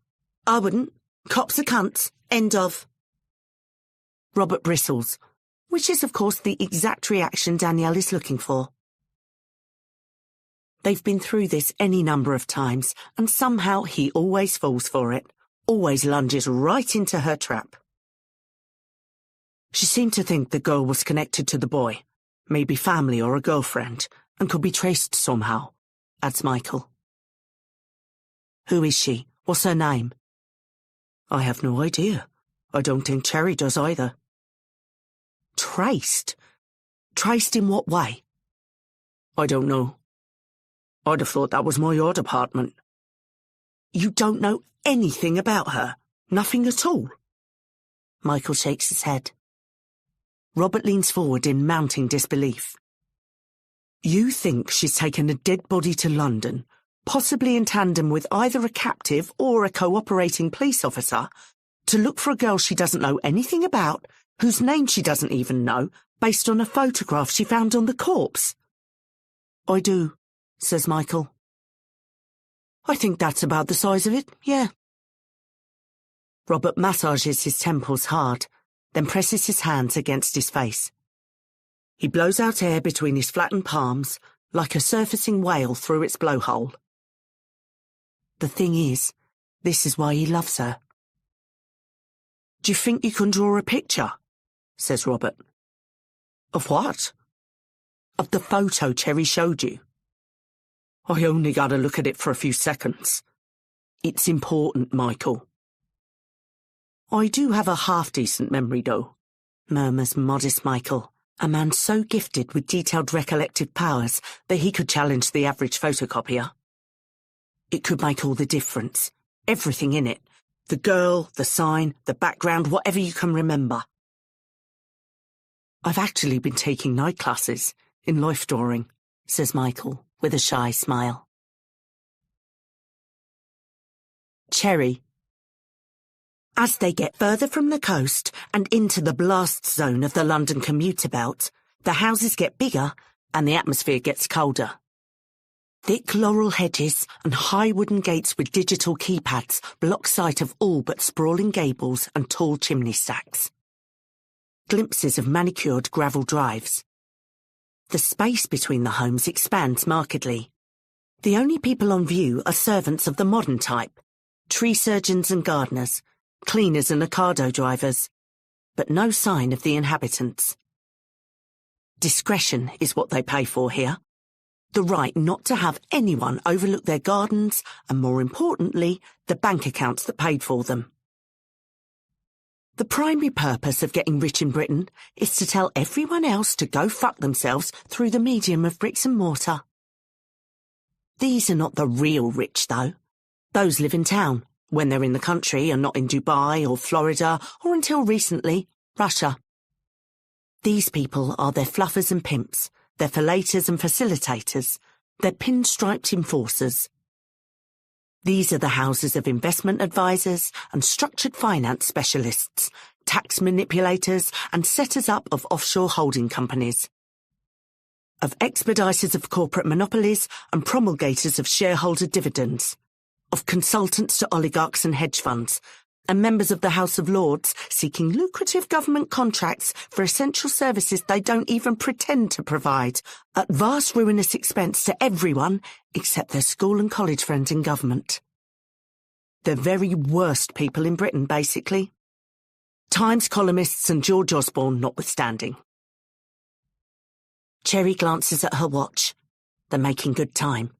I wouldn't. Cops are cunts. End of. Robert bristles, which is of course the exact reaction Danielle is looking for. They've been through this any number of times, and somehow he always falls for it, always lunges right into her trap. She seemed to think the girl was connected to the boy, maybe family or a girlfriend, and could be traced somehow, adds Michael. Who is she? What's her name? I have no idea. I don't think Cherry does either. Traced? Traced in what way? I don't know. I'd have thought that was my odd department. You don't know anything about her? Nothing at all? Michael shakes his head. Robert leans forward in mounting disbelief. You think she's taken a dead body to London, possibly in tandem with either a captive or a cooperating police officer, to look for a girl she doesn't know anything about, whose name she doesn't even know, based on a photograph she found on the corpse? I do, says Michael. I think that's about the size of it, yeah. Robert massages his temples hard, then presses his hands against his face. He blows out air between his flattened palms, like a surfacing whale through its blowhole. The thing is, this is why he loves her. Do you think you can draw a picture? Says Robert. Of what? Of the photo Cherry showed you. I only got to look at it for a few seconds. It's important, Michael. I do have a half-decent memory, though, murmurs modest Michael, a man so gifted with detailed recollective powers that he could challenge the average photocopier. It could make all the difference. Everything in it. The girl, the sign, the background, whatever you can remember. I've actually been taking night classes in life drawing, says Michael with a shy smile. Cherry. As they get further from the coast and into the blast zone of the London commuter belt, the houses get bigger and the atmosphere gets colder. Thick laurel hedges and high wooden gates with digital keypads block sight of all but sprawling gables and tall chimney stacks. Glimpses of manicured gravel drives. The space between the homes expands markedly. The only people on view are servants of the modern type, tree surgeons and gardeners, cleaners and Ocado drivers, but no sign of the inhabitants. Discretion is what they pay for here. The right not to have anyone overlook their gardens and, more importantly, the bank accounts that paid for them. The primary purpose of getting rich in Britain is to tell everyone else to go fuck themselves through the medium of bricks and mortar. These are not the real rich, though. Those live in town, when they're in the country and not in Dubai or Florida or, until recently, Russia. These people are their fluffers and pimps, their fillators and facilitators, their pinstriped enforcers. These are the houses of investment advisors and structured finance specialists, tax manipulators and setters up of offshore holding companies, of expediters of corporate monopolies and promulgators of shareholder dividends, of consultants to oligarchs and hedge funds, and members of the House of Lords seeking lucrative government contracts for essential services they don't even pretend to provide, at vast ruinous expense to everyone except their school and college friends in government. The very worst people in Britain, basically. Times columnists and George Osborne notwithstanding. Cherry glances at her watch. They're making good time.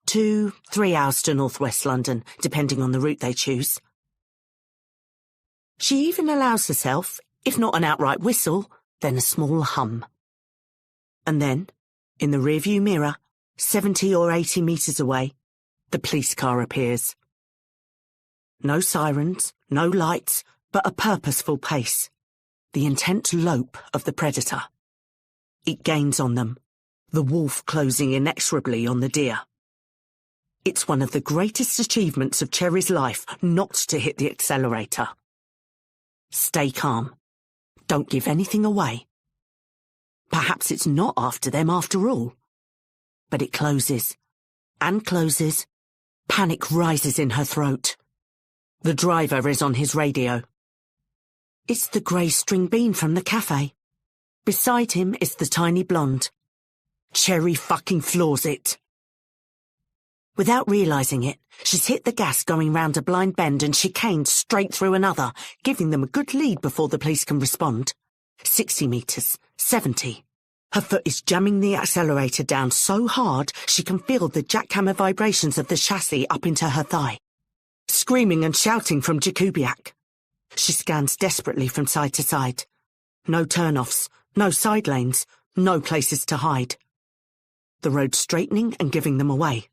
2-3 hours to northwest London, depending on the route they choose. She even allows herself, if not an outright whistle, then a small hum. And then, in the rearview mirror, 70 or 80 metres away, the police car appears. No sirens, no lights, but a purposeful pace. The intent lope of the predator. It gains on them, the wolf closing inexorably on the deer. It's one of the greatest achievements of Cherry's life not to hit the accelerator. Stay calm. Don't give anything away. Perhaps it's not after them after all. But it closes. And closes. Panic rises in her throat. The driver is on his radio. It's the grey string bean from the cafe. Beside him is the tiny blonde. Cherry fucking floors it. Without realising it, she's hit the gas going round a blind bend and chicaned straight through another, giving them a good lead before the police can respond. 60 metres, 70. Her foot is jamming the accelerator down so hard she can feel the jackhammer vibrations of the chassis up into her thigh. Screaming and shouting from Jakubiak. She scans desperately from side to side. No turn-offs, no side lanes, no places to hide. The road straightening and giving them away.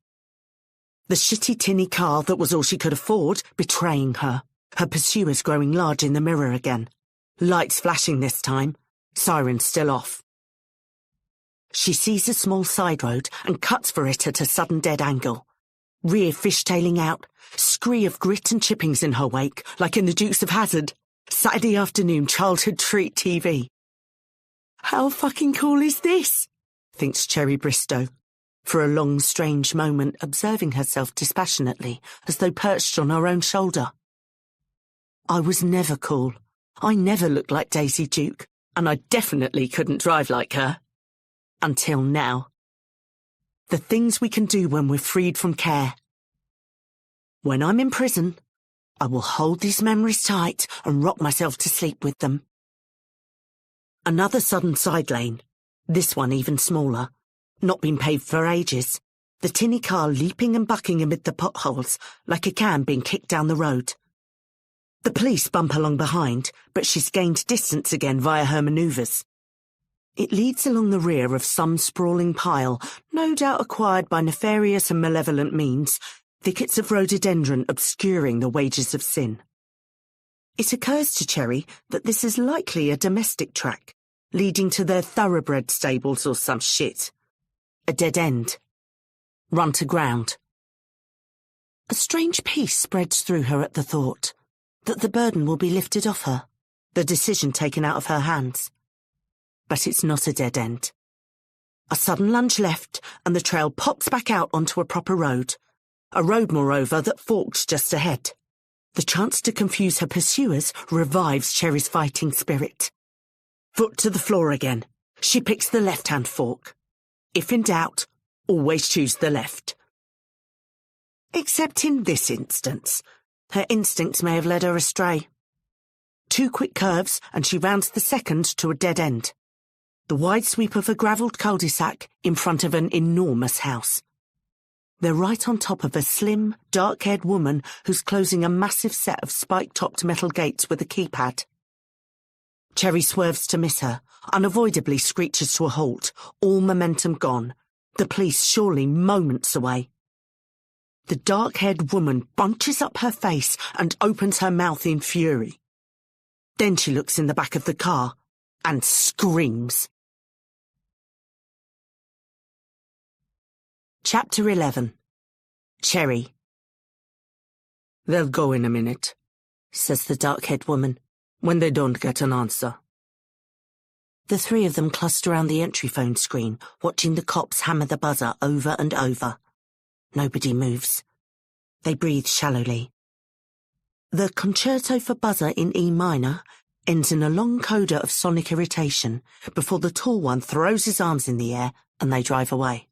The shitty tinny car that was all she could afford betraying her, her pursuers growing large in the mirror again. Lights flashing this time, sirens still off. She sees a small side road and cuts for it at a sudden dead angle. Rear fishtailing out, scree of grit and chippings in her wake, like in the Dukes of Hazzard. Saturday afternoon childhood treat TV. How fucking cool is this? Thinks Cherry Bristow, for a long, strange moment observing herself dispassionately, as though perched on her own shoulder. I was never cool. I never looked like Daisy Duke, and I definitely couldn't drive like her. Until now. The things we can do when we're freed from care. When I'm in prison, I will hold these memories tight and rock myself to sleep with them. Another sudden side lane, this one even smaller, not been paved for ages, the tinny car leaping and bucking amid the potholes like a can being kicked down the road. The police bump along behind, but she's gained distance again via her manoeuvres. It leads along the rear of some sprawling pile, no doubt acquired by nefarious and malevolent means, thickets of rhododendron obscuring the wages of sin. It occurs to Cherry that this is likely a domestic track, leading to their thoroughbred stables or some shit. A dead end. Run to ground. A strange peace spreads through her at the thought that the burden will be lifted off her, the decision taken out of her hands. But it's not a dead end. A sudden lunge left, and the trail pops back out onto a proper road. A road, moreover, that forks just ahead. The chance to confuse her pursuers revives Cherry's fighting spirit. Foot to the floor again. She picks the left-hand fork. If in doubt, always choose the left. Except in this instance, her instincts may have led her astray. 2 quick curves, and she rounds the second to a dead end. The wide sweep of a gravelled cul-de-sac in front of an enormous house. They're right on top of a slim, dark-haired woman who's closing a massive set of spike-topped metal gates with a keypad. Cherry swerves to miss her, unavoidably screeches to a halt, all momentum gone, the police surely moments away. The dark-haired woman bunches up her face and opens her mouth in fury. Then she looks in the back of the car and screams. Chapter 11. Cherry. "They'll go in a minute," says the dark-haired woman, "when they don't get an answer." The 3 of them cluster around the entry phone screen, watching the cops hammer the buzzer over and over. Nobody moves. They breathe shallowly. The concerto for buzzer in E minor ends in a long coda of sonic irritation before the tall one throws his arms in the air and they drive away.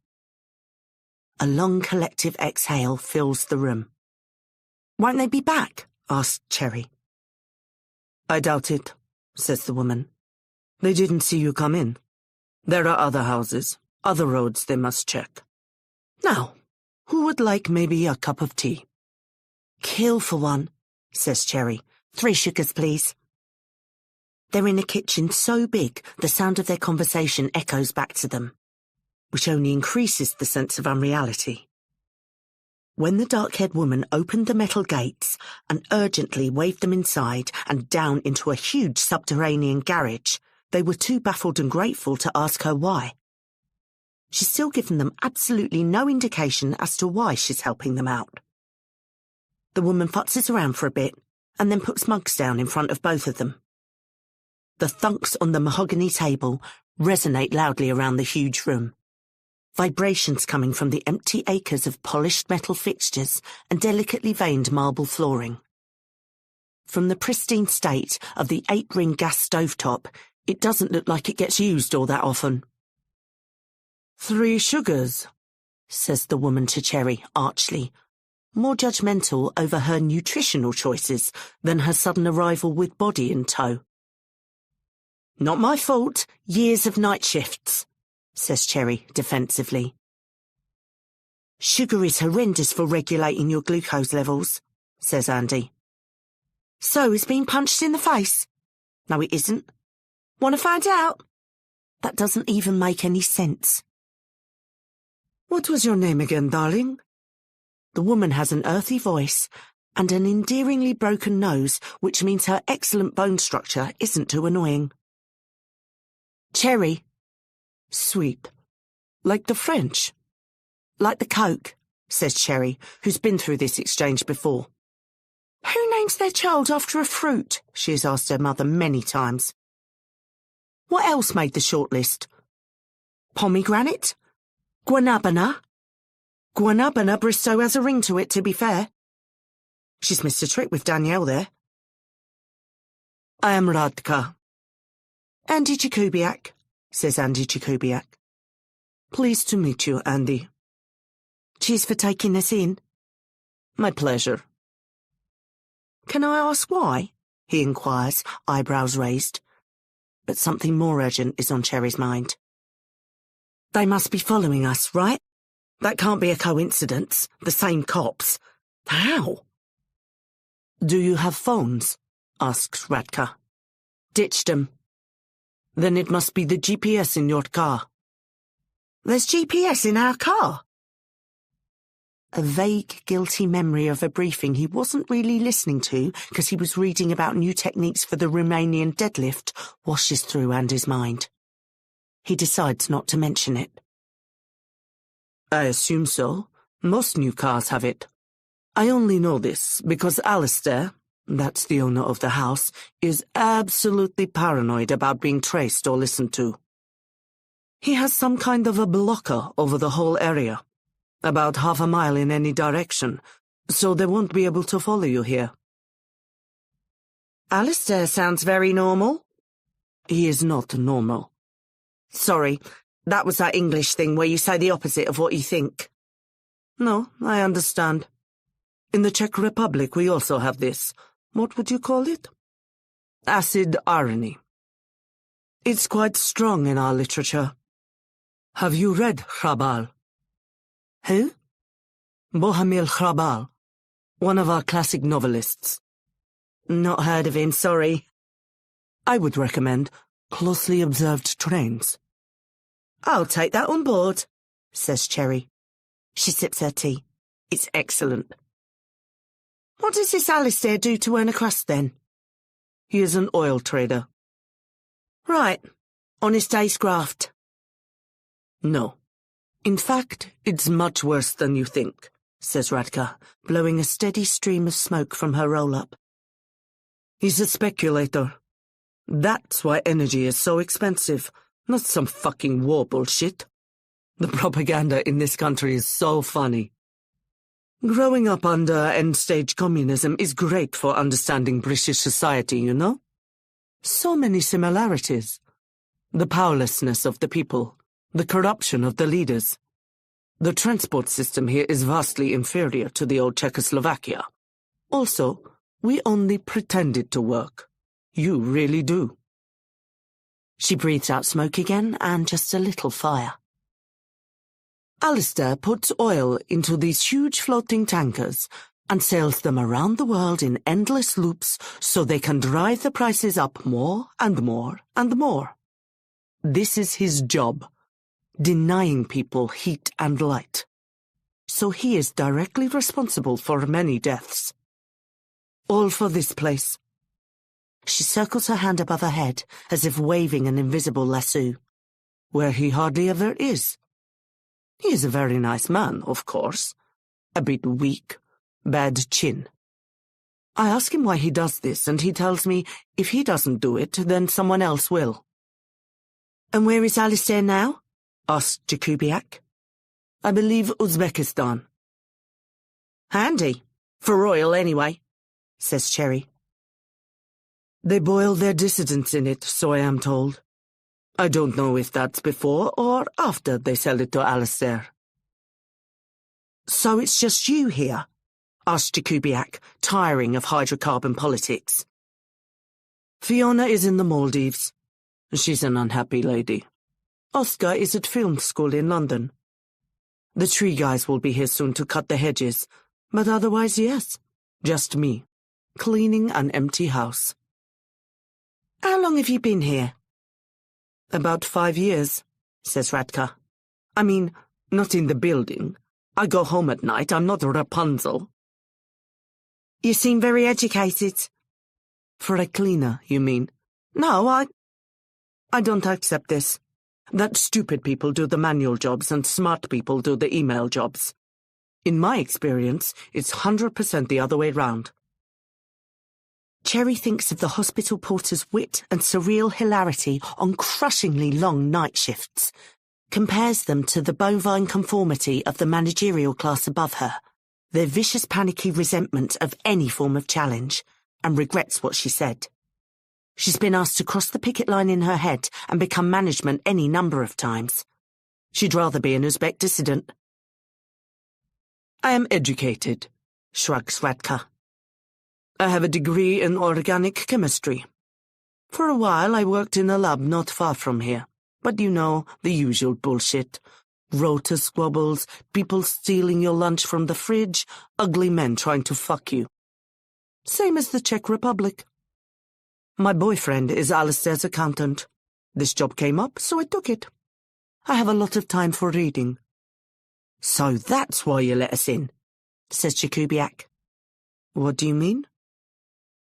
A long collective exhale fills the room. "Won't they be back?" asked Cherry. "I doubt it," says the woman. "They didn't see you come in. There are other houses, other roads they must check. Now, who would like maybe a cup of tea?" "Kill for one," says Cherry. 3 sugars, please." They're in a kitchen so big the sound of their conversation echoes back to them, which only increases the sense of unreality. When the dark-haired woman opened the metal gates and urgently waved them inside and down into a huge subterranean garage, they were too baffled and grateful to ask her why. She's still given them absolutely no indication as to why she's helping them out. The woman futzes around for a bit and then puts mugs down in front of both of them. The thunks on the mahogany table resonate loudly around the huge room. Vibrations coming from the empty acres of polished metal fixtures and delicately veined marble flooring. From the pristine state of the 8-ring gas stovetop, it doesn't look like it gets used all that often. 3 sugars, says the woman to Cherry archly, more judgmental over her nutritional choices than her sudden arrival with body in tow. "Not my fault, years of night shifts," says Cherry defensively. "Sugar is horrendous for regulating your glucose levels," says Andy. "So is being punched in the face?" "No, it isn't." "Want to find out?" That doesn't even make any sense. "What was your name again, darling?" The woman has an earthy voice and an endearingly broken nose, which means her excellent bone structure isn't too annoying. "Cherry." "Sweet. Like the French?" "Like the Coke," says Cherry, who's been through this exchange before. "Who names their child after a fruit?" she has asked her mother many times. "What else made the shortlist?" "Pomegranate? Guanabana? Guanabana Bristow has a ring to it, to be fair." She's missed a trick with Danielle there. "I am Radka." "Andy Jakubiak," says Andy Jakubiak. "Pleased to meet you, Andy." "Cheers for taking us in." "My pleasure." "Can I ask why?" he inquires, eyebrows raised. But something more urgent is on Cherry's mind. "They must be following us, right? That can't be a coincidence. The same cops. How?" Do you have phones? Asks Radka. Ditched them. Then it must be the GPS in your car. There's GPS in our car? A vague, guilty memory of a briefing he wasn't really listening to because he was reading about new techniques for the Romanian deadlift washes through Andy's mind. He decides not to mention it. I assume so. Most new cars have it. I only know this because Alistair, that's the owner of the house, is absolutely paranoid about being traced or listened to. He has some kind of a blocker over the whole area, about half a mile in any direction, so they won't be able to follow you here. Alistair sounds very normal. He is not normal. Sorry, that was that English thing where you say the opposite of what you think. No, I understand. In the Czech Republic we also have this. What would you call it? Acid irony. It's quite strong in our literature. Have you read Hrabal? Who? Bohumil Hrabal, one of our classic novelists. Not heard of him, sorry. I would recommend Closely Observed Trains. I'll take that on board, says Cherry. She sips her tea. It's excellent. What does this Alistair do to earn a crust, then? He is an oil trader. Right. Honest day's graft. No. In fact, it's much worse than you think, says Radka, blowing a steady stream of smoke from her roll-up. He's a speculator. That's why energy is so expensive, not some fucking war bullshit. The propaganda in this country is so funny. Growing up under end-stage communism is great for understanding British society, you know? So many similarities. The powerlessness of the people, the corruption of the leaders. The transport system here is vastly inferior to the old Czechoslovakia. Also, we only pretended to work. You really do. She breathes out smoke again and just a little fire. Alistair puts oil into these huge floating tankers and sails them around the world in endless loops so they can drive the prices up more and more and more. This is his job, denying people heat and light. So he is directly responsible for many deaths. All for this place. She circles her hand above her head as if waving an invisible lasso, where he hardly ever is. He is a very nice man, of course. A bit weak, bad chin. I ask him why he does this, and he tells me if he doesn't do it, then someone else will. And where is Alistair now? Asked Jakubiak. I believe Uzbekistan. Handy. For oil, anyway, says Cherry. They boil their dissidents in it, so I am told. I don't know if that's before or after they sell it to Alistair. So it's just you here? Asked Jakubiak, tiring of hydrocarbon politics. Fiona is in the Maldives. She's an unhappy lady. Oscar is at film school in London. The tree guys will be here soon to cut the hedges, but otherwise, yes, just me, cleaning an empty house. How long have you been here? About 5 years, says Radka. I mean, not in the building. I go home at night. I'm not Rapunzel. You seem very educated. For a cleaner, you mean? No, I don't accept this. That stupid people do the manual jobs and smart people do the email jobs. In my experience, it's 100% the other way round. Cherry thinks of the hospital porter's wit and surreal hilarity on crushingly long night shifts, compares them to the bovine conformity of the managerial class above her, their vicious panicky resentment of any form of challenge, and regrets what she said. She's been asked to cross the picket line in her head and become management any number of times. She'd rather be an Uzbek dissident. I am educated, shrugs Radka. I have a degree in organic chemistry. For a while I worked in a lab not far from here, but you know, the usual bullshit. Rota squabbles, people stealing your lunch from the fridge, ugly men trying to fuck you. Same as the Czech Republic. My boyfriend is Alistair's accountant. This job came up, so I took it. I have a lot of time for reading. So that's why you let us in, says Jakubiak. What do you mean?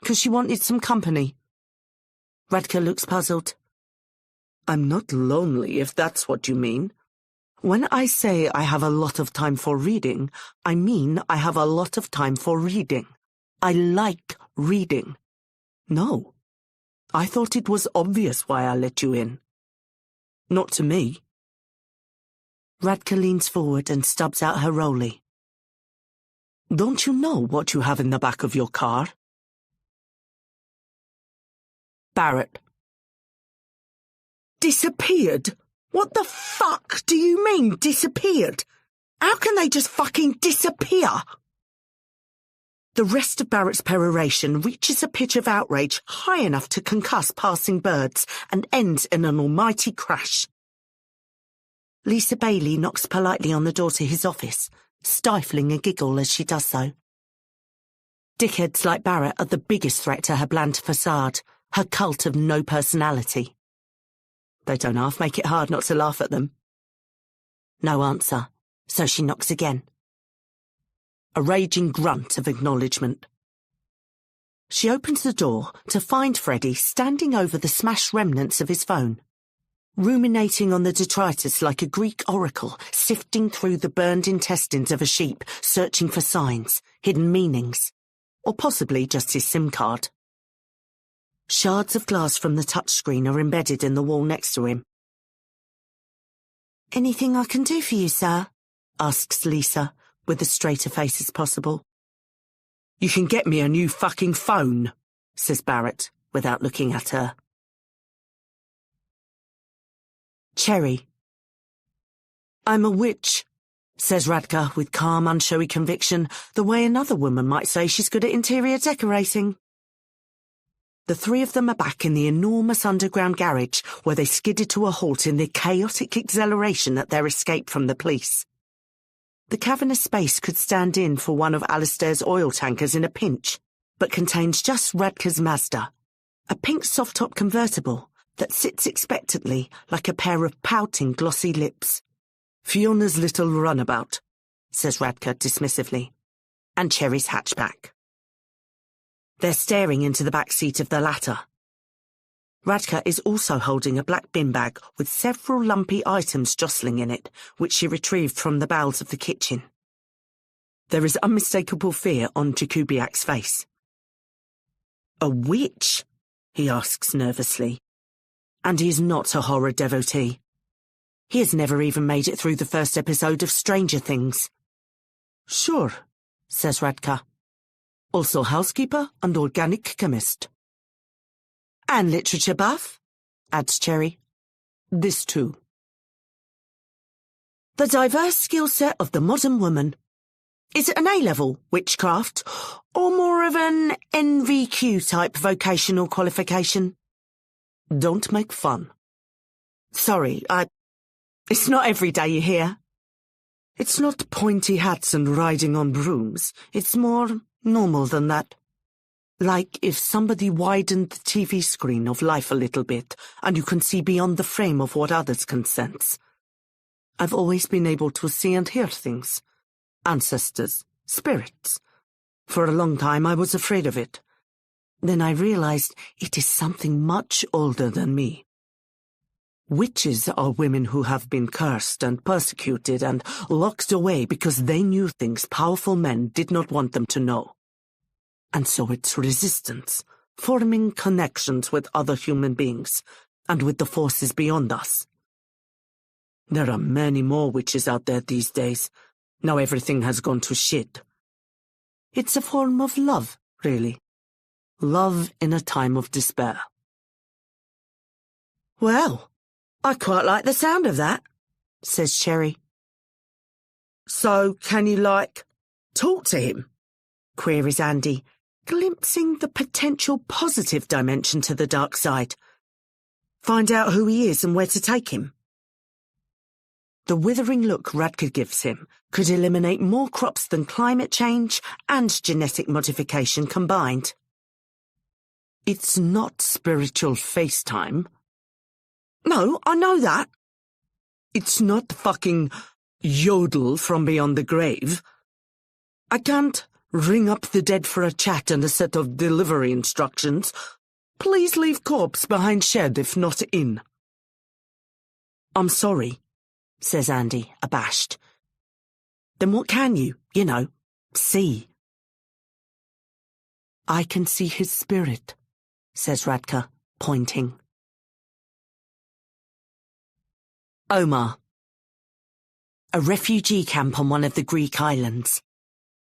'Cause she wanted some company. Radka looks puzzled. I'm not lonely, if that's what you mean. When I say I have a lot of time for reading, I mean I have a lot of time for reading. I like reading. No. I thought it was obvious why I let you in. Not to me. Radka leans forward and stubs out her rollie. Don't you know what you have in the back of your car? Barrett. Disappeared? What the fuck do you mean, disappeared? How can they just fucking disappear? The rest of Barrett's peroration reaches a pitch of outrage high enough to concuss passing birds and ends in an almighty crash. Lisa Bailey knocks politely on the door to his office, stifling a giggle as she does so. Dickheads like Barrett are the biggest threat to her bland facade, her cult of no personality. They don't half make it hard not to laugh at them. No answer, so she knocks again. A raging grunt of acknowledgement. She opens the door to find Freddie standing over the smashed remnants of his phone, ruminating on the detritus like a Greek oracle, sifting through the burned intestines of a sheep, searching for signs, hidden meanings, or possibly just his SIM card. Shards of glass from the touchscreen are embedded in the wall next to him. Anything I can do for you, sir? Asks Lisa, with as straight a face as possible. You can get me a new fucking phone, says Barrett, without looking at her. Cherry. I'm a witch, says Radka with calm, unshowy conviction, the way another woman might say she's good at interior decorating. The three of them are back in the enormous underground garage where they skidded to a halt in their chaotic exhilaration at their escape from the police. The cavernous space could stand in for one of Alistair's oil tankers in a pinch, but contains just Radka's Mazda, a pink soft-top convertible that sits expectantly like a pair of pouting glossy lips. Fiona's little runabout, says Radka dismissively, and Cherry's hatchback. They're staring into the back seat of the latter. Radka is also holding a black bin bag with several lumpy items jostling in it, which she retrieved from the bowels of the kitchen. There is unmistakable fear on Jakubiak's face. A witch? He asks nervously. And he is not a horror devotee. He has never even made it through the first episode of Stranger Things. Sure, says Radka. Also housekeeper and organic chemist. And literature buff, adds Cherry. This too. The diverse skill set of the modern woman. Is it an A-level witchcraft, or more of an NVQ type vocational qualification? Don't make fun. Sorry, it's not every day you hear. It's not pointy hats and riding on brooms. It's more normal than that. Like if somebody widened the TV screen of life a little bit and you can see beyond the frame of what others can sense. I've always been able to see and hear things. Ancestors, spirits. For a long time I was afraid of it. Then I realized it is something much older than me. Witches are women who have been cursed and persecuted and locked away because they knew things powerful men did not want them to know. And so it's resistance, forming connections with other human beings, and with the forces beyond us. There are many more witches out there these days. Now everything has gone to shit. It's a form of love, really. Love in a time of despair. Well, I quite like the sound of that, says Cherry. So can you, talk to him? Queries Andy, glimpsing the potential positive dimension to the dark side. Find out who he is and where to take him. The withering look Radka gives him could eliminate more crops than climate change and genetic modification combined. It's not spiritual FaceTime. No, I know that. It's not fucking yodel from beyond the grave. I can't ring up the dead for a chat and a set of delivery instructions. Please leave corpse behind shed if not in. I'm sorry, says Andy, abashed. Then what can you, see? I can see his spirit, says Radka, pointing. Omar. A refugee camp on one of the Greek islands.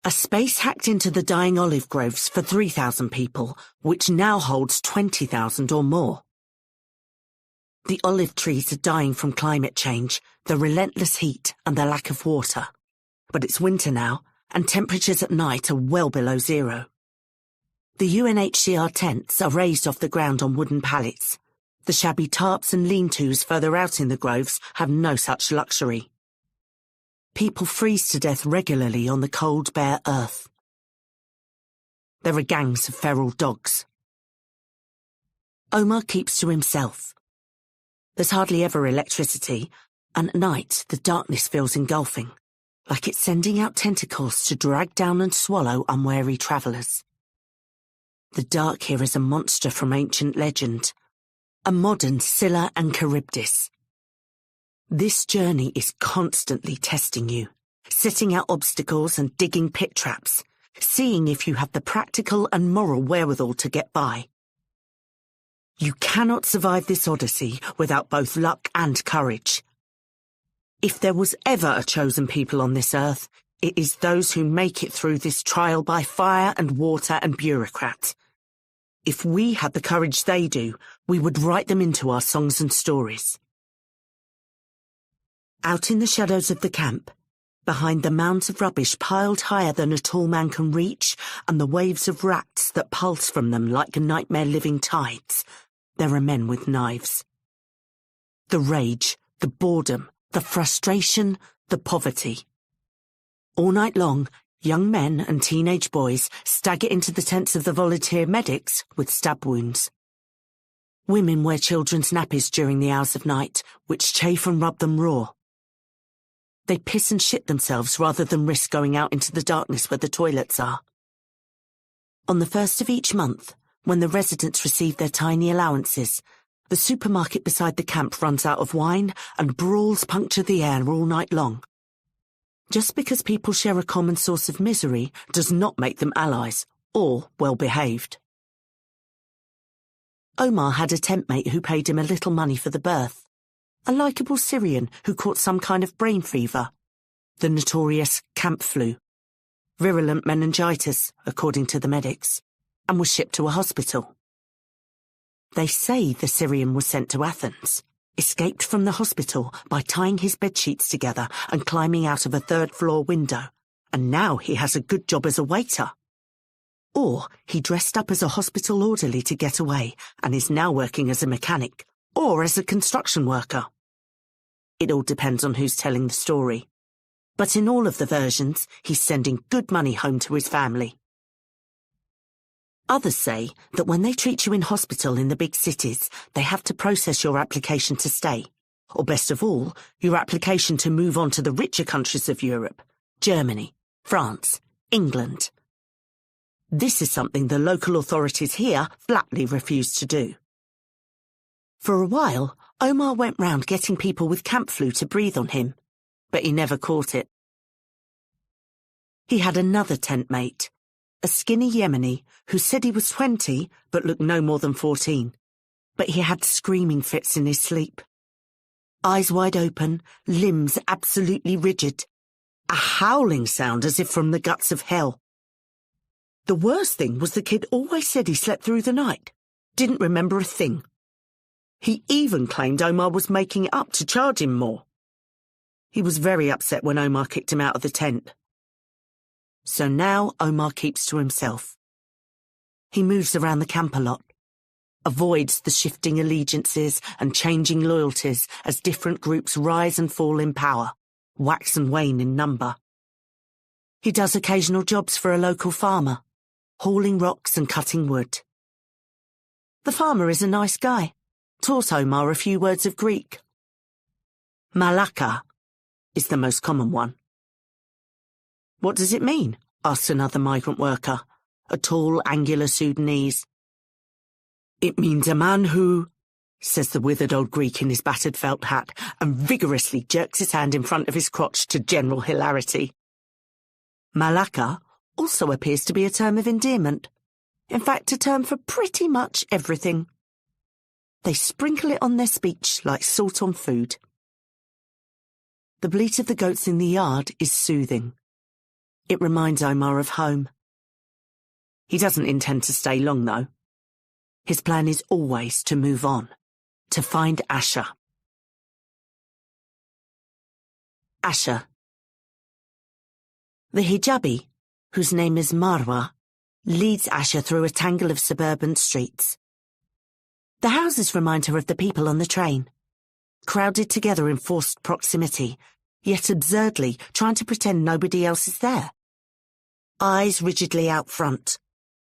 A space hacked into the dying olive groves for 3,000 people, which now holds 20,000 or more. The olive trees are dying from climate change, the relentless heat and the lack of water. But it's winter now, and temperatures at night are well below zero. The UNHCR tents are raised off the ground on wooden pallets. The shabby tarps and lean-tos further out in the groves have no such luxury. People freeze to death regularly on the cold, bare earth. There are gangs of feral dogs. Omar keeps to himself. There's hardly ever electricity, and at night the darkness feels engulfing, like it's sending out tentacles to drag down and swallow unwary travellers. The dark here is a monster from ancient legend, a modern Scylla and Charybdis. This journey is constantly testing you, setting out obstacles and digging pit traps, seeing if you have the practical and moral wherewithal to get by. You cannot survive this odyssey without both luck and courage. If there was ever a chosen people on this earth, it is those who make it through this trial by fire and water and bureaucrat. If we had the courage they do, we would write them into our songs and stories. Out in the shadows of the camp, behind the mounds of rubbish piled higher than a tall man can reach and the waves of rats that pulse from them like nightmare living tides, there are men with knives. The rage, the boredom, the frustration, the poverty. All night long, young men and teenage boys stagger into the tents of the volunteer medics with stab wounds. Women wear children's nappies during the hours of night, which chafe and rub them raw. They piss and shit themselves rather than risk going out into the darkness where the toilets are. On the 1st of each month, when the residents receive their tiny allowances, the supermarket beside the camp runs out of wine and brawls puncture the air all night long. Just because people share a common source of misery does not make them allies or well-behaved. Omar had a tent mate who paid him a little money for the birth. A likeable Syrian who caught some kind of brain fever, the notorious camp flu, virulent meningitis, according to the medics, and was shipped to a hospital. They say the Syrian was sent to Athens, escaped from the hospital by tying his bedsheets together and climbing out of a third-floor window, and now he has a good job as a waiter. Or he dressed up as a hospital orderly to get away and is now working as a mechanic, or as a construction worker. It all depends on who's telling the story. But in all of the versions, he's sending good money home to his family. Others say that when they treat you in hospital in the big cities, they have to process your application to stay, or best of all, your application to move on to the richer countries of Europe, Germany, France, England. This is something the local authorities here flatly refuse to do. For a while, Omar went round getting people with camp flu to breathe on him, but he never caught it. He had another tent mate, a skinny Yemeni who said he was 20 but looked no more than 14, but he had screaming fits in his sleep. Eyes wide open, limbs absolutely rigid, a howling sound as if from the guts of hell. The worst thing was the kid always said he slept through the night, didn't remember a thing. He even claimed Omar was making it up to charge him more. He was very upset when Omar kicked him out of the tent. So now Omar keeps to himself. He moves around the camp a lot. avoids the shifting allegiances and changing loyalties as different groups rise and fall in power, wax and wane in number. He does occasional jobs for a local farmer, hauling rocks and cutting wood. The farmer is a nice guy, taught Omar a few words of Greek. Malaka is the most common one. What does it mean? Asks another migrant worker, a tall, angular Sudanese. It means a man who, says the withered old Greek in his battered felt hat, and vigorously jerks his hand in front of his crotch to general hilarity. Malaka also appears to be a term of endearment. In fact, a term for pretty much everything. They sprinkle it on their speech like salt on food. The bleat of the goats in the yard is soothing. It reminds Omar of home. He doesn't intend to stay long, though. His plan is always to move on, to find Asha. Asha. The hijabi, whose name is Marwa, leads Asha through a tangle of suburban streets. The houses remind her of the people on the train, crowded together in forced proximity, yet absurdly trying to pretend nobody else is there. Eyes rigidly out front,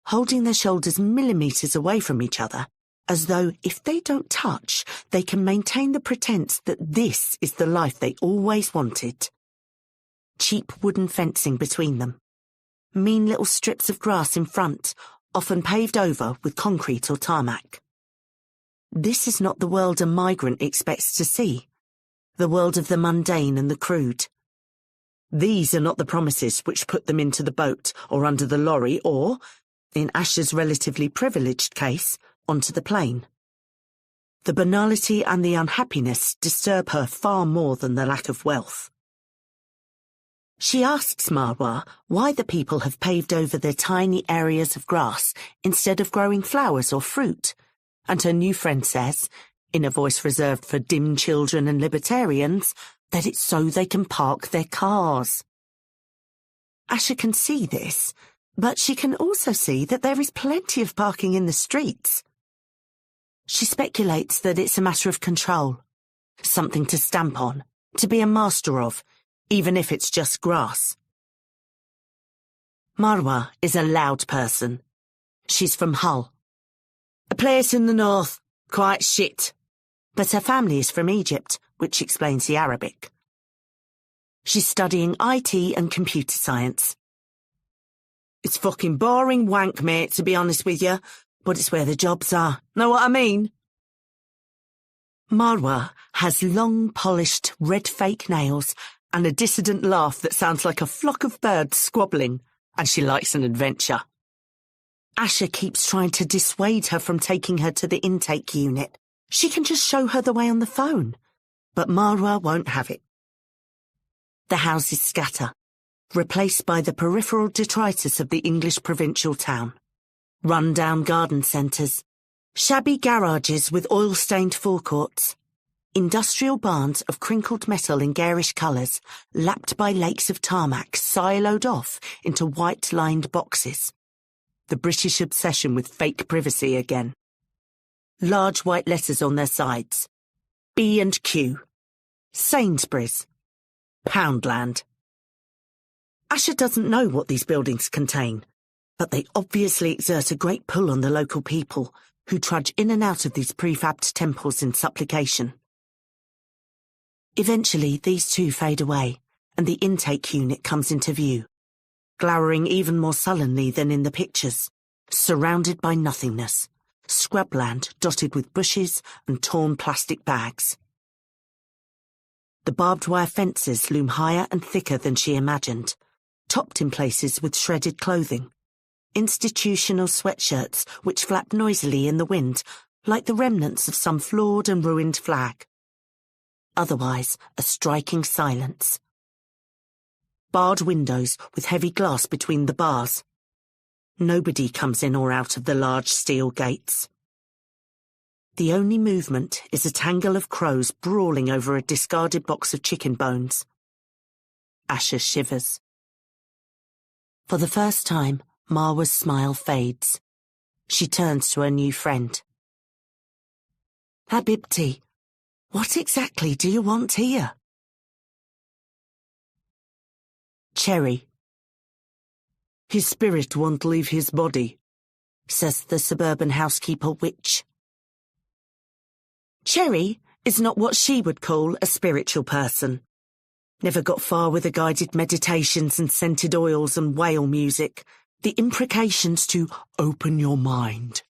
holding their shoulders millimetres away from each other, as though if they don't touch, they can maintain the pretense that this is the life they always wanted. Cheap wooden fencing between them. Mean little strips of grass in front, often paved over with concrete or tarmac. This is not the world a migrant expects to see. The world of the mundane and the crude. These are not the promises which put them into the boat or under the lorry or, in Asha's relatively privileged case, onto the plane. The banality and the unhappiness disturb her far more than the lack of wealth. She asks Marwa why the people have paved over their tiny areas of grass instead of growing flowers or fruit, and her new friend says, in a voice reserved for dim children and libertarians, that it's so they can park their cars. Asha can see this, but she can also see that there is plenty of parking in the streets. She speculates that it's a matter of control, something to stamp on, to be a master of, even if it's just grass. Marwa is a loud person. She's from Hull. A place in the north, quite shit. But her family is from Egypt, which explains the Arabic. She's studying IT and computer science. It's fucking boring wank, mate, to be honest with you, but it's where the jobs are. Know what I mean? Marwa has long, polished, red fake nails and a dissident laugh that sounds like a flock of birds squabbling, and she likes an adventure. Asha keeps trying to dissuade her from taking her to the intake unit. She can just show her the way on the phone, but Marwa won't have it. The houses scatter, replaced by the peripheral detritus of the English provincial town. Run-down garden centres, shabby garages with oil-stained forecourts, industrial barns of crinkled metal in garish colours, lapped by lakes of tarmac siloed off into white-lined boxes. The British obsession with fake privacy again. Large white letters on their sides. B&Q. Sainsbury's. Poundland. Asha doesn't know what these buildings contain, but they obviously exert a great pull on the local people, who trudge in and out of these prefabbed temples in supplication. Eventually, these too fade away, and the intake unit comes into view, glowering even more sullenly than in the pictures, surrounded by nothingness. Scrubland dotted with bushes and torn plastic bags. The barbed wire fences loom higher and thicker than she imagined, topped in places with shredded clothing, institutional sweatshirts which flap noisily in the wind like the remnants of some flawed and ruined flag. Otherwise, a striking silence. Barred windows with heavy glass between the bars. Nobody comes in or out of the large steel gates. The only movement is a tangle of crows brawling over a discarded box of chicken bones. Asha shivers. For the first time, Marwa's smile fades. She turns to her new friend. Habibti, what exactly do you want here? Cherry. His spirit won't leave his body, says the suburban housekeeper witch. Cherry is not what she would call a spiritual person. Never got far with the guided meditations and scented oils and whale music, the imprecations to open your mind.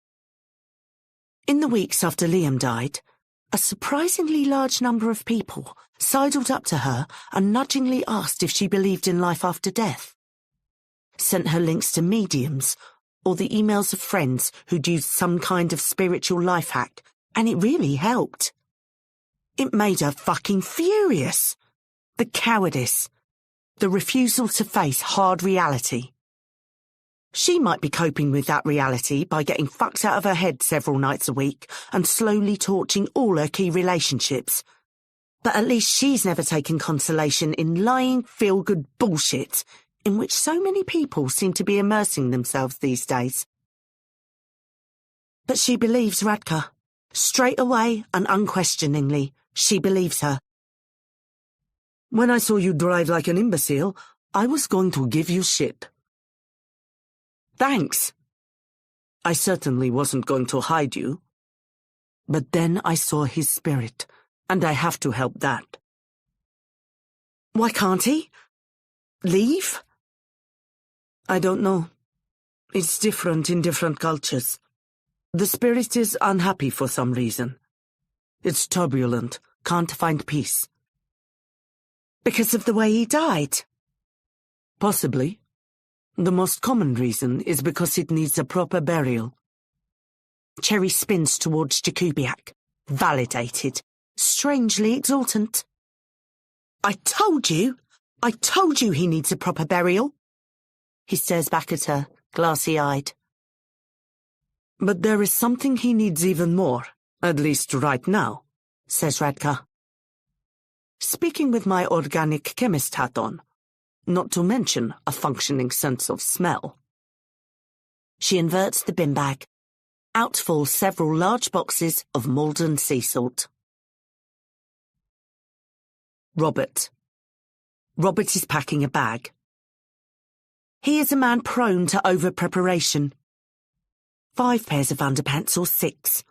In the weeks after Liam died, a surprisingly large number of people sidled up to her and nudgingly asked if she believed in life after death. Sent her links to mediums or the emails of friends who'd used some kind of spiritual life hack, and it really helped. It made her fucking furious. The cowardice. The refusal to face hard reality. She might be coping with that reality by getting fucked out of her head several nights a week and slowly torching all her key relationships. But at least she's never taken consolation in lying, feel-good bullshit in which so many people seem to be immersing themselves these days. But she believes Radka. Straight away and unquestioningly, she believes her. When I saw you drive like an imbecile, I was going to give you shit. Thanks. I certainly wasn't going to hide you. But then I saw his spirit, and I have to help that. Why can't he? Leave? I don't know. It's different in different cultures. The spirit is unhappy for some reason. It's turbulent, can't find peace. Because of the way he died? Possibly. The most common reason is because it needs a proper burial. Cherry spins towards Jakubiak, validated, strangely exultant. I told you he needs a proper burial. He stares back at her, glassy-eyed. But there is something he needs even more, at least right now, says Radka. Speaking with my organic chemist hat on, not to mention a functioning sense of smell. She inverts the bin bag. Out fall several large boxes of Malden sea salt. Robert. Robert is packing a bag. He is a man prone to over-preparation. 5 pairs of underpants or 6.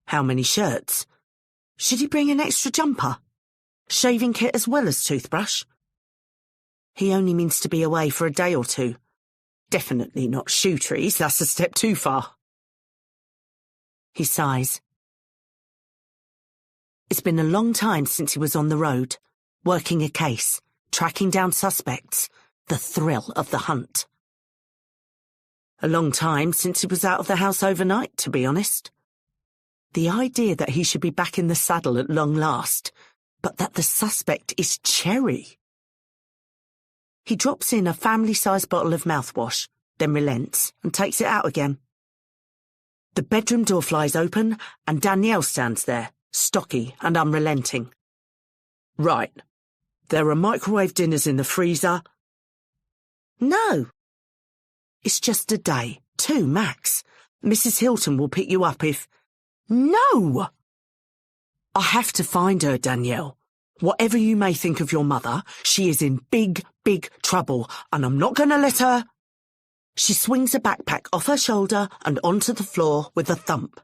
How many shirts? Should he bring an extra jumper? Shaving kit as well as toothbrush? He only means to be away for a day or 2. Definitely not shoe trees, that's a step too far. He sighs. It's been a long time since he was on the road, working a case, tracking down suspects, the thrill of the hunt. A long time since he was out of the house overnight, to be honest. The idea that he should be back in the saddle at long last, but that the suspect is Cherry. He drops in a family-sized bottle of mouthwash, then relents and takes it out again. The bedroom door flies open and Danielle stands there, stocky and unrelenting. Right. There are microwave dinners in the freezer. No. It's just a day, 2 max. Mrs. Hilton will pick you up if... No! I have to find her, Danielle. Whatever you may think of your mother, she is in big, big trouble, and I'm not going to let her... She swings a backpack off her shoulder and onto the floor with a thump.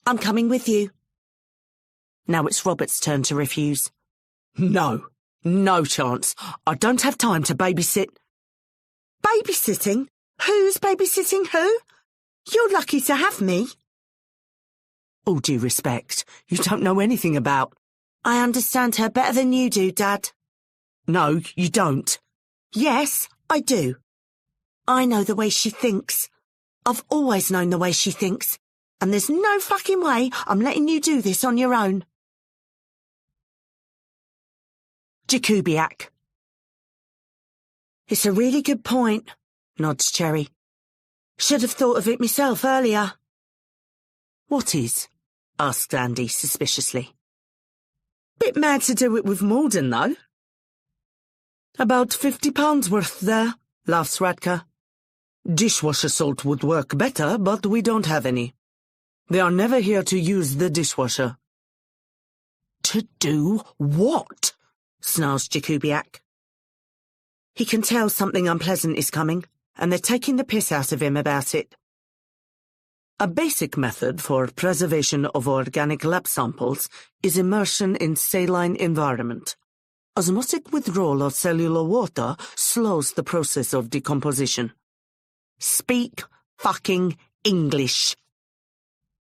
I'm coming with you. Now it's Robert's turn to refuse. No, no chance. I don't have time to babysit. Babysitting? Who's babysitting who? You're lucky to have me. All due respect, you don't know anything about... I understand her better than you do, Dad. No, you don't. Yes, I do. I know the way she thinks. I've always known the way she thinks. And there's no fucking way I'm letting you do this on your own. Jakubiak. It's a really good point, nods Cherry. Should have thought of it myself earlier. What is? Asked Andy suspiciously. Bit mad to do it with Malden, though. About £50 worth there, laughs Radka. Dishwasher salt would work better, but we don't have any. They are never here to use the dishwasher. To do what? Snarls Jakubiak. He can tell something unpleasant is coming, and they're taking the piss out of him about it. A basic method for preservation of organic lab samples is immersion in saline environment. Osmotic withdrawal of cellular water slows the process of decomposition. Speak fucking English.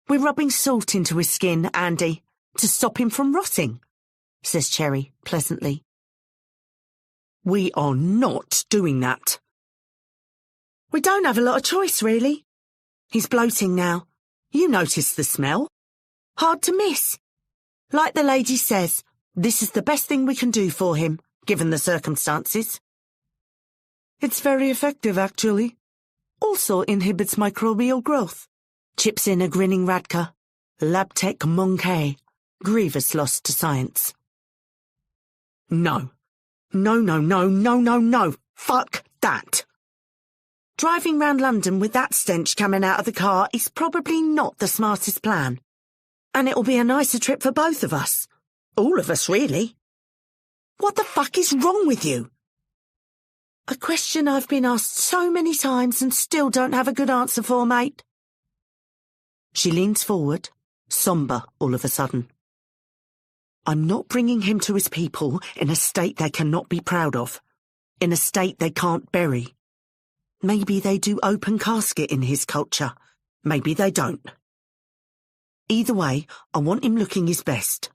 We're rubbing salt into his skin, Andy, to stop him from rotting, says Cherry pleasantly. We are not doing that. We don't have a lot of choice, really. He's bloating now. You notice the smell. Hard to miss. Like the lady says, this is the best thing we can do for him, given the circumstances. It's very effective, actually. Also inhibits microbial growth. Chips in a grinning Radka. Lab tech monkey. Grievous loss to science. No. No. Fuck that. Driving round London with that stench coming out of the car is probably not the smartest plan. And it'll be a nicer trip for both of us. All of us, really. What the fuck is wrong with you? A question I've been asked so many times and still don't have a good answer for, mate. She leans forward, sombre all of a sudden. I'm not bringing him to his people in a state they cannot be proud of. In a state they can't bury. Maybe they do open casket in his culture. Maybe they don't. Either way, I want him looking his best.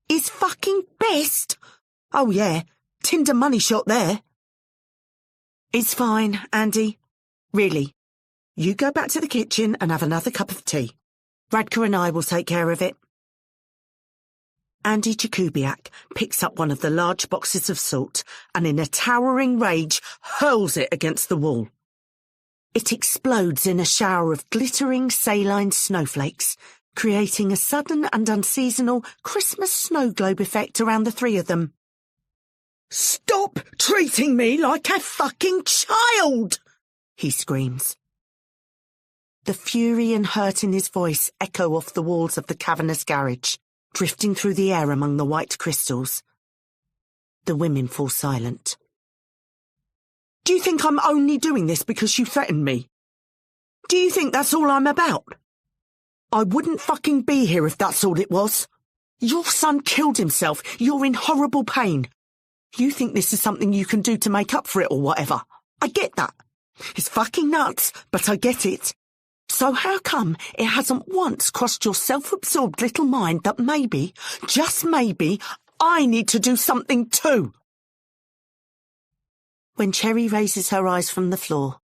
His fucking best? Oh yeah, Tinder money shot there. It's fine, Andy. Really. You go back to the kitchen and have another cup of tea. Radka and I will take care of it. Andy Jakubiak picks up one of the large boxes of salt and in a towering rage hurls it against the wall. It explodes in a shower of glittering saline snowflakes, creating a sudden and unseasonal Christmas snow globe effect around the three of them. Stop treating me like a fucking child! He screams. The fury and hurt in his voice echo off the walls of the cavernous garage, drifting through the air among the white crystals. The women fall silent. Do you think I'm only doing this because you threatened me? Do you think that's all I'm about? I wouldn't fucking be here if that's all it was. Your son killed himself. You're in horrible pain. You think this is something you can do to make up for it or whatever. I get that. It's fucking nuts, but I get it. So how come it hasn't once crossed your self-absorbed little mind that maybe, just maybe, I need to do something too? When Cherry raises her eyes from the floor,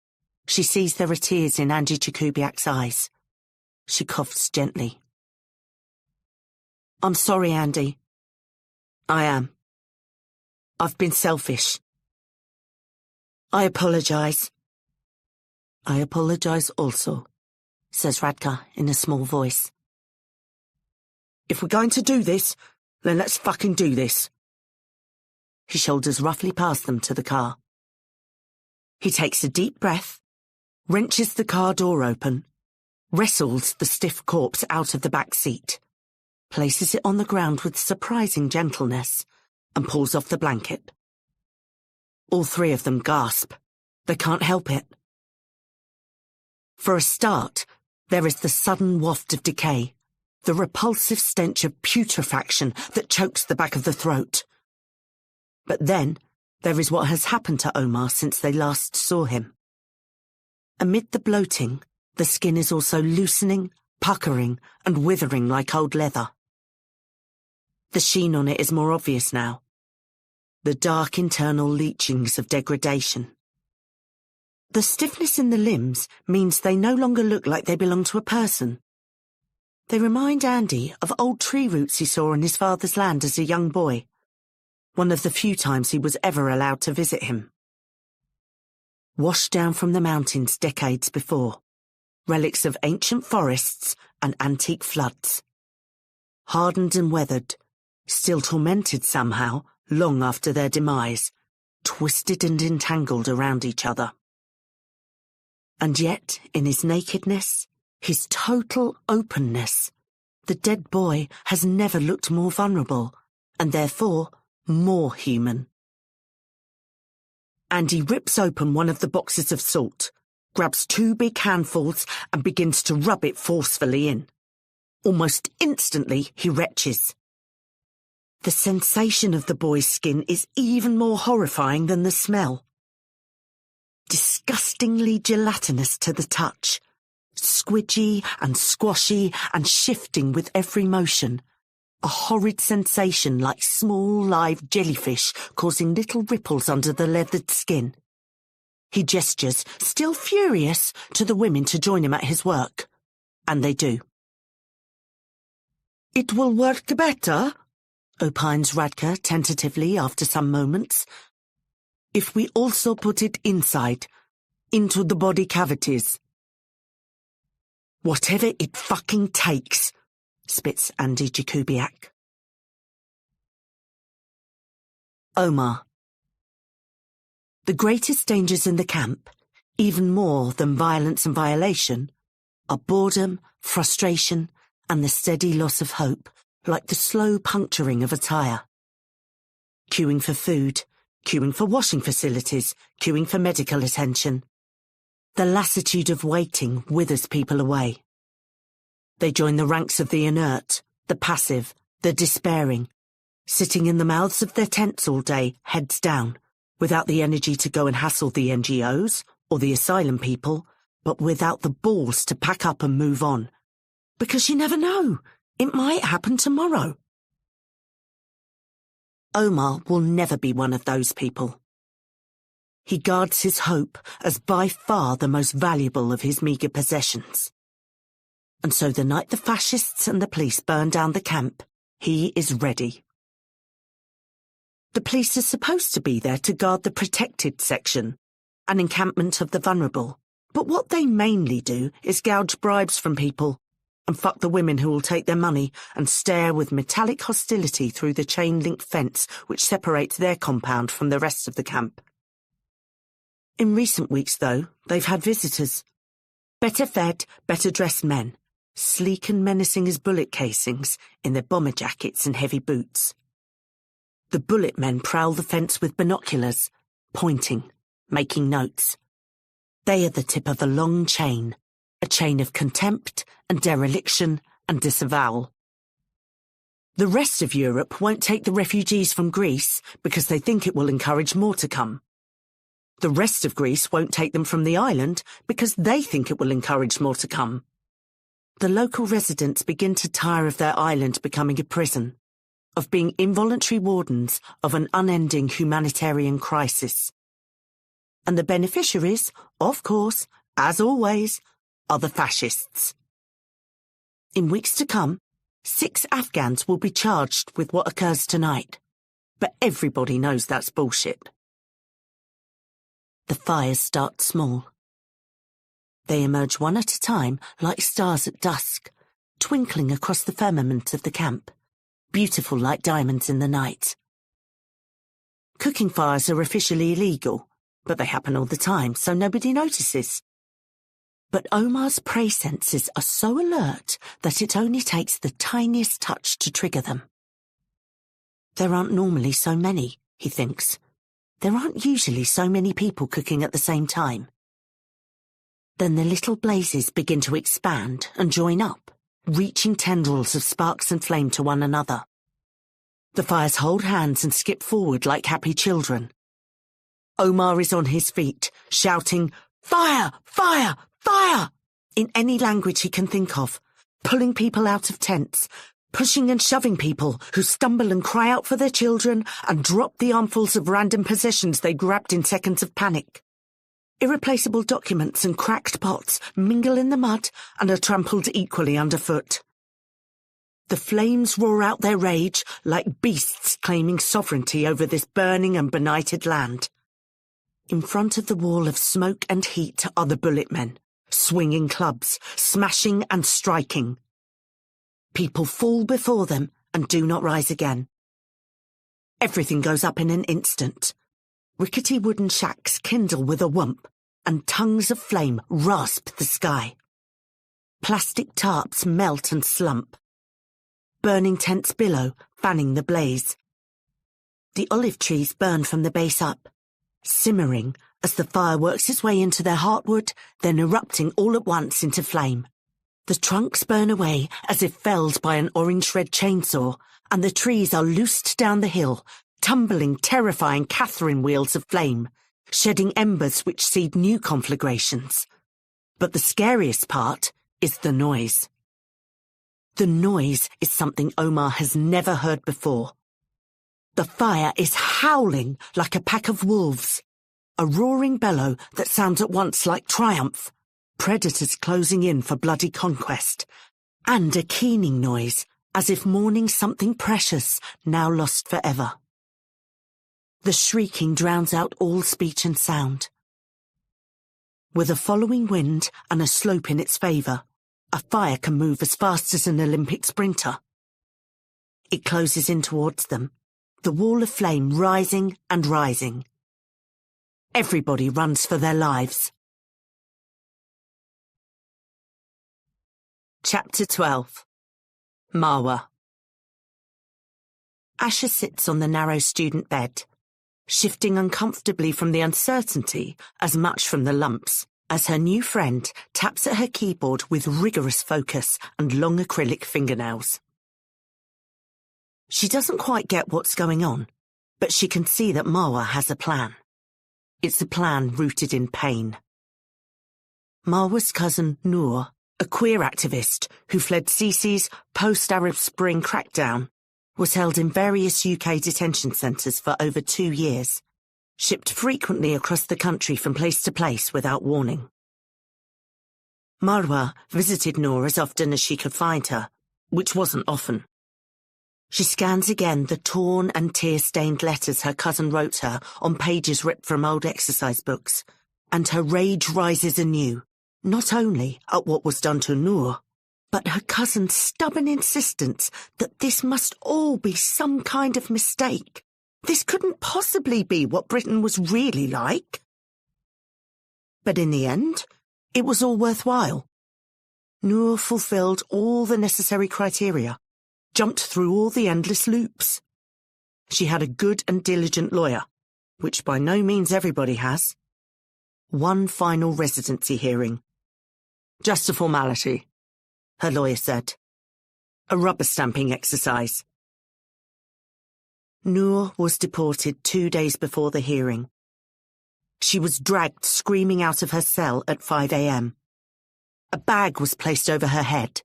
she sees there are tears in Andy Jakubiak's eyes. She coughs gently. I'm sorry, Andy. I am. I've been selfish. I apologise. I apologise also, says Radka in a small voice. If we're going to do this, then let's fucking do this. He shoulders roughly past them to the car. He takes a deep breath, wrenches the car door open, wrestles the stiff corpse out of the back seat, places it on the ground with surprising gentleness, and pulls off the blanket. All three of them gasp. They can't help it. For a start, there is the sudden waft of decay, the repulsive stench of putrefaction that chokes the back of the throat. But then, there is what has happened to Omar since they last saw him. Amid the bloating, the skin is also loosening, puckering, and withering like old leather. The sheen on it is more obvious now. The dark internal leachings of degradation. The stiffness in the limbs means they no longer look like they belong to a person. They remind Andy of old tree roots he saw on his father's land as a young boy, one of the few times he was ever allowed to visit him. Washed down from the mountains decades before, relics of ancient forests and antique floods. Hardened and weathered, still tormented somehow, long after their demise, twisted and entangled around each other. And yet, in his nakedness, His total openness. The dead boy has never looked more vulnerable, and therefore more human. Andy rips open one of the boxes of salt, grabs 2 big handfuls and begins to rub it forcefully in. Almost instantly, he retches. The sensation of the boy's skin is even more horrifying than the smell. Disgustingly gelatinous to the touch, squidgy and squashy and shifting with every motion. A horrid sensation like small live jellyfish causing little ripples under the leathered skin. He gestures, still furious, to the women to join him at his work. And they do. "It will work better," opines Radka tentatively after some moments, "if we also put it inside, into the body cavities." "Whatever it fucking takes," spits Andy Jakubiak. Omar. The greatest dangers in the camp, even more than violence and violation, are boredom, frustration, and the steady loss of hope, like the slow puncturing of a tyre. Queuing for food, queuing for washing facilities, queuing for medical attention. The lassitude of waiting withers people away. They join the ranks of the inert, the passive, the despairing, sitting in the mouths of their tents all day, heads down, without the energy to go and hassle the NGOs or the asylum people, but without the balls to pack up and move on. Because you never know, it might happen tomorrow. Omar will never be one of those people. He guards his hope as by far the most valuable of his meagre possessions. And so the night the fascists and the police burn down the camp, he is ready. The police are supposed to be there to guard the protected section, an encampment of the vulnerable, but what they mainly do is gouge bribes from people and fuck the women who will take their money and stare with metallic hostility through the chain-link fence which separates their compound from the rest of the camp. In recent weeks, though, they've had visitors. Better fed, better dressed men, sleek and menacing as bullet casings in their bomber jackets and heavy boots. The bullet men prowl the fence with binoculars, pointing, making notes. They are the tip of a long chain, a chain of contempt and dereliction and disavowal. The rest of Europe won't take the refugees from Greece because they think it will encourage more to come. The rest of Greece won't take them from the island because they think it will encourage more to come. The local residents begin to tire of their island becoming a prison, of being involuntary wardens of an unending humanitarian crisis. And the beneficiaries, of course, as always, are the fascists. In weeks to come, 6 Afghans will be charged with what occurs tonight, but everybody knows that's bullshit. The fires start small. They emerge one at a time like stars at dusk, twinkling across the firmament of the camp, beautiful like diamonds in the night. Cooking fires are officially illegal, but they happen all the time, so nobody notices. But Omar's prey senses are so alert that it only takes the tiniest touch to trigger them. There aren't normally so many, he thinks. There aren't usually so many people cooking at the same time. Then the little blazes begin to expand and join up, reaching tendrils of sparks and flame to one another. The fires hold hands and skip forward like happy children. Omar is on his feet, shouting, "Fire! Fire! Fire!" in any language he can think of, pulling people out of tents, pushing and shoving people who stumble and cry out for their children and drop the armfuls of random possessions they grabbed in seconds of panic. Irreplaceable documents and cracked pots mingle in the mud and are trampled equally underfoot. The flames roar out their rage like beasts claiming sovereignty over this burning and benighted land. In front of the wall of smoke and heat are the bullet men, swinging clubs, smashing and striking. People fall before them and do not rise again. Everything goes up in an instant. Rickety wooden shacks kindle with a whoomp, and tongues of flame rasp the sky. Plastic tarps melt and slump. Burning tents billow, fanning the blaze. The olive trees burn from the base up, simmering as the fire works its way into their heartwood, then erupting all at once into flame. The trunks burn away as if felled by an orange-red chainsaw, and the trees are loosed down the hill, tumbling terrifying Catherine wheels of flame, shedding embers which seed new conflagrations. But the scariest part is the noise. The noise is something Omar has never heard before. The fire is howling like a pack of wolves, a roaring bellow that sounds at once like triumph, predators closing in for bloody conquest, and a keening noise as if mourning something precious now lost forever. The shrieking drowns out all speech and sound. With a following wind and a slope in its favour, a fire can move as fast as an Olympic sprinter. It closes in towards them, the wall of flame rising and rising. Everybody runs for their lives. Chapter 12. Marwa. Asha sits on the narrow student bed, shifting uncomfortably from the uncertainty as much from the lumps, as her new friend taps at her keyboard with rigorous focus and long acrylic fingernails. She doesn't quite get what's going on, but she can see that Marwa has a plan. It's a plan rooted in pain. Marwa's cousin Noor, a queer activist who fled Sisi's post-Arab Spring crackdown, was held in various UK detention centres for over 2 years, shipped frequently across the country from place to place without warning. Marwa visited Noor as often as she could find her, which wasn't often. She scans again the torn and tear-stained letters her cousin wrote her on pages ripped from old exercise books, and her rage rises anew, not only at what was done to Noor, but her cousin's stubborn insistence that this must all be some kind of mistake. This couldn't possibly be what Britain was really like. But in the end, it was all worthwhile. Noor fulfilled all the necessary criteria, jumped through all the endless loops. She had a good and diligent lawyer, which by no means everybody has. One final residency hearing. Just a formality, her lawyer said. A rubber-stamping exercise. Noor was deported 2 days before the hearing. She was dragged screaming out of her cell at 5 a.m. A bag was placed over her head.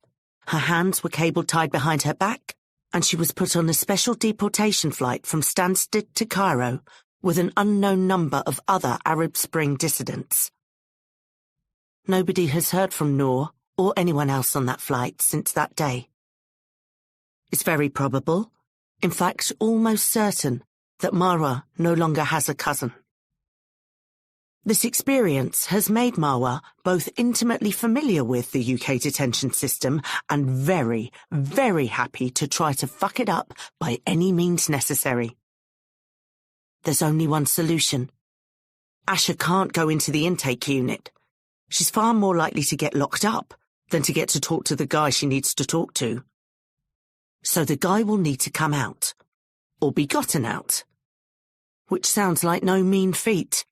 Her hands were cable-tied behind her back, and she was put on a special deportation flight from Stansted to Cairo with an unknown number of other Arab Spring dissidents. Nobody has heard from Noor or anyone else on that flight since that day. It's very probable, in fact almost certain, that Marwa no longer has a cousin. This experience has made Marwa both intimately familiar with the UK detention system and very, very happy to try to fuck it up by any means necessary. There's only one solution. Asha can't go into the intake unit. She's far more likely to get locked up than to get to talk to the guy she needs to talk to. So the guy will need to come out, or be gotten out, which sounds like no mean feat.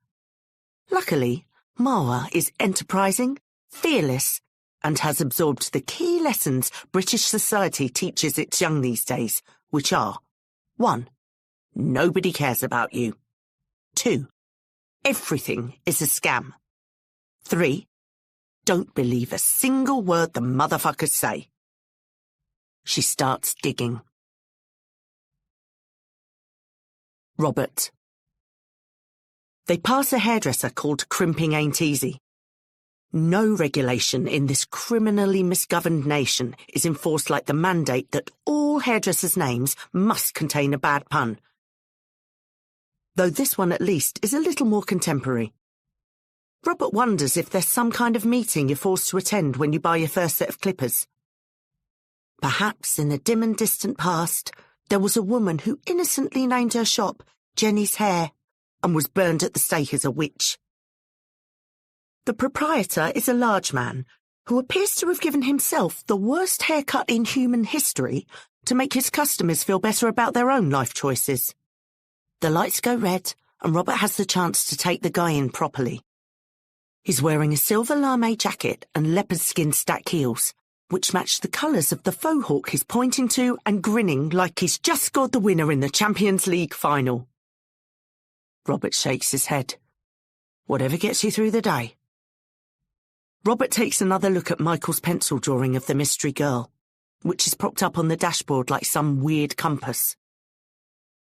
Luckily, Marwa is enterprising, fearless, and has absorbed the key lessons British society teaches its young these days, which are 1. Nobody cares about you. 2. Everything is a scam. 3. Don't believe a single word the motherfuckers say. She starts digging. Robert. They pass a hairdresser called Crimping Ain't Easy. No regulation in this criminally misgoverned nation is enforced like the mandate that all hairdressers' names must contain a bad pun. Though this one at least is a little more contemporary. Robert wonders if there's some kind of meeting you're forced to attend when you buy your first set of clippers. Perhaps in the dim and distant past, there was a woman who innocently named her shop Jenny's Hair and was burned at the stake as a witch. The proprietor is a large man who appears to have given himself the worst haircut in human history to make his customers feel better about their own life choices. The lights go red, and Robert has the chance to take the guy in properly. He's wearing a silver lame jacket and leopard skin stack heels, which match the colours of the faux hawk he's pointing to and grinning like he's just scored the winner in the Champions League final. Robert shakes his head. Whatever gets you through the day. Robert takes another look at Michael's pencil drawing of the mystery girl, which is propped up on the dashboard like some weird compass.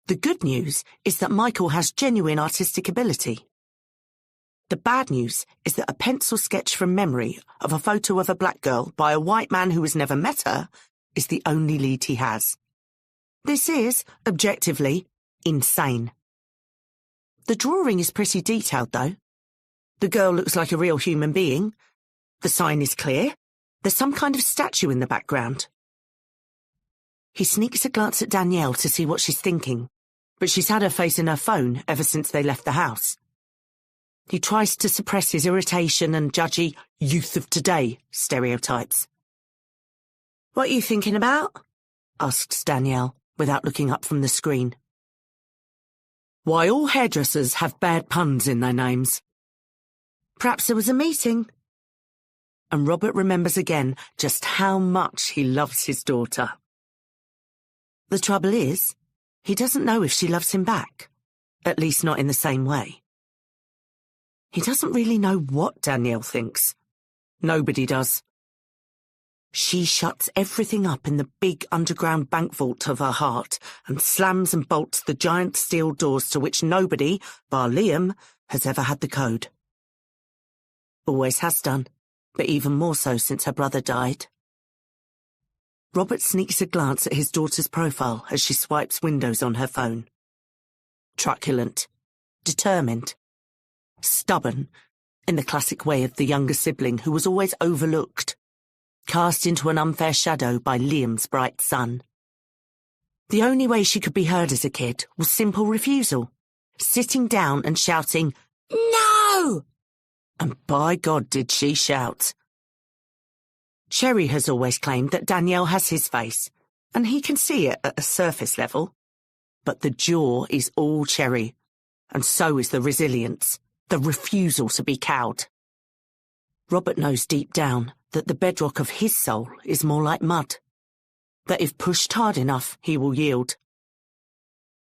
The good news is that Michael has genuine artistic ability. The bad news is that a pencil sketch from memory of a photo of a black girl by a white man who has never met her is the only lead he has. This is, objectively, insane. The drawing is pretty detailed, though. The girl looks like a real human being. The sign is clear. There's some kind of statue in the background. He sneaks a glance at Danielle to see what she's thinking, but she's had her face in her phone ever since they left the house. He tries to suppress his irritation and judgy youth of today stereotypes. "What are you thinking about?" asks Danielle, without looking up from the screen. "Why all hairdressers have bad puns in their names." "Perhaps there was a meeting." And Robert remembers again just how much he loves his daughter. The trouble is, he doesn't know if she loves him back, at least not in the same way. He doesn't really know what Danielle thinks. Nobody does. She shuts everything up in the big underground bank vault of her heart and slams and bolts the giant steel doors to which nobody, bar Liam, has ever had the code. Always has done, but even more so since her brother died. Robert sneaks a glance at his daughter's profile as she swipes windows on her phone. Truculent, determined, stubborn, in the classic way of the younger sibling who was always overlooked, cast into an unfair shadow by Liam's bright sun. The only way she could be heard as a kid was simple refusal, sitting down and shouting, "No!" And by God did she shout. Sherry has always claimed that Danielle has his face, and he can see it at a surface level. But the jaw is all Cherry, and so is the resilience, the refusal to be cowed. Robert knows deep down that the bedrock of his soul is more like mud, that if pushed hard enough, he will yield.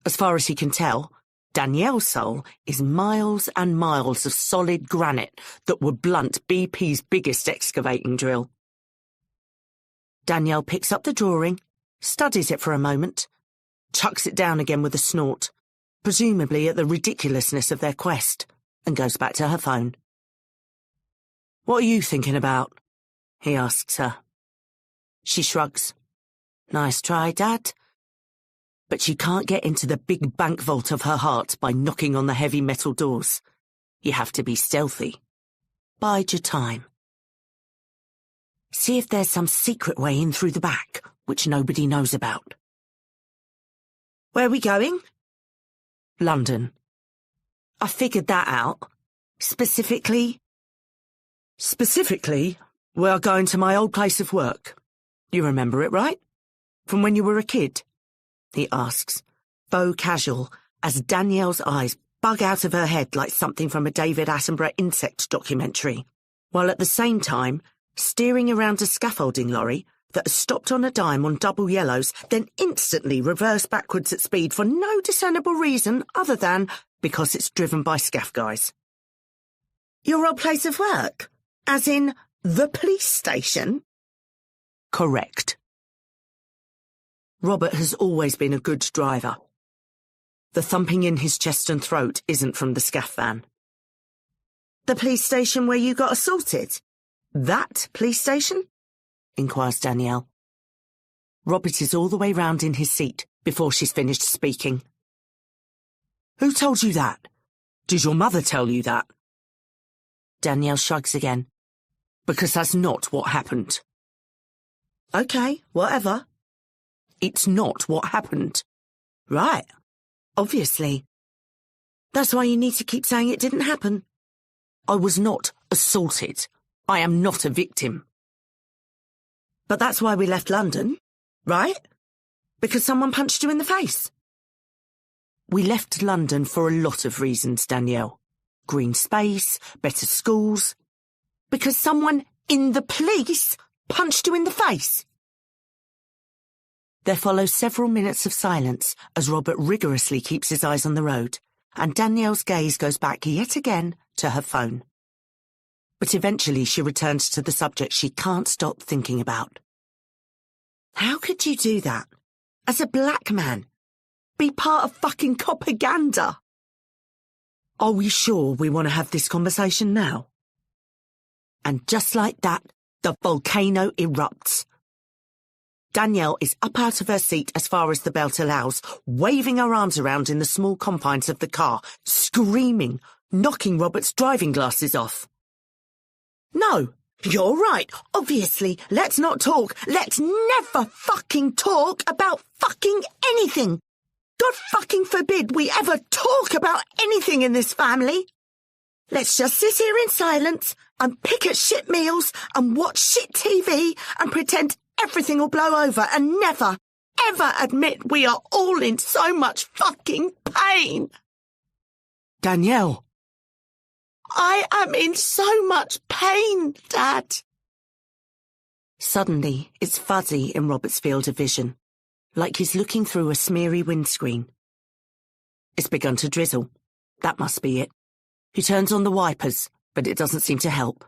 As far as he can tell, Danielle's soul is miles and miles of solid granite that would blunt BP's biggest excavating drill. Danielle picks up the drawing, studies it for a moment, chucks it down again with a snort, presumably at the ridiculousness of their quest, and goes back to her phone. "What are you thinking about?" he asks her. She shrugs. "Nice try, Dad." But she can't get into the big bank vault of her heart by knocking on the heavy metal doors. You have to be stealthy. Bide your time. See if there's some secret way in through the back, which nobody knows about. "Where are we going?" "London." "I figured that out. Specifically, we are going to my old place of work. You remember it, right? From when you were a kid?" he asks, faux casual, as Danielle's eyes bug out of her head like something from a David Attenborough insect documentary, while at the same time steering around a scaffolding lorry that has stopped on a dime on double yellows, then instantly reversed backwards at speed for no discernible reason other than because it's driven by scaff guys. "Your old place of work? As in the police station?" "Correct." Robert has always been a good driver. The thumping in his chest and throat isn't from the scaff van. "The police station where you got assaulted? That police station?" inquires Danielle. Robert is all the way round in his seat before she's finished speaking. "Who told you that? Did your mother tell you that?" Danielle shrugs again. "Because that's not what happened." "Okay, whatever." "It's not what happened." "Right. Obviously. That's why you need to keep saying it didn't happen." "I was not assaulted. I am not a victim. But that's why we left London, right? Because someone punched you in the face. We left London for a lot of reasons, Danielle. Green space, better schools. Because someone in the police punched you in the face. There follow several minutes of silence as Robert rigorously keeps his eyes on the road, and Danielle's gaze goes back yet again to her phone. But eventually she returns to the subject she can't stop thinking about. How could you do that? As a black man? Be part of fucking propaganda? Are we sure we want to have this conversation now? And just like that, the volcano erupts. Danielle is up out of her seat as far as the belt allows, waving her arms around in the small confines of the car, screaming, knocking Robert's driving glasses off. No, you're right. Obviously, let's not talk. Let's never fucking talk about fucking anything. God fucking forbid we ever talk about anything in this family. Let's just sit here in silence and pick at shit meals and watch shit TV and pretend everything will blow over and never, ever admit we are all in so much fucking pain. Danielle. I am in so much pain, Dad. Suddenly, it's fuzzy in Robert's field of vision, like he's looking through a smeary windscreen. It's begun to drizzle. That must be it. He turns on the wipers, but it doesn't seem to help.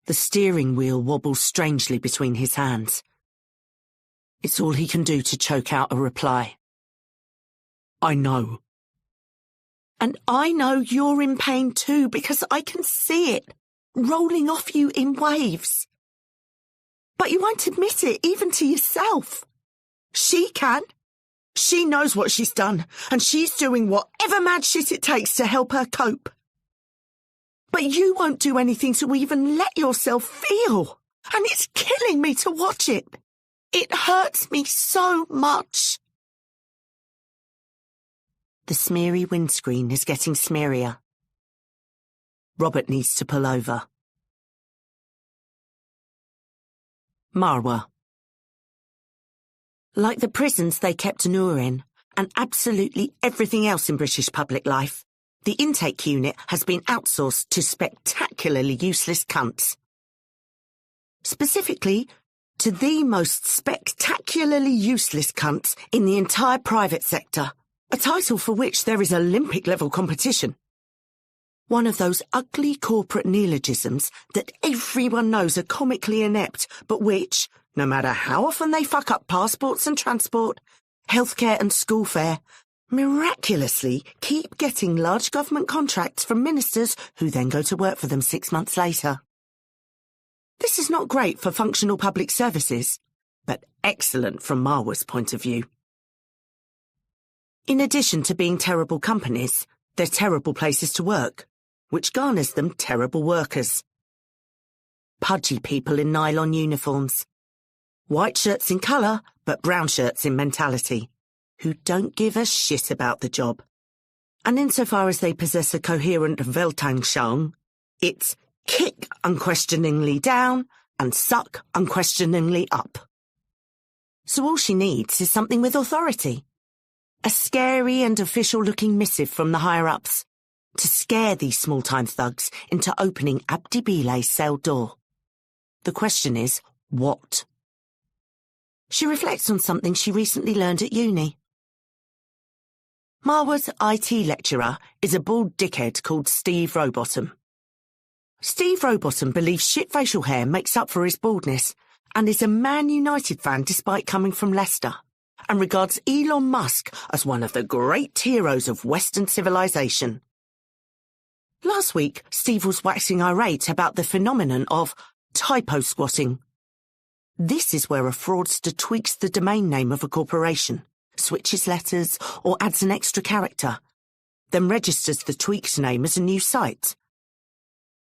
The steering wheel wobbles strangely between his hands. It's all he can do to choke out a reply. I know. And I know you're in pain too, because I can see it, rolling off you in waves. But you won't admit it, even to yourself. She can. She knows what she's done, and she's doing whatever mad shit it takes to help her cope. But you won't do anything to even let yourself feel, and it's killing me to watch it. It hurts me so much. The smeary windscreen is getting smearier. Robert needs to pull over. Marwa. Like the prisons they kept Noor in, and absolutely everything else in British public life, the intake unit has been outsourced to spectacularly useless cunts. Specifically, to the most spectacularly useless cunts in the entire private sector, a title for which there is Olympic-level competition. One of those ugly corporate neologisms that everyone knows are comically inept, but which, no matter how often they fuck up passports and transport, healthcare and school fare, miraculously keep getting large government contracts from ministers who then go to work for them 6 months later. This is not great for functional public services, but excellent from Marwa's point of view. In addition to being terrible companies, they're terrible places to work, which garners them terrible workers. Pudgy people in nylon uniforms. White shirts in colour, but brown shirts in mentality, who don't give a shit about the job. And insofar as they possess a coherent Weltanschauung, it's kick unquestioningly down and suck unquestioningly up. So all she needs is something with authority. A scary and official-looking missive from the higher-ups to scare these small-time thugs into opening Abdi Bilay's cell door. The question is, what? She reflects on something she recently learned at uni. Marwa's IT lecturer is a bald dickhead called Steve Rowbottom. Steve Rowbottom believes shit facial hair makes up for his baldness and is a Man United fan despite coming from Leicester, and regards Elon Musk as one of the great heroes of Western civilization. Last week, Steve was waxing irate about the phenomenon of typo squatting. This is where a fraudster tweaks the domain name of a corporation, switches letters, or adds an extra character, then registers the tweaked name as a new site.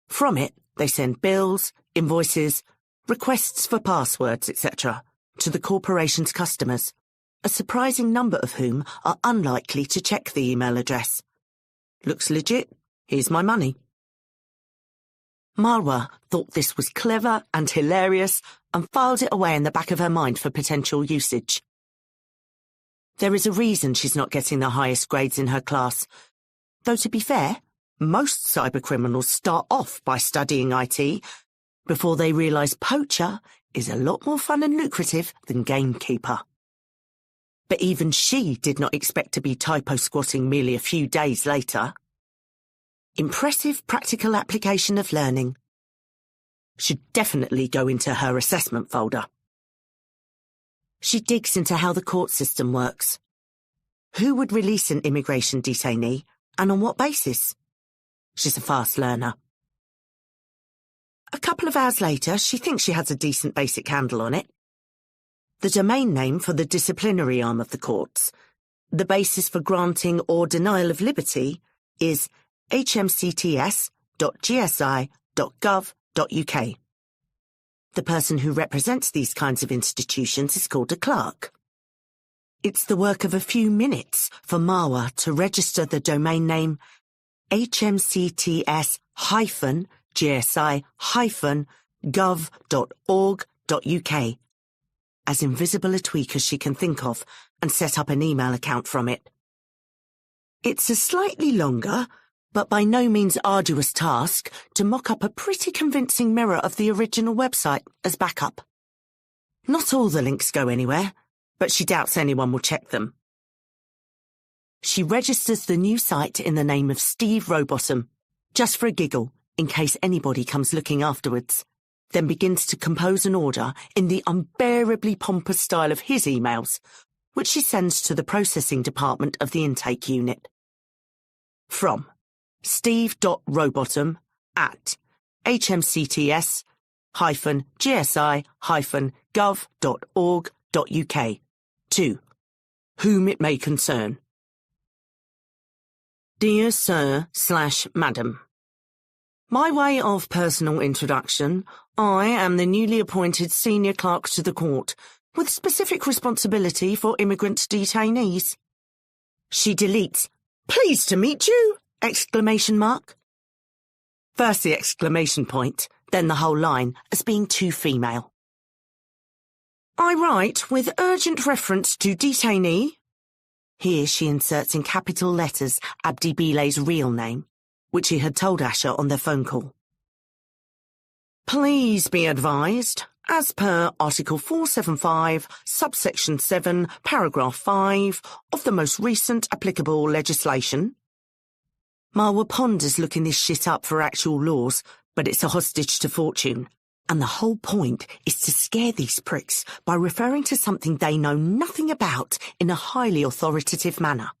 From it, they send bills, invoices, requests for passwords, etc., to the corporation's customers, a surprising number of whom are unlikely to check the email address. Looks legit, here's my money. Marwa thought this was clever and hilarious and filed it away in the back of her mind for potential usage. There is a reason she's not getting the highest grades in her class, though to be fair, most cybercriminals start off by studying IT before they realise poacher is a lot more fun and lucrative than gamekeeper. But even she did not expect to be typo-squatting merely a few days later. Impressive practical application of learning. Should definitely go into her assessment folder. She digs into how the court system works. Who would release an immigration detainee, and on what basis? She's a fast learner. A couple of hours later, she thinks she has a decent basic handle on it. The domain name for the disciplinary arm of the courts, the basis for granting or denial of liberty, is hmcts.gsi.gov.uk. The person who represents these kinds of institutions is called a clerk. It's the work of a few minutes for Marwa to register the domain name hmcts-gsi-gov.org.uk as invisible a tweak as she can think of and set up an email account from it. It's a slightly longer, but by no means arduous task to mock up a pretty convincing mirror of the original website as backup. Not all the links go anywhere, but she doubts anyone will check them. She registers the new site in the name of Steve Rowbottom, just for a giggle, in case anybody comes looking afterwards, then begins to compose an order in the unbearably pompous style of his emails, which she sends to the processing department of the intake unit. From steve.rowbottom@hmcts-gsi-gov.org.uk to whom it may concern. Dear Sir/Madam, by way of personal introduction, I am the newly appointed senior clerk to the court, with specific responsibility for immigrant detainees. She deletes, "Pleased to meet you!" exclamation mark. First the exclamation point, then the whole line, as being too female. I write with urgent reference to detainee. Here she inserts in capital letters Abdi Bilay's real name, which he had told Asher on their phone call. Please be advised, as per Article 475, subsection 7, paragraph 5 of the most recent applicable legislation. Marwa ponders looking this shit up for actual laws, but it's a hostage to fortune. And the whole point is to scare these pricks by referring to something they know nothing about in a highly authoritative manner.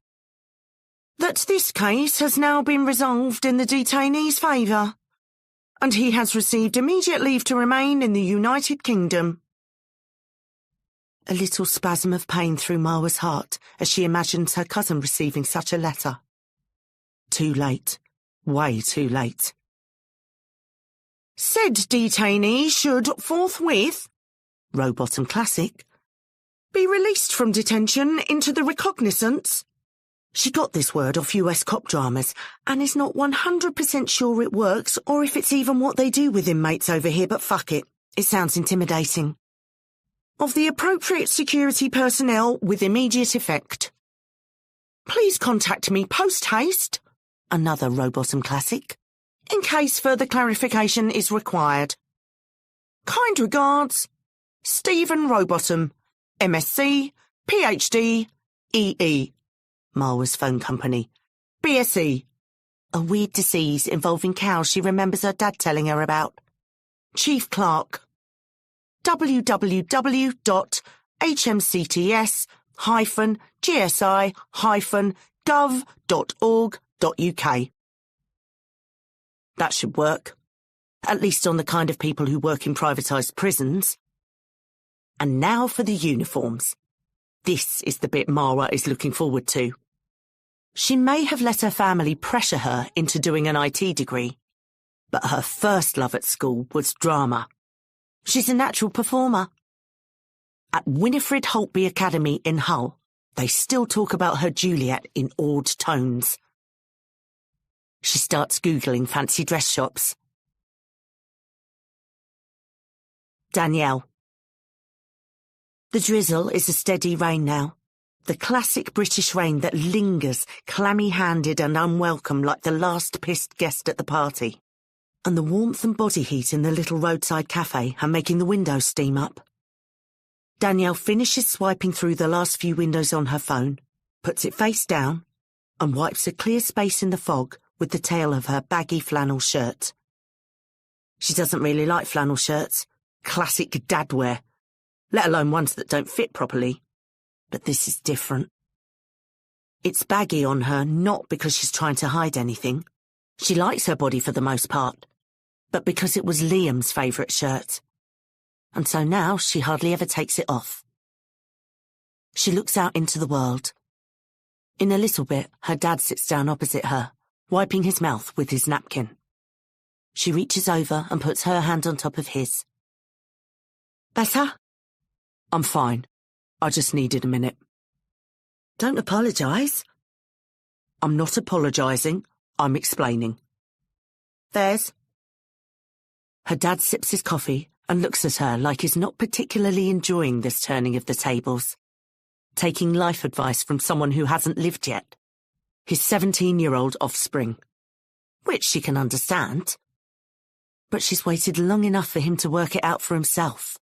That this case has now been resolved in the detainee's favour, and he has received immediate leave to remain in the United Kingdom. A little spasm of pain through Marwa's heart as she imagines her cousin receiving such a letter. Too late. Way too late. Said detainee should forthwith, Rowbottom Classic, be released from detention into the recognizance. She got this word off US cop dramas and is not 100% sure it works or if it's even what they do with inmates over here, but fuck it. It sounds intimidating. Of the appropriate security personnel with immediate effect. Please contact me post-haste, another Rowbottom Classic, in case further clarification is required. Kind regards, Stephen Rowbottom, MSc, PhD, EE. Marwa's phone company. BSE. A weird disease involving cows she remembers her dad telling her about. Chief Clerk. www.hmcts-gsi-gov.org.uk. That should work. At least on the kind of people who work in privatised prisons. And now for the uniforms. This is the bit Marwa is looking forward to. She may have let her family pressure her into doing an IT degree, but her first love at school was drama. She's a natural performer. At Winifred Holtby Academy in Hull, they still talk about her Juliet in awed tones. She starts Googling fancy dress shops. Danielle. The drizzle is a steady rain now. The classic British rain that lingers, clammy-handed and unwelcome like the last pissed guest at the party. And the warmth and body heat in the little roadside cafe are making the windows steam up. Danielle finishes swiping through the last few windows on her phone, puts it face down, and wipes a clear space in the fog with the tail of her baggy flannel shirt. She doesn't really like flannel shirts, classic dadwear, let alone ones that don't fit properly. But this is different. It's baggy on her not because she's trying to hide anything. She likes her body for the most part, but because it was Liam's favourite shirt. And so now she hardly ever takes it off. She looks out into the world. In a little bit, her dad sits down opposite her, wiping his mouth with his napkin. She reaches over and puts her hand on top of his. Better? I'm fine. I just needed a minute. Don't apologise. I'm not apologising. I'm explaining. There's. Her dad sips his coffee and looks at her like he's not particularly enjoying this turning of the tables. Taking life advice from someone who hasn't lived yet. His 17-year-old offspring. Which she can understand. But she's waited long enough for him to work it out for himself.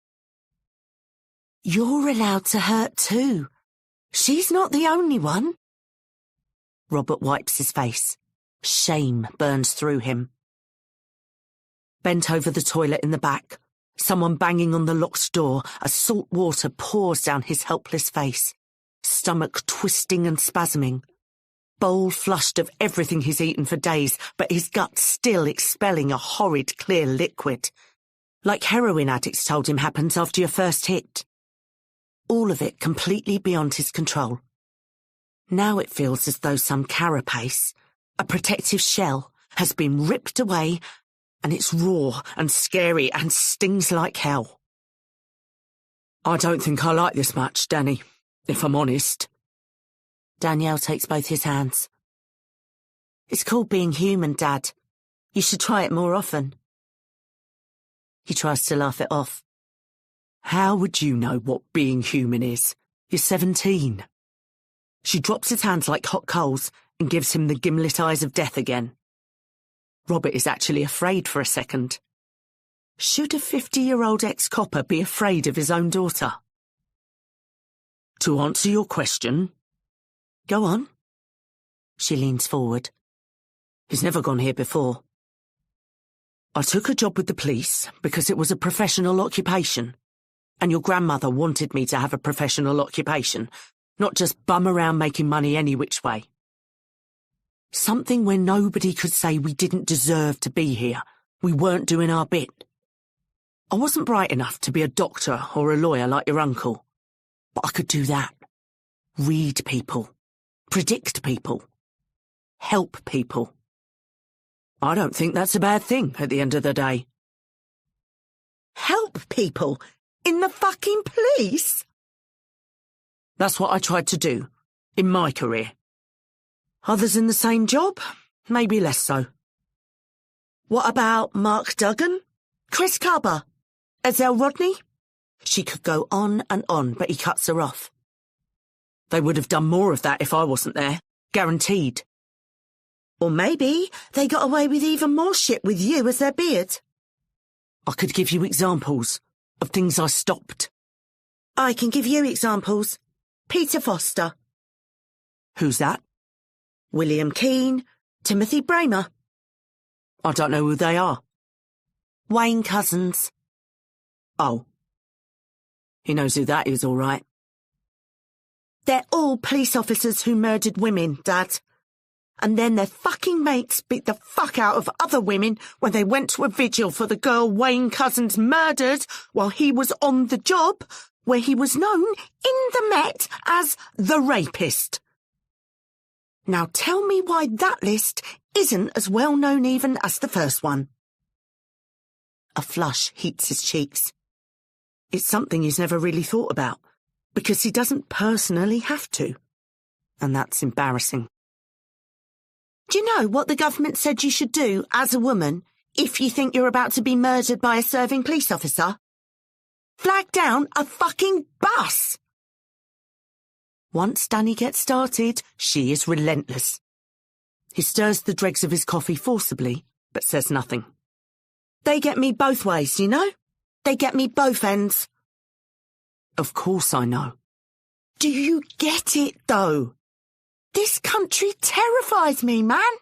You're allowed to hurt too. She's not the only one. Robert wipes his face. Shame burns through him. Bent over the toilet in the back, someone banging on the locked door as salt water pours down his helpless face, stomach twisting and spasming, bowl flushed of everything he's eaten for days, but his gut still expelling a horrid clear liquid, like heroin addicts told him happens after your first hit. All of it completely beyond his control. Now it feels as though some carapace, a protective shell, has been ripped away, and it's raw and scary and stings like hell. I don't think I like this much, Danny, if I'm honest. Danielle takes both his hands. It's called being human, Dad. You should try it more often. He tries to laugh it off. How would you know what being human is? You're 17. She drops his hands like hot coals and gives him the gimlet eyes of death again. Robert is actually afraid for a second. Should a 50-year-old ex-copper be afraid of his own daughter? To answer your question... Go on. She leans forward. He's never gone here before. I took a job with the police because it was a professional occupation. And your grandmother wanted me to have a professional occupation, not just bum around making money any which way. Something where nobody could say we didn't deserve to be here, we weren't doing our bit. I wasn't bright enough to be a doctor or a lawyer like your uncle, but I could do that. Read people, predict people, help people. I don't think that's a bad thing at the end of the day. Help people? In the fucking police? That's what I tried to do, in my career. Others in the same job? Maybe less so. What about Mark Duggan? Chris Carber? Ezell Rodney? She could go on, but he cuts her off. They would have done more of that if I wasn't there. Guaranteed. Or maybe they got away with even more shit with you as their beard. I could give you examples of things I stopped. I can give you examples. Peter Foster. Who's that? William Keane, Timothy Bramer. I don't know who they are. Wayne Couzens. Oh. He knows who that is, all right. They're all police officers who murdered women, Dad. And then their fucking mates beat the fuck out of other women when they went to a vigil for the girl Wayne Couzens murdered while he was on the job, where he was known in the Met as the rapist. Now tell me why that list isn't as well known even as the first one. A flush heats his cheeks. It's something he's never really thought about, because he doesn't personally have to. And that's embarrassing. Do you know what the government said you should do as a woman if you think you're about to be murdered by a serving police officer? Flag down a fucking bus! Once Danny gets started, she is relentless. He stirs the dregs of his coffee forcibly, but says nothing. They get me both ways, you know? They get me both ends. Of course I know. Do you get it, though? This country terrifies me, man.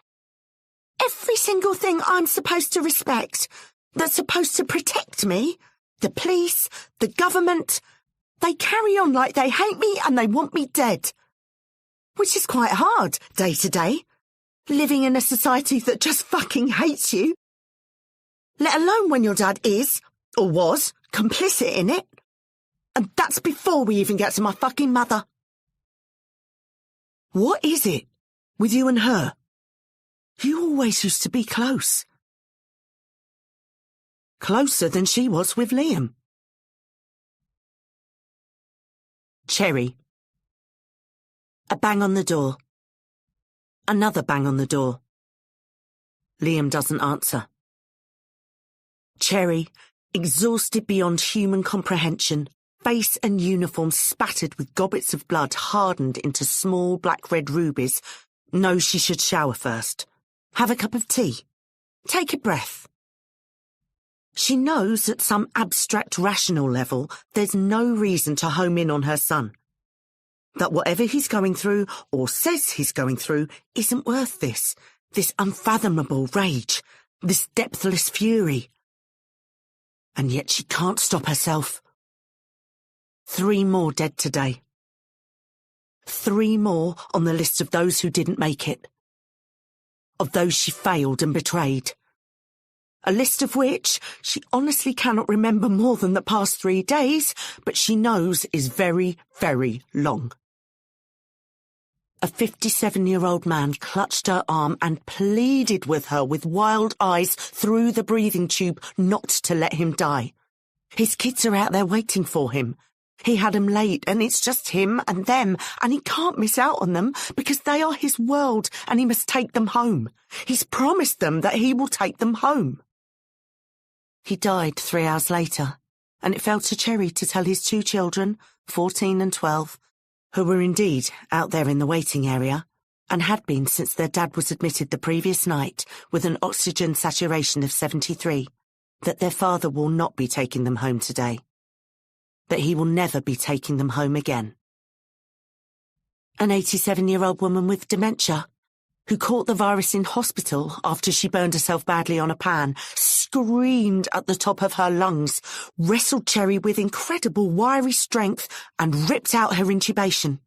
Every single thing I'm supposed to respect, that's supposed to protect me, the police, the government, they carry on like they hate me and they want me dead. Which is quite hard, day to day, living in a society that just fucking hates you. Let alone when your dad is, or was, complicit in it. And that's before we even get to my fucking mother. What is it with you and her? You always used to be close. Closer than she was with Liam. Cherry. A bang on the door. Another bang on the door. Liam doesn't answer. Cherry, exhausted beyond human comprehension, face and uniform spattered with gobbets of blood hardened into small black-red rubies, knows she should shower first. Have a cup of tea. Take a breath. She knows at some abstract rational level there's no reason to home in on her son. That whatever he's going through, or says he's going through, isn't worth this unfathomable rage, this depthless fury. And yet she can't stop herself. 3 more dead today. 3 more on the list of those who didn't make it. Of those she failed and betrayed. A list of which she honestly cannot remember more than the past 3 days, but she knows is very, very long. A 57-year-old man clutched her arm and pleaded with her with wild eyes through the breathing tube not to let him die. His kids are out there waiting for him. He had 'em late and it's just him and them and he can't miss out on them because they are his world and he must take them home. He's promised them that he will take them home. He died 3 hours later, and it fell to Cherry to tell his 2 children, 14 and 12, who were indeed out there in the waiting area, and had been since their dad was admitted the previous night with an oxygen saturation of 73, that their father will not be taking them home today. That he will never be taking them home again. An 87-year-old woman with dementia, who caught the virus in hospital after she burned herself badly on a pan, screamed at the top of her lungs, wrestled Cherry with incredible wiry strength and ripped out her intubation.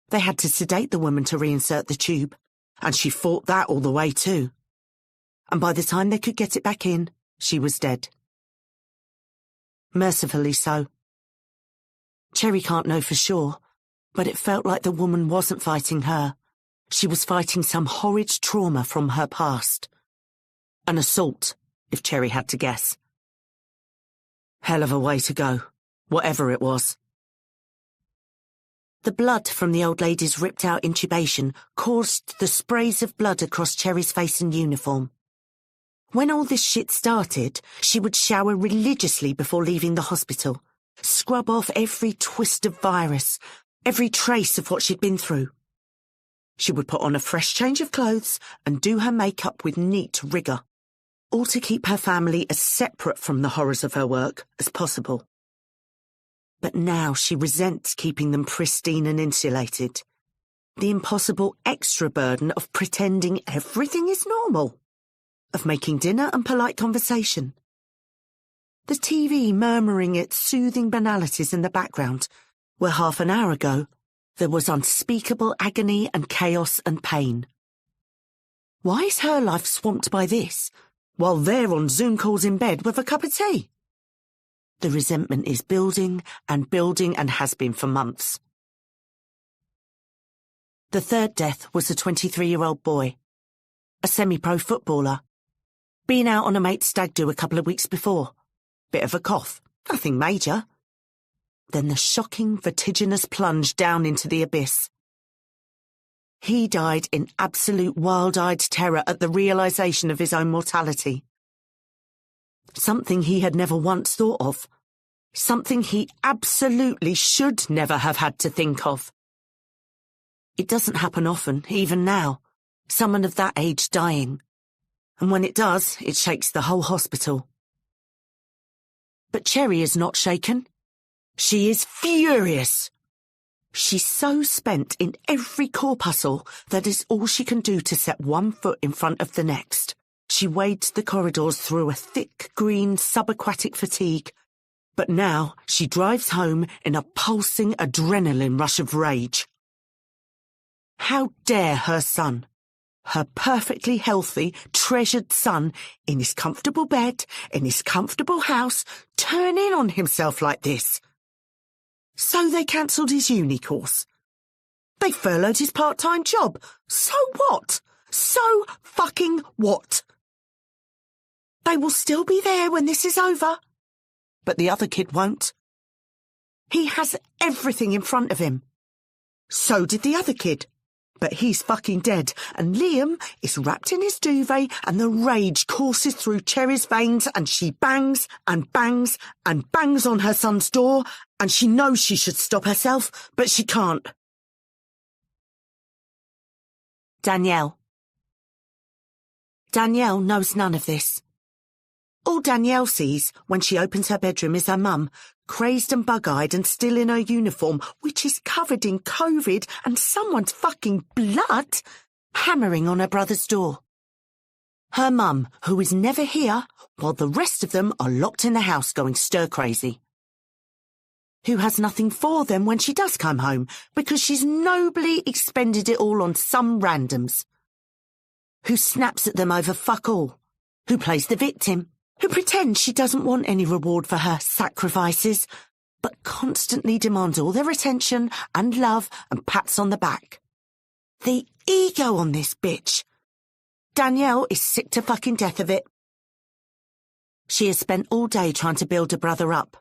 They had to sedate the woman to reinsert the tube, and she fought that all the way too. And by the time they could get it back in, she was dead. Mercifully so. Cherry can't know for sure, but it felt like the woman wasn't fighting her. She was fighting some horrid trauma from her past. An assault, if Cherry had to guess. Hell of a way to go, whatever it was. The blood from the old lady's ripped-out intubation caused the sprays of blood across Cherry's face and uniform. When all this shit started, she would shower religiously before leaving the hospital, scrub off every twist of virus, every trace of what she'd been through. She would put on a fresh change of clothes and do her makeup with neat rigour, all to keep her family as separate from the horrors of her work as possible. But now she resents keeping them pristine and insulated. The impossible extra burden of pretending everything is normal. Of making dinner and polite conversation. The TV murmuring its soothing banalities in the background, where half an hour ago there was unspeakable agony and chaos and pain. Why is her life swamped by this, while they're on Zoom calls in bed with a cup of tea? The resentment is building and has been for months. The third death was a 23-year-old boy, a semi-pro footballer. Been out on a mate's stag do a couple of weeks before. Bit of a cough, nothing major. Then the shocking, vertiginous plunge down into the abyss. He died in absolute wild-eyed terror at the realisation of his own mortality. Something he had never once thought of, Something he absolutely should never have had to think of. It doesn't happen often, even now. Someone of that age dying. And when it does, it shakes the whole hospital. But Cherry is not shaken. She is furious. She's so spent in every corpuscle that is all she can do to set one foot in front of the next. She wades the corridors through a thick green subaquatic fatigue, but now she drives home in a pulsing adrenaline rush of rage. How dare her son, her perfectly healthy, treasured son, in his comfortable bed, in his comfortable house, turn in on himself like this? So they cancelled his uni course. They furloughed his part-time job. So what? So fucking what? They will still be there when this is over. But the other kid won't. He has everything in front of him. So did the other kid. But he's fucking dead, and Liam is wrapped in his duvet, and the rage courses through Cherry's veins, and she bangs and bangs and bangs on her son's door, and she knows she should stop herself, but she can't. Danielle. Danielle knows none of this. All Danielle sees when she opens her bedroom is her mum, crazed and bug-eyed and still in her uniform, which is covered in COVID and someone's fucking blood, hammering on her brother's door. Her mum, who is never here, while the rest of them are locked in the house going stir-crazy. Who has nothing for them when she does come home, because she's nobly expended it all on some randoms. Who snaps at them over fuck all. Who plays the victim. Who pretends she doesn't want any reward for her sacrifices, but constantly demands all their attention and love and pats on the back. The ego on this bitch. Danielle is sick to fucking death of it. She has spent all day trying to build her brother up.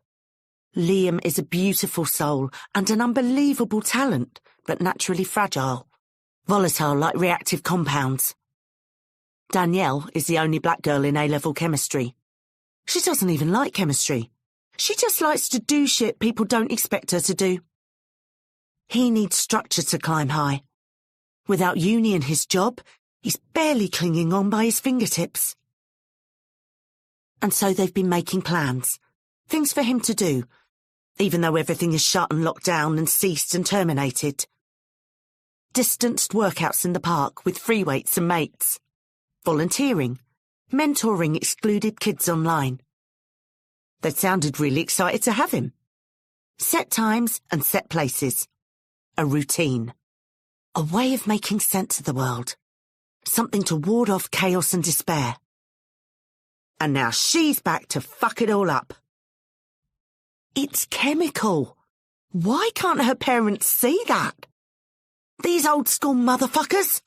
Liam is a beautiful soul and an unbelievable talent, but naturally fragile. Volatile like reactive compounds. Danielle is the only black girl in A-level chemistry. She doesn't even like chemistry. She just likes to do shit people don't expect her to do. He needs structure to climb high. Without uni and his job, he's barely clinging on by his fingertips. And so they've been making plans. Things for him to do, even though everything is shut and locked down and ceased and terminated. Distanced workouts in the park with free weights and mates. Volunteering. Mentoring excluded kids online. They sounded really excited to have him. Set times and set places. A routine. A way of making sense of the world. Something to ward off chaos and despair. And now she's back to fuck it all up. It's chemical. Why can't her parents see that? These old school motherfuckers.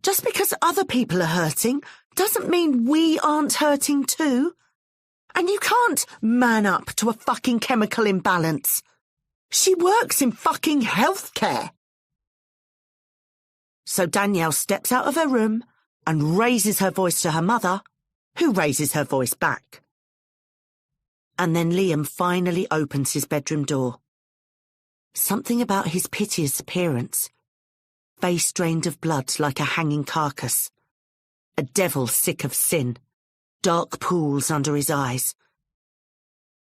Just because other people are hurting doesn't mean we aren't hurting too. And you can't man up to a fucking chemical imbalance. She works in fucking healthcare. So Danielle steps out of her room and raises her voice to her mother, who raises her voice back. And then Liam finally opens his bedroom door. Something about his piteous appearance. Face drained of blood like a hanging carcass. A devil sick of sin. Dark pools under his eyes.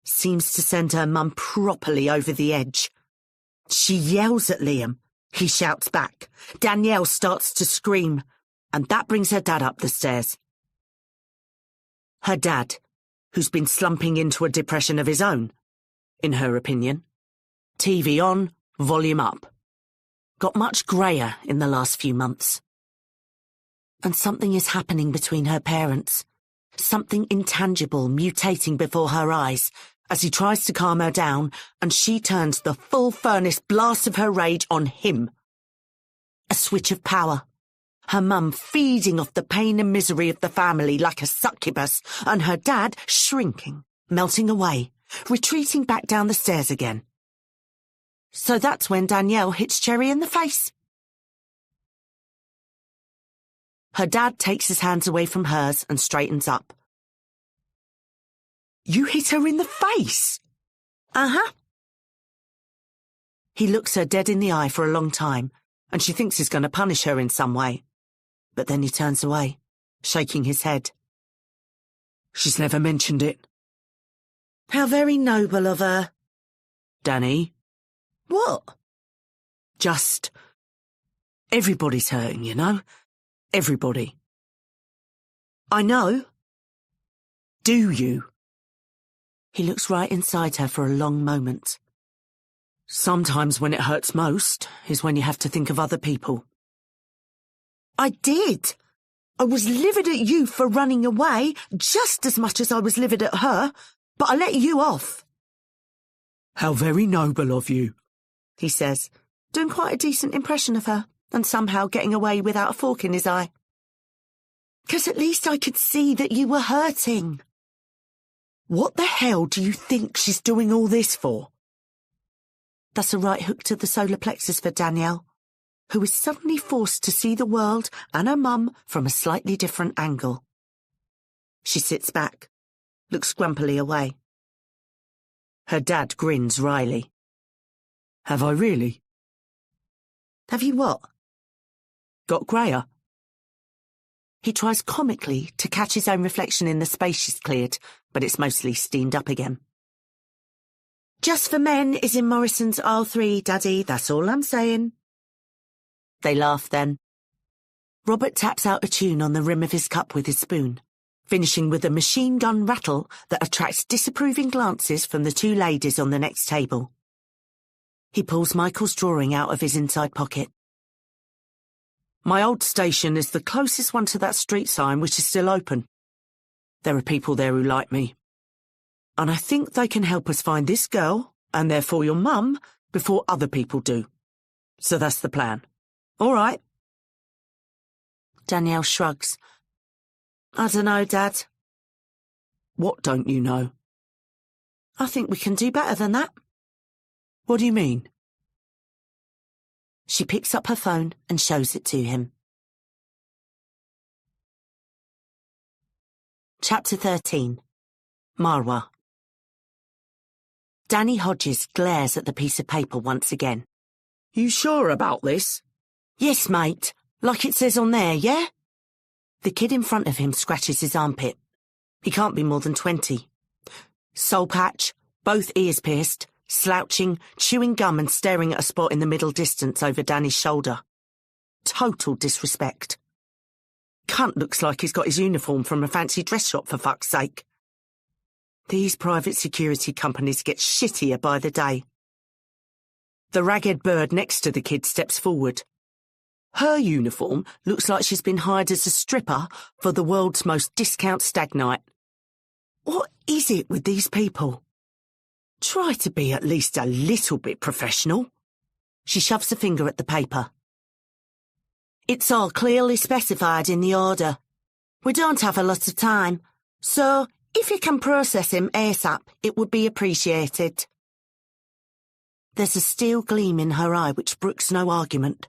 Seems to send her mum properly over the edge. She yells at Liam. He shouts back. Danielle starts to scream, and that brings her dad up the stairs. Her dad, who's been slumping into a depression of his own, in her opinion. TV on, volume up. Got much greyer in the last few months. And something is happening between her parents. Something intangible mutating before her eyes as he tries to calm her down, and she turns the full furnace blast of her rage on him. A switch of power. Her mum feeding off the pain and misery of the family like a succubus, and her dad shrinking, melting away, retreating back down the stairs again. So that's when Danielle hits Cherry in the face. Her dad takes his hands away from hers and straightens up. You hit her in the face? Uh-huh. He looks her dead in the eye for a long time, and she thinks he's going to punish her in some way. But then he turns away, shaking his head. She's never mentioned it. How very noble of her. Danny? What? Just... everybody's hurting, you know? Everybody. I know. Do you? He looks right inside her for a long moment. Sometimes when it hurts most is when you have to think of other people. I did. I was livid at you for running away just as much as I was livid at her, but I let you off. How very noble of you, he says, doing quite a decent impression of her and somehow getting away without a fork in his eye. 'Cause at least I could see that you were hurting. What the hell do you think she's doing all this for? That's a right hook to the solar plexus for Danielle, who is suddenly forced to see the world and her mum from a slightly different angle. She sits back, looks grumpily away. Her dad grins wryly. Have I really? Have you what? Got greyer? He tries comically to catch his own reflection in the space she's cleared, but it's mostly steamed up again. Just for Men is in Morrison's aisle 3, Daddy, that's all I'm saying. They laugh then. Robert taps out a tune on the rim of his cup with his spoon, finishing with a machine gun rattle that attracts disapproving glances from the two ladies on the next table. He pulls Michael's drawing out of his inside pocket. My old station is the closest one to that street sign which is still open. There are people there who like me. And I think they can help us find this girl, and therefore your mum, before other people do. So that's the plan. All right. Danielle shrugs. I don't know, Dad. What don't you know? I think we can do better than that. What do you mean? She picks up her phone and shows it to him. Chapter 13. Marwa. Danny Hodges glares at the piece of paper once again. You sure about this? Yes, mate. Like it says on there, yeah? The kid in front of him scratches his armpit. He can't be more than 20. Soul patch, both ears pierced, slouching, chewing gum and staring at a spot in the middle distance over Danny's shoulder. Total disrespect. Cunt looks like he's got his uniform from a fancy dress shop, for fuck's sake. These private security companies get shittier by the day. The ragged bird next to the kid steps forward. Her uniform looks like she's been hired as a stripper for the world's most discount stag night. What is it with these people? Try to be at least a little bit professional. She shoves a finger at the paper. It's all clearly specified in the order. We don't have a lot of time, so if you can process him ASAP, it would be appreciated. There's a steel gleam in her eye which brooks no argument.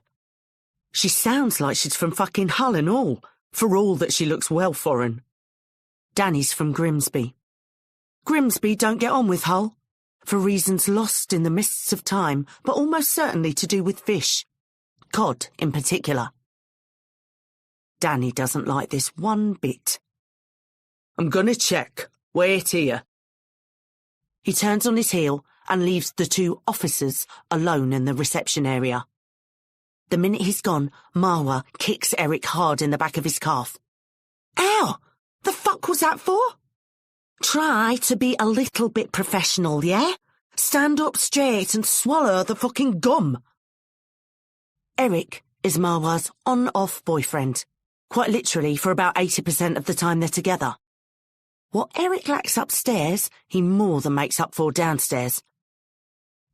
She sounds like she's from fucking Hull and all, for all that she looks well foreign. Danny's from Grimsby. Grimsby don't get on with Hull, for reasons lost in the mists of time, but almost certainly to do with fish. Cod, in particular. Danny doesn't like this one bit. I'm gonna check. Wait here. He turns on his heel and leaves the two officers alone in the reception area. The minute he's gone, Marwa kicks Eric hard in the back of his calf. Ow! The fuck was that for? Try to be a little bit professional, yeah? Stand up straight and swallow the fucking gum. Eric is Marwa's on-off boyfriend, quite literally for about 80% of the time they're together. What Eric lacks upstairs, he more than makes up for downstairs.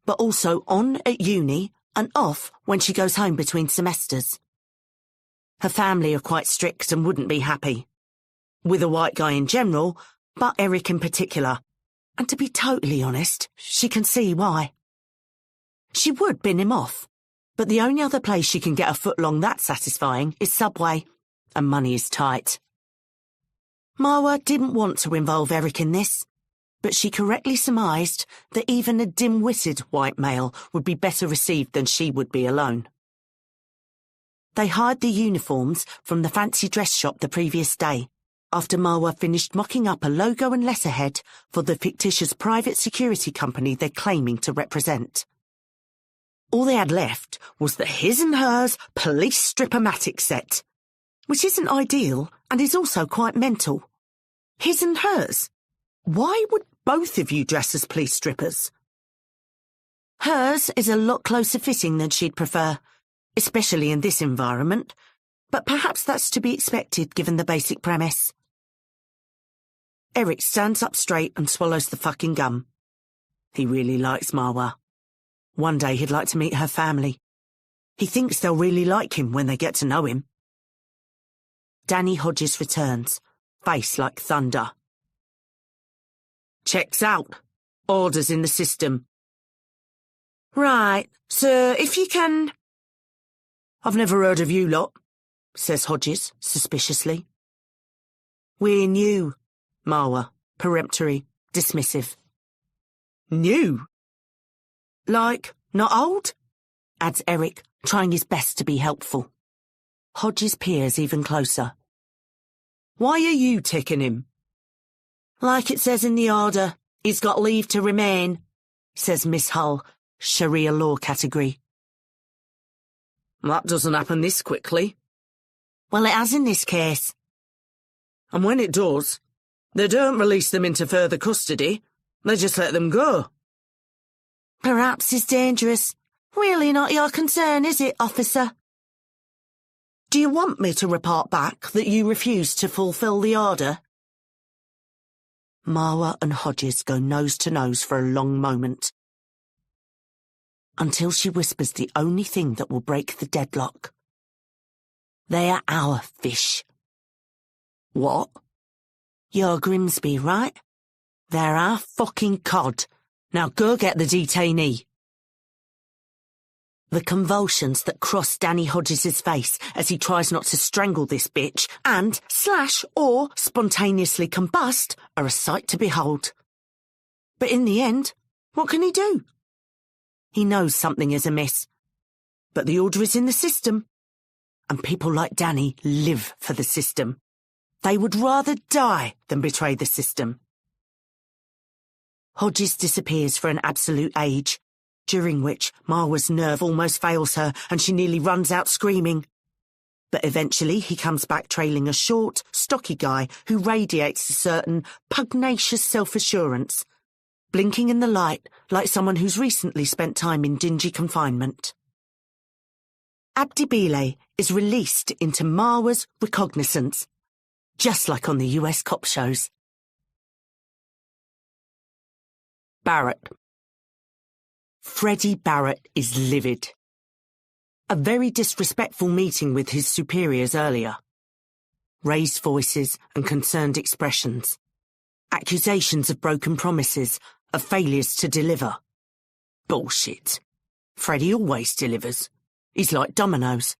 But also on at uni and off when she goes home between semesters. Her family are quite strict and wouldn't be happy. With a white guy in general, but Eric in particular. And to be totally honest, she can see why. She would bin him off, but the only other place she can get a foot long that satisfying is Subway, and money is tight. Marwa didn't want to involve Eric in this, but she correctly surmised that even a dim-witted white male would be better received than she would be alone. They hired the uniforms from the fancy dress shop the previous day, after Marwa finished mocking up a logo and letterhead for the fictitious private security company they're claiming to represent. All they had left was the his and hers police strip-o-matic set, which isn't ideal and is also quite mental. His and hers? Why would both of you dress as police strippers? Hers is a lot closer fitting than she'd prefer, especially in this environment, but perhaps that's to be expected given the basic premise. Eric stands up straight and swallows the fucking gum. He really likes Marwa. One day he'd like to meet her family. He thinks they'll really like him when they get to know him. Danny Hodges returns, face like thunder. Checks out. Orders in the system. Right, sir, if you can... I've never heard of you lot, says Hodges, suspiciously. We're new, Marwa, peremptory, dismissive. New? Like, not old? Adds Eric, trying his best to be helpful. Hodges peers even closer. Why are you taking him? Like it says in the order, he's got leave to remain, says Miss Hull, Sharia law category. That doesn't happen this quickly. Well, it has in this case. And when it does, they don't release them into further custody, they just let them go. Perhaps he's dangerous. Really not your concern, is it, officer? Do you want me to report back that you refuse to fulfil the order? Marwa and Hodges go nose to nose for a long moment, until she whispers the only thing that will break the deadlock. They are our fish. What? You're Grimsby, right? They're our fucking cod. Now go get the detainee. The convulsions that cross Danny Hodges' face as he tries not to strangle this bitch and slash or spontaneously combust are a sight to behold. But in the end, what can he do? He knows something is amiss. But the order is in the system. And people like Danny live for the system. They would rather die than betray the system. Hodges disappears for an absolute age, during which Marwa's nerve almost fails her and she nearly runs out screaming. But eventually he comes back trailing a short, stocky guy who radiates a certain pugnacious self-assurance, blinking in the light like someone who's recently spent time in dingy confinement. Abdibile is released into Marwa's recognizance, just like on the US cop shows. Barrett. Freddie Barrett is livid. A very disrespectful meeting with his superiors earlier. Raised voices and concerned expressions. Accusations of broken promises, of failures to deliver. Bullshit. Freddie always delivers. He's like Domino's.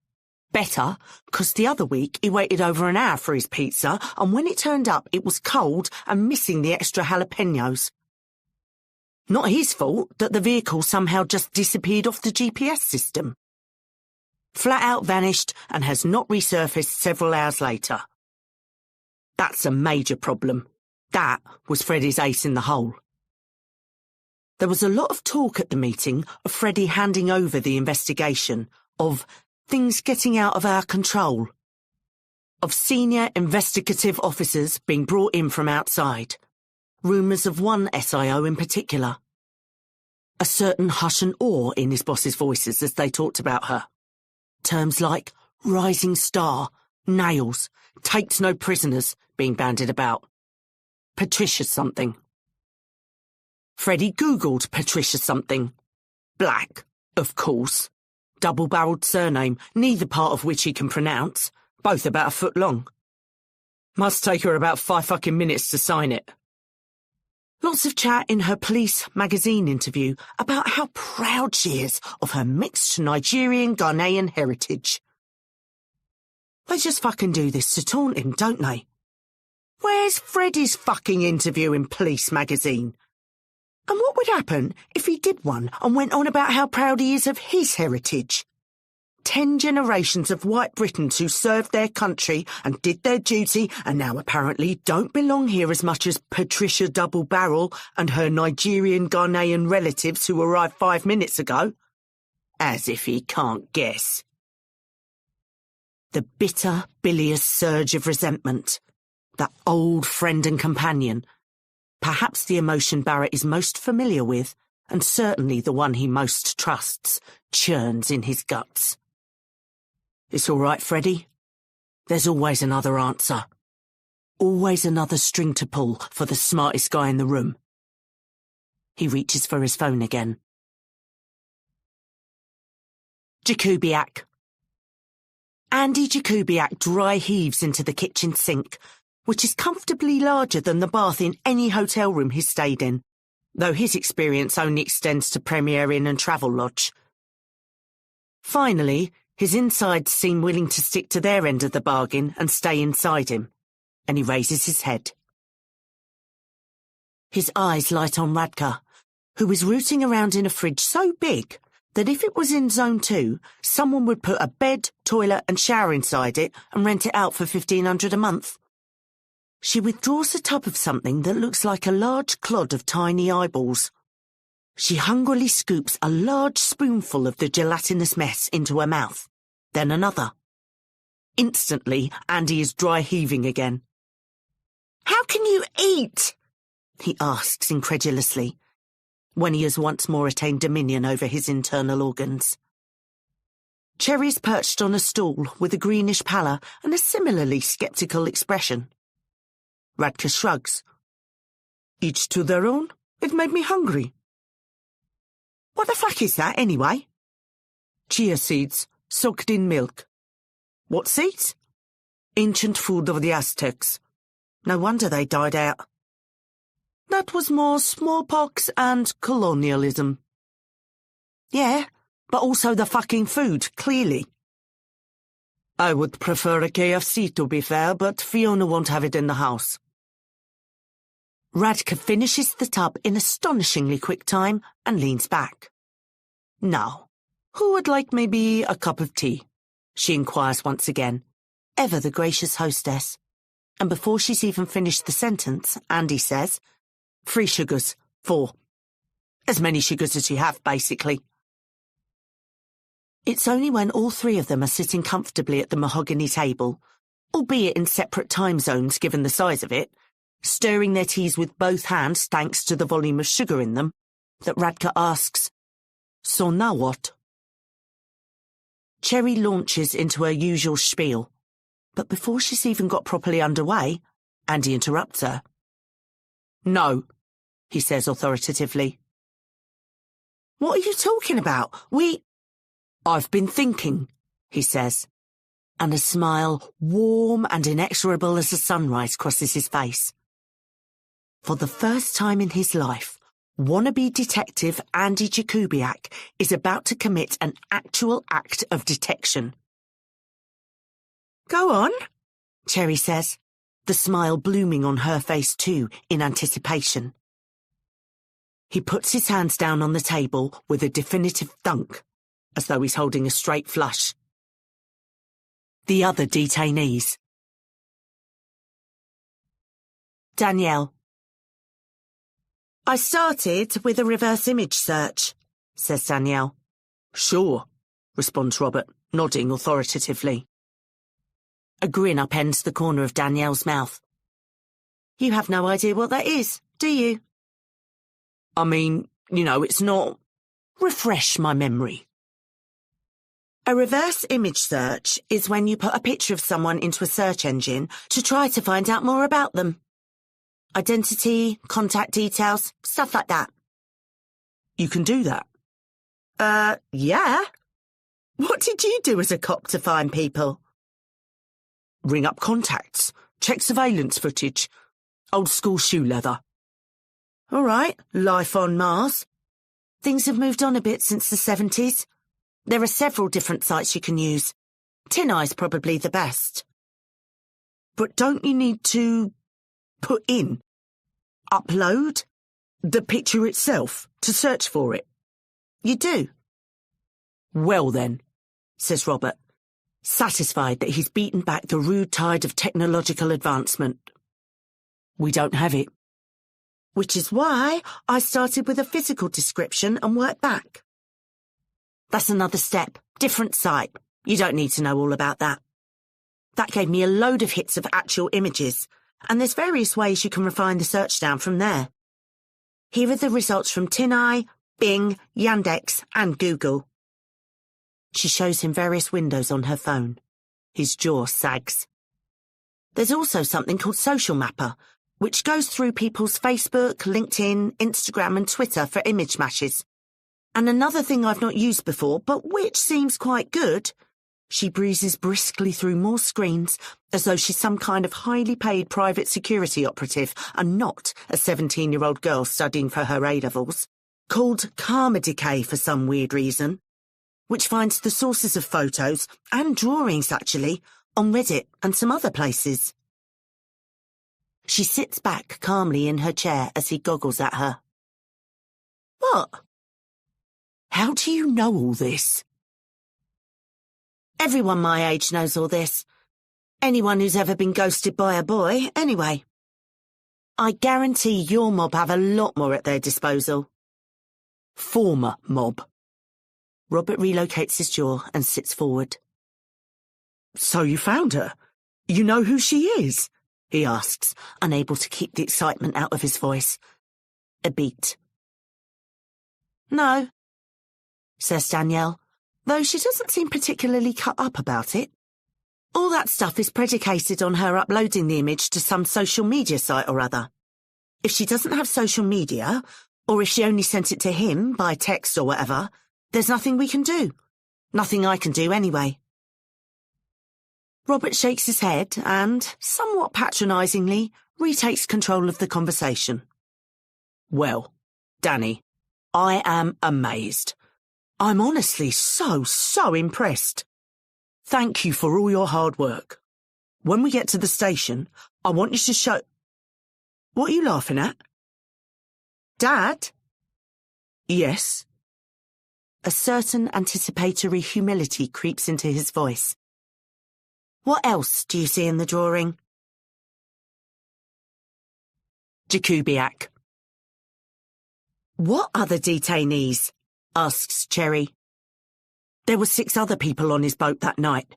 Better, 'cause the other week he waited over an hour for his pizza, and when it turned up it was cold and missing the extra jalapenos. Not his fault that the vehicle somehow just disappeared off the GPS system. Flat out vanished and has not resurfaced several hours later. That's a major problem. That was Freddie's ace in the hole. There was a lot of talk at the meeting of Freddie handing over the investigation, of things getting out of our control, of senior investigative officers being brought in from outside. Rumours of one SIO in particular. A certain hush and awe in his boss's voices as they talked about her. Terms like rising star, nails, takes no prisoners being bandied about. Patricia something. Freddie Googled Patricia something. Black, of course. Double-barreled surname, neither part of which he can pronounce. Both about a foot long. Must take her about 5 fucking minutes to sign it. Lots of chat in her Police magazine interview about how proud she is of her mixed Nigerian Ghanaian heritage. They just fucking do this to taunt him, don't they? Where's Freddie's fucking interview in Police magazine? And what would happen if he did one and went on about how proud he is of his heritage? 10 generations of white Britons who served their country and did their duty and now apparently don't belong here as much as Patricia Double Barrel and her Nigerian Ghanaian relatives who arrived 5 minutes ago. As if he can't guess. The bitter, bilious surge of resentment. That old friend and companion. Perhaps the emotion Barrett is most familiar with, and certainly the one he most trusts, churns in his guts. It's all right, Freddie. There's always another answer. Always another string to pull for the smartest guy in the room. He reaches for his phone again. Jakubiak. Andy Jakubiak dry heaves into the kitchen sink, which is comfortably larger than the bath in any hotel room he's stayed in, though his experience only extends to Premier Inn and Travel Lodge. Finally, his insides seem willing to stick to their end of the bargain and stay inside him, and he raises his head. His eyes light on Radka, who is rooting around in a fridge so big that if it was in Zone 2, someone would put a bed, toilet and shower inside it and rent it out for $1,500 a month. She withdraws a tub of something that looks like a large clod of tiny eyeballs. She hungrily scoops a large spoonful of the gelatinous mess into her mouth, then another. Instantly, Andy is dry heaving again. "How can you eat?" he asks incredulously, when he has once more attained dominion over his internal organs. Cherry's perched on a stool with a greenish pallor and a similarly sceptical expression. Radka shrugs. "Each to their own. It made me hungry." "What the fuck is that, anyway?" "Chia seeds, soaked in milk." "What seeds?" "Ancient food of the Aztecs. No wonder they died out." "That was more smallpox and colonialism." "Yeah, but also the fucking food, clearly." "I would prefer a KFC, to be fair, but Fiona won't have it in the house." Radka finishes the tub in astonishingly quick time and leans back. "Now, who would like maybe a cup of tea?" she inquires once again, ever the gracious hostess. And before she's even finished the sentence, Andy says, "3 sugars, 4. As many sugars as you have, basically." It's only when all 3 of them are sitting comfortably at the mahogany table, albeit in separate time zones given the size of it, stirring their teas with both hands thanks to the volume of sugar in them, that Radka asks, "So now what?" Cherry launches into her usual spiel, but before she's even got properly underway, Andy interrupts her. "No," he says authoritatively. "What are you talking about? I've been thinking," he says, and a smile warm and inexorable as the sunrise crosses his face. For the first time in his life, wannabe detective Andy Jakubiak is about to commit an actual act of detection. "Go on," Cherry says, the smile blooming on her face too in anticipation. He puts his hands down on the table with a definitive thunk, as though he's holding a straight flush. The other detainees. Danielle. "I started with a reverse image search," says Danielle. "Sure," responds Robert, nodding authoritatively. A grin upends the corner of Danielle's mouth. "You have no idea what that is, do you?" "I mean, it's not..." "Refresh my memory." A reverse image search is when you put a picture of someone into a search engine to try to find out more about them. Identity, contact details, stuff like that. You can do that? Yeah. What did you do as a cop to find people? Ring up contacts, check surveillance footage, old school shoe leather. All right, life on Mars. Things have moved on a bit since the 70s. There are several different sites you can use. Tin Eye's probably the best. But don't you need to Put in? Upload? The picture itself, to search for it? You do. Well then, says Robert, satisfied that he's beaten back the rude tide of technological advancement. We don't have it. Which is why I started with a physical description and worked back. That's another step. Different site. You don't need to know all about that. That gave me a load of hits of actual images, and there's various ways you can refine the search down from there. Here are the results from TinEye, Bing, Yandex, and Google. She shows him various windows on her phone. His jaw sags. There's also something called Social Mapper, which goes through people's Facebook, LinkedIn, Instagram, and Twitter for image matches. And another thing I've not used before, but which seems quite good. She breezes briskly through more screens as though she's some kind of highly paid private security operative and not a 17-year-old girl studying for her A-levels, called Karma Decay for some weird reason, which finds the sources of photos, and drawings actually, on Reddit and some other places. She sits back calmly in her chair as he goggles at her. What? How do you know all this? Everyone my age knows all this. Anyone who's ever been ghosted by a boy, anyway. I guarantee your mob have a lot more at their disposal. Former mob. Robert relocates his jaw and sits forward. So you found her? You know who she is? He asks, unable to keep the excitement out of his voice. A beat. No, says Danielle, though she doesn't seem particularly cut up about it. All that stuff is predicated on her uploading the image to some social media site or other. If she doesn't have social media, or if she only sent it to him by text or whatever, there's nothing we can do. Nothing I can do anyway. Robert shakes his head and, somewhat patronisingly, retakes control of the conversation. Well, Danny, I am amazed. I'm honestly so impressed. Thank you for all your hard work. When we get to the station, I want you to show... What are you laughing at? Dad? Yes. A certain anticipatory humility creeps into his voice. What else do you see in the drawing? Jakubiak. What other detainees? Asks Cherry. There were 6 other people on his boat that night.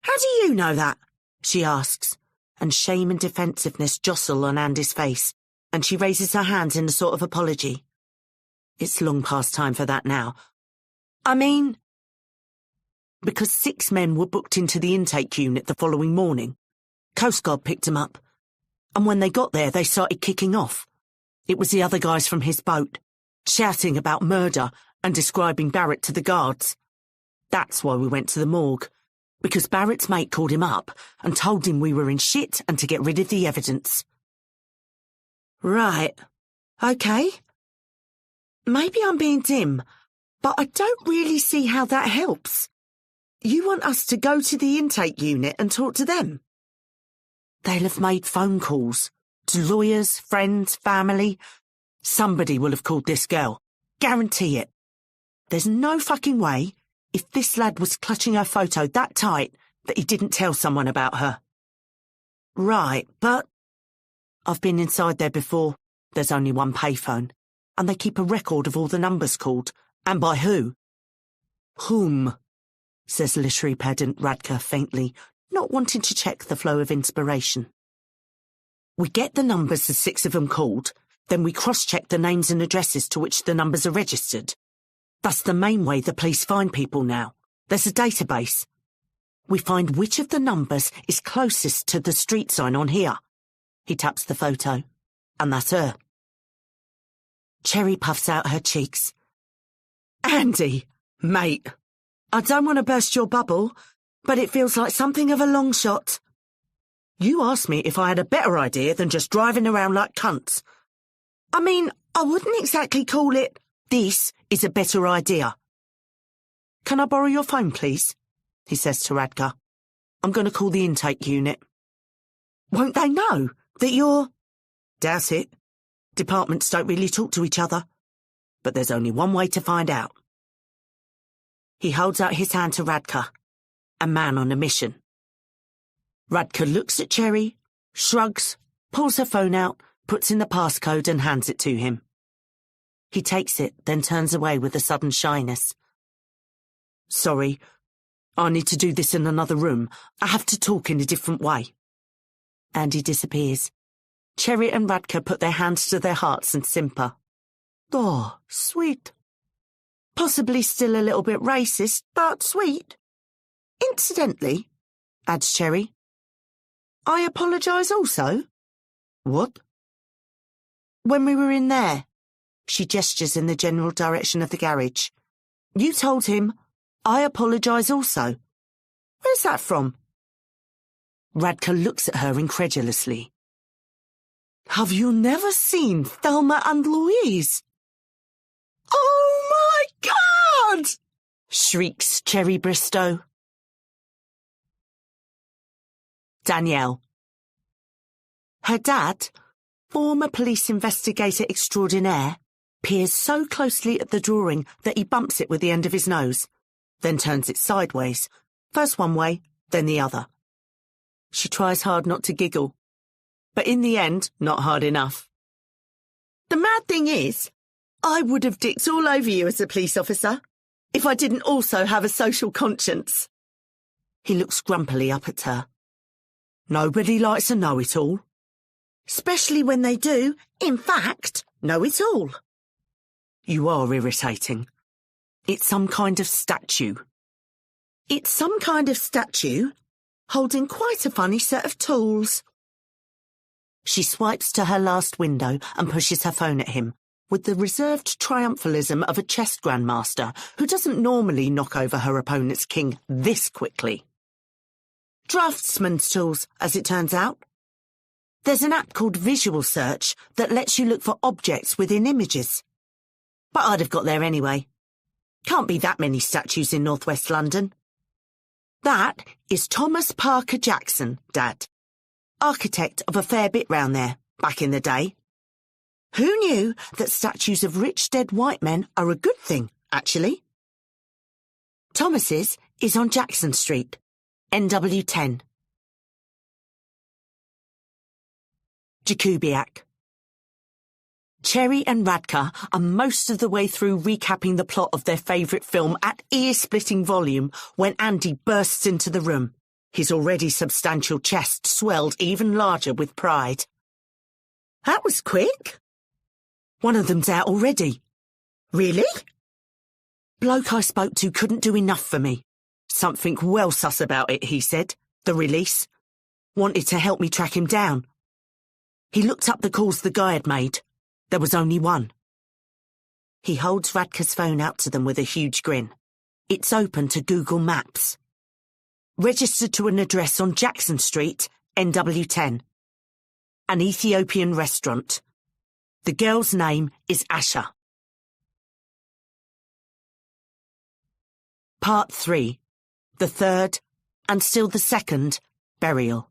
How do you know that? She asks, and shame and defensiveness jostle on Andy's face, and she raises her hands in a sort of apology. It's long past time for that now. I mean... Because 6 men were booked into the intake unit the following morning. Coast Guard picked them up. And when they got there, they started kicking off. It was the other guys from his boat, shouting about murder and describing Barrett to the guards. That's why we went to the morgue, because Barrett's mate called him up and told him we were in shit and to get rid of the evidence. Right. Okay. Maybe I'm being dim, but I don't really see how that helps. You want us to go to the intake unit and talk to them? They'll have made phone calls to lawyers, friends, family. Somebody will have called this girl. Guarantee it. There's no fucking way, if this lad was clutching her photo that tight, that he didn't tell someone about her. Right, but... I've been inside there before. There's only one payphone, and they keep a record of all the numbers called, and by who. Whom? Says literary pedant Radka faintly, not wanting to check the flow of inspiration. We get the numbers the 6 of them called, then we cross-check the names and addresses to which the numbers are registered. That's the main way the police find people now. There's a database. We find which of the numbers is closest to the street sign on here. He taps the photo, and that's her. Cherry puffs out her cheeks. Andy, mate, I don't want to burst your bubble, but it feels like something of a long shot. You asked me if I had a better idea than just driving around like cunts. I mean, I wouldn't exactly call it... This is a better idea. Can I borrow your phone, please? He says to Radka. I'm going to call the intake unit. Won't they know? That you're... Doubt it. Departments don't really talk to each other. But there's only one way to find out. He holds out his hand to Radka, a man on a mission. Radka looks at Cherry, shrugs, pulls her phone out, puts in the passcode and hands it to him. He takes it, then turns away with a sudden shyness. Sorry, I need to do this in another room. I have to talk in a different way. And he disappears. Cherry and Radka put their hands to their hearts and simper. Oh, sweet. Possibly still a little bit racist, but sweet. Incidentally, adds Cherry, I apologise also. What? When we were in there, she gestures in the general direction of the garage. You told him, I apologise also. Where's that from? Radka looks at her incredulously. Have you never seen Thelma and Louise? Oh my God! Shrieks Cherry Bristow. Danielle. Her dad, former police investigator extraordinaire, peers so closely at the drawing that he bumps it with the end of his nose, then turns it sideways, first one way, then the other. She tries hard not to giggle, but in the end, not hard enough. The mad thing is, I would have dicked all over you as a police officer, if I didn't also have a social conscience. He looks grumpily up at her. Nobody likes a know-it-all. Especially when they do, in fact, know it all. You are irritating. It's some kind of statue. It's some kind of statue holding quite a funny set of tools. She swipes to her last window and pushes her phone at him, with the reserved triumphalism of a chess grandmaster who doesn't normally knock over her opponent's king this quickly. Draftsman's tools, as it turns out. There's an app called Visual Search that lets you look for objects within images. But I'd have got there anyway. Can't be that many statues in northwest London. That is Thomas Parker Jackson, Dad. Architect of a fair bit round there, back in the day. Who knew that statues of rich dead white men are a good thing, actually? Thomas's is on Jackson Street, NW10. Jakubiak. Cherry and Radka are most of the way through recapping the plot of their favourite film at ear-splitting volume when Andy bursts into the room, his already substantial chest swelled even larger with pride. That was quick. One of them's out already. Really? Bloke I spoke to couldn't do enough for me. Something well sus about it, he said. The release. Wanted to help me track him down. He looked up the calls the guy had made. There was only one. He holds Radka's phone out to them with a huge grin. It's open to Google Maps. Registered to an address on Jackson Street, NW10. An Ethiopian restaurant. The girl's name is Asha. Part 3. The third, and still the second, burial.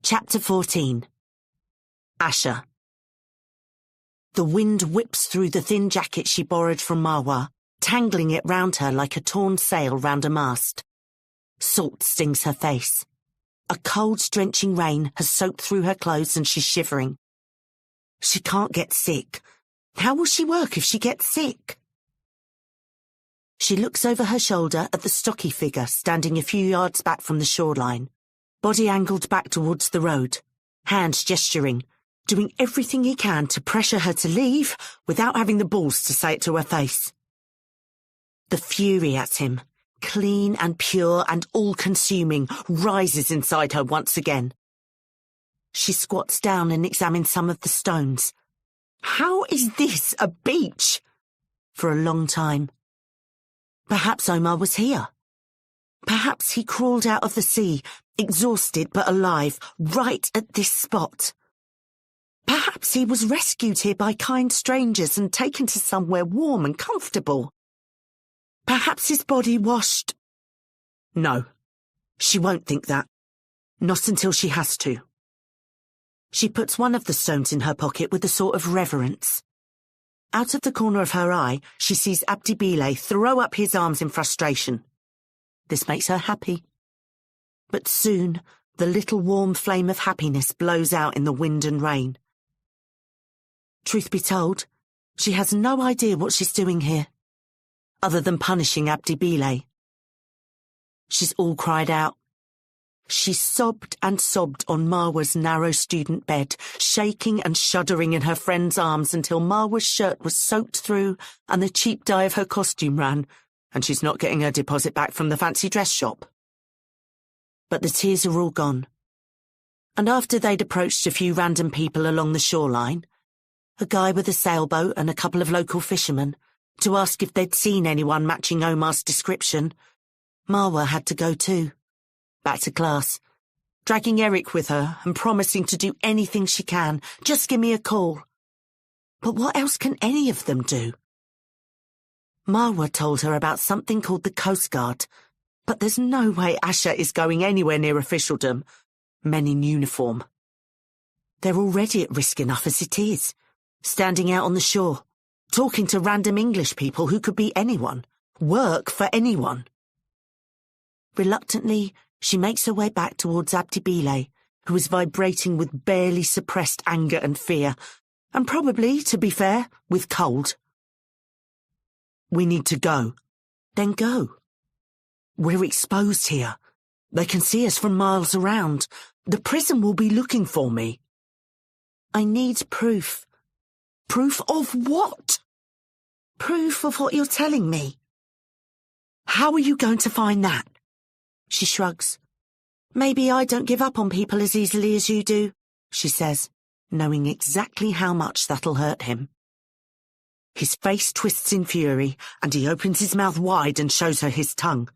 Chapter 14. Asha. The wind whips through the thin jacket she borrowed from Marwa, tangling it round her like a torn sail round a mast. Salt stings her face. A cold, drenching rain has soaked through her clothes and she's shivering. She can't get sick. How will she work if she gets sick? She looks over her shoulder at the stocky figure standing a few yards back from the shoreline, body angled back towards the road, hands gesturing, doing everything he can to pressure her to leave without having the balls to say it to her face. The fury at him, clean and pure and all-consuming, rises inside her once again. She squats down and examines some of the stones. How is this a beach? For a long time. Perhaps Omar was here. Perhaps he crawled out of the sea, exhausted but alive, right at this spot. Perhaps he was rescued here by kind strangers and taken to somewhere warm and comfortable. Perhaps his body washed... No, she won't think that. Not until she has to. She puts one of the stones in her pocket with a sort of reverence. Out of the corner of her eye, she sees Abdi Bile throw up his arms in frustration. This makes her happy. But soon, the little warm flame of happiness blows out in the wind and rain. Truth be told, she has no idea what she's doing here, other than punishing Abdi Bile. She's all cried out. She sobbed and sobbed on Marwa's narrow student bed, shaking and shuddering in her friend's arms until Marwa's shirt was soaked through and the cheap dye of her costume ran, and she's not getting her deposit back from the fancy dress shop. But the tears are all gone. And after they'd approached a few random people along the shoreline, a guy with a sailboat and a couple of local fishermen, to ask if they'd seen anyone matching Omar's description, Marwa had to go too. Back to class, dragging Eric with her and promising to do anything she can. Just give me a call. But what else can any of them do? Marwa told her about something called the Coast Guard, but there's no way Asha is going anywhere near officialdom, men in uniform. They're already at risk enough as it is, standing out on the shore, talking to random English people who could be anyone, work for anyone. Reluctantly, she makes her way back towards Abdi Bile, who is vibrating with barely suppressed anger and fear, and probably, to be fair, with cold. We need to go. Then go. We're exposed here. They can see us from miles around. The prison will be looking for me. I need proof. Proof of what? Proof of what you're telling me. How are you going to find that? She shrugs. Maybe I don't give up on people as easily as you do, she says, knowing exactly how much that'll hurt him. His face twists in fury, and he opens his mouth wide and shows her his tongue.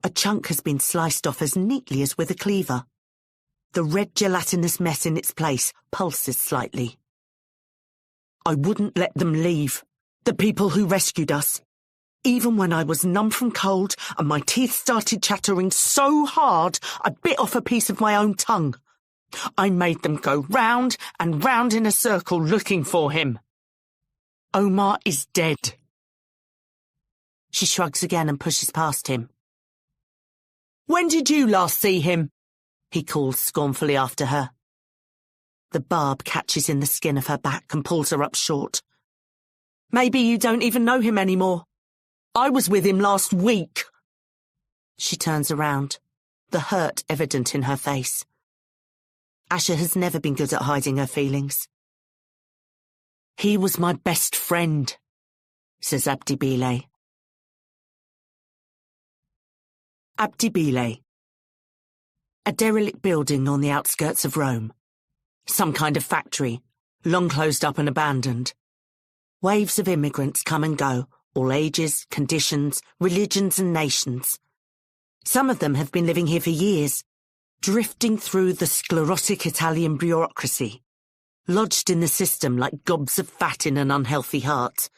A chunk has been sliced off as neatly as with a cleaver. The red gelatinous mess in its place pulses slightly. I wouldn't let them leave, the people who rescued us. Even when I was numb from cold and my teeth started chattering so hard I bit off a piece of my own tongue. I made them go round and round in a circle looking for him. Omar is dead. She shrugs again and pushes past him. When did you last see him? He calls scornfully after her. The barb catches in the skin of her back and pulls her up short. Maybe you don't even know him anymore. I was with him last week. She turns around, the hurt evident in her face. Asha has never been good at hiding her feelings. He was my best friend, says Abdi Bile. Abdi Bile. A derelict building on the outskirts of Rome. Some kind of factory, long closed up and abandoned. Waves of immigrants come and go, all ages, conditions, religions and nations. Some of them have been living here for years, drifting through the sclerotic Italian bureaucracy, lodged in the system like gobs of fat in an unhealthy heart,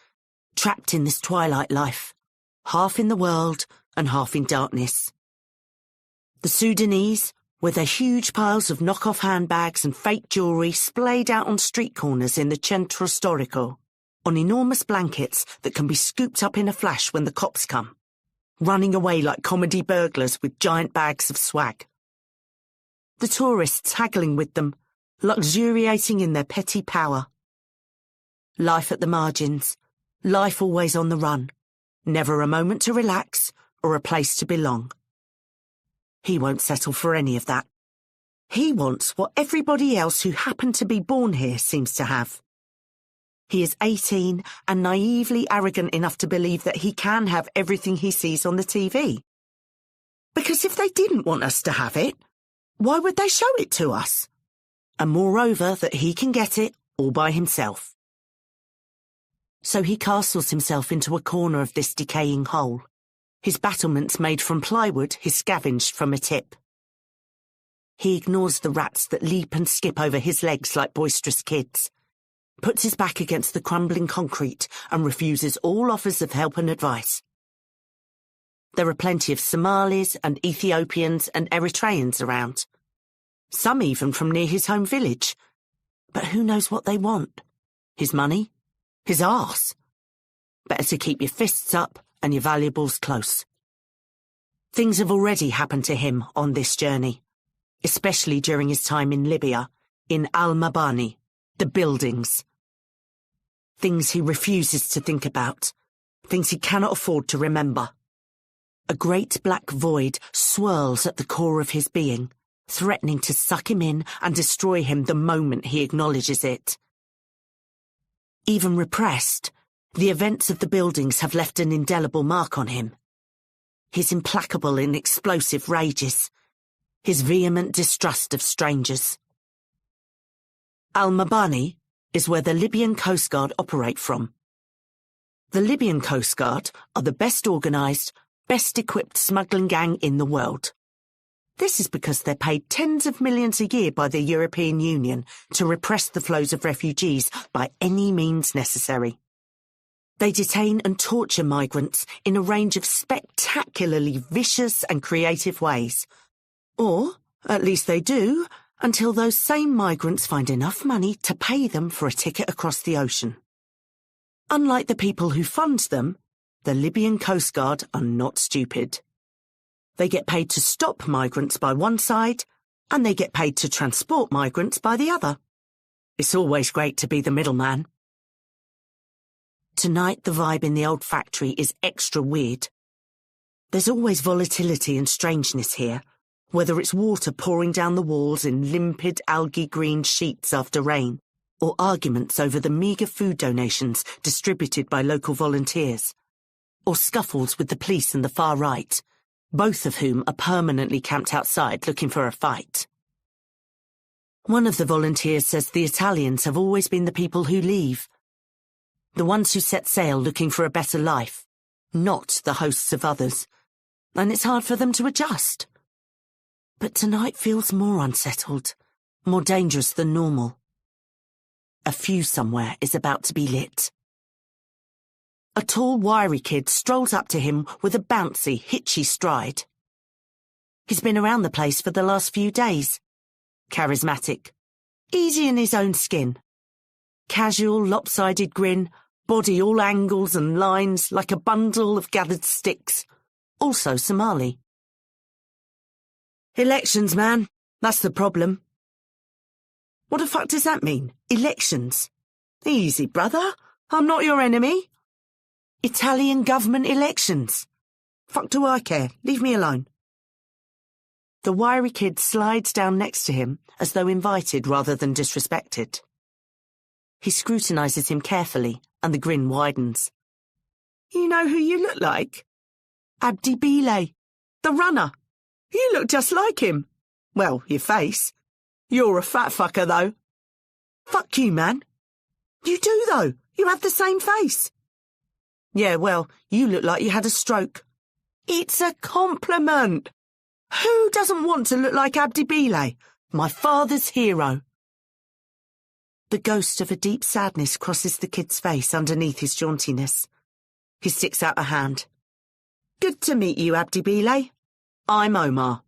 trapped in this twilight life, half in the world and half in darkness. The Sudanese, with their huge piles of knock-off handbags and fake jewellery splayed out on street corners in the Centro Storico, on enormous blankets that can be scooped up in a flash when the cops come, running away like comedy burglars with giant bags of swag. The tourists haggling with them, luxuriating in their petty power. Life at the margins, life always on the run, never a moment to relax or a place to belong. He won't settle for any of that. He wants what everybody else who happened to be born here seems to have. He is 18 and naively arrogant enough to believe that he can have everything he sees on the TV. Because if they didn't want us to have it, why would they show it to us? And moreover, that he can get it all by himself. So he castles himself into a corner of this decaying hole, his battlements made from plywood he scavenged from a tip. He ignores the rats that leap and skip over his legs like boisterous kids, puts his back against the crumbling concrete and refuses all offers of help and advice. There are plenty of Somalis and Ethiopians and Eritreans around. some even from near his home village. But who knows what they want? His money? His arse? Better to keep your fists up and your valuables close. Things have already happened to him on this journey, especially during his time in Libya, in Al-Mabani, the buildings. Things he refuses to think about, things he cannot afford to remember. A great black void swirls at the core of his being, threatening to suck him in and destroy him the moment he acknowledges it. Even repressed, the events of the buildings have left an indelible mark on him. His implacable and explosive rages, his vehement distrust of strangers. Al-Mabani is where the Libyan Coast Guard operate from. The Libyan Coast Guard are the best organised, best equipped smuggling gang in the world. This is because they're paid tens of millions a year by the European Union to repress the flows of refugees by any means necessary. They detain and torture migrants in a range of spectacularly vicious and creative ways. Or, at least they do, until those same migrants find enough money to pay them for a ticket across the ocean. Unlike the people who fund them, the Libyan Coast Guard are not stupid. They get paid to stop migrants by one side, and they get paid to transport migrants by the other. It's always great to be the middleman. Tonight the vibe in the old factory is extra weird. There's always volatility and strangeness here, whether it's water pouring down the walls in limpid algae-green sheets after rain, or arguments over the meagre food donations distributed by local volunteers, or scuffles with the police and the far right, both of whom are permanently camped outside looking for a fight. One of the volunteers says the Italians have always been the people who leave, the ones who set sail looking for a better life, not the hosts of others, and it's hard for them to adjust. But tonight feels more unsettled, more dangerous than normal. A fuse somewhere is about to be lit. A tall, wiry kid strolls up to him with a bouncy, hitchy stride. He's been around the place for the last few days. Charismatic, easy in his own skin. Casual, lopsided grin, body all angles and lines like a bundle of gathered sticks. Also Somali. Elections, man. That's the problem. What the fuck does that mean? Elections? Easy, brother. I'm not your enemy. Italian government elections. Fuck do I care? Leave me alone. The wiry kid slides down next to him as though invited rather than disrespected. He scrutinises him carefully, and the grin widens. You know who you look like? Abdi Bile, the runner. You look just like him. Well, your face. You're a fat fucker, though. Fuck you, man. You do, though. You have the same face. Yeah, well, you look like you had a stroke. It's a compliment. Who doesn't want to look like Abdi Bile, my father's hero? The ghost of a deep sadness crosses the kid's face underneath his jauntiness. He sticks out a hand. Good to meet you, Abdi Bile. I'm Omar.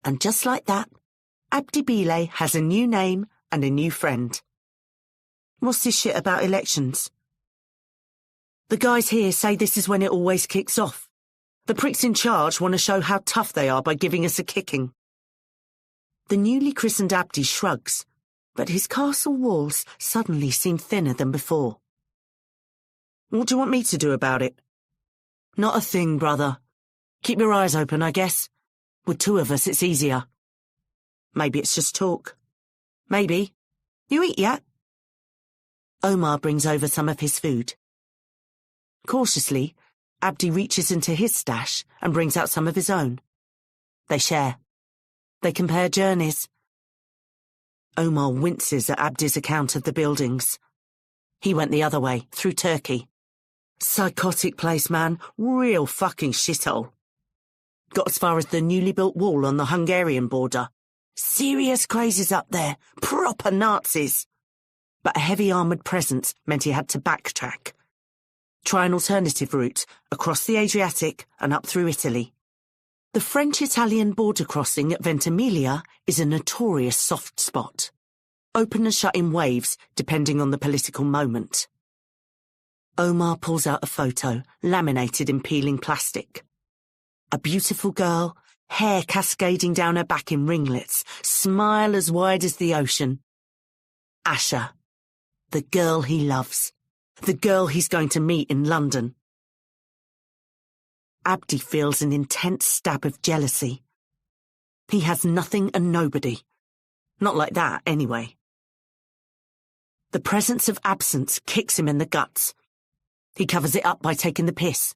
And just like that, Abdi Bile has a new name and a new friend. What's this shit about elections? The guys here say this is when it always kicks off. The pricks in charge want to show how tough they are by giving us a kicking. The newly christened Abdi shrugs, but his castle walls suddenly seem thinner than before. What do you want me to do about it? Not a thing, brother. Keep your eyes open, I guess. With two of us, it's easier. Maybe it's just talk. Maybe. You eat yet? Omar brings over some of his food. Cautiously, Abdi reaches into his stash and brings out some of his own. They share. They compare journeys. Omar winces at Abdi's account of the buildings. He went the other way, through Turkey. Psychotic place, man. Real fucking shithole. Got as far as the newly built wall on the Hungarian border. Serious crazies up there. Proper Nazis. But a heavy armoured presence meant he had to backtrack. Try an alternative route across the Adriatic and up through Italy. The French-Italian border crossing at Ventimiglia is a notorious soft spot, open and shut in waves depending on the political moment. Omar pulls out a photo, laminated in peeling plastic. A beautiful girl, hair cascading down her back in ringlets, smile as wide as the ocean. Asha, the girl he loves, the girl he's going to meet in London. Abdi feels an intense stab of jealousy. He has nothing and nobody. Not like that, anyway. The presence of absence kicks him in the guts. He covers it up by taking the piss.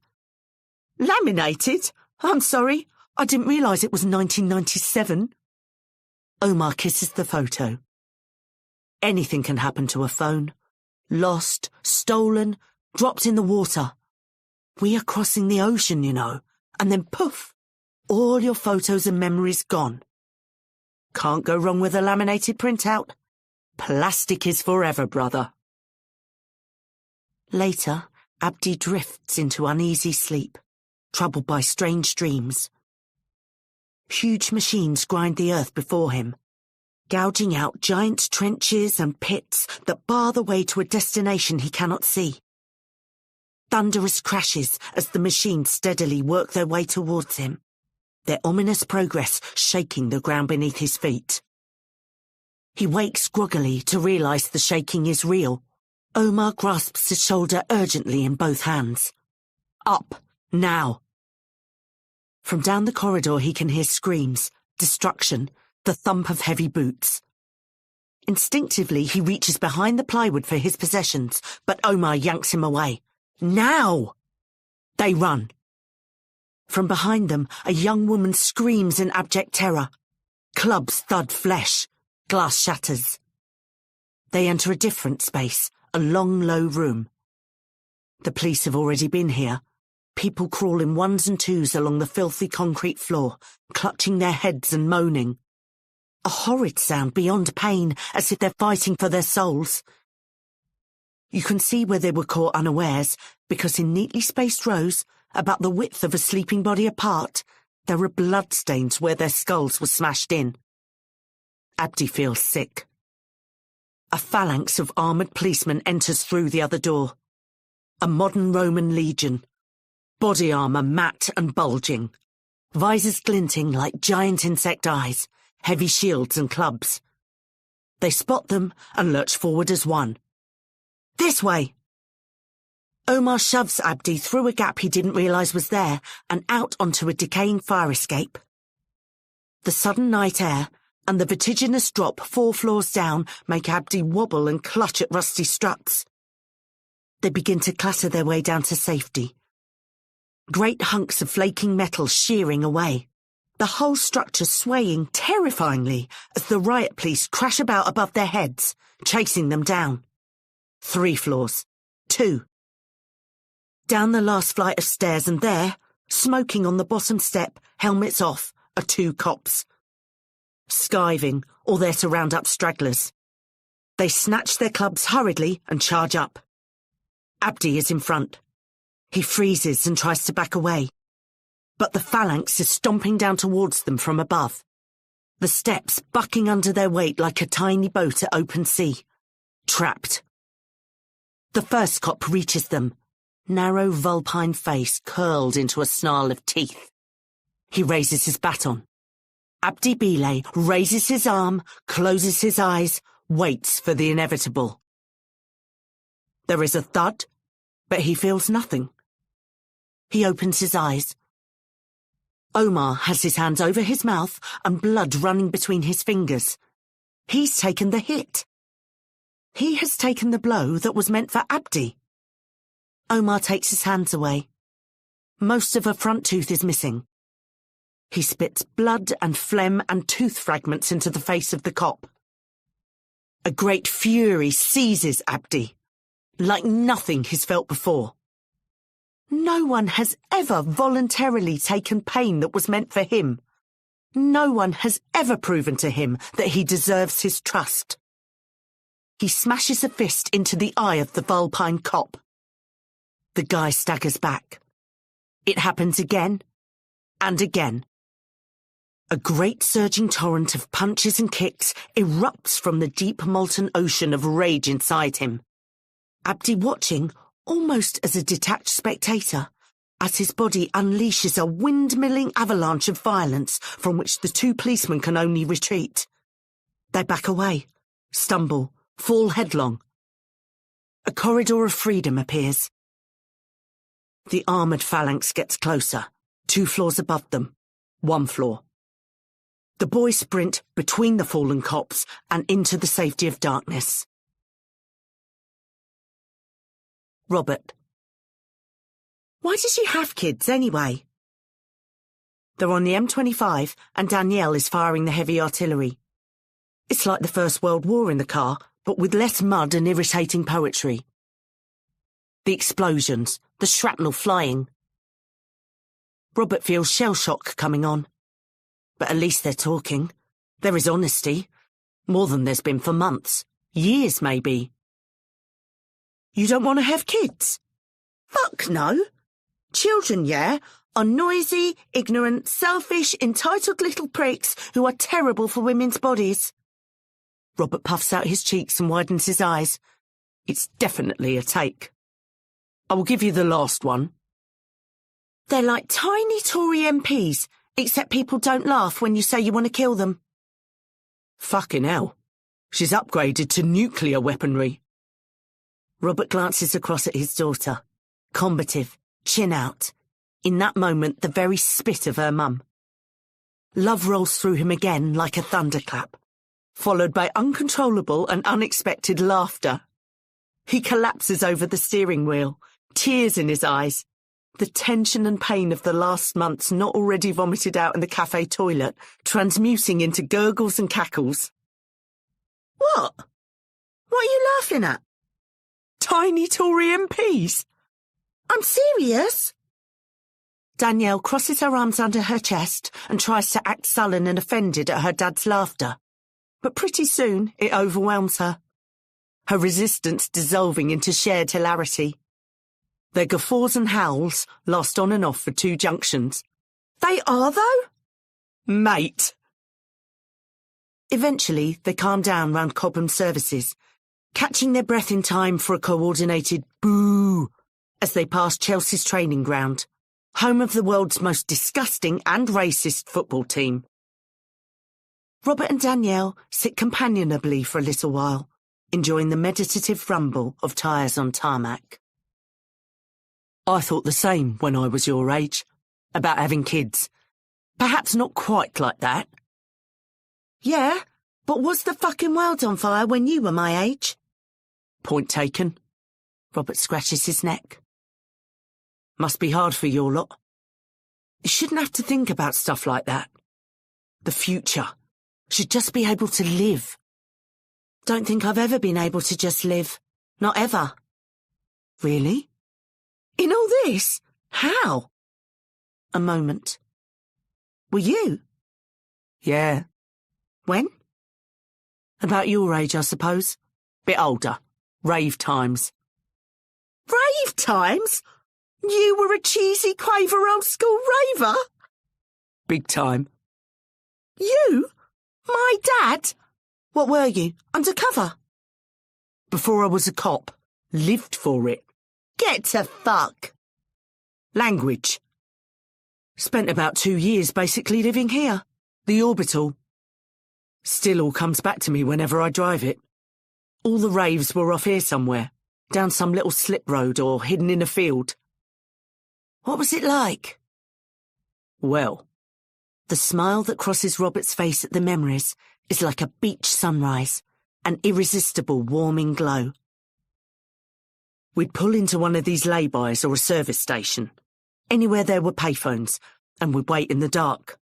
Laminated? I'm sorry. I didn't realise it was 1997. Omar kisses the photo. Anything can happen to a phone. Lost, stolen, dropped in the water. We are crossing the ocean, you know, and then poof, all your photos and memories gone. Can't go wrong with a laminated printout. Plastic is forever, brother. Later, Abdi drifts into uneasy sleep, troubled by strange dreams. Huge machines grind the earth before him, gouging out giant trenches and pits that bar the way to a destination he cannot see. Thunderous crashes as the machines steadily work their way towards him, their ominous progress shaking the ground beneath his feet. He wakes groggily to realise the shaking is real. Omar grasps his shoulder urgently in both hands. Up, now. From down the corridor he can hear screams, destruction, the thump of heavy boots. Instinctively he reaches behind the plywood for his possessions, but Omar yanks him away. Now! They run. From behind them, a young woman screams in abject terror. Clubs thud flesh. Glass shatters. They enter a different space, a long, low room. The police have already been here. People crawl in ones and twos along the filthy concrete floor, clutching their heads and moaning. A horrid sound beyond pain, as if they're fighting for their souls. You can see where they were caught unawares, because in neatly spaced rows, about the width of a sleeping body apart, there are bloodstains where their skulls were smashed in. Abdi feels sick. A phalanx of armoured policemen enters through the other door. A modern Roman legion. Body armour matte and bulging. Visors glinting like giant insect eyes. Heavy shields and clubs. They spot them and lurch forward as one. This way! Omar shoves Abdi through a gap he didn't realise was there and out onto a decaying fire escape. The sudden night air and the vertiginous drop 4 floors down make Abdi wobble and clutch at rusty struts. They begin to clatter their way down to safety. Great hunks of flaking metal shearing away. The whole structure swaying terrifyingly as the riot police crash about above their heads, chasing them down. 3 floors. 2. Down the last flight of stairs and there, smoking on the bottom step, helmets off, are 2 cops. Skiving, or there to round up stragglers. They snatch their clubs hurriedly and charge up. Abdi is in front. He freezes and tries to back away. But the phalanx is stomping down towards them from above. The steps bucking under their weight like a tiny boat at open sea. Trapped. The first cop reaches them, narrow vulpine face curled into a snarl of teeth. He raises his baton. Abdi Bilay raises his arm, closes his eyes, waits for the inevitable. There is a thud, but he feels nothing. He opens his eyes. Omar has his hands over his mouth and blood running between his fingers. He's taken the hit. He has taken the blow that was meant for Abdi. Omar takes his hands away. Most of a front tooth is missing. He spits blood and phlegm and tooth fragments into the face of the cop. A great fury seizes Abdi, like nothing he's felt before. No one has ever voluntarily taken pain that was meant for him. No one has ever proven to him that he deserves his trust. He smashes a fist into the eye of the vulpine cop. The guy staggers back. It happens again and again. A great surging torrent of punches and kicks erupts from the deep molten ocean of rage inside him. Abdi watching, almost as a detached spectator, as his body unleashes a windmilling avalanche of violence from which the two policemen can only retreat. They back away, stumble, fall headlong. A corridor of freedom appears. The armoured phalanx gets closer, 2 floors above them, 1 floor. The boys sprint between the fallen cops and into the safety of darkness. Robert. Why did she have kids anyway? They're on the M25 and Danielle is firing the heavy artillery. It's like the First World War in the car, but with less mud and irritating poetry. The explosions, the shrapnel flying. Robert feels shell shock coming on. But at least they're talking. There is honesty. More than there's been for months. Years, maybe. You don't want to have kids? Fuck no. Children, yeah, are noisy, ignorant, selfish, entitled little pricks who are terrible for women's bodies. Robert puffs out his cheeks and widens his eyes. It's definitely a take. I will give you the last one. They're like tiny Tory MPs, except people don't laugh when you say you want to kill them. Fucking hell. She's upgraded to nuclear weaponry. Robert glances across at his daughter, combative, chin out. In that moment, the very spit of her mum. Love rolls through him again like a thunderclap, followed by uncontrollable and unexpected laughter. He collapses over the steering wheel, tears in his eyes. The tension and pain of the last months not already vomited out in the cafe toilet, transmuting into gurgles and cackles. What? What are you laughing at? Tiny Tory MPs. I'm serious. Danielle crosses her arms under her chest and tries to act sullen and offended at her dad's laughter. But pretty soon it overwhelms her. Her resistance dissolving into shared hilarity. Their guffaws and howls last on and off for 2 junctions. They are, though? Mate. Eventually, they calm down round Cobham services, catching their breath in time for a coordinated boo as they pass Chelsea's training ground, home of the world's most disgusting and racist football team. Robert and Danielle sit companionably for a little while, enjoying the meditative rumble of tyres on tarmac. I thought the same when I was your age, about having kids. Perhaps not quite like that. Yeah, but was the fucking world on fire when you were my age? Point taken. Robert scratches his neck. Must be hard for your lot. You shouldn't have to think about stuff like that. The future. Should just be able to live. Don't think I've ever been able to just live. Not ever. Really? In all this? How? A moment. Were you? Yeah. When? About your age, I suppose. Bit older. Rave times. Rave times? You were a cheesy quaver old school raver? Big time. You? My dad? What were you? Undercover? Before I was a cop. Lived for it. Get to fuck. Language. Spent about 2 years basically living here. The orbital. Still all comes back to me whenever I drive it. All the raves were off here somewhere, down some little slip road or hidden in a field. What was it like? Well, the smile that crosses Robert's face at the memories is like a beach sunrise, an irresistible warming glow. We'd pull into one of these lay-bys or a service station, anywhere there were payphones, and we'd wait in the dark.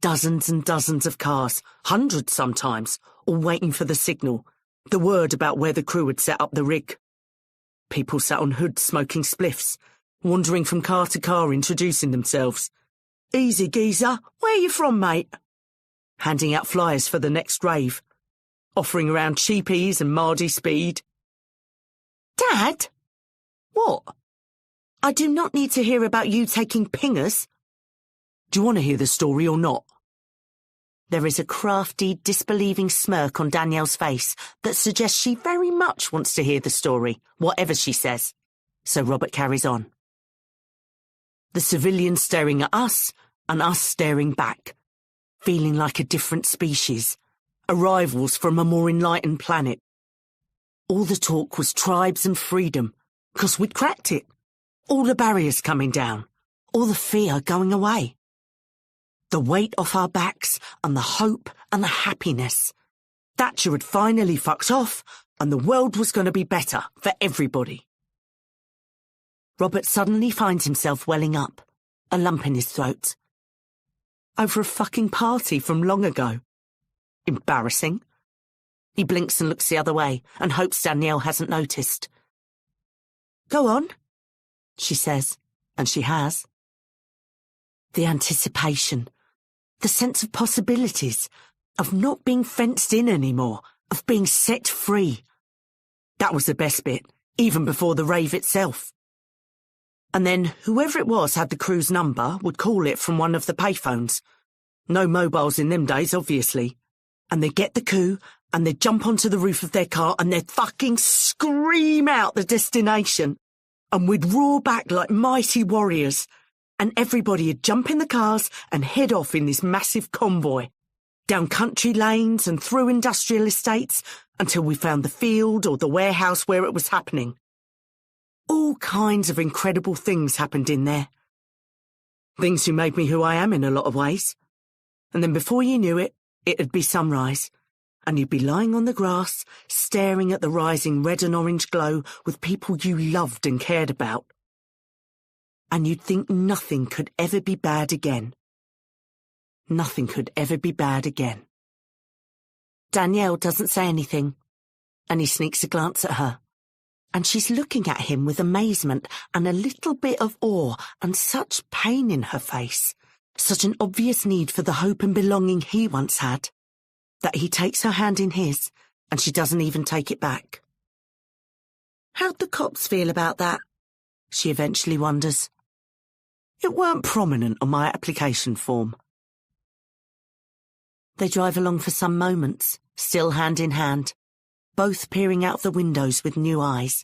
Dozens and dozens of cars, hundreds sometimes, all waiting for the signal, the word about where the crew had set up the rig. People sat on hoods smoking spliffs, wandering from car to car introducing themselves. Easy geezer, where you from, mate? Handing out flyers for the next rave, offering around cheapies and Mardy speed. Dad? What? I do not need to hear about you taking pingers. Do you want to hear the story or not? There is a crafty, disbelieving smirk on Danielle's face that suggests she very much wants to hear the story, whatever she says. So Robert carries on. The civilians staring at us, and us staring back, feeling like a different species, arrivals from a more enlightened planet. All the talk was tribes and freedom, 'cause we'd cracked it. All the barriers coming down, all the fear going away. The weight off our backs and the hope and the happiness. Thatcher had finally fucked off and the world was going to be better for everybody. Robert suddenly finds himself welling up, a lump in his throat. Over a fucking party from long ago. Embarrassing. He blinks and looks the other way and hopes Danielle hasn't noticed. Go on, she says, and she has. The anticipation, the sense of possibilities, of not being fenced in anymore, of being set free. That was the best bit, even before the rave itself. And then whoever it was had the crew's number would call it from one of the payphones. No mobiles in them days, obviously. And they'd get the coup, and they'd jump onto the roof of their car and they'd fucking scream out the destination. And we'd roar back like mighty warriors. And everybody'd jump in the cars and head off in this massive convoy, down country lanes and through industrial estates until we found the field or the warehouse where it was happening. All kinds of incredible things happened in there. Things who made me who I am in a lot of ways. And then before you knew it, it'd be sunrise, and you'd be lying on the grass, staring at the rising red and orange glow with people you loved and cared about. And you'd think nothing could ever be bad again. Nothing could ever be bad again. Danielle doesn't say anything, and he sneaks a glance at her. And she's looking at him with amazement and a little bit of awe and such pain in her face, such an obvious need for the hope and belonging he once had, that he takes her hand in his, and she doesn't even take it back. How'd the cops feel about that? She eventually wonders. It weren't prominent on my application form. They drive along for some moments, still hand in hand, both peering out the windows with new eyes,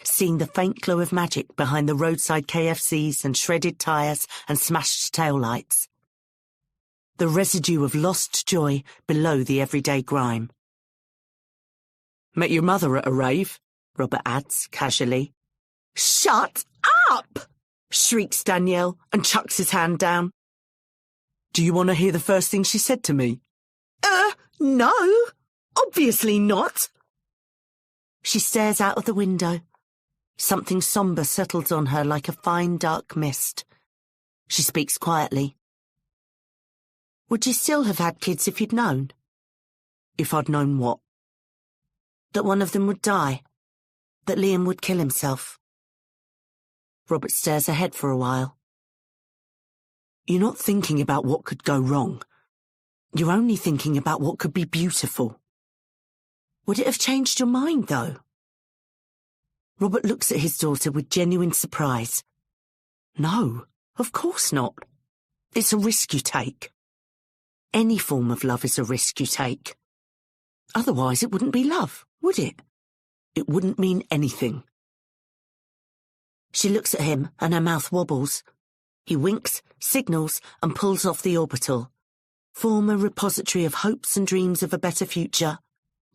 seeing the faint glow of magic behind the roadside KFCs and shredded tyres and smashed taillights. The residue of lost joy below the everyday grime. Met your mother at a rave, Robert adds, casually. Shut up! Shrieks Danielle and chucks his hand down. Do you want to hear the first thing she said to me? No, obviously not. She stares out of the window. Something sombre settles on her like a fine dark mist. She speaks quietly. Would you still have had kids if you'd known? If I'd known what? That one of them would die. That Liam would kill himself. Robert stares ahead for a while. You're not thinking about what could go wrong. You're only thinking about what could be beautiful. Would it have changed your mind, though? Robert looks at his daughter with genuine surprise. No, of course not. It's a risk you take. Any form of love is a risk you take. Otherwise it wouldn't be love, would it? It wouldn't mean anything. She looks at him and her mouth wobbles. He winks, signals, and pulls off the orbital. Former repository of hopes and dreams of a better future,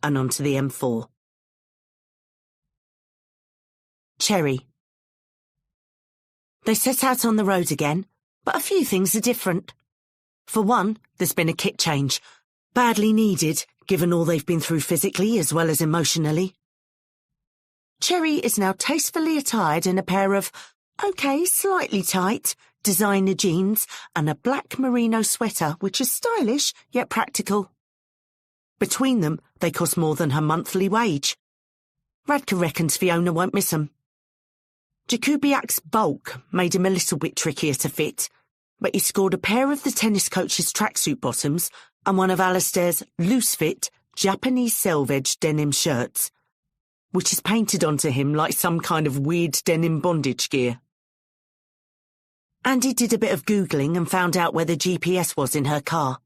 and onto the M4. Cherry. They set out on the road again, but a few things are different. For one, there's been a kit change, badly needed, given all they've been through physically as well as emotionally. Cherry is now tastefully attired in a pair of, slightly tight, designer jeans and a black merino sweater which is stylish yet practical. Between them, they cost more than her monthly wage. Radka reckons Fiona won't miss 'em. Jakubiak's bulk made him a little bit trickier to fit, but he scored a pair of the tennis coach's tracksuit bottoms and one of Alistair's loose-fit, Japanese selvedge denim shirts, which is painted onto him like some kind of weird denim bondage gear. Andy did a bit of Googling and found out where the GPS was in her car.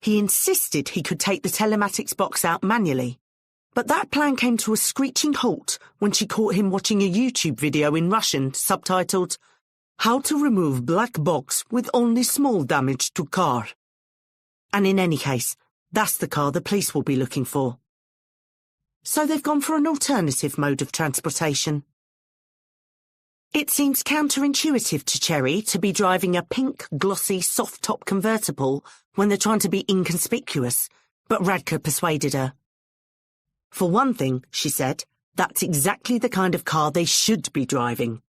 He insisted he could take the telematics box out manually, but that plan came to a screeching halt when she caught him watching a YouTube video in Russian subtitled, "How to remove black box with only small damage to car." And in any case, that's the car the police will be looking for. So they've gone for an alternative mode of transportation. It seems counterintuitive to Cherry to be driving a pink, glossy, soft-top convertible when they're trying to be inconspicuous, but Radka persuaded her. For one thing, she said, that's exactly the kind of car they should be driving.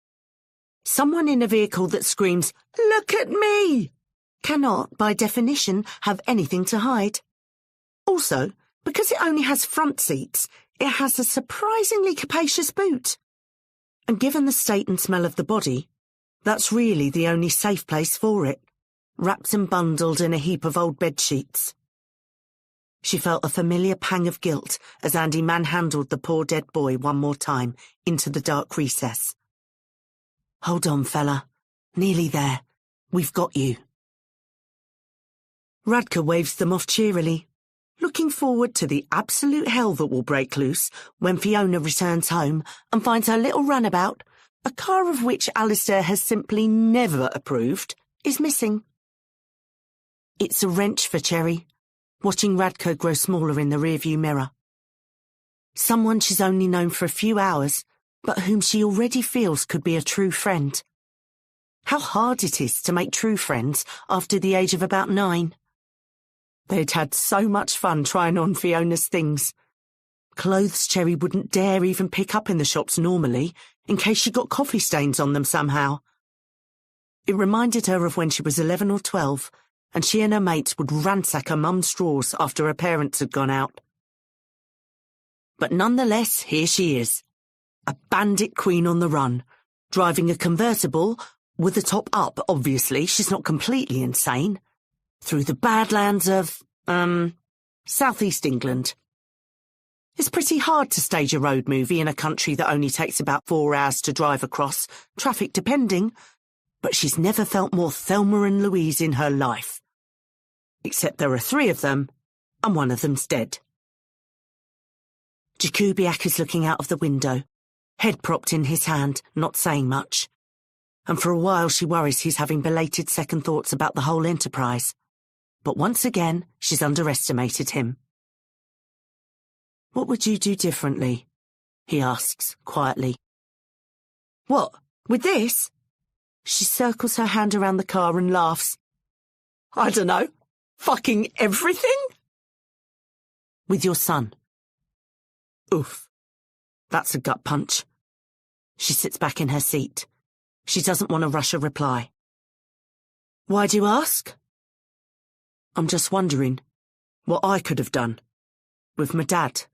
Someone in a vehicle that screams, "Look at me!" cannot, by definition, have anything to hide. Also, because it only has front seats, it has a surprisingly capacious boot. And given the state and smell of the body, that's really the only safe place for it, wrapped and bundled in a heap of old bedsheets. She felt a familiar pang of guilt as Andy manhandled the poor dead boy one more time into the dark recess. "Hold on, fella. Nearly there. We've got you." Radka waves them off cheerily, looking forward to the absolute hell that will break loose when Fiona returns home and finds her little runabout, a car of which Alistair has simply never approved, is missing. It's a wrench for Cherry, watching Radka grow smaller in the rearview mirror. Someone she's only known for a few hours, but whom she already feels could be a true friend. How hard it is to make true friends after the age of about 9. They'd had so much fun trying on Fiona's things. Clothes Cherry wouldn't dare even pick up in the shops normally, in case she got coffee stains on them somehow. It reminded her of when she was 11 or 12, and she and her mates would ransack her mum's drawers after her parents had gone out. But nonetheless, here she is, a bandit queen on the run, driving a convertible, with the top up, obviously, she's not completely insane, through the badlands of, southeast England. It's pretty hard to stage a road movie in a country that only takes about 4 hours to drive across, traffic depending, but she's never felt more Thelma and Louise in her life. Except there are 3 of them, and one of them's dead. Jakubiak is looking out of the window, head propped in his hand, not saying much. And for a while she worries he's having belated second thoughts about the whole enterprise. But once again, she's underestimated him. "What would you do differently?" he asks, quietly. "What, with this?" She circles her hand around the car and laughs. "I dunno. Fucking everything?" "With your son." Oof. That's a gut punch. She sits back in her seat. She doesn't want to rush a reply. "Why do you ask?" "I'm just wondering what I could have done with my dad."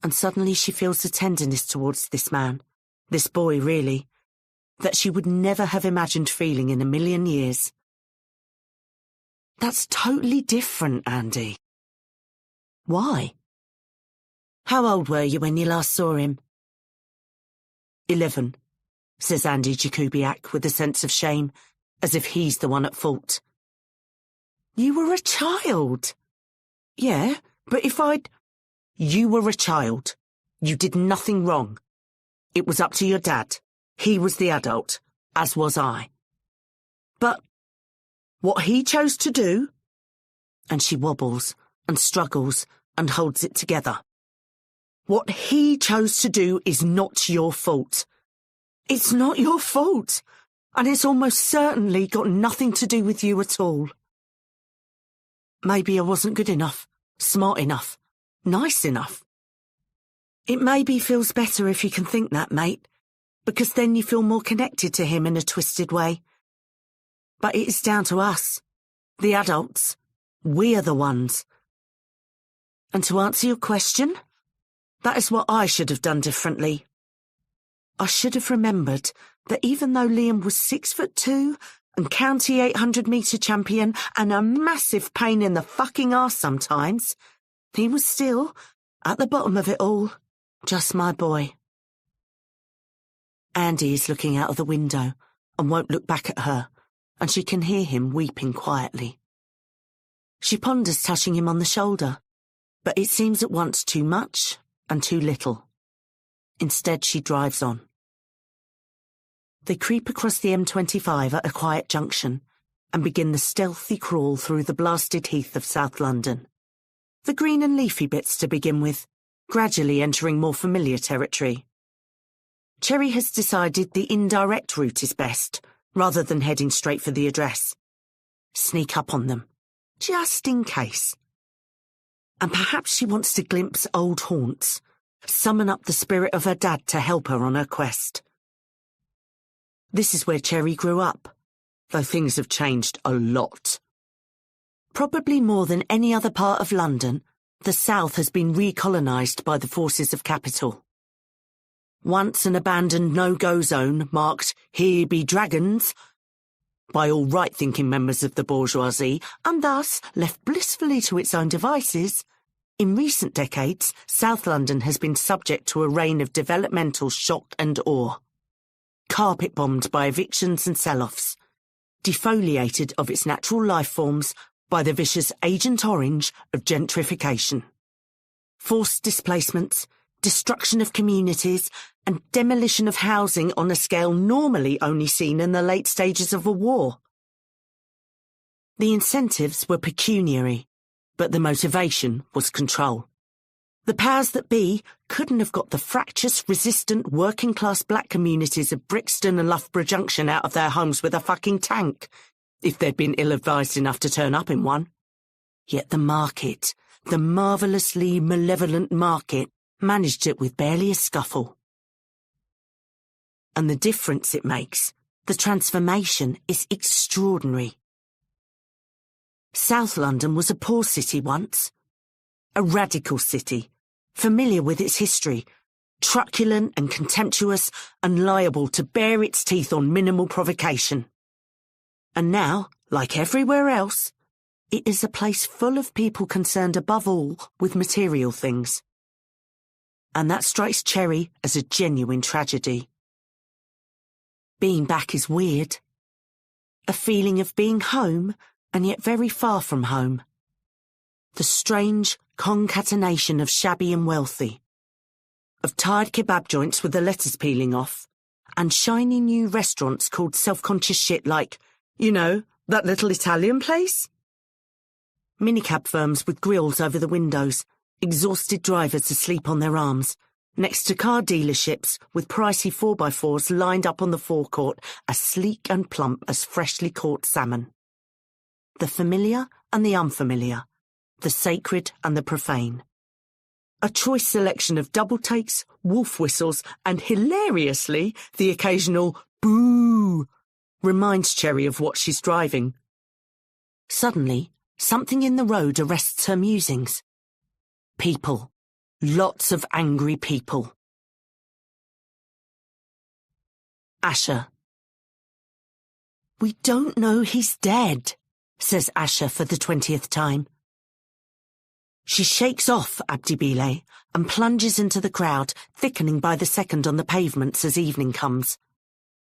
And suddenly she feels a tenderness towards this man, this boy really, that she would never have imagined feeling in a million years. "That's totally different, Andy." "Why?" "How old were you when you last saw him?" 11, says Andy Jakubiak with a sense of shame, as if he's the one at fault. "You were a child." "Yeah, but if I'd—" "You were a child. You did nothing wrong. It was up to your dad. He was the adult, as was I. But what he chose to do—" and she wobbles and struggles and holds it together. "What he chose to do is not your fault. It's not your fault, and it's almost certainly got nothing to do with you at all. Maybe I wasn't good enough, smart enough, nice enough. It maybe feels better if you can think that, mate, because then you feel more connected to him in a twisted way. But it's down to us, the adults. We're the ones. And to answer your question, that is what I should have done differently. I should have remembered that even though Liam was 6'2" and county 800-metre champion and a massive pain in the fucking arse sometimes, he was still, at the bottom of it all, just my boy." Andy is looking out of the window and won't look back at her, and she can hear him weeping quietly. She ponders touching him on the shoulder, but it seems at once too much and too little. Instead, she drives on. They creep across the M25 at a quiet junction and begin the stealthy crawl through the blasted heath of South London. The green and leafy bits to begin with, gradually entering more familiar territory. Cherry has decided the indirect route is best, rather than heading straight for the address. Sneak up on them, just in case. And perhaps she wants to glimpse old haunts, summon up the spirit of her dad to help her on her quest. This is where Cherry grew up, though things have changed a lot. Probably more than any other part of London, the South has been recolonised by the forces of capital. Once an abandoned no-go zone marked "Here be dragons" by all right-thinking members of the bourgeoisie, and thus left blissfully to its own devices, in recent decades, South London has been subject to a reign of developmental shock and awe. Carpet-bombed by evictions and sell-offs, defoliated of its natural life forms by the vicious Agent Orange of gentrification. Forced displacements, destruction of communities, and demolition of housing on a scale normally only seen in the late stages of a war. The incentives were pecuniary, but the motivation was control. The powers that be couldn't have got the fractious, resistant, working-class black communities of Brixton and Loughborough Junction out of their homes with a fucking tank, if they'd been ill-advised enough to turn up in one. Yet the market, the marvellously malevolent market, managed it with barely a scuffle. And the difference it makes, the transformation, is extraordinary. South London was a poor city once. A radical city, familiar with its history, truculent and contemptuous and liable to bare its teeth on minimal provocation. And now, like everywhere else, it is a place full of people concerned above all with material things. And that strikes Cherry as a genuine tragedy. Being back is weird. A feeling of being home and yet very far from home. The strange concatenation of shabby and wealthy, of tired kebab joints with the letters peeling off, and shiny new restaurants called self-conscious shit like, you know, that little Italian place? Minicab firms with grills over the windows, exhausted drivers asleep on their arms, next to car dealerships with pricey 4x4s lined up on the forecourt, as sleek and plump as freshly caught salmon. The familiar and the unfamiliar, the sacred and the profane. A choice selection of double takes, wolf whistles, and hilariously, the occasional boo reminds Cherry of what she's driving. Suddenly, something in the road arrests her musings. People. Lots of angry people. Asher. "We don't know he's dead," says Asher for the 20th time. She shakes off Abdi Bile and plunges into the crowd, thickening by the second on the pavements as evening comes,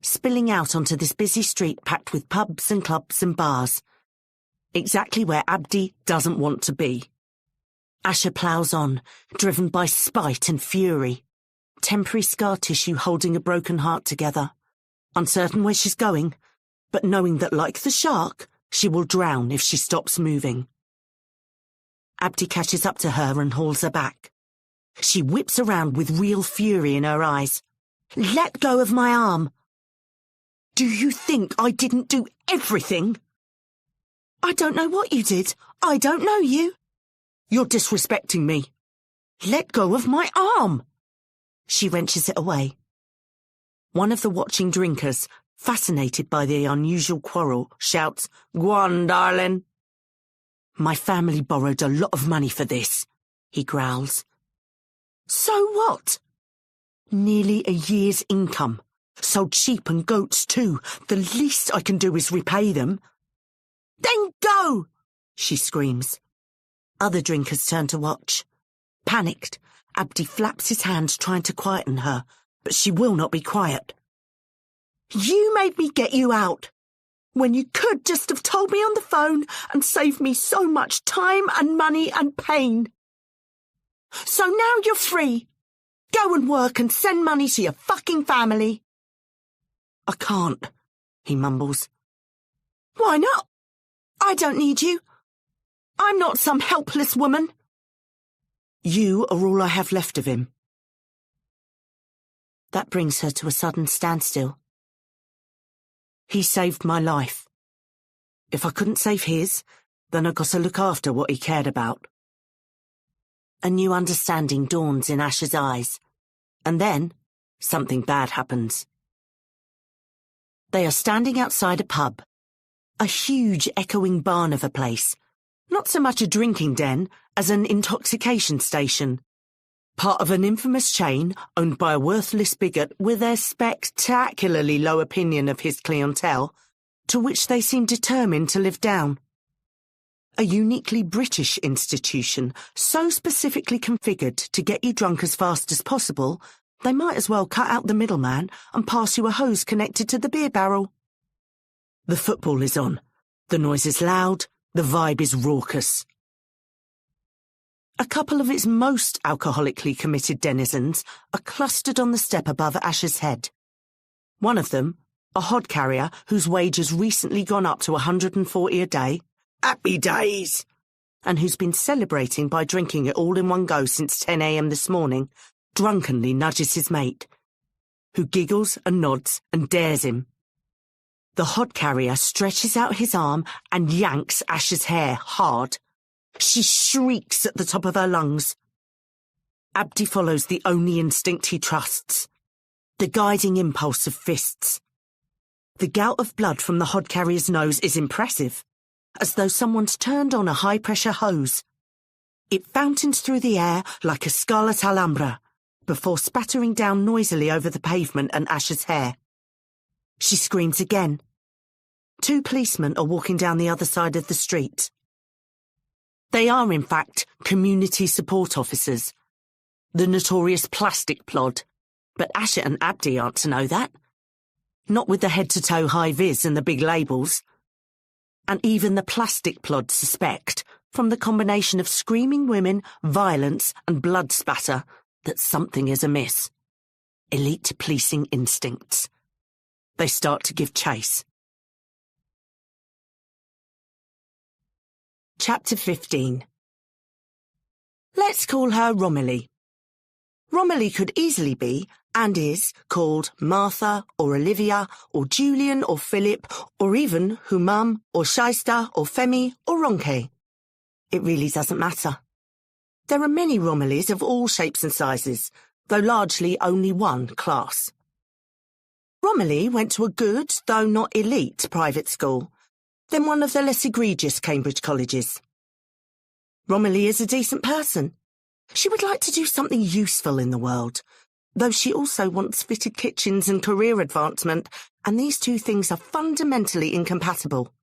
spilling out onto this busy street packed with pubs and clubs and bars, exactly where Abdi doesn't want to be. Asher ploughs on, driven by spite and fury, temporary scar tissue holding a broken heart together, uncertain where she's going, but knowing that, like the shark, she will drown if she stops moving. Abdi catches up to her and hauls her back. She whips around with real fury in her eyes. "Let go of my arm! Do you think I didn't do everything?" "I don't know what you did. I don't know you." "You're disrespecting me." "Let go of my arm!" She wrenches it away. One of the watching drinkers, fascinated by the unusual quarrel, shouts, "Go on, darling." "My family borrowed a lot of money for this," he growls. "So what?" "Nearly a year's income. Sold sheep and goats too. The least I can do is repay them." "Then go!" she screams. Other drinkers turn to watch. Panicked, Abdi flaps his hands trying to quieten her, but she will not be quiet. "You made me get you out." when you could just have told me on the phone and saved me so much time and money and pain. So now you're free. Go and work and send money to your fucking family." "I can't," he mumbles. "Why not? I don't need you. I'm not some helpless woman." "You are all I have left of him." That brings her to a sudden standstill. "He saved my life. If I couldn't save his, then I got to look after what he cared about." A new understanding dawns in Ash's eyes, and then something bad happens. They are standing outside a pub, a huge echoing barn of a place, not so much a drinking den as an intoxication station, part of an infamous chain owned by a worthless bigot with a spectacularly low opinion of his clientele, to which they seem determined to live down. A uniquely British institution, so specifically configured to get you drunk as fast as possible, they might as well cut out the middleman and pass you a hose connected to the beer barrel. The football is on. The noise is loud. The vibe is raucous. A couple of its most alcoholically committed denizens are clustered on the step above Ash's head. One of them, a hod carrier whose wage has recently gone up to 140 a day, happy days, and who's been celebrating by drinking it all in one go since 10 a.m. this morning, drunkenly nudges his mate, who giggles and nods and dares him. The hod carrier stretches out his arm and yanks Ash's hair hard. She shrieks at the top of her lungs. Abdi follows the only instinct he trusts, the guiding impulse of fists. The gout of blood from the hod carrier's nose is impressive, as though someone's turned on a high-pressure hose. It fountains through the air like a scarlet alhambra, before spattering down noisily over the pavement and Ash's hair. She screams again. 2 policemen are walking down the other side of the street. They are, in fact, community support officers. The notorious plastic plod. But Asher and Abdi aren't to know that. Not with the head-to-toe high-vis and the big labels. And even the plastic plod suspect, from the combination of screaming women, violence and blood spatter, that something is amiss. Elite policing instincts. They start to give chase. Chapter 15. Let's call her Romilly. Romilly could easily be, and is, called Martha or Olivia or Julian or Philip or even Humam or Shaista or Femi or Ronke. It really doesn't matter. There are many Romillys of all shapes and sizes, though largely only one class. Romilly went to a good, though not elite, private school, then one of the less egregious Cambridge colleges. Romilly is a decent person. She would like to do something useful in the world, though she also wants fitted kitchens and career advancement, and these two things are fundamentally incompatible.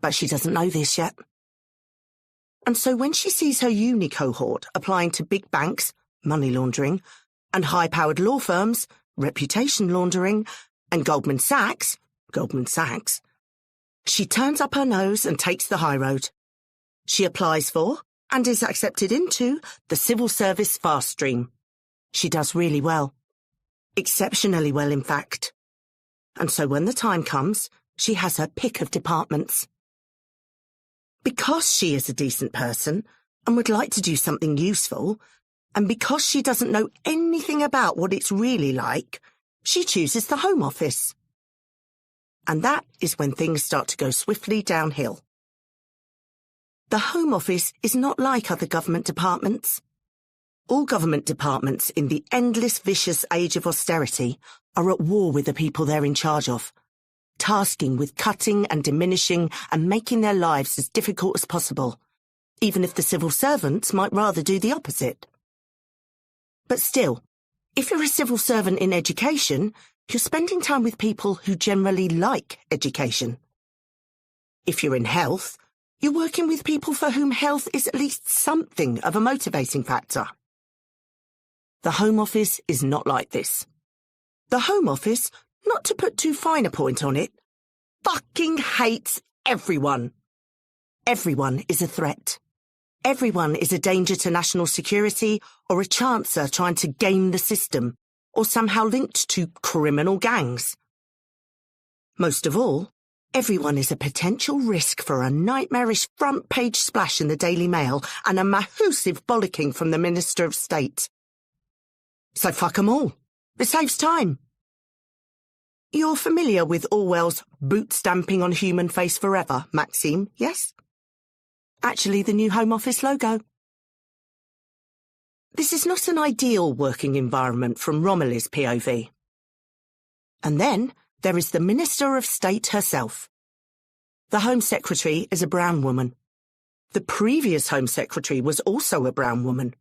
But she doesn't know this yet. And so when she sees her uni cohort applying to big banks, money laundering, and high-powered law firms, reputation laundering, and Goldman Sachs, she turns up her nose and takes the high road. She applies for, and is accepted into, the civil service fast stream. She does really well. Exceptionally well, in fact. And so when the time comes, she has her pick of departments. Because she is a decent person, and would like to do something useful, and because she doesn't know anything about what it's really like, she chooses the Home Office. And that is when things start to go swiftly downhill. The Home Office is not like other government departments. All government departments in the endless vicious age of austerity are at war with the people they're in charge of, tasking with cutting and diminishing and making their lives as difficult as possible, even if the civil servants might rather do the opposite. But still, if you're a civil servant in education, you're spending time with people who generally like education. If you're in health, you're working with people for whom health is at least something of a motivating factor. The Home Office is not like this. The Home Office, not to put too fine a point on it, fucking hates everyone. Everyone is a threat. Everyone is a danger to national security or a chancer trying to game the system or somehow linked to criminal gangs. Most of all, everyone is a potential risk for a nightmarish front-page splash in the Daily Mail and a mahoosive bollocking from the Minister of State. So fuck 'em all. It saves time. You're familiar with Orwell's boot stamping on human face forever, Maxime, yes? Actually, the new Home Office logo. This is not an ideal working environment from Romilly's POV. And then there is the Minister of State herself. The Home Secretary is a brown woman. The previous Home Secretary was also a brown woman.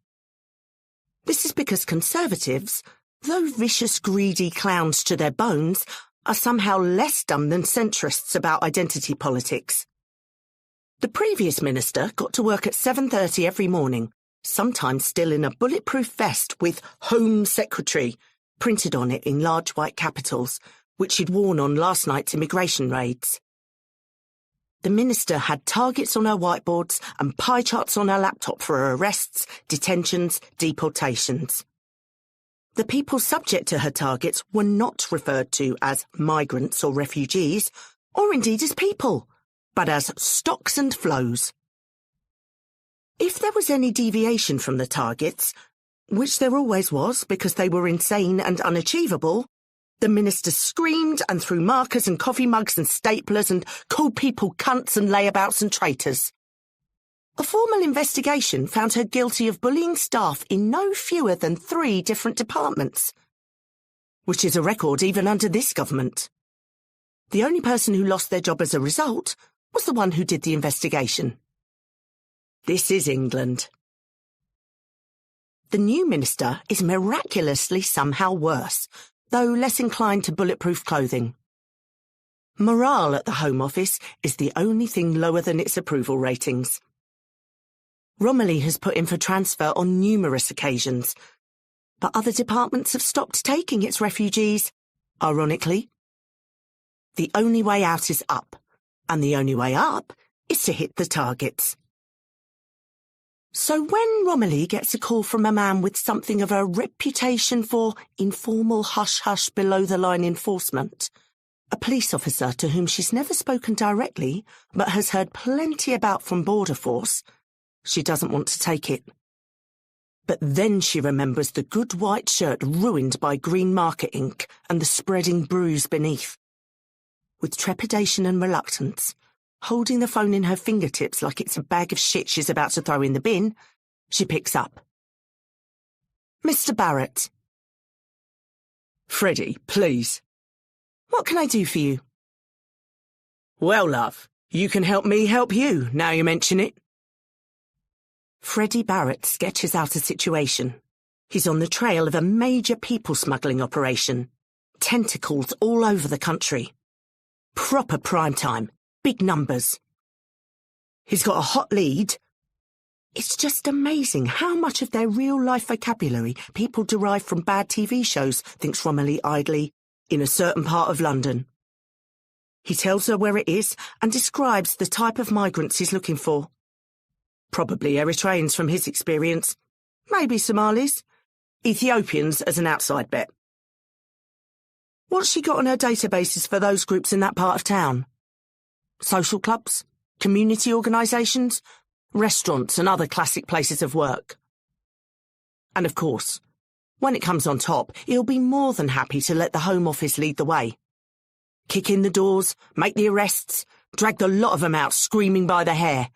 This is because Conservatives, though vicious, greedy clowns to their bones, are somehow less dumb than centrists about identity politics. The previous minister got to work at 7:30 every morning, sometimes still in a bulletproof vest with Home Secretary printed on it in large white capitals, which she'd worn on last night's immigration raids. The minister had targets on her whiteboards and pie charts on her laptop for her arrests, detentions, deportations. The people subject to her targets were not referred to as migrants or refugees, or indeed as people, but as stocks and flows. If there was any deviation from the targets, which there always was because they were insane and unachievable, the minister screamed and threw markers and coffee mugs and staplers and called people cunts and layabouts and traitors. A formal investigation found her guilty of bullying staff in no fewer than 3 different departments, which is a record even under this government. The only person who lost their job as a result was the one who did the investigation. This is England. The new minister is miraculously somehow worse, though less inclined to bulletproof clothing. Morale at the Home Office is the only thing lower than its approval ratings. Romilly has put in for transfer on numerous occasions, but other departments have stopped taking its refugees, ironically. The only way out is up, and the only way up is to hit the targets. So when Romilly gets a call from a man with something of a reputation for informal hush-hush below-the-line enforcement, a police officer to whom she's never spoken directly but has heard plenty about from Border Force, she doesn't want to take it. But then she remembers the good white shirt ruined by green marker ink and the spreading bruise beneath. With trepidation and reluctance, holding the phone in her fingertips like it's a bag of shit she's about to throw in the bin, she picks up. Mr. Barrett. Freddie, please. What can I do for you? Well, love, you can help me help you, now you mention it. Freddie Barrett sketches out a situation. He's on the trail of a major people smuggling operation. Tentacles all over the country. Proper prime time. Big numbers. He's got a hot lead. It's just amazing how much of their real-life vocabulary people derive from bad TV shows, thinks Romilly idly, in a certain part of London. He tells her where it is and describes the type of migrants he's looking for. Probably Eritreans from his experience. Maybe Somalis. Ethiopians as an outside bet. What's she got on her databases for those groups in that part of town? Social clubs, community organisations, restaurants and other classic places of work. And of course, when it comes on top, he'll be more than happy to let the Home Office lead the way. Kick in the doors, make the arrests, drag the lot of them out screaming by the hair.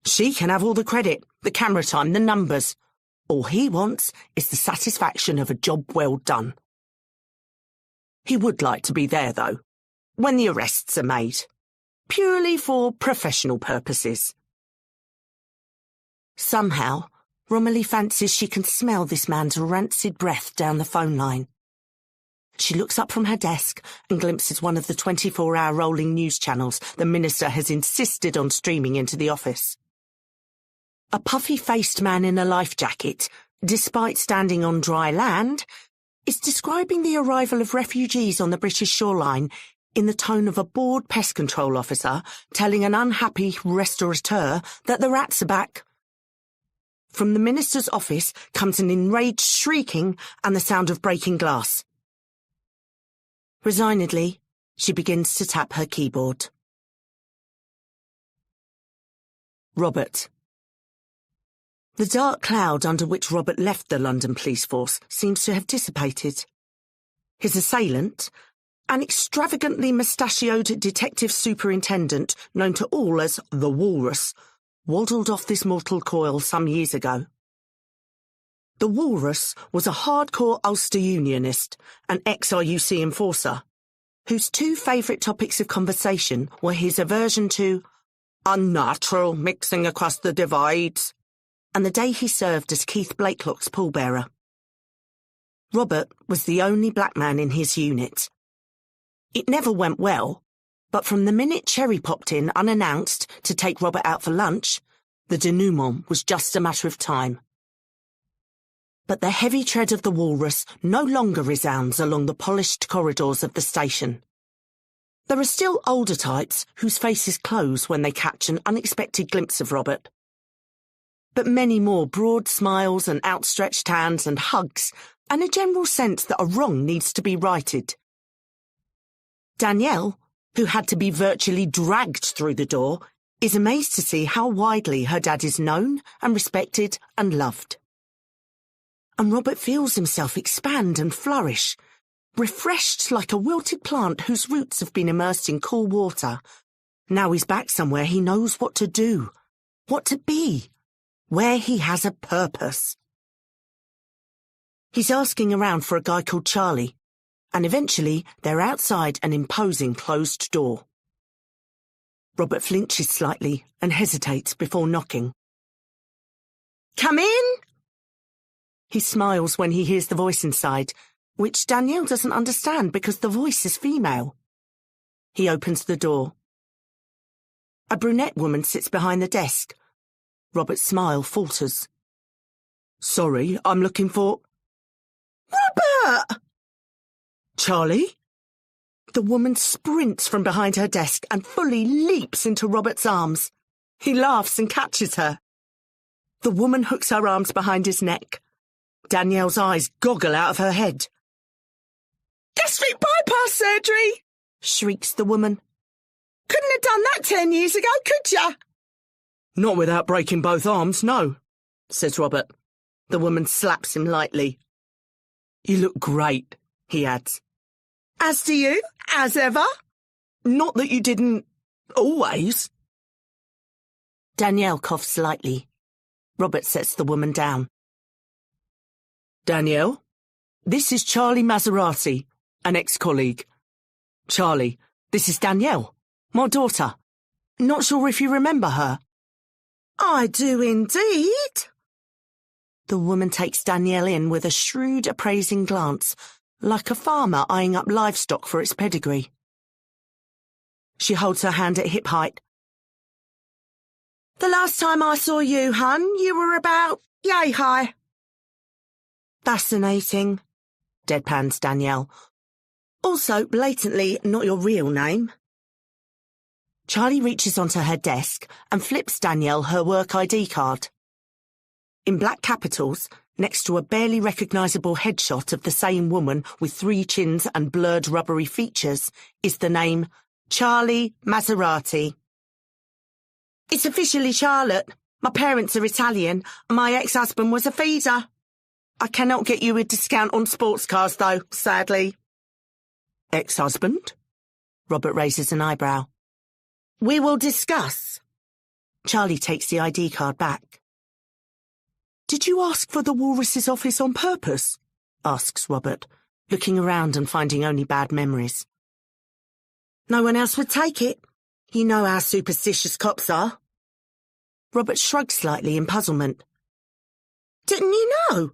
She can have all the credit, the camera time, the numbers. All he wants is the satisfaction of a job well done. He would like to be there, though, when the arrests are made. Purely for professional purposes. Somehow, Romilly fancies she can smell this man's rancid breath down the phone line. She looks up from her desk and glimpses one of the 24-hour rolling news channels the minister has insisted on streaming into the office. A puffy-faced man in a life jacket, despite standing on dry land, is describing the arrival of refugees on the British shoreline in the tone of a bored pest control officer telling an unhappy restaurateur that the rats are back. From the minister's office comes an enraged shrieking and the sound of breaking glass. Resignedly, she begins to tap her keyboard. Robert. The dark cloud under which Robert left the London police force seems to have dissipated. His assailant, an extravagantly mustachioed detective superintendent known to all as the Walrus, waddled off this mortal coil some years ago. The Walrus was a hardcore Ulster Unionist, an ex-RUC enforcer, whose two favourite topics of conversation were his aversion to unnatural mixing across the divides, and the day he served as Keith Blakelock's pallbearer. Robert was the only black man in his unit. It never went well, but from the minute Cherry popped in unannounced to take Robert out for lunch, the denouement was just a matter of time. But the heavy tread of the Walrus no longer resounds along the polished corridors of the station. There are still older types whose faces close when they catch an unexpected glimpse of Robert. But many more broad smiles and outstretched hands and hugs, and a general sense that a wrong needs to be righted. Danielle, who had to be virtually dragged through the door, is amazed to see how widely her dad is known and respected and loved. And Robert feels himself expand and flourish, refreshed like a wilted plant whose roots have been immersed in cool water. Now he's back somewhere he knows what to do, what to be, where he has a purpose. He's asking around for a guy called Charlie, and eventually they're outside an imposing closed door. Robert flinches slightly and hesitates before knocking. "Come in!" He smiles when he hears the voice inside, which Danielle doesn't understand because the voice is female. He opens the door. A brunette woman sits behind the desk. Robert's smile falters. "Sorry, I'm looking for—" "Robert!" "Charlie?" The woman sprints from behind her desk and fully leaps into Robert's arms. He laughs and catches her. The woman hooks her arms behind his neck. Danielle's eyes goggle out of her head. "Gastric bypass surgery!" shrieks the woman. "Couldn't have done that 10 years ago, could ya?" "Not without breaking both arms, no," says Robert. The woman slaps him lightly. "You look great," he adds. "As do you, as ever." "Not that you didn't always." Danielle coughs slightly. Robert sets the woman down. "Danielle, this is Charlie Maserati, an ex-colleague. Charlie, this is Danielle, my daughter. Not sure if you remember her." "I do indeed." The woman takes Danielle in with a shrewd, appraising glance, like a farmer eyeing up livestock for its pedigree. She holds her hand at hip height. "The last time I saw you, hun, you were about yay high." "Fascinating," deadpans Danielle. "Also, blatantly not your real name." Charlie reaches onto her desk and flips Danielle her work ID card. In black capitals, next to a barely recognisable headshot of the same woman with 3 chins and blurred rubbery features, is the name Charlie Maserati. "It's officially Charlotte. My parents are Italian, and my ex-husband was a feeder. I cannot get you a discount on sports cars, though, sadly." "Ex-husband?" Robert raises an eyebrow. "We will discuss." Charlie takes the ID card back. "Did you ask for the Walrus's office on purpose?" asks Robert, looking around and finding only bad memories. "No one else would take it. You know how superstitious cops are." Robert shrugs slightly in puzzlement. "Didn't you know?"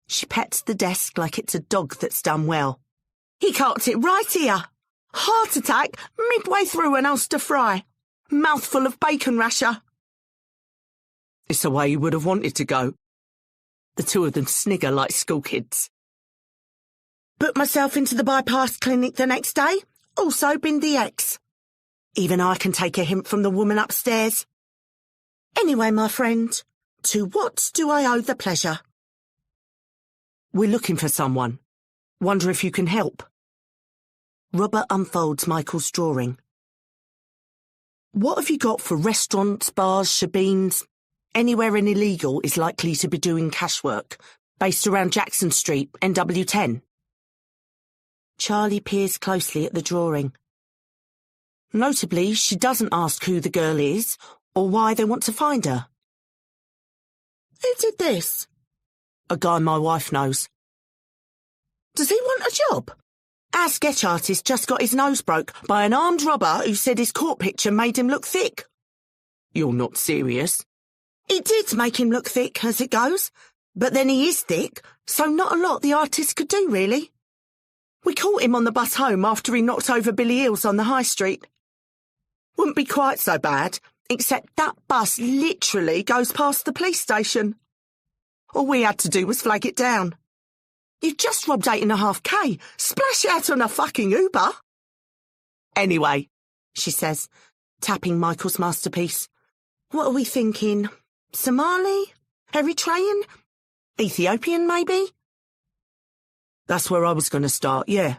She pets the desk like it's a dog that's done well. "He caught it right here. Heart attack midway through an Ulster fry. Mouthful of bacon rasher." "It's the way you would have wanted to go." The two of them snigger like schoolkids. "Put myself into the bypass clinic the next day. Also been the ex. Even I can take a hint from the woman upstairs. Anyway, my friend, to what do I owe the pleasure? We're looking for someone. Wonder if you can help. Robert unfolds Michael's drawing. What have you got for restaurants, bars, shebeens? Anywhere an illegal is likely to be doing cash work, based around Jackson Street, NW10. Charlie peers closely at the drawing. Notably, she doesn't ask who the girl is or why they want to find her. Who did this? A guy my wife knows. Does he want a job? Our sketch artist just got his nose broke by an armed robber who said his court picture made him look thick. You're not serious? It did make him look thick, as it goes. But then he is thick, so not a lot the artist could do, really. We caught him on the bus home after he knocked over Billy Hills on the high street. Wouldn't be quite so bad, except that bus literally goes past the police station. All we had to do was flag it down. You've just robbed 8.5K. Splash out on a fucking Uber. Anyway, she says, tapping Michael's masterpiece. What are we thinking? Somali? Eritrean? Ethiopian, maybe? That's where I was going to start, yeah.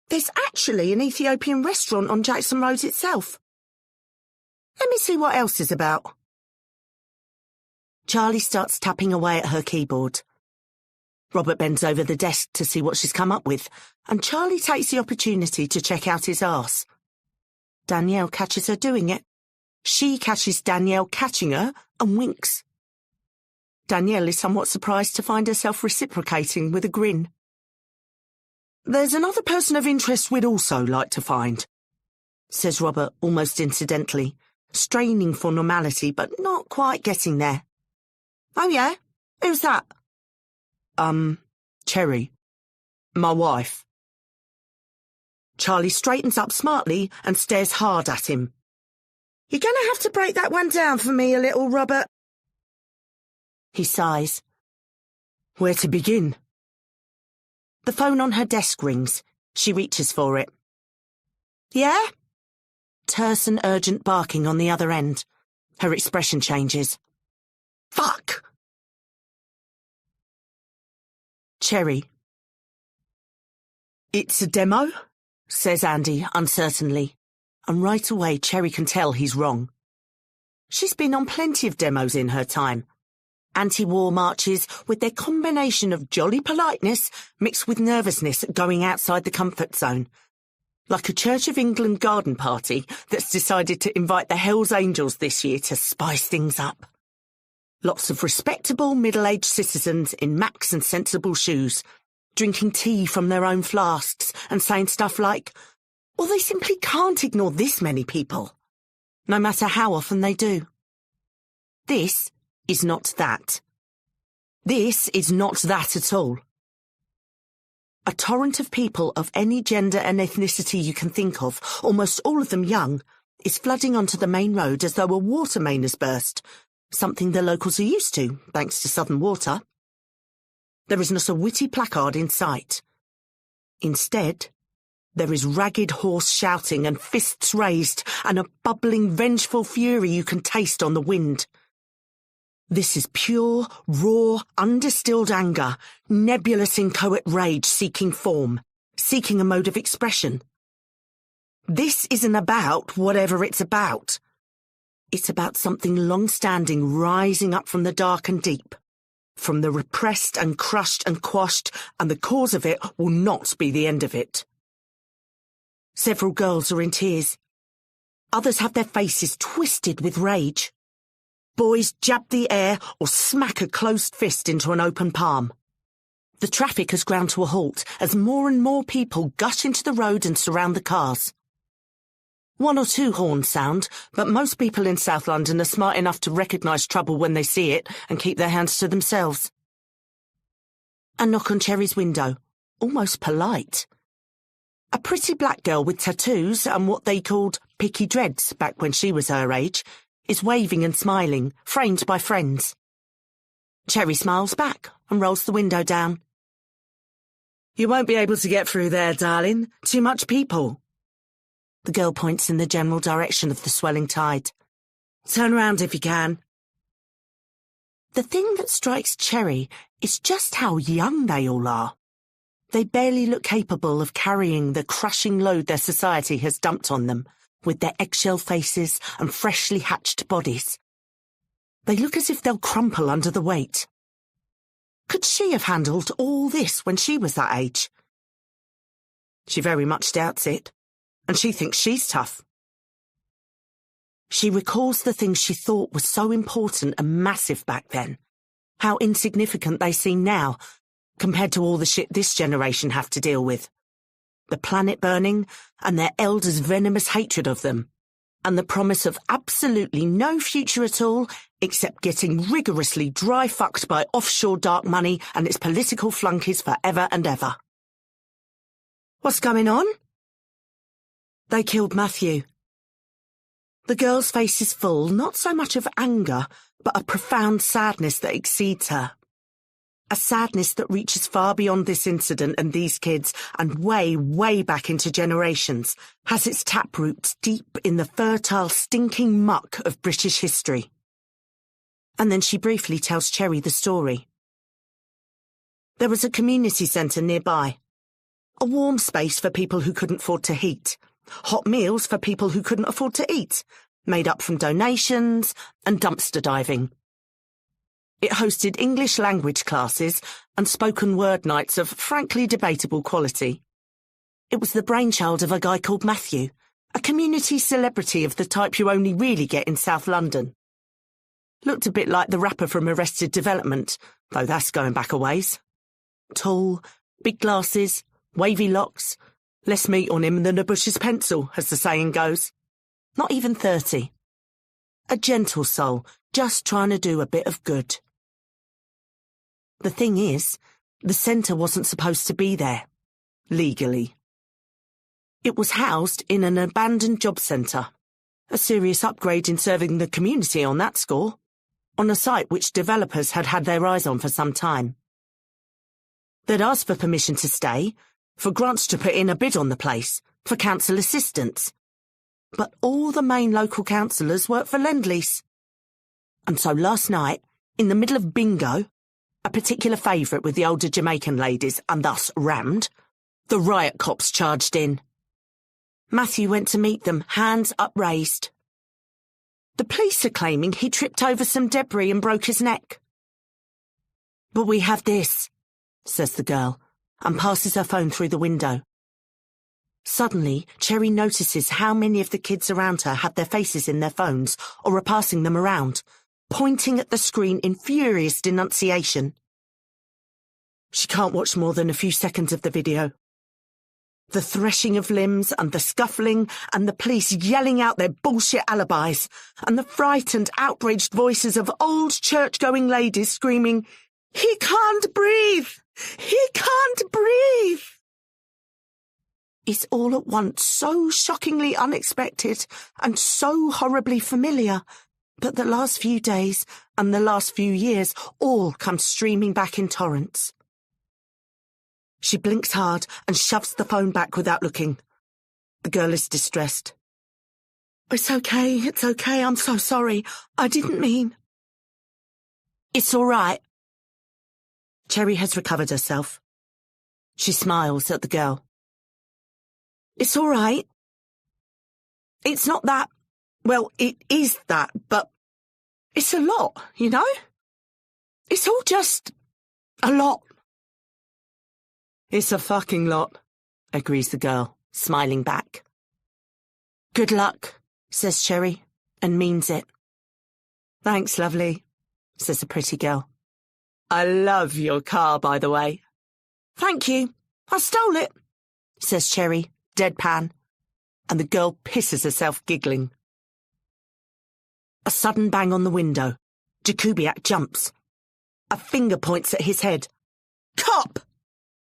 There's actually an Ethiopian restaurant on Jackson Road itself. Let me see what else is about. Charlie starts tapping away at her keyboard. Robert bends over the desk to see what she's come up with, and Charlie takes the opportunity to check out his arse. Danielle catches her doing it. She catches Danielle catching her and winks. Danielle is somewhat surprised to find herself reciprocating with a grin. There's another person of interest we'd also like to find, says Robert almost incidentally, straining for normality but not quite getting there. Oh yeah? Who's that? Cherry. My wife. Charlie straightens up smartly and stares hard at him. You're going to have to break that one down for me a little, Robert. He sighs. Where to begin? The phone on her desk rings. She reaches for it. Yeah? Terse and urgent barking on the other end. Her expression changes. Fuck! Cherry. It's a demo, says Andy uncertainly, and right away Cherry can tell he's wrong. She's been on plenty of demos in her time. Anti-war marches with their combination of jolly politeness mixed with nervousness at going outside the comfort zone. Like a Church of England garden party that's decided to invite the Hells Angels this year to spice things up. Lots of respectable middle-aged citizens in Macs and sensible shoes, drinking tea from their own flasks and saying stuff like, well, they simply can't ignore this many people, no matter how often they do. This is not that. This is not that at all. A torrent of people of any gender and ethnicity you can think of, almost all of them young, is flooding onto the main road as though a water main has burst, something the locals are used to, thanks to Southern Water. There is not a witty placard in sight. Instead, there is ragged hoarse shouting and fists raised and a bubbling, vengeful fury you can taste on the wind. This is pure, raw, undistilled anger, nebulous inchoate rage seeking form, seeking a mode of expression. This isn't about whatever it's about. It's about something long-standing rising up from the dark and deep, from the repressed and crushed and quashed, and the cause of it will not be the end of it. Several girls are in tears. Others have their faces twisted with rage. Boys jab the air or smack a closed fist into an open palm. The traffic has ground to a halt as more and more people gush into the road and surround the cars. One or two horns sound, but most people in South London are smart enough to recognise trouble when they see it and keep their hands to themselves. A knock on Cherry's window, almost polite. A pretty black girl with tattoos and what they called picky dreads back when she was her age is waving and smiling, framed by friends. Cherry smiles back and rolls the window down. You won't be able to get through there, darling. Too much people. The girl points in the general direction of the swelling tide. Turn around if you can. The thing that strikes Cherry is just how young they all are. They barely look capable of carrying the crushing load their society has dumped on them, with their eggshell faces and freshly hatched bodies. They look as if they'll crumple under the weight. Could she have handled all this when she was that age? She very much doubts it, and she thinks she's tough. She recalls the things she thought were so important and massive back then, how insignificant they seem now, compared to all the shit this generation have to deal with. The planet burning, and their elders' venomous hatred of them, and the promise of absolutely no future at all, except getting rigorously dry-fucked by offshore dark money and its political flunkies forever and ever. What's going on? They killed Matthew. The girl's face is full, not so much of anger, but a profound sadness that exceeds her. A sadness that reaches far beyond this incident and these kids, and way, way back into generations, has its taproots deep in the fertile, stinking muck of British history. And then she briefly tells Cherry the story. There was a community centre nearby. A warm space for people who couldn't afford to heat. Hot meals for people who couldn't afford to eat, made up from donations and dumpster diving. It hosted English language classes and spoken word nights of frankly debatable quality. It was the brainchild of a guy called Matthew, a community celebrity of the type you only really get in South London. Looked a bit like the rapper from Arrested Development, though that's going back a ways. Tall, big glasses, wavy locks. Less meat on him than a bush's pencil, as the saying goes. Not even 30. A gentle soul, just trying to do a bit of good. The thing is, the centre wasn't supposed to be there. Legally. It was housed in an abandoned job centre. A serious upgrade in serving the community on that score. On a site which developers had had their eyes on for some time. They'd asked for permission to stay, for grants to put in a bid on the place, for council assistance. But all the main local councillors work for Lend-Lease. And so last night, in the middle of bingo, a particular favourite with the older Jamaican ladies and thus rammed, the riot cops charged in. Matthew went to meet them, hands upraised. The police are claiming he tripped over some debris and broke his neck. But we have this, says the girl, and passes her phone through the window. Suddenly, Cherry notices how many of the kids around her have their faces in their phones or are passing them around, pointing at the screen in furious denunciation. She can't watch more than a few seconds of the video. The threshing of limbs and the scuffling and the police yelling out their bullshit alibis and the frightened, outraged voices of old church-going ladies screaming, "He can't breathe! He can't breathe!" It's all at once so shockingly unexpected and so horribly familiar that the last few days and the last few years all come streaming back in torrents. She blinks hard and shoves the phone back without looking. The girl is distressed. It's okay, I'm so sorry. I didn't mean. It's all right. Cherry has recovered herself. She smiles at the girl. It's all right. It's not that. Well, it is that, but it's a lot, you know? It's all just a lot. It's a fucking lot, agrees the girl, smiling back. Good luck, says Cherry, and means it. Thanks, lovely, says the pretty girl. I love your car, by the way. Thank you. I stole it, says Cherry, deadpan, and the girl pisses herself giggling. A sudden bang on the window. Jakubiak jumps. A finger points at his head. Cop!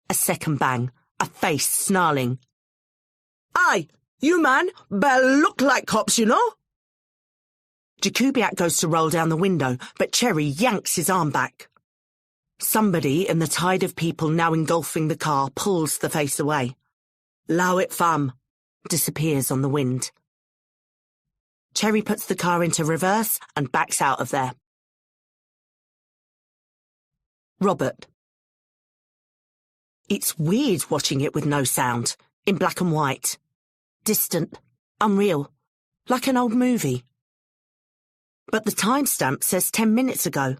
A second bang. A face snarling. Aye, you man, better look like cops, you know. Jakubiak goes to roll down the window, but Cherry yanks his arm back. Somebody in the tide of people now engulfing the car pulls the face away. Allow it, fam. disappears on the wind. Cherry puts the car into reverse and backs out of there. Robert. It's weird watching it with no sound, in black and white. Distant, unreal, like an old movie. But the timestamp says 10 minutes ago.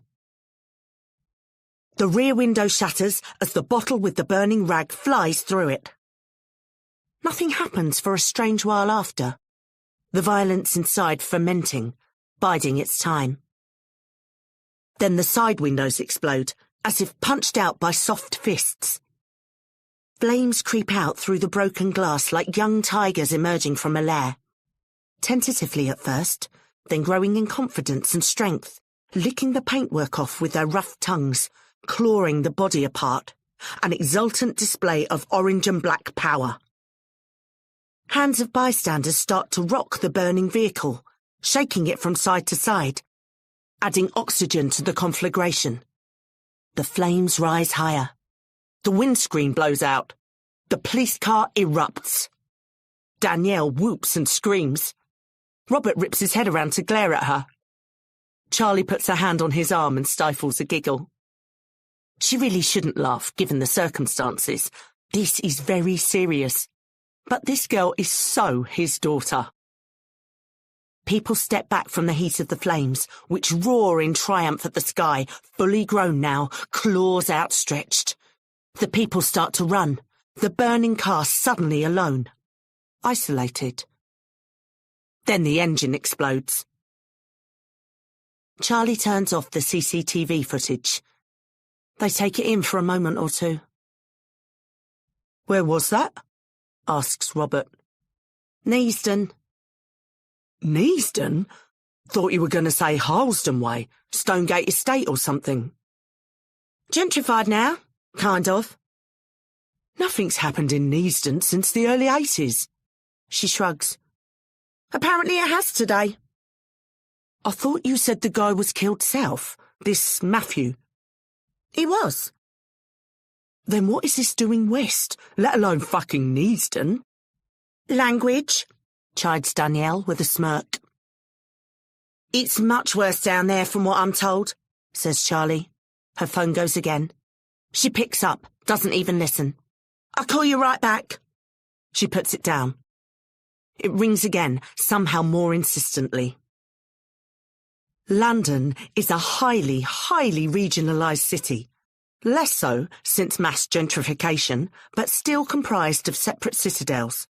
The rear window shatters as the bottle with the burning rag flies through it. Nothing happens for a strange while after, the violence inside fermenting, biding its time. Then the side windows explode, as if punched out by soft fists. Flames creep out through the broken glass like young tigers emerging from a lair. Tentatively at first, then growing in confidence and strength, licking the paintwork off with their rough tongues, clawing the body apart, an exultant display of orange and black power. Hands of bystanders start to rock the burning vehicle, shaking it from side to side, adding oxygen to the conflagration. The flames rise higher. The windscreen blows out. The police car erupts. Danielle whoops and screams. Robert rips his head around to glare at her. Charlie puts her hand on his arm and stifles a giggle. She really shouldn't laugh, given the circumstances. This is very serious. But this girl is so his daughter. People step back from the heat of the flames, which roar in triumph at the sky, fully grown now, claws outstretched. The people start to run, the burning car suddenly alone, isolated. Then the engine explodes. Charlie turns off the CCTV footage. They take it in for a moment or two. "Where was that?" asks Robert. "Neasden." "Neasden? Thought you were going to say Harlesden Way, Stonegate Estate or something." "Gentrified now, kind of." "Nothing's happened in Neasden since the early 80s. She shrugs. "Apparently it has today." "I thought you said the guy was killed south, this Matthew." "He was." "Then what is this doing west, let alone fucking Neasden?" "Language," chides Danielle with a smirk. "It's much worse down there from what I'm told," says Charlie. Her phone goes again. She picks up, doesn't even listen. "I'll call you right back." She puts it down. It rings again, somehow more insistently. London is a highly, highly regionalised city. Less so since mass gentrification, but still comprised of separate citadels.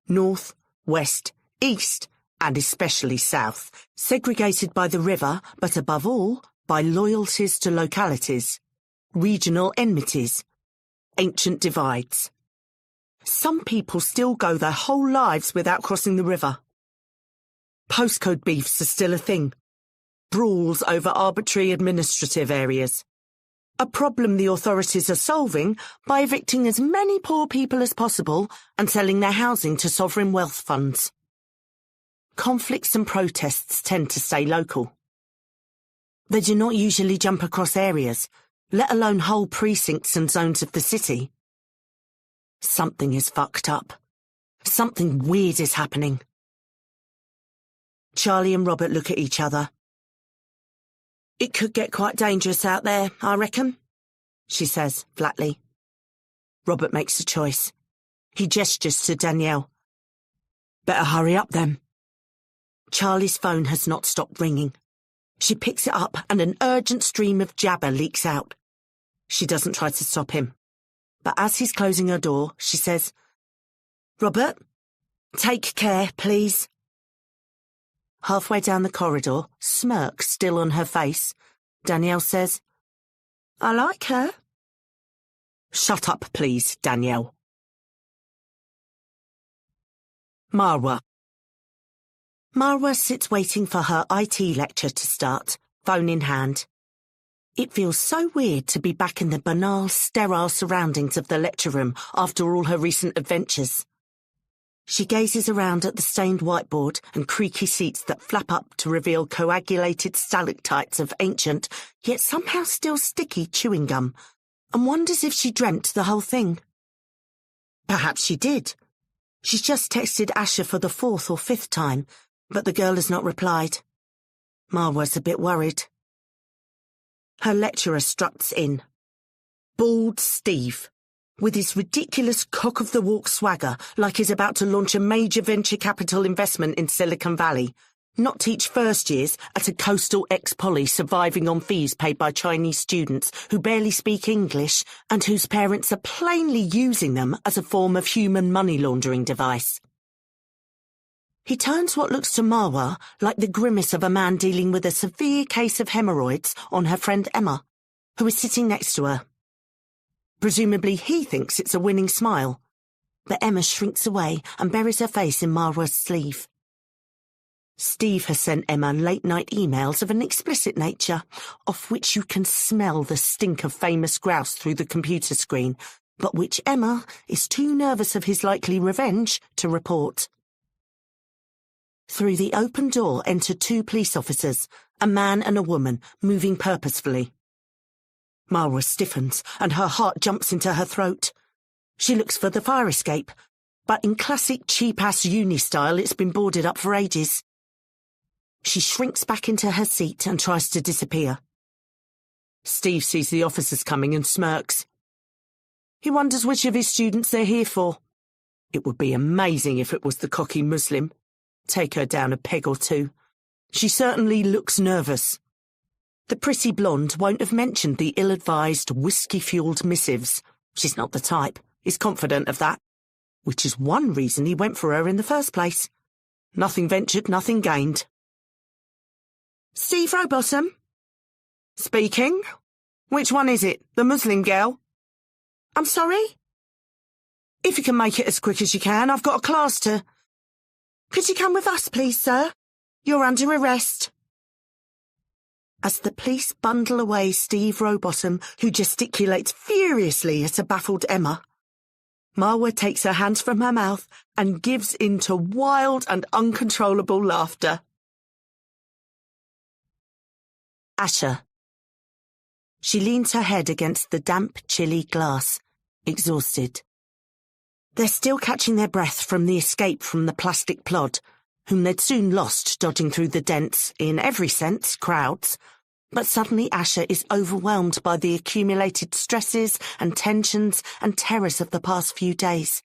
North, west, east, and especially south, segregated by the river, but above all, by loyalties to localities, regional enmities, ancient divides. Some people still go their whole lives without crossing the river. Postcode beefs are still a thing. Brawls over arbitrary administrative areas. A problem the authorities are solving by evicting as many poor people as possible and selling their housing to sovereign wealth funds. Conflicts and protests tend to stay local. They do not usually jump across areas, let alone whole precincts and zones of the city. Something is fucked up. Something weird is happening. Charlie and Robert look at each other. "It could get quite dangerous out there, I reckon," she says flatly. Robert makes a choice. He gestures to Danielle. "Better hurry up then." Charlie's phone has not stopped ringing. She picks it up and an urgent stream of jabber leaks out. She doesn't try to stop him. But as he's closing her door, she says, "Robert, take care, please." Halfway down the corridor, smirk still on her face, Danielle says, "I like her." "Shut up, please, Danielle." Marwa. Marwa sits waiting for her IT lecture to start, phone in hand. It feels so weird to be back in the banal, sterile surroundings of the lecture room after all her recent adventures. She gazes around at the stained whiteboard and creaky seats that flap up to reveal coagulated stalactites of ancient, yet somehow still sticky chewing gum, and wonders if she dreamt the whole thing. Perhaps she did. She's just texted Asher for the 4th or 5th time, but the girl has not replied. Marwa's a bit worried. Her lecturer struts in. Bald Steve, with his ridiculous cock-of-the-walk swagger like he's about to launch a major venture capital investment in Silicon Valley, not teach first years at a coastal ex-poly surviving on fees paid by Chinese students who barely speak English and whose parents are plainly using them as a form of human money laundering device. He turns what looks to Marwa like the grimace of a man dealing with a severe case of hemorrhoids on her friend Emma, who is sitting next to her. Presumably he thinks it's a winning smile, but Emma shrinks away and buries her face in Marwa's sleeve. Steve has sent Emma late-night emails of an explicit nature, of which you can smell the stink of famous grouse through the computer screen, but which Emma is too nervous of his likely revenge to report. Through the open door enter 2 police officers, a man and a woman, moving purposefully. Marwa stiffens, and her heart jumps into her throat. She looks for the fire escape, but in classic cheap-ass uni style it's been boarded up for ages. She shrinks back into her seat and tries to disappear. Steve sees the officers coming and smirks. He wonders which of his students they're here for. It would be amazing if it was the cocky Muslim. Take her down a peg or 2. She certainly looks nervous. The pretty blonde won't have mentioned the ill-advised, whiskey-fuelled missives. She's not the type. He's confident of that. Which is one reason he went for her in the first place. Nothing ventured, nothing gained. Steve Rowbottom? Speaking. Which one is it? The Muslim girl? I'm sorry? If you can make it as quick as you can, I've got a class to... Could you come with us, please, sir? You're under arrest. As the police bundle away Steve Rowbottom, who gesticulates furiously at a baffled Emma, Marwa takes her hands from her mouth and gives in to wild and uncontrollable laughter. Asher. She leans her head against the damp, chilly glass, exhausted. They're still catching their breath from the escape from the plastic plod, whom they'd soon lost dodging through the dense, in every sense, crowds, but suddenly Asher is overwhelmed by the accumulated stresses and tensions and terrors of the past few days.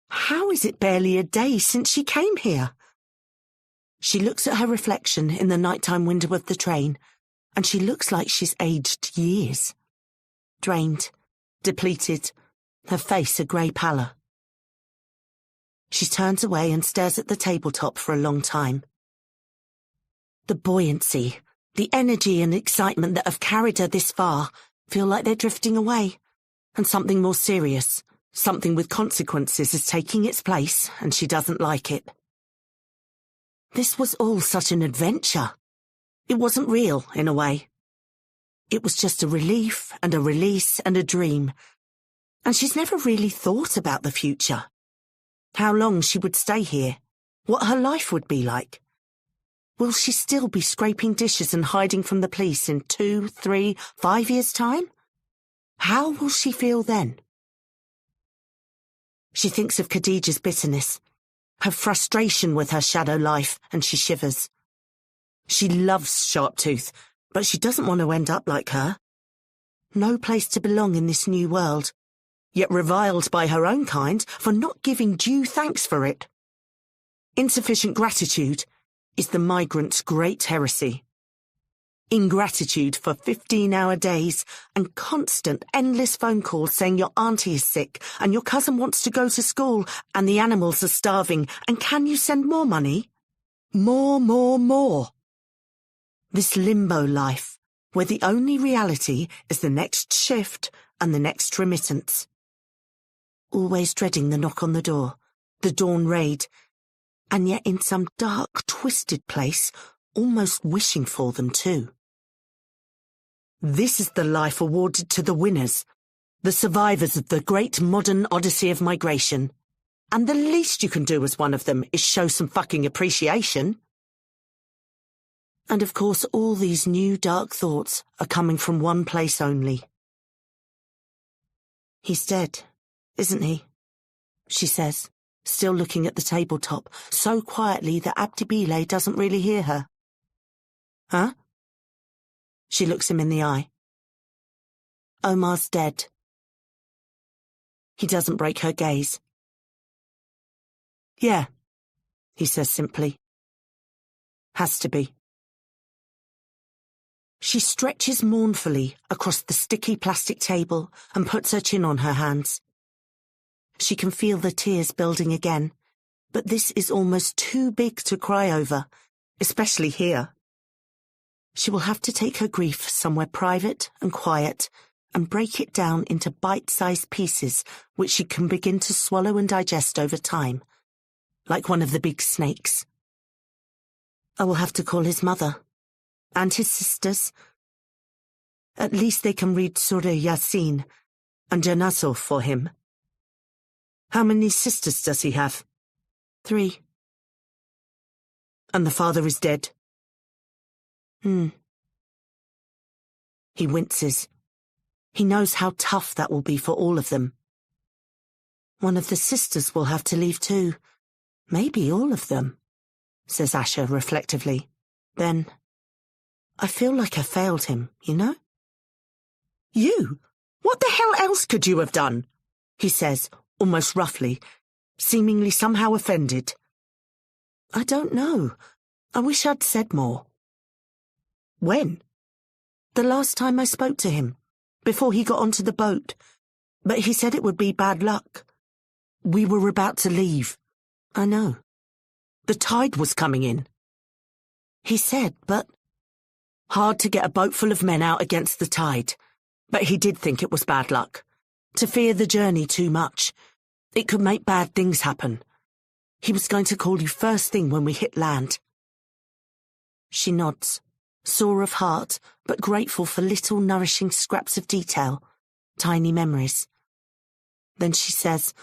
How is it barely a day since she came here? She looks at her reflection in the nighttime window of the train, and she looks like she's aged years. Drained, depleted, her face a grey pallor. She turns away and stares at the tabletop for a long time. The buoyancy, the energy and excitement that have carried her this far feel like they're drifting away, and something more serious, something with consequences is taking its place, and she doesn't like it. This was all such an adventure. It wasn't real, in a way. It was just a relief and a release and a dream, and she's never really thought about the future. How long she would stay here, what her life would be like. Will she still be scraping dishes and hiding from the police in 2, 3, 5 years' time? How will she feel then? She thinks of Khadijah's bitterness, her frustration with her shadow life, and she shivers. She loves Sharptooth, but she doesn't want to end up like her. No place to belong in this new world, yet reviled by her own kind for not giving due thanks for it. Insufficient gratitude is the migrant's great heresy. Ingratitude for 15-hour days and constant, endless phone calls saying your auntie is sick and your cousin wants to go to school and the animals are starving and can you send more money? More. This limbo life, where the only reality is the next shift and the next remittance. Always dreading the knock on the door, the dawn raid, and yet in some dark, twisted place, almost wishing for them too. This is the life awarded to the winners, the survivors of the great modern odyssey of migration. And the least you can do as one of them is show some fucking appreciation. And of course all these new dark thoughts are coming from one place only. He's dead, isn't he? She says, still looking at the tabletop, so quietly that Abdibile doesn't really hear her. Huh? She looks him in the eye. Omar's dead. He doesn't break her gaze. Yeah, he says simply. Has to be. She stretches mournfully across the sticky plastic table and puts her chin on her hands. She can feel the tears building again, but this is almost too big to cry over, especially here. She will have to take her grief somewhere private and quiet and break it down into bite-sized pieces which she can begin to swallow and digest over time, like one of the big snakes. I will have to call his mother. And his sisters. At least they can read Surah Yasin and Janazah for him. How many sisters does he have? 3. And the father is dead? He winces. He knows how tough that will be for all of them. One of the sisters will have to leave too. Maybe all of them, says Asher reflectively. Then, I feel like I failed him, you know? You? What the hell else could you have done? He says, almost roughly, seemingly somehow offended. I don't know. I wish I'd said more. When? The last time I spoke to him, before he got onto the boat. But he said it would be bad luck. We were about to leave. I know. The tide was coming in. He said, but... Hard to get a boat full of men out against the tide. But he did think it was bad luck. To fear the journey too much. It could make bad things happen. He was going to call you first thing when we hit land. She nods, sore of heart, but grateful for little nourishing scraps of detail, tiny memories. Then she says,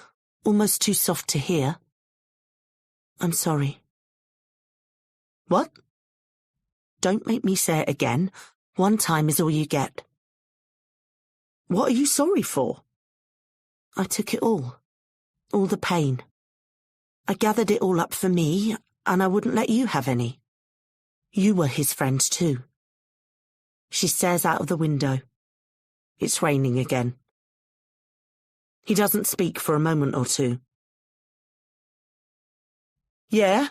almost too soft to hear, I'm sorry. What? Don't make me say it again. One time is all you get. What are you sorry for? I took it all the pain. I gathered it all up for me, and I wouldn't let you have any. You were his friend too. She stares out of the window. It's raining again. He doesn't speak for a moment or two. Yeah,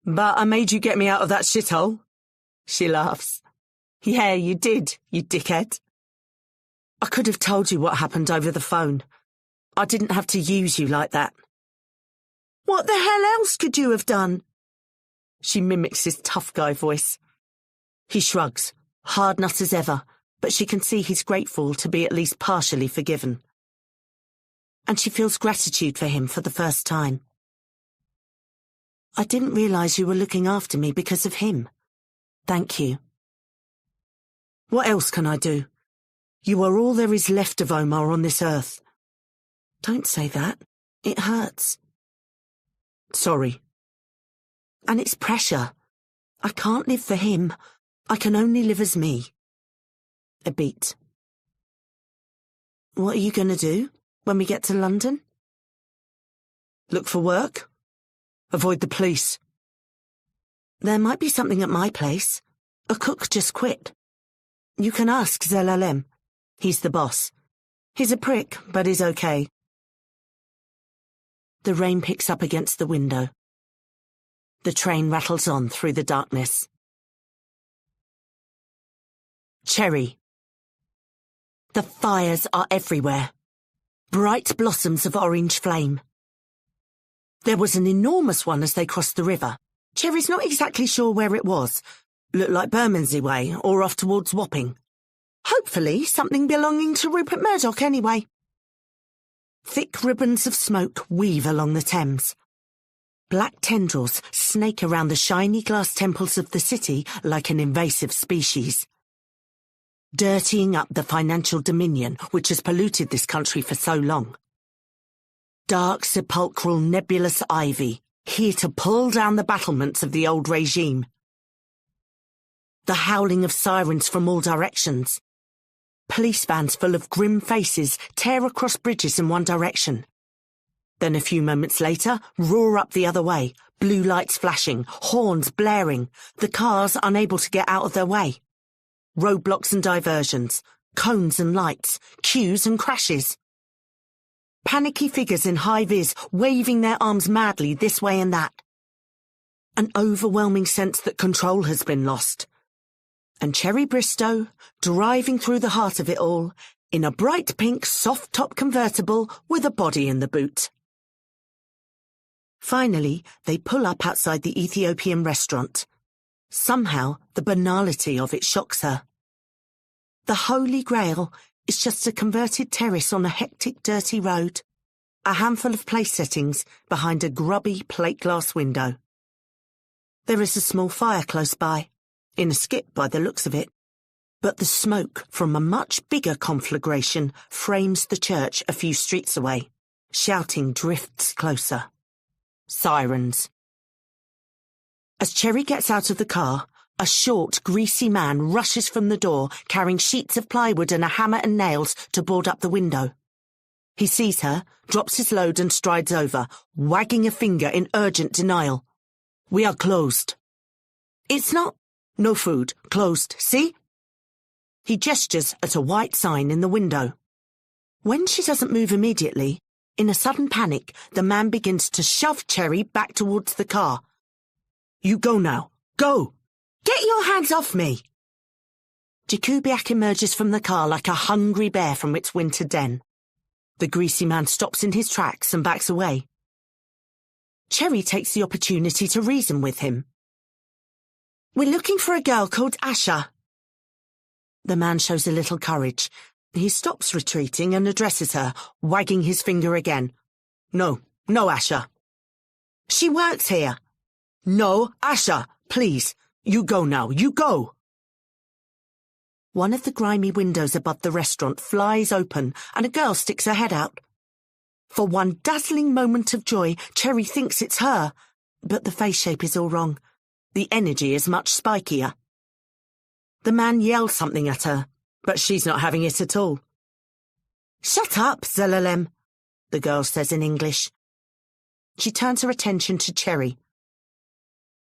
but I made you get me out of that shithole. She laughs. Yeah, you did, you dickhead. I could have told you what happened over the phone. I didn't have to use you like that. What the hell else could you have done? She mimics his tough guy voice. He shrugs, hard nut as ever, but she can see he's grateful to be at least partially forgiven. And she feels gratitude for him for the first time. I didn't realise you were looking after me because of him. Thank you. What else can I do? You are all there is left of Omar on this earth. Don't say that. It hurts. Sorry. And it's pressure. I can't live for him. I can only live as me. A beat. What are you going to do when we get to London? Look for work? Avoid the police. There might be something at my place. A cook just quit. You can ask Zelalem. He's the boss. He's a prick, but he's okay. The rain picks up against the window. The train rattles on through the darkness. Cherry. The fires are everywhere. Bright blossoms of orange flame. There was an enormous one as they crossed the river. Cherry's not exactly sure where it was. Looked like Bermondsey way, or off towards Wapping. Hopefully something belonging to Rupert Murdoch anyway. Thick ribbons of smoke weave along the Thames. Black tendrils snake around the shiny glass temples of the city like an invasive species. Dirtying up the financial dominion which has polluted this country for so long. Dark, sepulchral, nebulous ivy, here to pull down the battlements of the old regime. The howling of sirens from all directions. Police vans full of grim faces tear across bridges in one direction. Then a few moments later, roar up the other way, blue lights flashing, horns blaring, the cars unable to get out of their way. Roadblocks and diversions, cones and lights, queues and crashes. Panicky figures in high-vis waving their arms madly this way and that. An overwhelming sense that control has been lost. And Cherry Bristow, driving through the heart of it all, in a bright pink soft-top convertible with a body in the boot. Finally, they pull up outside the Ethiopian restaurant. Somehow, the banality of it shocks her. The Holy Grail is just a converted terrace on a hectic, dirty road. A handful of place settings behind a grubby plate glass window. There is a small fire close by, in a skip by the looks of it. But the smoke from a much bigger conflagration frames the church a few streets away. Shouting drifts closer. Sirens. As Cherry gets out of the car, a short, greasy man rushes from the door carrying sheets of plywood and a hammer and nails to board up the window. He sees her, drops his load and strides over, wagging a finger in urgent denial. We are closed. It's not. No food. Closed. See? He gestures at a white sign in the window. When she doesn't move immediately, in a sudden panic, the man begins to shove Cherry back towards the car. You go now. Go! Get your hands off me! Jakubiak emerges from the car like a hungry bear from its winter den. The greasy man stops in his tracks and backs away. Cherry takes the opportunity to reason with him. We're looking for a girl called Asha. The man shows a little courage. He stops retreating and addresses her, wagging his finger again. No, Asha. She works here. No, Asha, please. You go now, you go. One of the grimy windows above the restaurant flies open and a girl sticks her head out. For one dazzling moment of joy, Cherry thinks it's her, but the face shape is all wrong. The energy is much spikier. The man yells something at her, but she's not having it at all. Shut up, Zelalem, the girl says in English. She turns her attention to Cherry.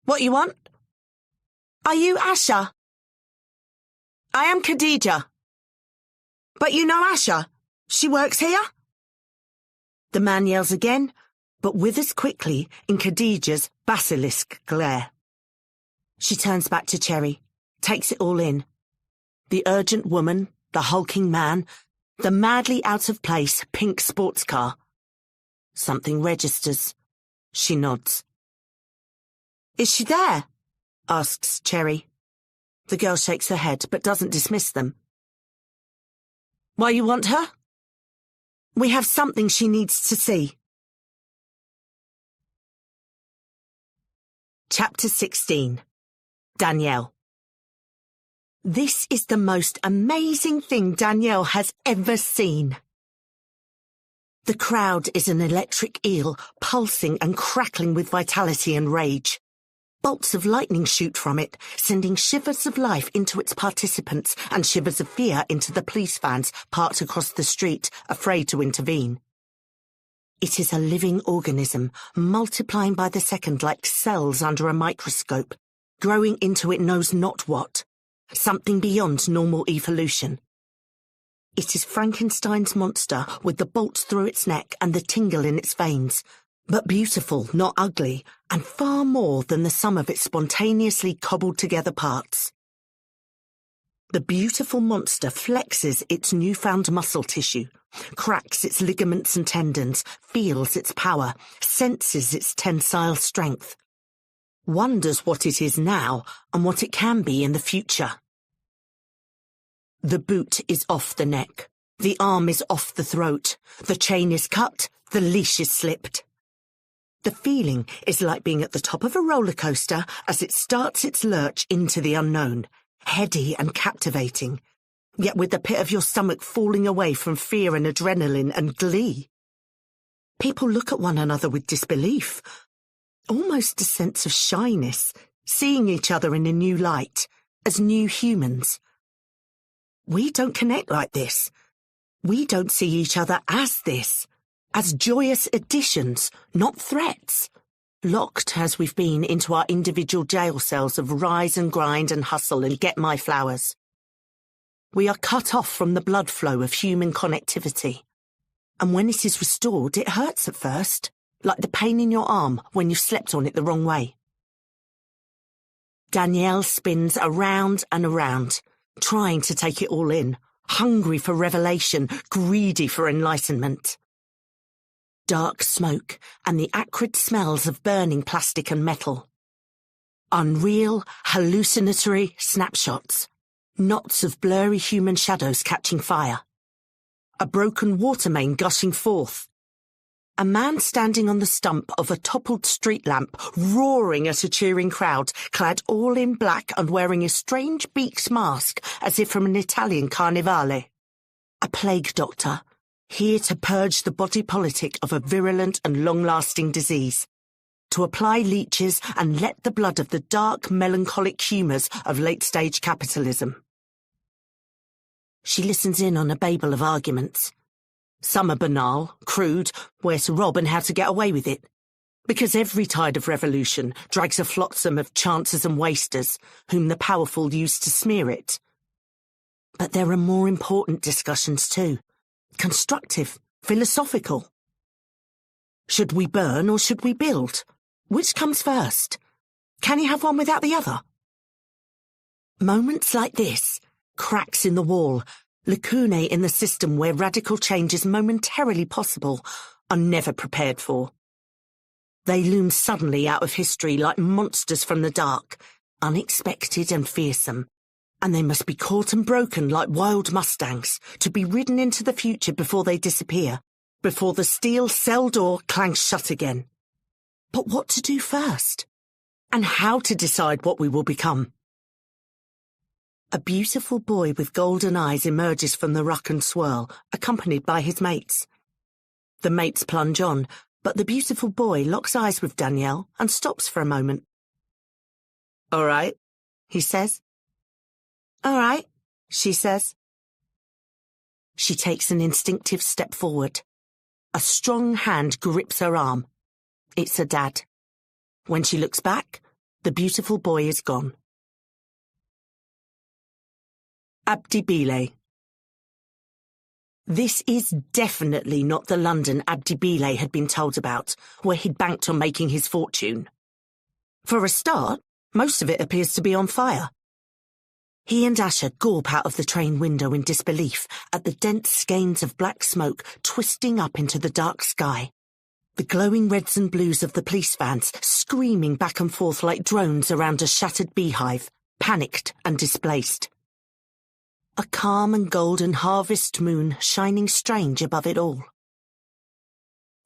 What you want? Are you Asha? I am Khadija. But you know Asha? She works here? The man yells again, but withers quickly in Khadija's basilisk glare. She turns back to Cherry, takes it all in. The urgent woman, the hulking man, the madly out-of-place pink sports car. Something registers. She nods. Is she there? Asks Cherry. The girl shakes her head, but doesn't dismiss them. Why you want her? We have something she needs to see. Chapter 16. Danielle. This is the most amazing thing Danielle has ever seen. The crowd is an electric eel, pulsing and crackling with vitality and rage. Bolts of lightning shoot from it, sending shivers of life into its participants and shivers of fear into the police vans parked across the street, afraid to intervene. It is a living organism, multiplying by the second like cells under a microscope, growing into it knows not what, something beyond normal evolution. It is Frankenstein's monster with the bolts through its neck and the tingle in its veins, but beautiful, not ugly, and far more than the sum of its spontaneously cobbled-together parts. The beautiful monster flexes its newfound muscle tissue, cracks its ligaments and tendons, feels its power, senses its tensile strength, wonders what it is now and what it can be in the future. The boot is off the neck, the arm is off the throat, the chain is cut, the leash is slipped. The feeling is like being at the top of a roller coaster as it starts its lurch into the unknown, heady and captivating, yet with the pit of your stomach falling away from fear and adrenaline and glee. People look at one another with disbelief, almost a sense of shyness, seeing each other in a new light, as new humans. We don't connect like this. We don't see each other as this. as joyous additions, not threats. Locked as we've been into our individual jail cells of rise and grind and hustle and get my flowers. We are cut off from the blood flow of human connectivity. And when it is restored, it hurts at first, like the pain in your arm when you've slept on it the wrong way. Danielle spins around and around, trying to take it all in, hungry for revelation, greedy for enlightenment. Dark smoke and the acrid smells of burning plastic and metal. Unreal, hallucinatory snapshots. Knots of blurry human shadows catching fire. A broken water main gushing forth. A man standing on the stump of a toppled street lamp, roaring at a cheering crowd, clad all in black and wearing a strange beaked mask as if from an Italian carnivale. A plague doctor, here to purge the body politic of a virulent and long-lasting disease, to apply leeches and let the blood of the dark, melancholic humours of late-stage capitalism. She listens in on a babel of arguments. Some are banal, crude, where to rob and how to get away with it, because every tide of revolution drags a flotsam of chancers and wasters, whom the powerful use to smear it. But there are more important discussions too. Constructive, philosophical. Should we burn or should we build? Which comes first? Can you have one without the other? Moments like this, cracks in the wall, lacunae in the system where radical change is momentarily possible, are never prepared for. They loom suddenly out of history like monsters from the dark, unexpected and fearsome. And they must be caught and broken like wild mustangs, to be ridden into the future before they disappear, before the steel cell door clangs shut again. But what to do first? And how to decide what we will become? A beautiful boy with golden eyes emerges from the ruck and swirl, accompanied by his mates. The mates plunge on, but the beautiful boy locks eyes with Danielle and stops for a moment. "All right," he says. "All right," she says. She takes an instinctive step forward. A strong hand grips her arm. It's her dad. When she looks back, the beautiful boy is gone. Abdi Bile. This is definitely not the London Abdi Bile had been told about, where he'd banked on making his fortune. For a start, most of it appears to be on fire. He and Asher gawp out of the train window in disbelief at the dense skeins of black smoke twisting up into the dark sky. The glowing reds and blues of the police vans screaming back and forth like drones around a shattered beehive, panicked and displaced. A calm and golden harvest moon shining strange above it all.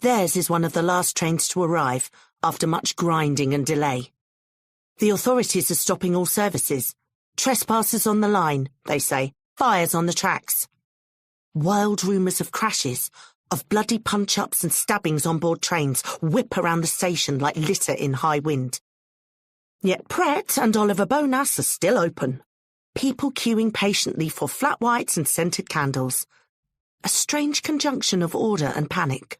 Theirs is one of the last trains to arrive after much grinding and delay. The authorities are stopping all services. Trespassers on the line, they say, fires on the tracks. Wild rumours of crashes, of bloody punch-ups and stabbings on board trains whip around the station like litter in high wind. Yet Pret and Oliver Bonas are still open. People queuing patiently for flat whites and scented candles. A strange conjunction of order and panic.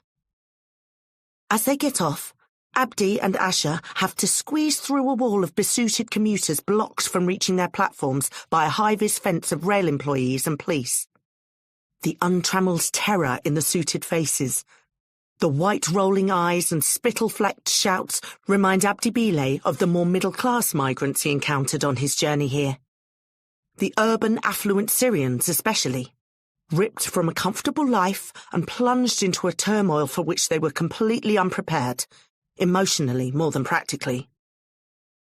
As they get off, Abdi and Asher have to squeeze through a wall of besuited commuters blocked from reaching their platforms by a high-vis fence of rail employees and police. The untrammelled terror in the suited faces, the white rolling eyes and spittle-flecked shouts remind Abdi Bile of the more middle-class migrants he encountered on his journey here. The urban, affluent Syrians especially, ripped from a comfortable life and plunged into a turmoil for which they were completely unprepared, emotionally more than practically.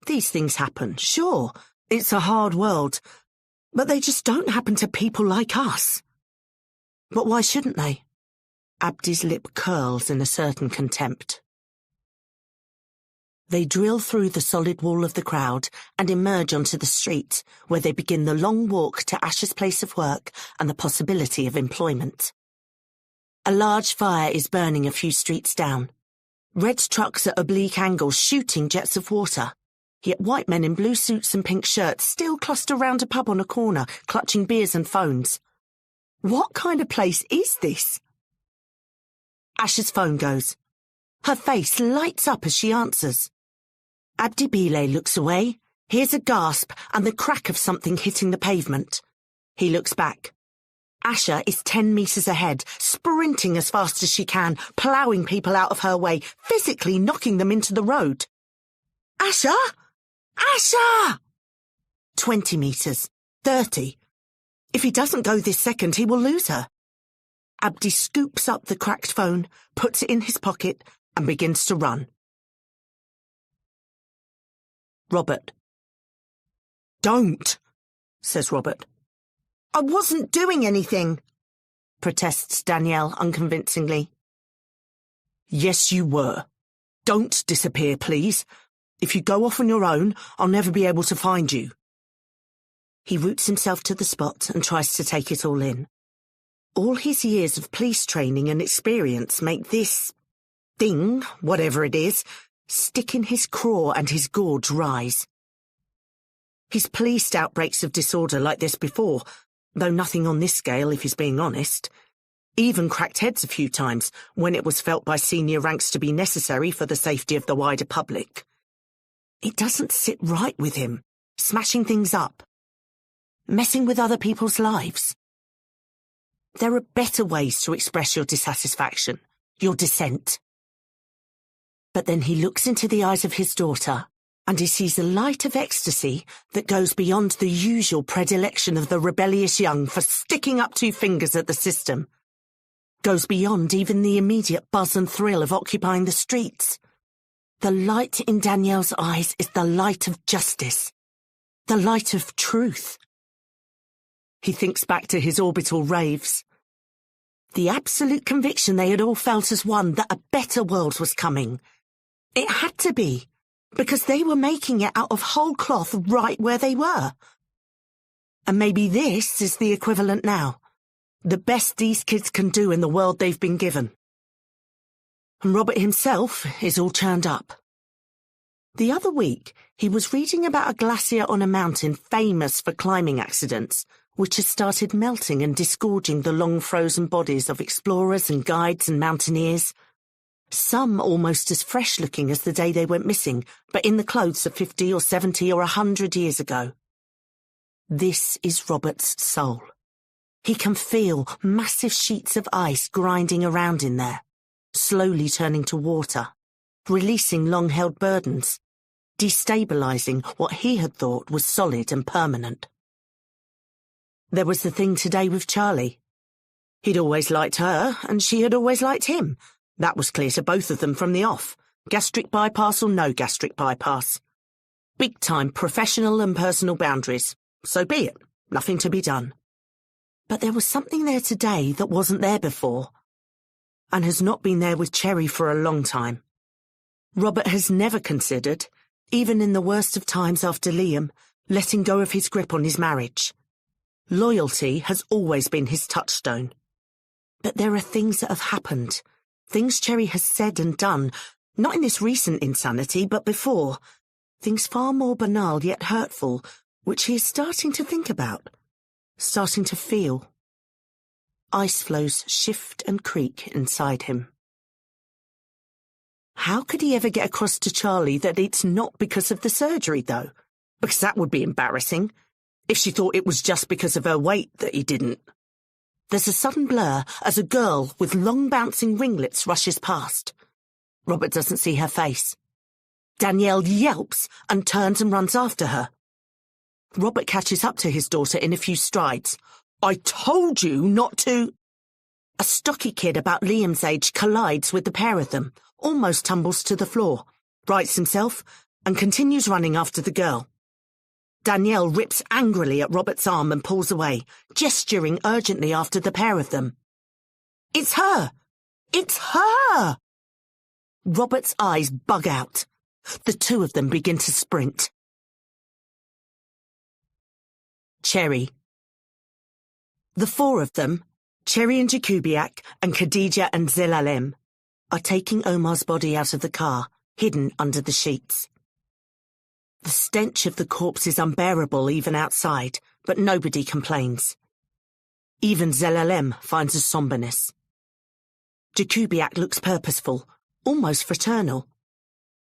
These things happen, sure, it's a hard world, but they just don't happen to people like us. But why shouldn't they? Abdi's lip curls in a certain contempt. They drill through the solid wall of the crowd and emerge onto the street, where they begin the long walk to Asher's place of work and the possibility of employment. A large fire is burning a few streets down. Red trucks at oblique angles shooting jets of water, yet white men in blue suits and pink shirts still cluster round a pub on a corner, clutching beers and phones. What kind of place is this? Asha's phone goes. Her face lights up as she answers. Abdi Bile looks away, hears a gasp and the crack of something hitting the pavement. He looks back. Asha is 10 metres ahead, sprinting as fast as she can, ploughing people out of her way, physically knocking them into the road. Asha! Asha! 20 metres. 30. If he doesn't go this second, he will lose her. Abdi scoops up the cracked phone, puts it in his pocket, and begins to run. Robert. Don't, says Robert. I wasn't doing anything, protests Danielle unconvincingly. Yes, you were. Don't disappear, please. If you go off on your own, I'll never be able to find you. He roots himself to the spot and tries to take it all in. All his years of police training and experience make this thing, whatever it is, stick in his craw and his gorge rise. He's policed outbreaks of disorder like this before, though nothing on this scale if he's being honest. Even cracked heads a few times when it was felt by senior ranks to be necessary for the safety of the wider public. It doesn't sit right with him, smashing things up, messing with other people's lives. There are better ways to express your dissatisfaction, your dissent. But then he looks into the eyes of his daughter, and he sees a light of ecstasy that goes beyond the usual predilection of the rebellious young for sticking up two fingers at the system. Goes beyond even the immediate buzz and thrill of occupying the streets. The light in Danielle's eyes is the light of justice, the light of truth. He thinks back to his orbital raves. The absolute conviction they had all felt as one that a better world was coming. It had to be, because they were making it out of whole cloth right where they were. And maybe this is the equivalent now. The best these kids can do in the world they've been given. And Robert himself is all churned up. The other week, he was reading about a glacier on a mountain famous for climbing accidents, which has started melting and disgorging the long frozen bodies of explorers and guides and mountaineers. Some almost as fresh-looking as the day they went missing, but in the clothes of 50 or 70 or 100 years ago. This is Robert's soul. He can feel massive sheets of ice grinding around in there, slowly turning to water, releasing long-held burdens, destabilising what he had thought was solid and permanent. There was the thing today with Charlie. He'd always liked her, and she had always liked him. That was clear to both of them from the off. Gastric bypass or no gastric bypass. Big-time professional and personal boundaries. So be it. Nothing to be done. But there was something there today that wasn't there before, and has not been there with Cherry for a long time. Robert has never considered, even in the worst of times after Liam, letting go of his grip on his marriage. Loyalty has always been his touchstone. But there are things that have happened, things Cherry has said and done, not in this recent insanity, but before, things far more banal yet hurtful, which he is starting to think about, starting to feel. Ice floes shift and creak inside him. How could he ever get across to Charlie that it's not because of the surgery, though? Because that would be embarrassing. If she thought it was just because of her weight that he didn't. There's a sudden blur as a girl with long bouncing ringlets rushes past. Robert doesn't see her face. Danielle yelps and turns and runs after her. Robert catches up to his daughter in a few strides. I told you not to... A stocky kid about Liam's age collides with the pair of them, almost tumbles to the floor, rights himself, and continues running after the girl. Danielle rips angrily at Robert's arm and pulls away, gesturing urgently after the pair of them. It's her! It's her! Robert's eyes bug out. The two of them begin to sprint. Cherry. The four of them, Cherry and Jakubiak and Khadija and Zelalem, are taking Omar's body out of the car, hidden under the sheets. The stench of the corpse is unbearable even outside, but nobody complains. Even Zelalem finds a somberness. Jakubiak looks purposeful, almost fraternal.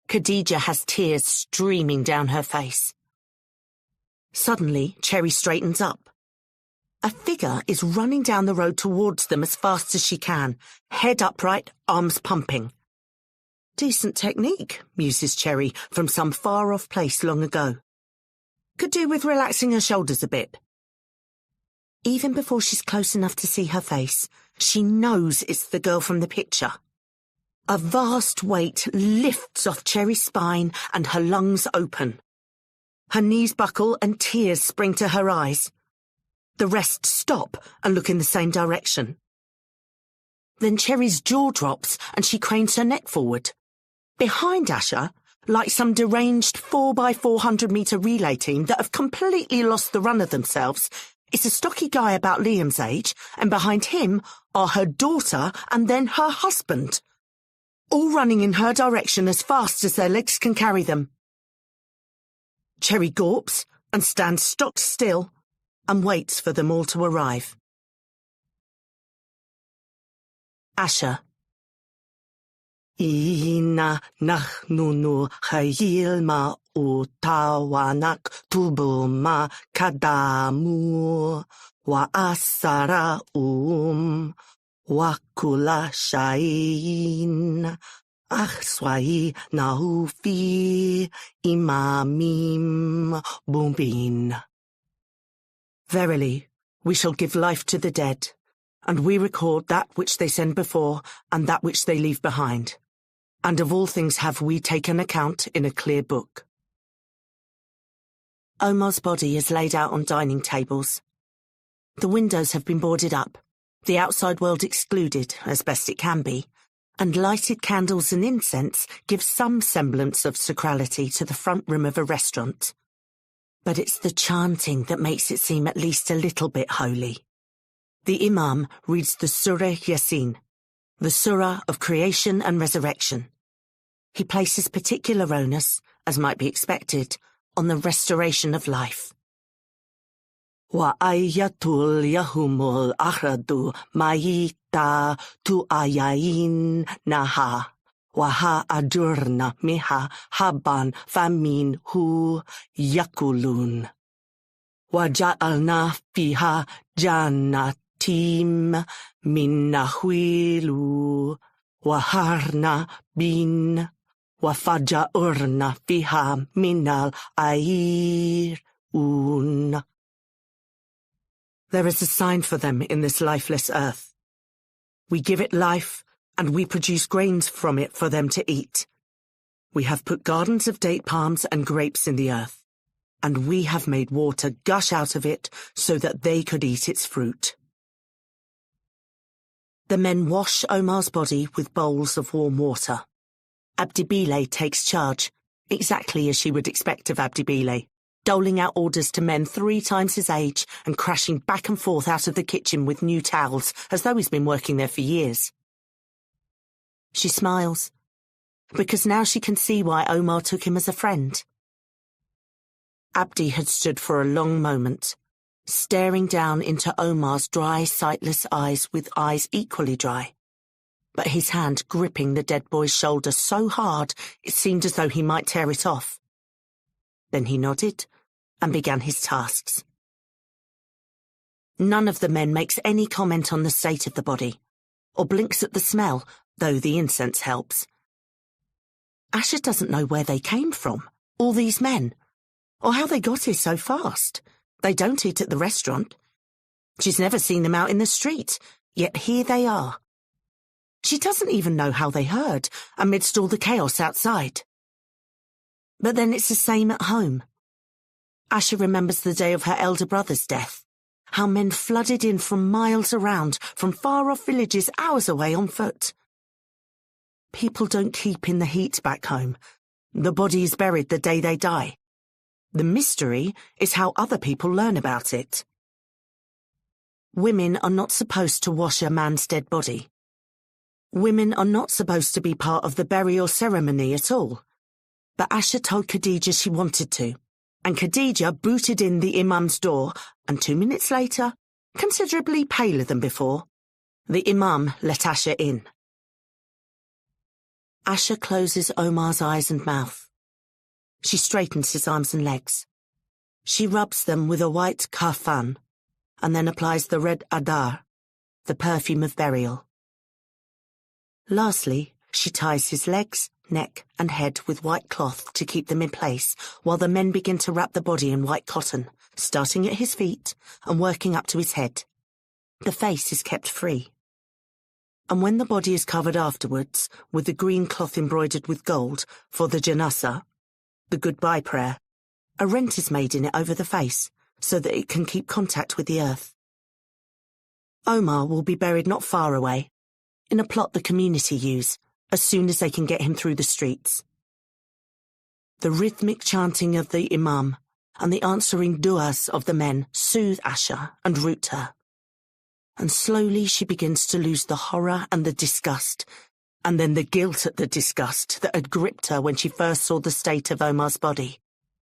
Khadija has tears streaming down her face. Suddenly, Cherry straightens up. A figure is running down the road towards them as fast as she can, head upright, arms pumping. Decent technique, muses Cherry from some far-off place long ago. Could do with relaxing her shoulders a bit. Even before she's close enough to see her face, she knows it's the girl from the picture. A vast weight lifts off Cherry's spine and her lungs open. Her knees buckle and tears spring to her eyes. The rest stop and look in the same direction. Then Cherry's jaw drops and she cranes her neck forward. Behind Asher, like some deranged 4x400-metre relay team that have completely lost the run of themselves, is a stocky guy about Liam's age, and behind him are her daughter and then her husband, all running in her direction as fast as their legs can carry them. Cherry gawps and stands stock still and waits for them all to arrive. Asher. Ina nachnunu hayilma utawanak tubuma kadamu wa asara wakula shain achswai naufi imamim bumbin. Verily, we shall give life to the dead, and we record that which they send before and that which they leave behind. And of all things have we taken account in a clear book. Omar's body is laid out on dining tables. The windows have been boarded up, the outside world excluded, as best it can be, and lighted candles and incense give some semblance of sacrality to the front room of a restaurant. But it's the chanting that makes it seem at least a little bit holy. The Imam reads the Surah Yasin, the Surah of creation and resurrection. He places particular onus, as might be expected, on the restoration of life. Wa ayatul yahumul akhradu mayita tu ayayin naha. Waha adurna miha haban famin hu yakulun. Waja'alna fiha jannatim min nahwilu waharna bin wafaja'urna fiha minal airun. There is a sign for them in this lifeless earth. We give it life, and we produce grains from it for them to eat. We have put gardens of date palms and grapes in the earth, and we have made water gush out of it so that they could eat its fruit. The men wash Omar's body with bowls of warm water. Abdibile takes charge, exactly as she would expect of Abdibile, doling out orders to men 3 times his age and crashing back and forth out of the kitchen with new towels, as though he's been working there for years. She smiles, because now she can see why Omar took him as a friend. Abdi had stood for a long moment, staring down into Omar's dry, sightless eyes with eyes equally dry, but his hand gripping the dead boy's shoulder so hard it seemed as though he might tear it off. Then he nodded and began his tasks. None of the men makes any comment on the state of the body, or blinks at the smell, though the incense helps. Asher doesn't know where they came from, all these men, or how they got here so fast. They don't eat at the restaurant. She's never seen them out in the street, yet here they are. She doesn't even know how they heard, amidst all the chaos outside. But then it's the same at home. Asher remembers the day of her elder brother's death, how men flooded in from miles around, from far-off villages hours away on foot. People don't keep in the heat back home. The body is buried the day they die. The mystery is how other people learn about it. Women are not supposed to wash a man's dead body. Women are not supposed to be part of the burial ceremony at all. But Asher told Khadija she wanted to, and Khadija booted in the Imam's door, and 2 minutes later, considerably paler than before, the Imam let Asher in. Asha closes Omar's eyes and mouth. She straightens his arms and legs. She rubs them with a white kafan and then applies the red adar, the perfume of burial. Lastly, she ties his legs, neck and head with white cloth to keep them in place while the men begin to wrap the body in white cotton, starting at his feet and working up to his head. The face is kept free. And when the body is covered afterwards with the green cloth embroidered with gold for the janasa, the goodbye prayer, a rent is made in it over the face so that it can keep contact with the earth. Omar will be buried not far away, in a plot the community use, as soon as they can get him through the streets. The rhythmic chanting of the imam and the answering du'as of the men soothe Asha and root her. And slowly she begins to lose the horror and the disgust, and then the guilt at the disgust that had gripped her when she first saw the state of Omar's body,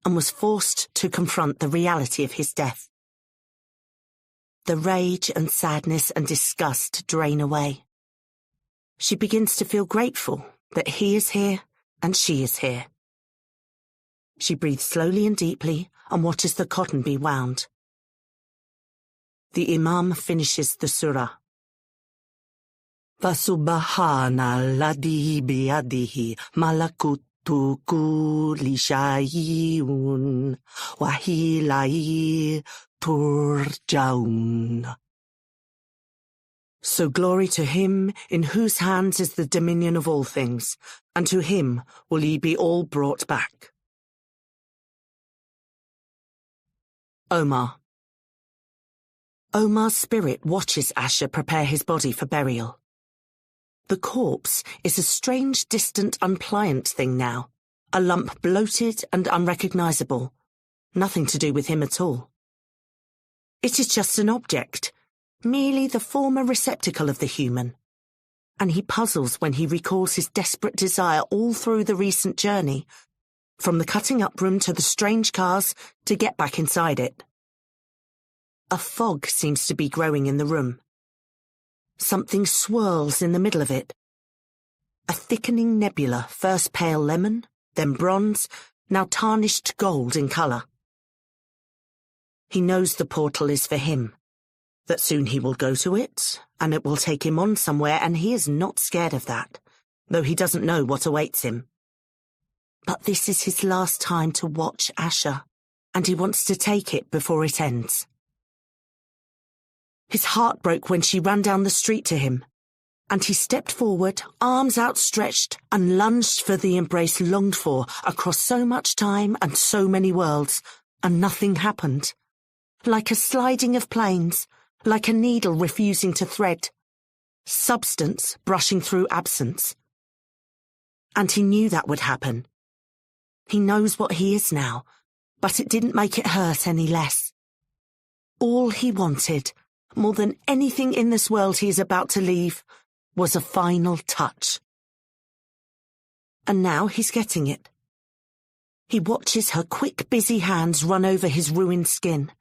and was forced to confront the reality of his death. The rage and sadness and disgust drain away. She begins to feel grateful that he is here and she is here. She breathes slowly and deeply and watches the cotton be wound. The Imam finishes the surah. Fasubhana alladhi biyadihi malakutu kulli shay'un wa ilaihi turja'un. So glory to him in whose hands is the dominion of all things, and to him will ye be all brought back. Omar. Omar's spirit watches Asha prepare his body for burial. The corpse is a strange, distant, unpliant thing now, a lump bloated and unrecognisable, nothing to do with him at all. It is just an object, merely the former receptacle of the human, and he puzzles when he recalls his desperate desire all through the recent journey, from the cutting-up room to the strange cars, to get back inside it. A fog seems to be growing in the room. Something swirls in the middle of it. A thickening nebula, first pale lemon, then bronze, now tarnished gold in colour. He knows the portal is for him, that soon he will go to it, and it will take him on somewhere, and he is not scared of that, though he doesn't know what awaits him. But this is his last time to watch Asha, and he wants to take it before it ends. His heart broke when she ran down the street to him, and he stepped forward, arms outstretched, and lunged for the embrace longed for across so much time and so many worlds, and nothing happened. Like a sliding of planes, like a needle refusing to thread, substance brushing through absence. And he knew that would happen. He knows what he is now, but it didn't make it hurt any less. All he wanted, more than anything in this world he is about to leave, was a final touch. And now he's getting it. He watches her quick, busy hands run over his ruined skin,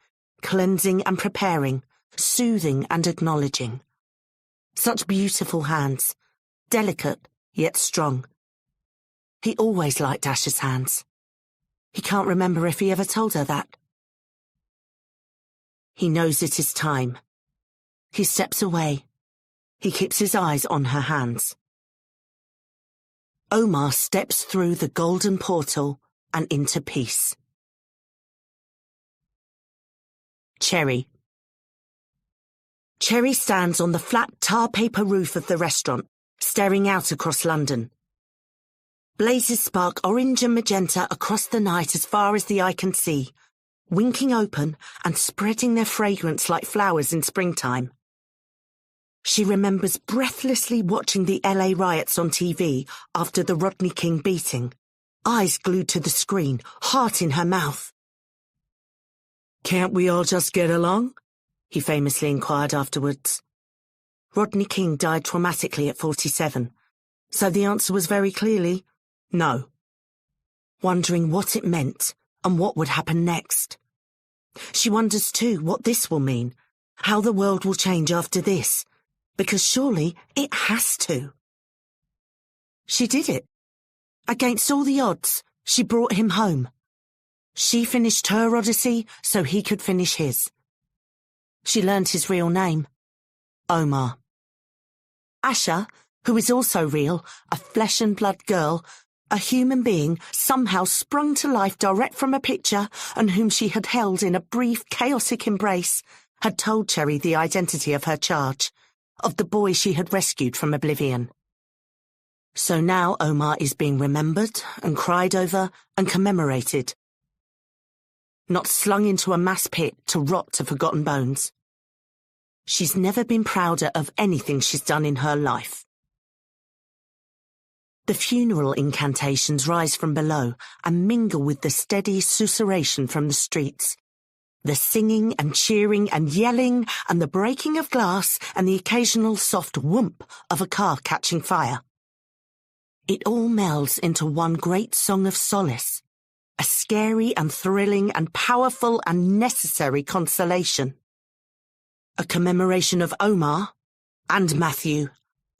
cleansing and preparing, soothing and acknowledging. Such beautiful hands, delicate yet strong. He always liked Asha's hands. He can't remember if he ever told her that. He knows it is time. He steps away. He keeps his eyes on her hands. Omar steps through the golden portal and into peace. Cherry. Cherry stands on the flat tar paper roof of the restaurant, staring out across London. Blazes spark orange and magenta across the night as far as the eye can see, winking open and spreading their fragrance like flowers in springtime. She remembers breathlessly watching the LA riots on TV after the Rodney King beating, eyes glued to the screen, heart in her mouth. "Can't we all just get along?" he famously inquired afterwards. Rodney King died traumatically at 47, so the answer was very clearly no. Wondering what it meant and what would happen next. She wonders too what this will mean, how the world will change after this, because surely it has to. She did it. Against all the odds, she brought him home. She finished her odyssey so he could finish his. She learned his real name, Omar. Asha, who is also real, a flesh and blood girl, a human being somehow sprung to life direct from a picture and whom she had held in a brief, chaotic embrace, had told Cherry the identity of her charge, of the boy she had rescued from oblivion. So now Omar is being remembered and cried over and commemorated, not slung into a mass pit to rot to forgotten bones. She's never been prouder of anything she's done in her life. The funeral incantations rise from below and mingle with the steady susurration from the streets. The singing and cheering and yelling and the breaking of glass and the occasional soft whoomp of a car catching fire. It all melds into one great song of solace, a scary and thrilling and powerful and necessary consolation. A commemoration of Omar and Matthew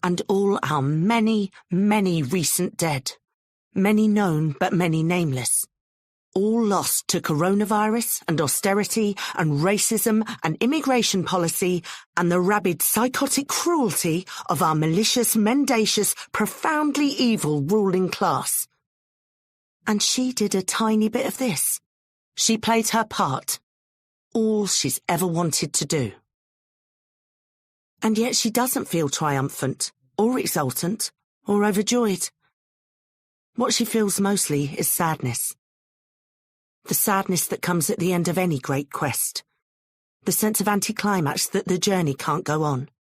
and all our many, many recent dead, many known but many nameless, all lost to coronavirus and austerity and racism and immigration policy and the rabid psychotic cruelty of our malicious, mendacious, profoundly evil ruling class. And she did a tiny bit of this. She played her part, all she's ever wanted to do. And yet she doesn't feel triumphant, or exultant, or overjoyed. What she feels mostly is sadness. The sadness that comes at the end of any great quest. The sense of anticlimax that the journey can't go on.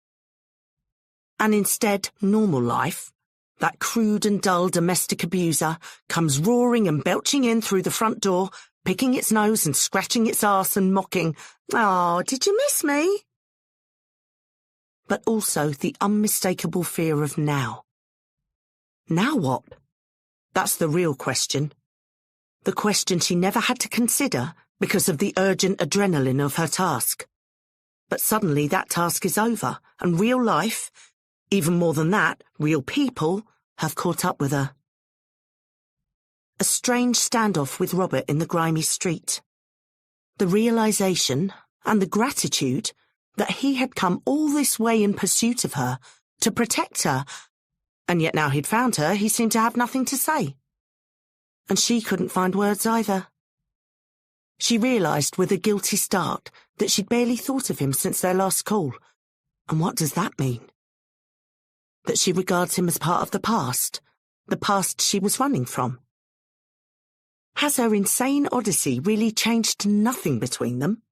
And instead, normal life, that crude and dull domestic abuser, comes roaring and belching in through the front door, picking its nose and scratching its arse and mocking, "Oh, did you miss me?" But also the unmistakable fear of now. Now what? That's the real question. The question she never had to consider because of the urgent adrenaline of her task. But suddenly that task is over, and real life, even more than that, real people, have caught up with her. A strange standoff with Robert in the grimy street. The realization, and the gratitude, that he had come all this way in pursuit of her, to protect her, and yet now he'd found her, he seemed to have nothing to say. And she couldn't find words either. She realised with a guilty start that she'd barely thought of him since their last call. And what does that mean? That she regards him as part of the past she was running from. Has her insane odyssey really changed nothing between them?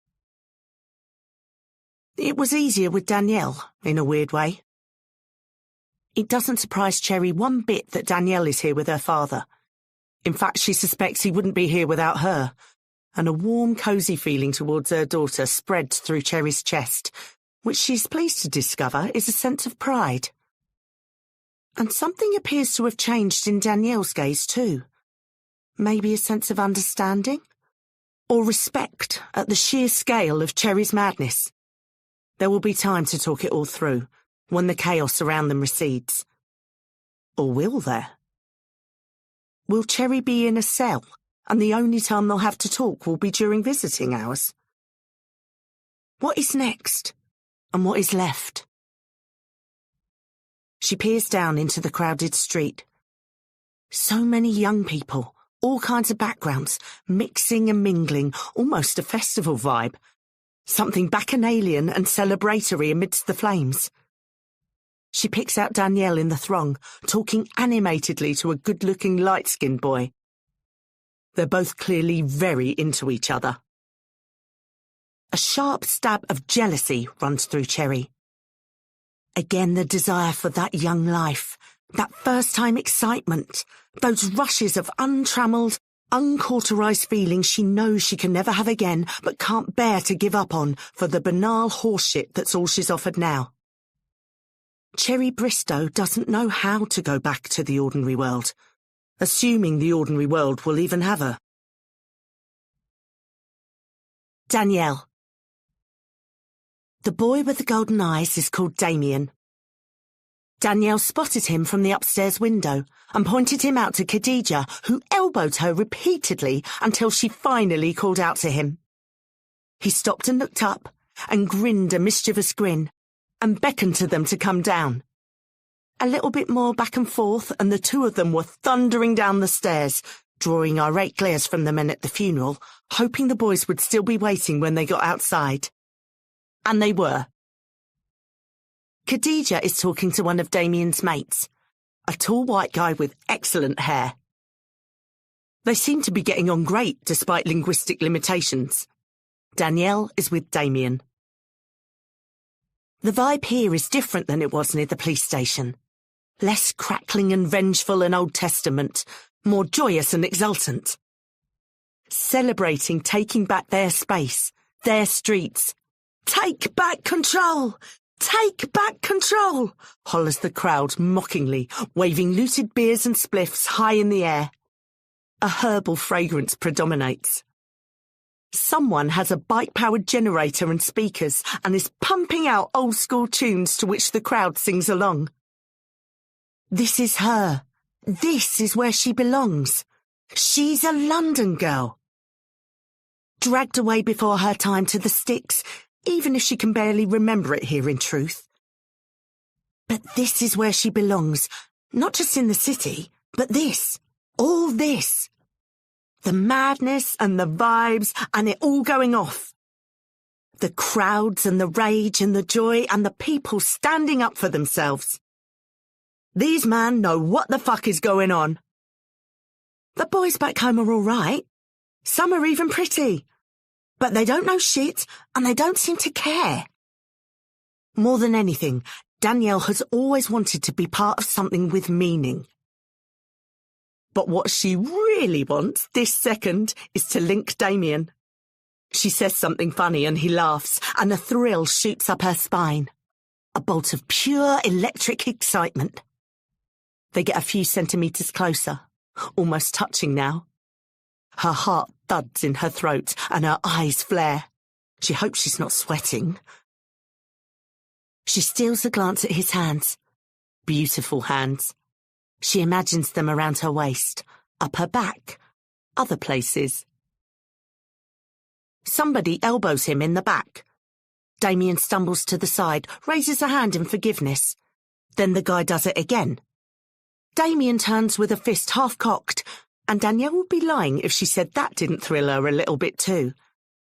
It was easier with Danielle, in a weird way. It doesn't surprise Cherry one bit that Danielle is here with her father. In fact, she suspects he wouldn't be here without her, and a warm, cosy feeling towards her daughter spreads through Cherry's chest, which she's pleased to discover is a sense of pride. And something appears to have changed in Danielle's gaze too. Maybe a sense of understanding? Or respect at the sheer scale of Cherry's madness. There will be time to talk it all through, when the chaos around them recedes. Or will there? Will Cherry be in a cell, and the only time they'll have to talk will be during visiting hours? What is next, and what is left? She peers down into the crowded street. So many young people, all kinds of backgrounds, mixing and mingling, almost a festival vibe. Something bacchanalian and celebratory amidst the flames. She picks out Danielle in the throng, talking animatedly to a good-looking, light-skinned boy. They're both clearly very into each other. A sharp stab of jealousy runs through Cherry. Again the desire for that young life, that first-time excitement, those rushes of untrammelled, uncauterized feelings she knows she can never have again but can't bear to give up on for the banal horseshit that's all she's offered now. Cherry Bristow doesn't know how to go back to the ordinary world, assuming the ordinary world will even have her. Danielle. The boy with the golden eyes is called Damien. Danielle spotted him from the upstairs window and pointed him out to Khadija, who elbowed her repeatedly until she finally called out to him. He stopped and looked up and grinned a mischievous grin and beckoned to them to come down. A little bit more back and forth and the two of them were thundering down the stairs, drawing irate glares from the men at the funeral, hoping the boys would still be waiting when they got outside. And they were. Khadija is talking to one of Damien's mates, a tall white guy with excellent hair. They seem to be getting on great despite linguistic limitations. Danielle is with Damien. The vibe here is different than it was near the police station. Less crackling and vengeful and Old Testament, more joyous and exultant. Celebrating taking back their space, their streets. Take back control! Take back control! Hollers the crowd mockingly, waving looted beers and spliffs high in the air. A herbal fragrance predominates. Someone has a bike-powered generator and speakers and is pumping out old-school tunes to which the crowd sings along. This is her. This is where she belongs. She's a London girl. Dragged away before her time to the sticks, even if she can barely remember it here in truth. But this is where she belongs, not just in the city, but this, all this. The madness and the vibes and it all going off. The crowds and the rage and the joy and the people standing up for themselves. These men know what the fuck is going on. The boys back home are all right. Some are even pretty. But they don't know shit and they don't seem to care. More than anything, Danielle has always wanted to be part of something with meaning. But what she really wants this second is to link Damien. She says something funny and he laughs, and a thrill shoots up her spine. A bolt of pure electric excitement. They get a few centimetres closer, almost touching now. Her heart thuds in her throat and her eyes flare. She hopes she's not sweating. She steals a glance at his hands. Beautiful hands. She imagines them around her waist, up her back, other places. Somebody elbows him in the back. Damien stumbles to the side, raises a hand in forgiveness. Then the guy does it again. Damien turns with a fist half-cocked, and Danielle would be lying if she said that didn't thrill her a little bit too.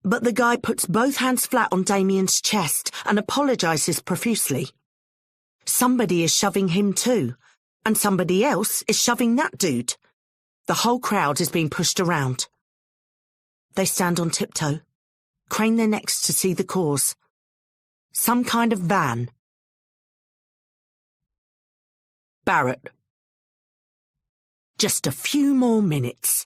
But the guy puts both hands flat on Damien's chest and apologises profusely. Somebody is shoving him too, and somebody else is shoving that dude. The whole crowd is being pushed around. They stand on tiptoe, crane their necks to see the cause. Some kind of van. Barrett. Just a few more minutes.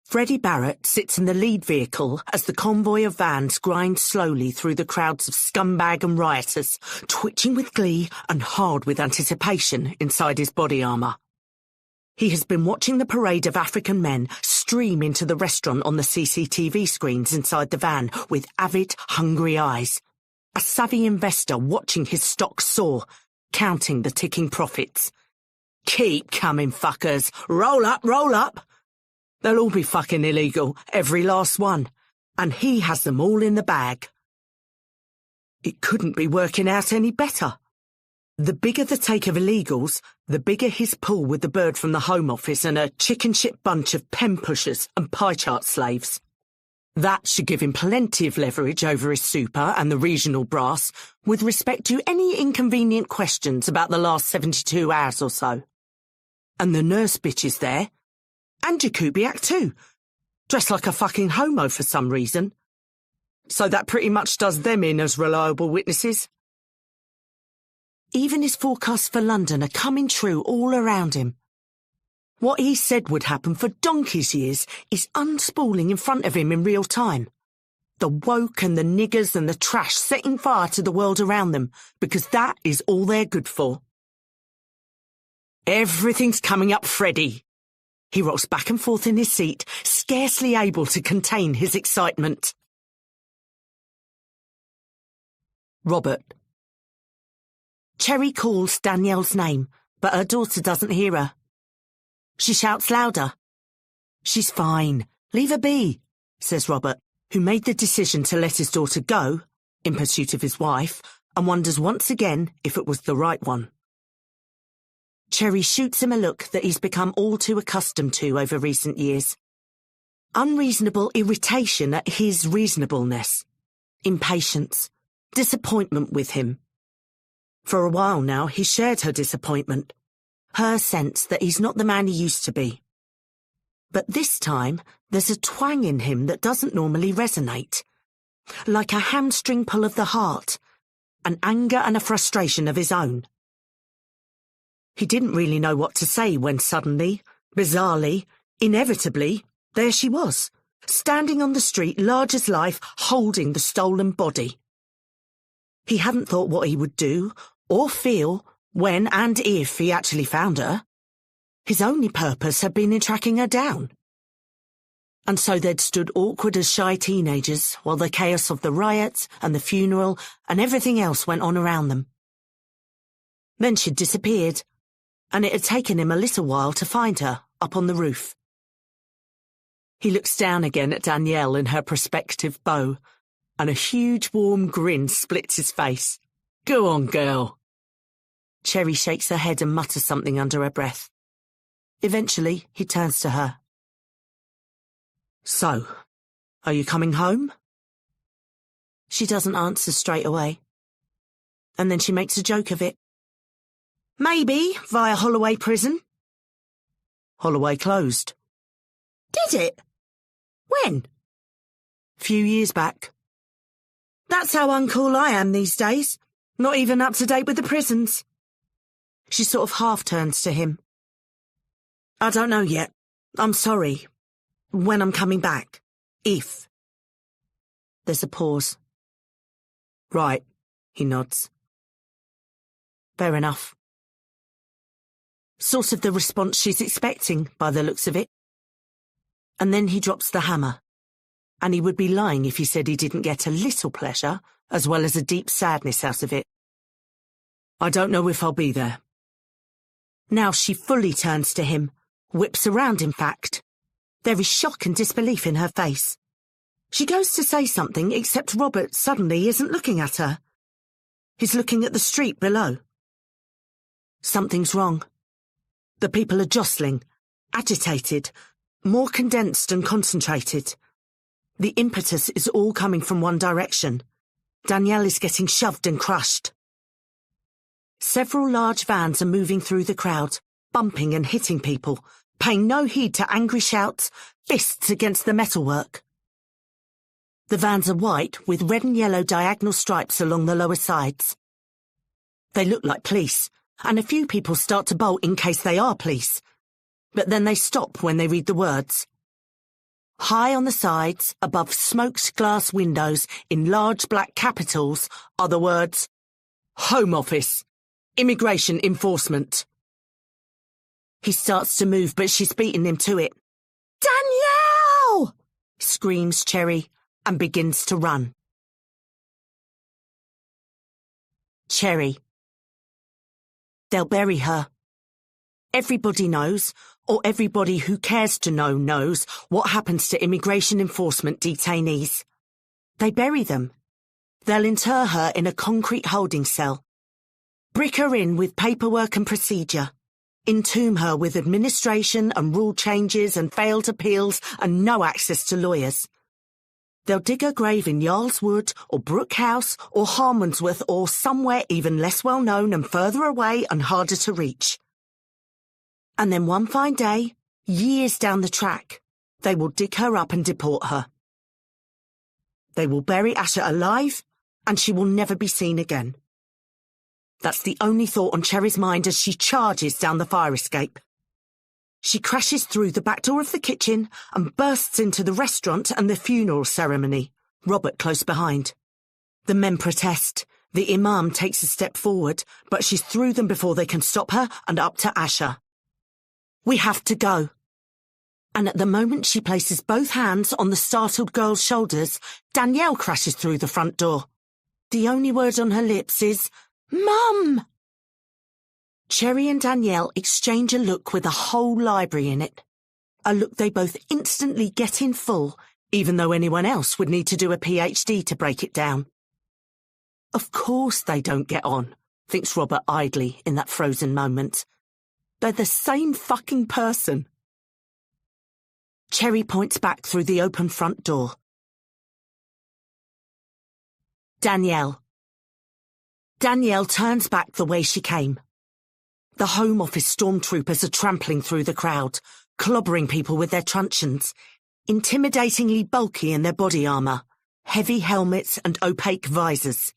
Freddie Barrett sits in the lead vehicle as the convoy of vans grinds slowly through the crowds of scumbag and rioters, twitching with glee and hard with anticipation inside his body armour. He has been watching the parade of African men stream into the restaurant on the CCTV screens inside the van with avid, hungry eyes. A savvy investor watching his stock soar, counting the ticking profits. Keep coming, fuckers. Roll up, roll up. They'll all be fucking illegal, every last one. And he has them all in the bag. It couldn't be working out any better. The bigger the take of illegals, the bigger his pull with the bird from the Home Office and a chicken shit bunch of pen pushers and pie chart slaves. That should give him plenty of leverage over his super and the regional brass with respect to any inconvenient questions about the last 72 hours or so. And the nurse bitch is there. And Jakubiak too. Dressed like a fucking homo for some reason. So that pretty much does them in as reliable witnesses. Even his forecasts for London are coming true all around him. What he said would happen for donkey's years is unspooling in front of him in real time. The woke and the niggers and the trash setting fire to the world around them, because that is all they're good for. Everything's coming up, Freddie. He rocks back and forth in his seat, scarcely able to contain his excitement. Robert. Cherry calls Danielle's name, but her daughter doesn't hear her. She shouts louder. "She's fine. Leave her be," says Robert, who made the decision to let his daughter go, in pursuit of his wife, and wonders once again if it was the right one. Cherry shoots him a look that he's become all too accustomed to over recent years. Unreasonable irritation at his reasonableness. Impatience. Disappointment with him. For a while now, he shared her disappointment. Her sense that he's not the man he used to be. But this time, there's a twang in him that doesn't normally resonate. Like a hamstring pull of the heart. An anger and a frustration of his own. He didn't really know what to say when suddenly, bizarrely, inevitably, there she was, standing on the street large as life, holding the stolen body. He hadn't thought what he would do, or feel, when and if he actually found her. His only purpose had been in tracking her down. And so they'd stood awkward as shy teenagers while the chaos of the riots and the funeral and everything else went on around them. Then she'd disappeared, and it had taken him a little while to find her up on the roof. He looks down again at Danielle in her prospective beau, and a huge warm grin splits his face. "Go on, girl." Cherry shakes her head and mutters something under her breath. Eventually, he turns to her. "So, are you coming home?" She doesn't answer straight away. And then she makes a joke of it. "Maybe, via Holloway Prison." "Holloway closed." "Did it? When?" "Few years back." "That's how uncool I am these days. Not even up to date with the prisons." She sort of half turns to him. "I don't know yet. I'm sorry. When I'm coming back. If." There's a pause. "Right," he nods. "Fair enough." Sort of the response she's expecting, by the looks of it. And then he drops the hammer. And he would be lying if he said he didn't get a little pleasure, as well as a deep sadness out of it. "I don't know if I'll be there." Now she fully turns to him, whips around in fact. There is shock and disbelief in her face. She goes to say something, except Robert suddenly isn't looking at her. He's looking at the street below. Something's wrong. The people are jostling, agitated, more condensed and concentrated. The impetus is all coming from one direction. Danielle is getting shoved and crushed. Several large vans are moving through the crowd, bumping and hitting people, paying no heed to angry shouts, fists against the metalwork. The vans are white with red and yellow diagonal stripes along the lower sides. They look like police, and a few people start to bolt in case they are police. But then they stop when they read the words. High on the sides, above smoked glass windows, in large black capitals, are the words, Home Office, Immigration Enforcement. He starts to move, but she's beaten him to it. "Danielle!" screams Cherry, and begins to run. Cherry. They'll bury her. Everybody knows, or everybody who cares to know knows, what happens to immigration enforcement detainees. They bury them. They'll inter her in a concrete holding cell. Brick her in with paperwork and procedure. Entomb her with administration and rule changes and failed appeals and no access to lawyers. They'll dig her grave in Yarl's Wood or Brook House or Harmondsworth or somewhere even less well known and further away and harder to reach. And then one fine day, years down the track, they will dig her up and deport her. They will bury Asher alive, and she will never be seen again. That's the only thought on Cherry's mind as she charges down the fire escape. She crashes through the back door of the kitchen and bursts into the restaurant and the funeral ceremony, Robert close behind. The men protest. The imam takes a step forward, but she's through them before they can stop her and up to Asher. We have to go. And at the moment she places both hands on the startled girl's shoulders, Danielle crashes through the front door. The only word on her lips is, "Mum!" Cherry and Danielle exchange a look with a whole library in it. A look they both instantly get in full, even though anyone else would need to do a PhD to break it down. Of course they don't get on, thinks Robert idly in that frozen moment. They're the same fucking person. Cherry points back through the open front door. Danielle. Danielle turns back the way she came. The Home Office stormtroopers are trampling through the crowd, clobbering people with their truncheons, intimidatingly bulky in their body armour, heavy helmets and opaque visors.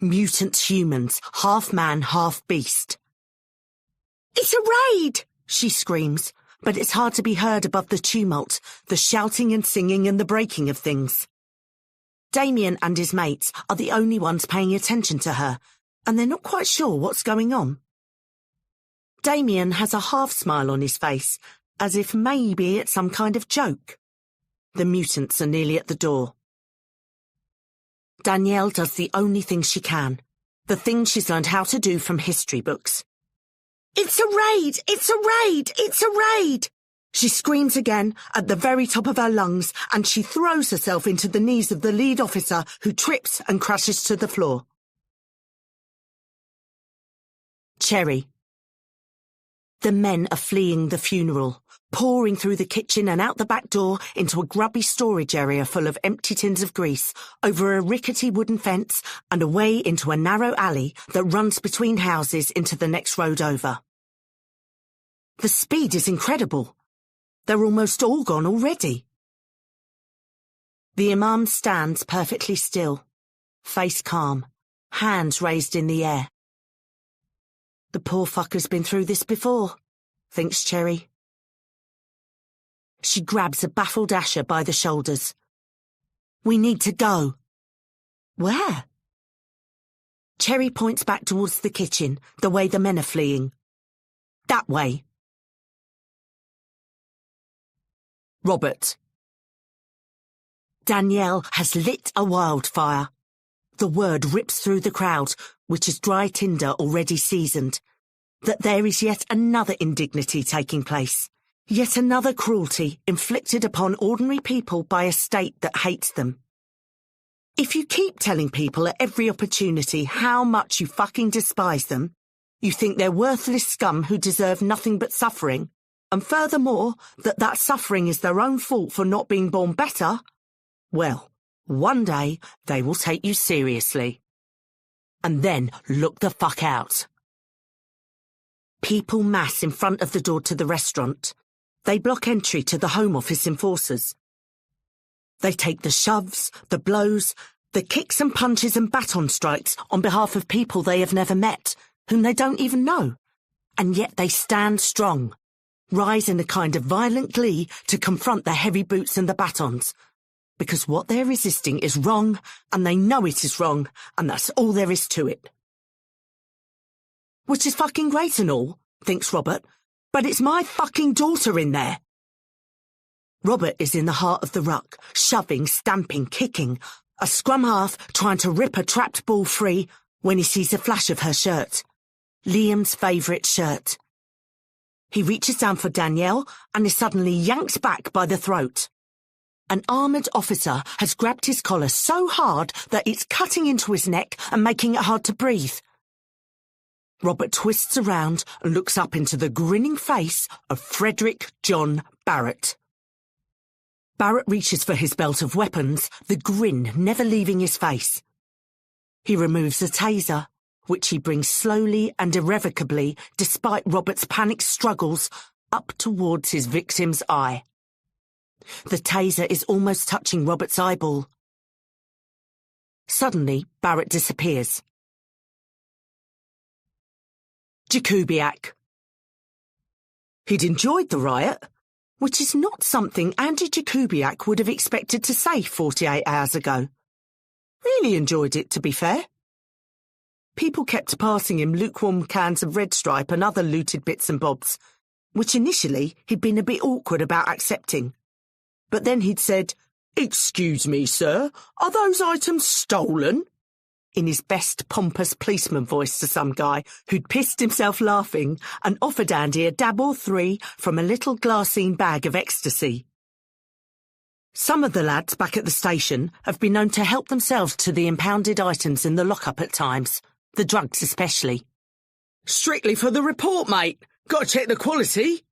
Mutant humans, half man, half beast. "It's a raid!" she screams, but it's hard to be heard above the tumult, the shouting and singing and the breaking of things. Damien and his mates are the only ones paying attention to her, and they're not quite sure what's going on. Damien has a half-smile on his face, as if maybe it's some kind of joke. The mutants are nearly at the door. Danielle does the only thing she can, the thing she's learned how to do from history books. "It's a raid! It's a raid! It's a raid!" She screams again at the very top of her lungs, and she throws herself into the knees of the lead officer, who trips and crashes to the floor. Cherry. The men are fleeing the funeral, pouring through the kitchen and out the back door into a grubby storage area full of empty tins of grease, over a rickety wooden fence and away into a narrow alley that runs between houses into the next road over. The speed is incredible. They're almost all gone already. The Imam stands perfectly still, face calm, hands raised in the air. The poor fucker's been through this before, thinks Cherry. She grabs a baffled Asher by the shoulders. "We need to go." "Where?" Cherry points back towards the kitchen, the way the men are fleeing. "That way." Robert. Danielle has lit a wildfire. The word rips through the crowd, which is dry tinder already seasoned, that there is yet another indignity taking place, yet another cruelty inflicted upon ordinary people by a state that hates them. If you keep telling people at every opportunity how much you fucking despise them, you think they're worthless scum who deserve nothing but suffering, and furthermore, that suffering is their own fault for not being born better, well, one day they will take you seriously. And then look the fuck out. People mass in front of the door to the restaurant. They block entry to the Home Office enforcers. They take the shoves, the blows, the kicks and punches and baton strikes on behalf of people they have never met, whom they don't even know. And yet they stand strong, rise in a kind of violent glee to confront the heavy boots and the batons. Because what they're resisting is wrong, and they know it is wrong, and that's all there is to it. Which is fucking great and all, thinks Robert, but it's my fucking daughter in there. Robert is in the heart of the ruck, shoving, stamping, kicking, a scrum half trying to rip a trapped ball free when he sees a flash of her shirt. Liam's favourite shirt. He reaches down for Danielle and is suddenly yanked back by the throat. An armoured officer has grabbed his collar so hard that it's cutting into his neck and making it hard to breathe. Robert twists around and looks up into the grinning face of Frederick John Barrett. Barrett reaches for his belt of weapons, the grin never leaving his face. He removes a taser, which he brings slowly and irrevocably, despite Robert's panicked struggles, up towards his victim's eye. The taser is almost touching Robert's eyeball. Suddenly, Barrett disappears. Jakubiak. He'd enjoyed the riot, which is not something Andy Jakubiak would have expected to say 48 hours ago. Really enjoyed it, to be fair. People kept passing him lukewarm cans of Red Stripe and other looted bits and bobs, which initially he'd been a bit awkward about accepting. But then he'd said, "Excuse me, sir, are those items stolen?" in his best pompous policeman voice to some guy who'd pissed himself laughing and offered Andy a dab or three from a little glassine bag of ecstasy. Some of the lads back at the station have been known to help themselves to the impounded items in the lockup at times, the drugs especially. "Strictly for the report, mate. Got to check the quality,"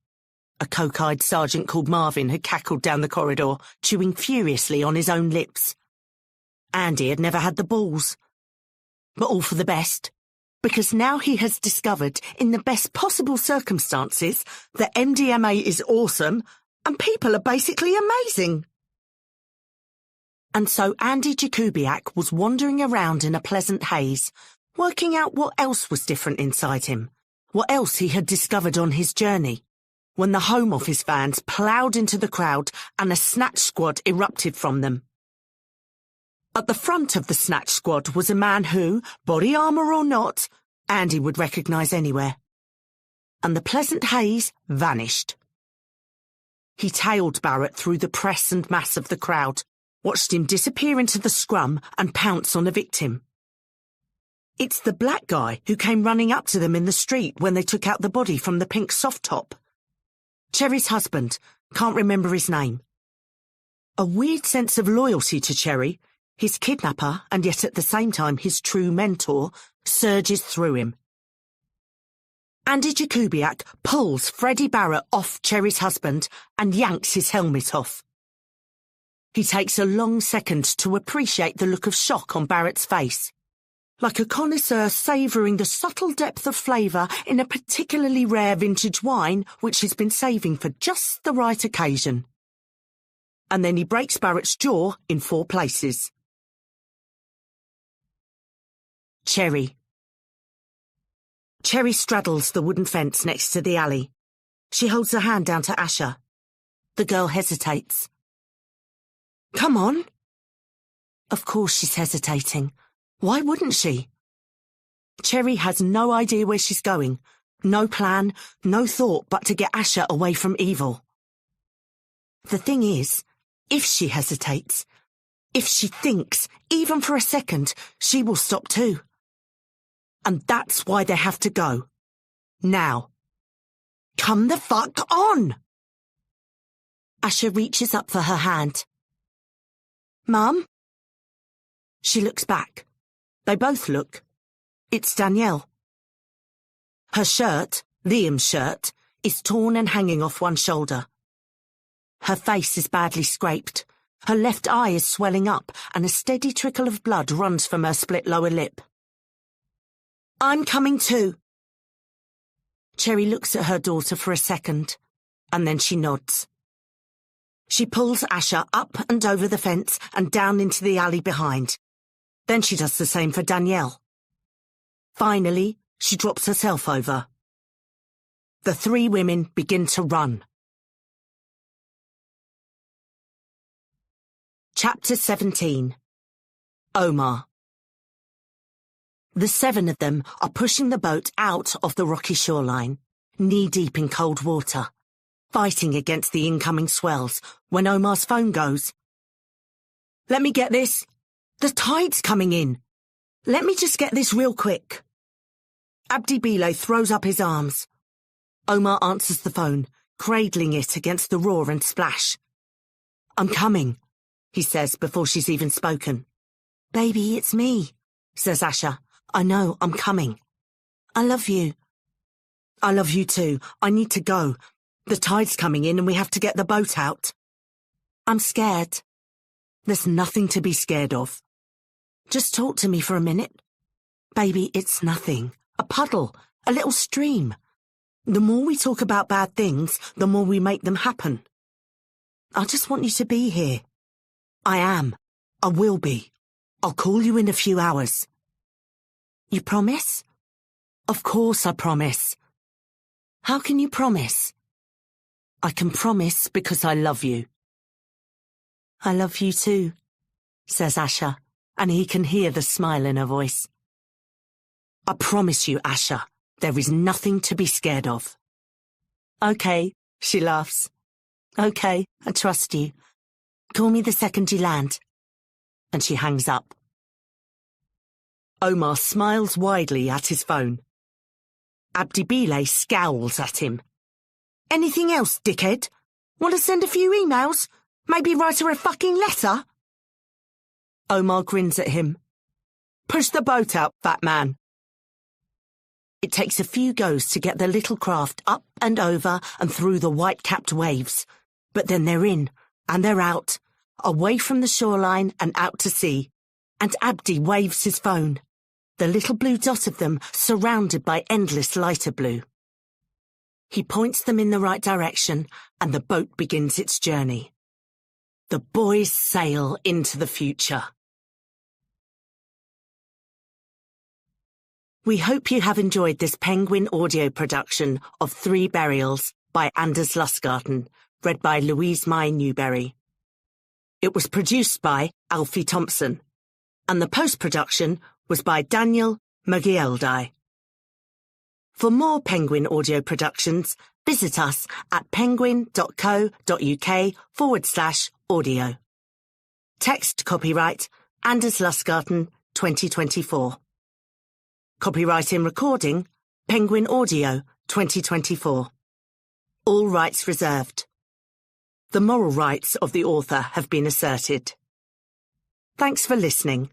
a coke-eyed sergeant called Marvin had cackled down the corridor, chewing furiously on his own lips. Andy had never had the balls. But all for the best, because now he has discovered, in the best possible circumstances, that MDMA is awesome and people are basically amazing. And so Andy Jakubiak was wandering around in a pleasant haze, working out what else was different inside him, what else he had discovered on his journey, when the Home Office vans ploughed into the crowd and a snatch squad erupted from them. At the front of the snatch squad was a man who, body armour or not, Andy would recognise anywhere. And the pleasant haze vanished. He tailed Barrett through the press and mass of the crowd, watched him disappear into the scrum and pounce on a victim. It's the black guy who came running up to them in the street when they took out the body from the pink soft top. Cherry's husband, can't remember his name. A weird sense of loyalty to Cherry, his kidnapper and yet at the same time his true mentor, surges through him. Andy Jakubiak pulls Freddie Barrett off Cherry's husband and yanks his helmet off. He takes a long second to appreciate the look of shock on Barrett's face, like a connoisseur savouring the subtle depth of flavour in a particularly rare vintage wine which he's been saving for just the right occasion. And then he breaks Barrett's jaw in 4 places. Cherry. Cherry straddles the wooden fence next to the alley. She holds her hand down to Asher. The girl hesitates. "Come on." Of course she's hesitating. Why wouldn't she? Cherry has no idea where she's going, no plan, no thought but to get Asher away from evil. The thing is, if she hesitates, if she thinks, even for a second, she will stop too. And that's why they have to go. Now. Come the fuck on! Asher reaches up for her hand. "Mum?" She looks back. They both look. It's Danielle. Her shirt, Liam's shirt, is torn and hanging off one shoulder. Her face is badly scraped. Her left eye is swelling up and a steady trickle of blood runs from her split lower lip. "I'm coming too." Cherry looks at her daughter for a second, and then she nods. She pulls Asher up and over the fence and down into the alley behind. Then she does the same for Danielle. Finally, she drops herself over. The 3 women begin to run. Chapter 17. Omar. The 7 of them are pushing the boat out of the rocky shoreline, knee-deep in cold water, fighting against the incoming swells when Omar's phone goes. "Let me get this. The tide's coming in. Let me just get this real quick." Abdi Bile throws up his arms. Omar answers the phone, cradling it against the roar and splash. "I'm coming," he says before she's even spoken. "Baby, it's me," says Asher. "I know, I'm coming. I love you." "I love you too. I need to go. The tide's coming in and we have to get the boat out." "I'm scared." "There's nothing to be scared of. Just talk to me for a minute." "Baby, it's nothing. A puddle, a little stream. The more we talk about bad things, the more we make them happen. I just want you to be here." "I am. I will be. I'll call you in a few hours." "You promise?" "Of course I promise." "How can you promise?" "I can promise because I love you." "I love you too," says Asher, and he can hear the smile in her voice. "I promise you, Asher, there is nothing to be scared of." "Okay," she laughs. "Okay, I trust you. Call me the second you land." And she hangs up. Omar smiles widely at his phone. Abdi Bile scowls at him. Anything else, dickhead? Want to send a few emails? Maybe write her a fucking letter? Omar grins at him. Push the boat out, fat man. It takes a few goes to get the little craft up and over and through the white-capped waves, but then they're in and they're out, away from the shoreline and out to sea, and Abdi waves his phone, the little blue dot of them surrounded by endless lighter blue. He points them in the right direction and the boat begins its journey. The boys sail into the future. We hope you have enjoyed this Penguin audio production of 3 Burials by Anders Lustgarten, read by Louise May Newberry. It was produced by Alfie Thompson, and the post-production was by Daniel Magieldi. For more Penguin audio productions, visit us at penguin.co.uk/audio. Text copyright Anders Lustgarten 2024. Copyright in recording, Penguin Audio 2024. All rights reserved. The moral rights of the author have been asserted. Thanks for listening.